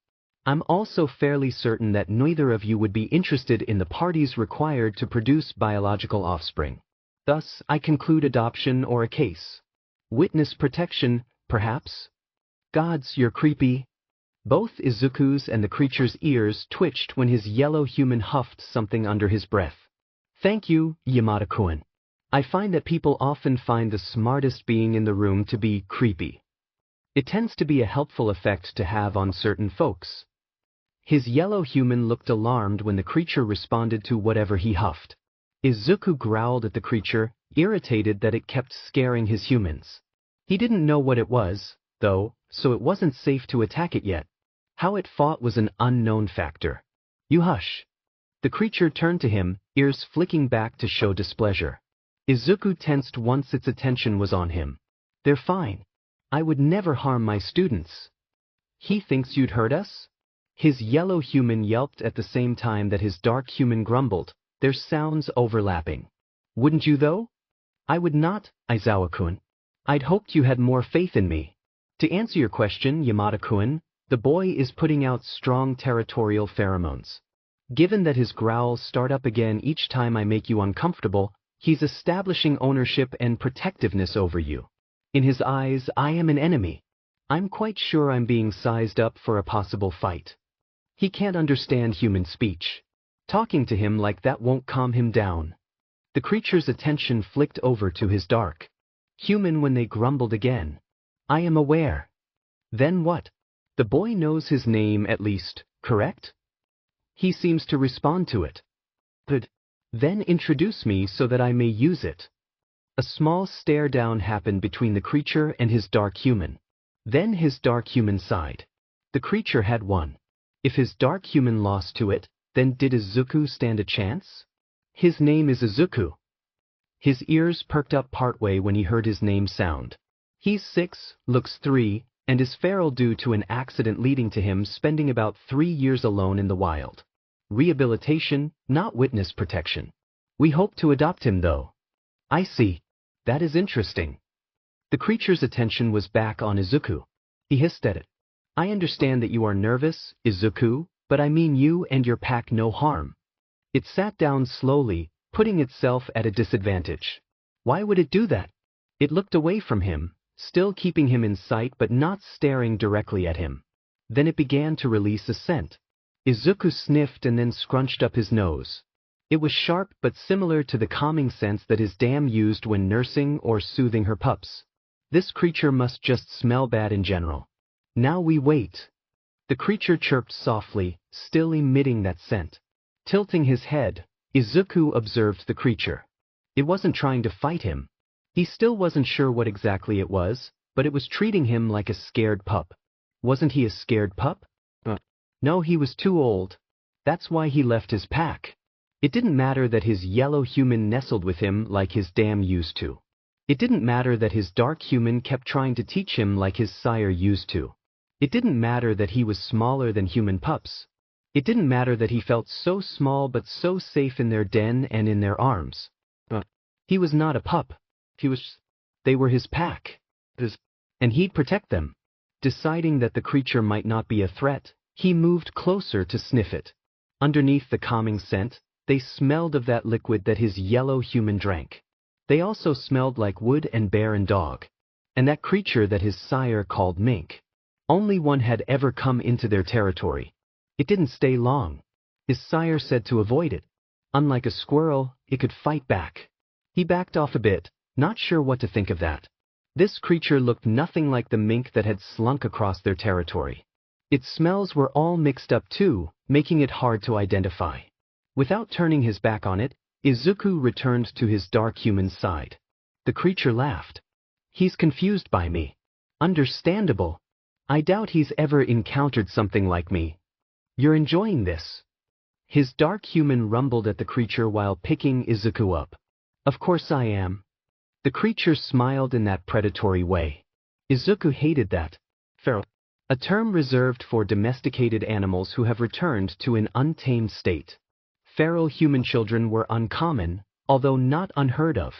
S1: I'm also fairly certain that neither of you would be interested in the parties required to produce biological offspring. Thus, I conclude adoption or a case. Witness protection, perhaps? Gods, you're creepy. Both Izuku's and the creature's ears twitched when his yellow human huffed something under his breath. Thank you, Yamada-kun. I find that people often find the smartest being in the room to be creepy. It tends to be a helpful effect to have on certain folks. His yellow human looked alarmed when the creature responded to whatever he huffed. Izuku growled at the creature, irritated that it kept scaring his humans. He didn't know what it was, though, so it wasn't safe to attack it yet. How it fought was an unknown factor. You hush. The creature turned to him, ears flicking back to show displeasure. Izuku tensed once its attention was on him. They're fine. I would never harm my students. He thinks you'd hurt us? His yellow human yelped at the same time that his dark human grumbled, their sounds overlapping. Wouldn't you though? I would not, Aizawa-kun. I'd hoped you had more faith in me. To answer your question, Yamada-kun, the boy is putting out strong territorial pheromones. Given that his growls start up again each time I make you uncomfortable, he's establishing ownership and protectiveness over you. In his eyes, I am an enemy. I'm quite sure I'm being sized up for a possible fight. He can't understand human speech. Talking to him like that won't calm him down. The creature's attention flicked over to his dark human when they grumbled again. I am aware. Then what? The boy knows his name at least, correct? He seems to respond to it. But then introduce me so that I may use it. A small stare down happened between the creature and his dark human. Then his dark human sighed. The creature had won. If his dark human lost to it, then did Izuku stand a chance? His name is Izuku. His ears perked up partway when he heard his name sound. He's 6, looks 3, and is feral due to an accident leading to him spending about 3 years alone in the wild. Rehabilitation, not witness protection. We hope to adopt him though. I see. That is interesting. The creature's attention was back on Izuku. He hissed at it. I understand that you are nervous, Izuku, but I mean you and your pack no harm. It sat down slowly, putting itself at a disadvantage. Why would it do that? It looked away from him, still keeping him in sight but not staring directly at him. Then it began to release a scent. Izuku sniffed and then scrunched up his nose. It was sharp but similar to the calming scents that his dam used when nursing or soothing her pups. This creature must just smell bad in general. Now we wait. The creature chirped softly, still emitting that scent. Tilting his head, Izuku observed the creature. It wasn't trying to fight him. He still wasn't sure what exactly it was, but it was treating him like a scared pup. Wasn't he a scared pup? No, he was too old. That's why he left his pack. It didn't matter that his yellow human nestled with him like his dam used to. It didn't matter that his dark human kept trying to teach him like his sire used to. It didn't matter that he was smaller than human pups. It didn't matter that he felt so small but so safe in their den and in their arms. He was not a pup. They were his pack. And he'd protect them. Deciding that the creature might not be a threat, he moved closer to sniff it. Underneath the calming scent, they smelled of that liquid that his yellow human drank. They also smelled like wood and bear and dog. And that creature that his sire called mink. Only one had ever come into their territory. It didn't stay long. His sire said to avoid it. Unlike a squirrel, it could fight back. He backed off a bit, not sure what to think of that. This creature looked nothing like the mink that had slunk across their territory. Its smells were all mixed up too, making it hard to identify. Without turning his back on it, Izuku returned to his dark human side. The creature laughed. He's confused by me. Understandable. I doubt he's ever encountered something like me. You're enjoying this. His dark human rumbled at the creature while picking Izuku up. Of course I am. The creature smiled in that predatory way. Izuku hated that. Feral. A term reserved for domesticated animals who have returned to an untamed state. Feral human children were uncommon, although not unheard of.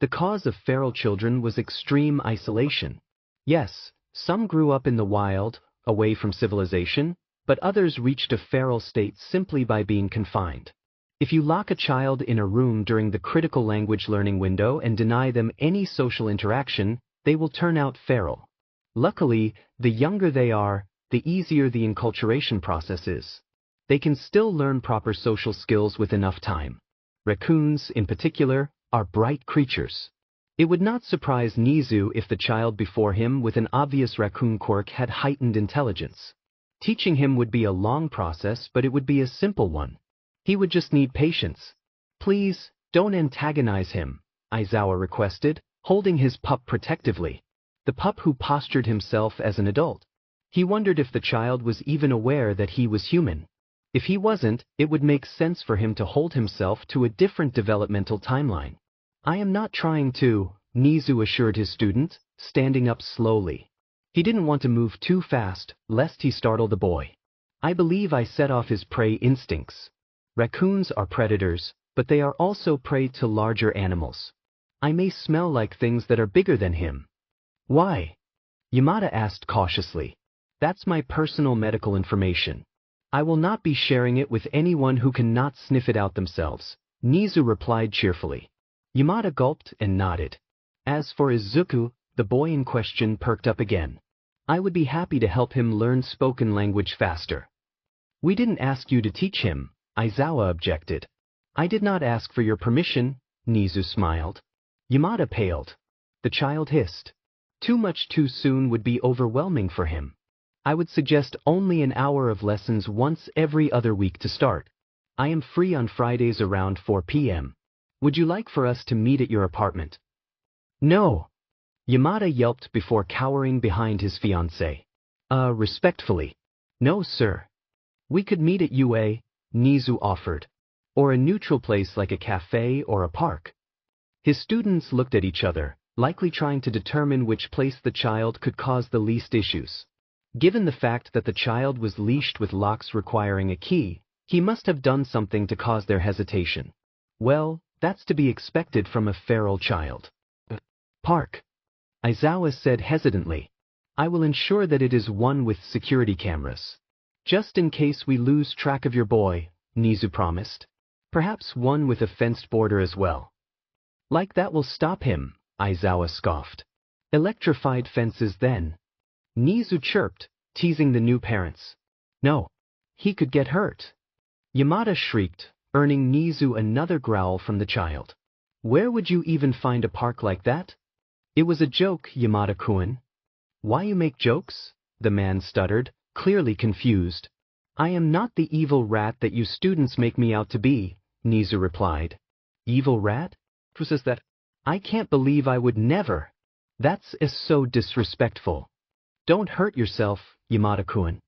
S1: The cause of feral children was extreme isolation. Yes, some grew up in the wild, away from civilization, but others reached a feral state simply by being confined. If you lock a child in a room during the critical language learning window and deny them any social interaction, they will turn out feral. Luckily, the younger they are, the easier the enculturation process is. They can still learn proper social skills with enough time. Raccoons, in particular, are bright creatures. It would not surprise Nizu if the child before him with an obvious raccoon quirk had heightened intelligence. Teaching him would be a long process, but it would be a simple one. He would just need patience. Please, don't antagonize him, Aizawa requested, holding his pup protectively. The pup who postured himself as an adult. He wondered if the child was even aware that he was human. If he wasn't, it would make sense for him to hold himself to a different developmental timeline. I am not trying to, Nizu assured his student, standing up slowly. He didn't want to move too fast, lest he startle the boy. I believe I set off his prey instincts. Raccoons are predators, but they are also prey to larger animals. I may smell like things that are bigger than him. Why? Yamada asked cautiously. That's my personal medical information. I will not be sharing it with anyone who cannot sniff it out themselves, Nizu replied cheerfully. Yamada gulped and nodded. As for Izuku, the boy in question perked up again. I would be happy to help him learn spoken language faster. We didn't ask you to teach him, Aizawa objected. I did not ask for your permission, Nizu smiled. Yamada paled. The child hissed. Too much too soon would be overwhelming for him. I would suggest only an hour of lessons once every other week to start. I am free on Fridays around 4 p.m. Would you like for us to meet at your apartment? No. Yamada yelped before cowering behind his fiancée. Respectfully. No, sir. We could meet at UA, Nizu offered. Or a neutral place like a cafe or a park. His students looked at each other, likely trying to determine which place the child could cause the least issues. Given the fact that the child was leashed with locks requiring a key, He must have done something to cause their hesitation. Well, that's to be expected from a feral child. Park, Aizawa said hesitantly. I will ensure that it is one with security cameras. Just in case we lose track of your boy, Nizu promised. Perhaps one with a fenced border as well. Like that will stop him, Aizawa scoffed. Electrified fences then. Nizu chirped, teasing the new parents. No. He could get hurt. Yamada shrieked, earning Nizu another growl from the child. Where would you even find a park like that? It was a joke, Yamada-kun. Why you make jokes? The man stuttered, clearly confused. I am not the evil rat that you students make me out to be, Nizu replied. Evil rat? Who says that? I can't believe I would never. That's so disrespectful. Don't hurt yourself, Yamada-kun.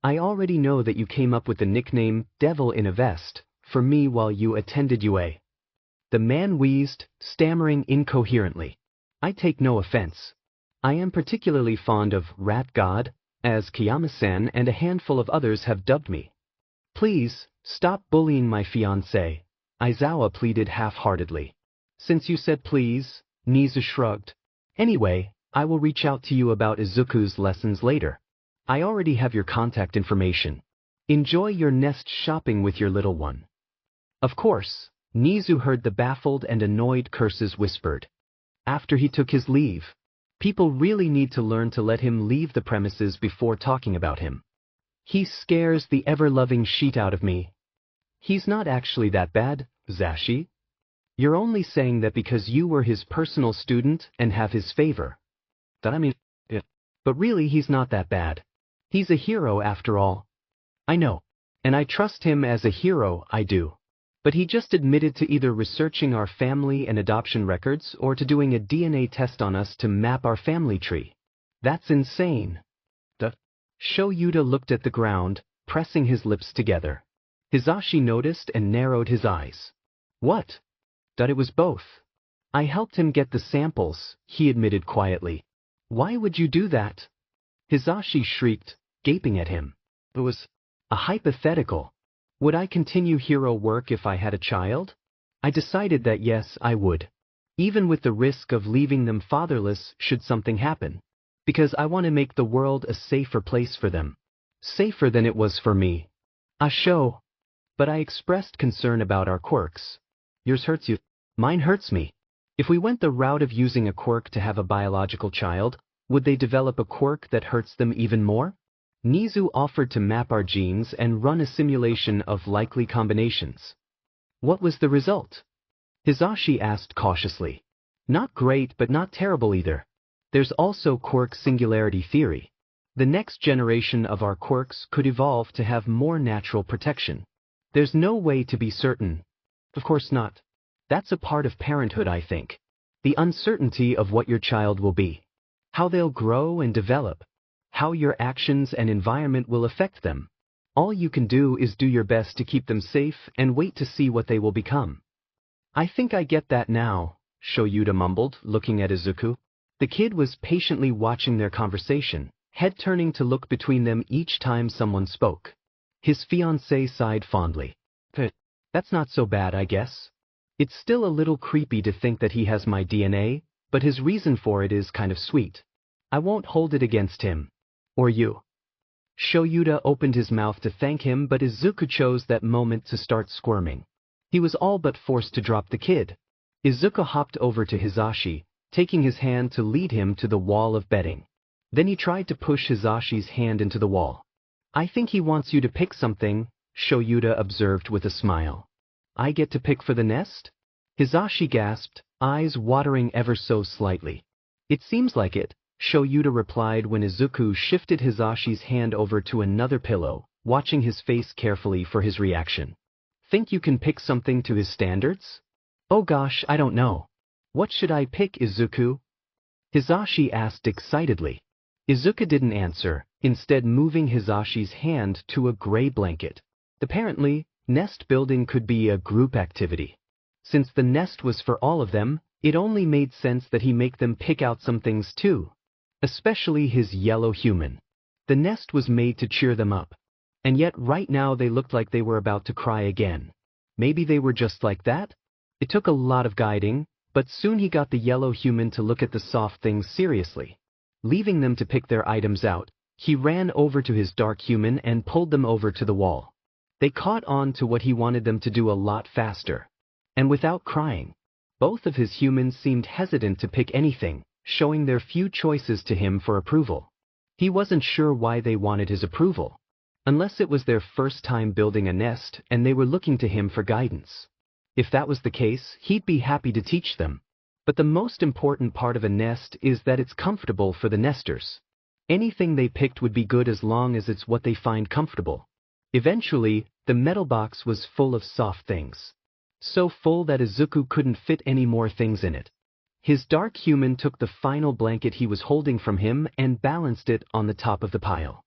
S1: I already know that you came up with the nickname Devil in a Vest for me while you attended UA. The man wheezed, stammering incoherently. I take no offense. I am particularly fond of Rat God, as Kiyama-san and a handful of others have dubbed me. Please, stop bullying my fiancé, Aizawa pleaded half-heartedly. Since you said please, Nizu shrugged. Anyway, I will reach out to you about Izuku's lessons later. I already have your contact information. Enjoy your nest shopping with your little one. Of course, Nizu heard the baffled and annoyed curses whispered. After he took his leave, people really need to learn to let him leave the premises before talking about him. He scares the ever-loving shit out of me. He's not actually that bad, Zashi. You're only saying that because you were his personal student and have his favor. But really he's not that bad. He's a hero after all. I know. And I trust him as a hero, I do. But he just admitted to either researching our family and adoption records or to doing a DNA test on us to map our family tree. That's insane. Shouta looked at the ground, pressing his lips together. Hizashi noticed and narrowed his eyes. What? It was both. I helped him get the samples, he admitted quietly. Why would you do that? Hizashi shrieked, gaping at him. It was a hypothetical. Would I continue hero work if I had a child? I decided that yes, I would. Even with the risk of leaving them fatherless should something happen. Because I want to make the world a safer place for them. Safer than it was for me. But I expressed concern about our quirks. Yours hurts you. Mine hurts me. If we went the route of using a quirk to have a biological child, would they develop a quirk that hurts them even more? Nizu offered to map our genes and run a simulation of likely combinations. What was the result? Hizashi asked cautiously. Not great, but not terrible either. There's also quirk singularity theory. The next generation of our quirks could evolve to have more natural protection. There's no way to be certain. Of course not. That's a part of parenthood, I think. The uncertainty of what your child will be. How they'll grow and develop. How your actions and environment will affect them. All you can do is do your best to keep them safe and wait to see what they will become. I think I get that now, Shouta mumbled, looking at Izuku. The kid was patiently watching their conversation, head turning to look between them each time someone spoke. His fiancée sighed fondly. That's not so bad, I guess. It's still a little creepy to think that he has my DNA, but his reason for it is kind of sweet. I won't hold it against him. Or you. Shouta opened his mouth to thank him, but Izuku chose that moment to start squirming. He was all but forced to drop the kid. Izuku hopped over to Hizashi, taking his hand to lead him to the wall of bedding. Then he tried to push Hizashi's hand into the wall. I think he wants you to pick something, Shouta observed with a smile. I get to pick for the nest? Hizashi gasped, eyes watering ever so slightly. It seems like it, Shouta replied when Izuku shifted Hizashi's hand over to another pillow, watching his face carefully for his reaction. Think you can pick something to his standards? Oh gosh, I don't know. What should I pick, Izuku? Hizashi asked excitedly. Izuku didn't answer, instead moving Hizashi's hand to a gray blanket. Apparently, nest building could be a group activity. Since the nest was for all of them, it only made sense that he make them pick out some things too. Especially his yellow human. The nest was made to cheer them up. And yet right now they looked like they were about to cry again. Maybe they were just like that? It took a lot of guiding, but soon he got the yellow human to look at the soft things seriously. Leaving them to pick their items out, he ran over to his dark human and pulled them over to the wall. They caught on to what he wanted them to do a lot faster. And without crying. Both of his humans seemed hesitant to pick anything, showing their few choices to him for approval. He wasn't sure why they wanted his approval. Unless it was their first time building a nest and they were looking to him for guidance. If that was the case, he'd be happy to teach them. But the most important part of a nest is that it's comfortable for the nesters. Anything they picked would be good as long as it's what they find comfortable. Eventually, the metal box was full of soft things. So full that Izuku couldn't fit any more things in it. His dark human took the final blanket he was holding from him and balanced it on the top of the pile.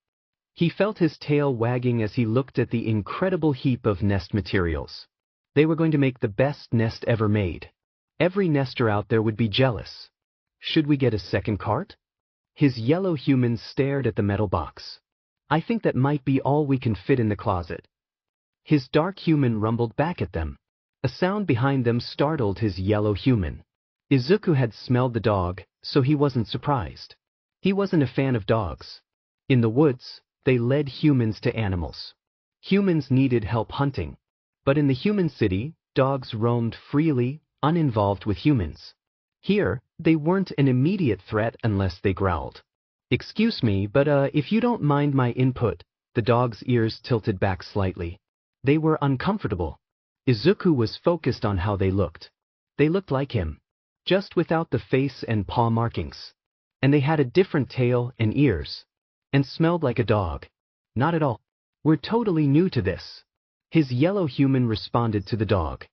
S1: He felt his tail wagging as he looked at the incredible heap of nest materials. They were going to make the best nest ever made. Every nester out there would be jealous. Should we get a second cart? His yellow human stared at the metal box. I think that might be all we can fit in the closet. His dark human rumbled back at them. A sound behind them startled his yellow human. Izuku had smelled the dog, so he wasn't surprised. He wasn't a fan of dogs. In the woods, they led humans to animals. Humans needed help hunting. But in the human city, dogs roamed freely, uninvolved with humans. Here, they weren't an immediate threat unless they growled. Excuse me, but if you don't mind my input, the dog's ears tilted back slightly. They were uncomfortable. Izuku was focused on how they looked. They looked like him. Just without the face and paw markings. And they had a different tail and ears. And smelled like a dog. Not at all. We're totally new to this. His yellow human responded to the dog.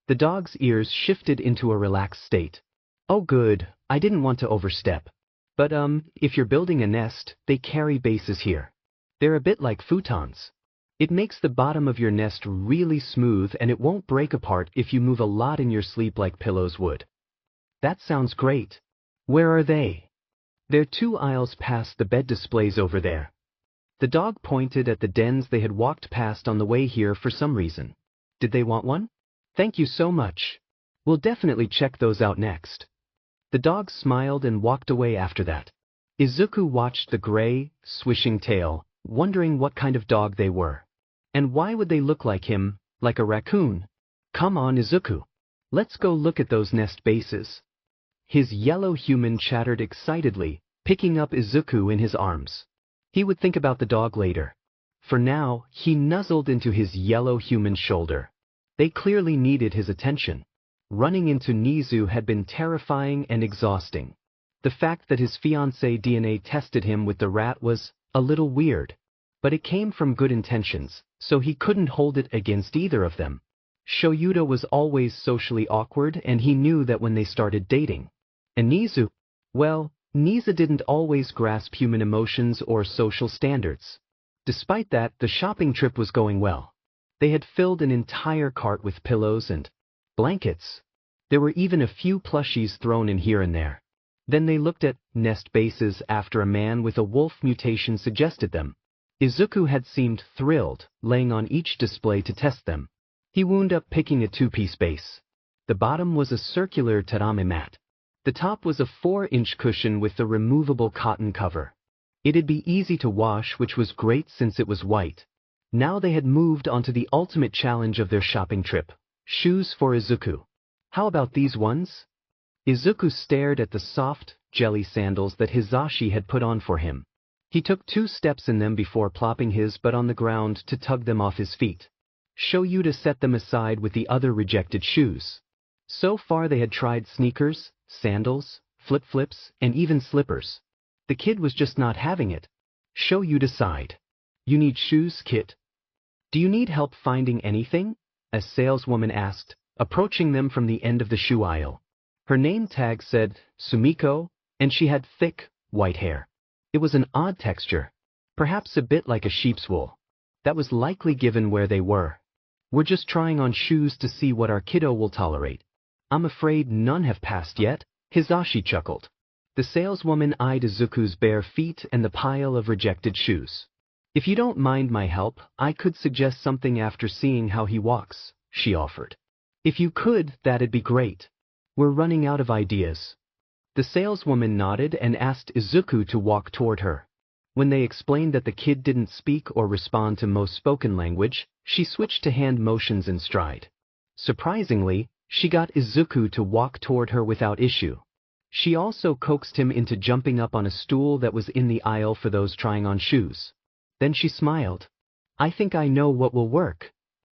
S1: The dog's ears shifted into a relaxed state. Oh good, I didn't want to overstep. But if you're building a nest, they carry bases here. They're a bit like futons. It makes the bottom of your nest really smooth and it won't break apart if you move a lot in your sleep like pillows would. That sounds great. Where are they? They're 2 aisles past the bed displays over there. The dog pointed at the dens they had walked past on the way here for some reason. Did they want one? Thank you so much. We'll definitely check those out next. The dog smiled and walked away after that. Izuku watched the gray, swishing tail, wondering what kind of dog they were. And why would they look like him, like a raccoon? Come on, Izuku. Let's go look at those nest bases. His yellow human chattered excitedly, picking up Izuku in his arms. He would think about the dog later. For now, he nuzzled into his yellow human's shoulder. They clearly needed his attention. Running into Nizu had been terrifying and exhausting. The fact that his fiancée DNA tested him with the rat was a little weird. But it came from good intentions, so he couldn't hold it against either of them. Shouta was always socially awkward and he knew that when they started dating. And Nizu? Well, Nizu didn't always grasp human emotions or social standards. Despite that, the shopping trip was going well. They had filled an entire cart with pillows and blankets. There were even a few plushies thrown in here and there. Then they looked at nest bases after a man with a wolf mutation suggested them. Izuku had seemed thrilled, laying on each display to test them. He wound up picking a 2-piece base. The bottom was a circular tatami mat. The top was a 4-inch cushion with a removable cotton cover. It'd be easy to wash, which was great since it was white. Now they had moved on to the ultimate challenge of their shopping trip. Shoes for Izuku. How about these ones? Izuku stared at the soft, jelly sandals that Hisashi had put on for him. He took 2 steps in them before plopping his butt on the ground to tug them off his feet. Shouta set them aside with the other rejected shoes. So far they had tried sneakers, sandals, flip-flops, and even slippers. The kid was just not having it. Shouta sighed. You need shoes, kid? Do you need help finding anything? A saleswoman asked, approaching them from the end of the shoe aisle. Her name tag said Sumiko, and she had thick, white hair. It was an odd texture, perhaps a bit like a sheep's wool. That was likely given where they were. We're just trying on shoes to see what our kiddo will tolerate. I'm afraid none have passed yet, Hisashi chuckled. The saleswoman eyed Izuku's bare feet and the pile of rejected shoes. If you don't mind my help, I could suggest something after seeing how he walks, she offered. If you could, that'd be great. We're running out of ideas. The saleswoman nodded and asked Izuku to walk toward her. When they explained that the kid didn't speak or respond to most spoken language, she switched to hand motions in stride. Surprisingly, she got Izuku to walk toward her without issue. She also coaxed him into jumping up on a stool that was in the aisle for those trying on shoes. Then she smiled. I think I know what will work.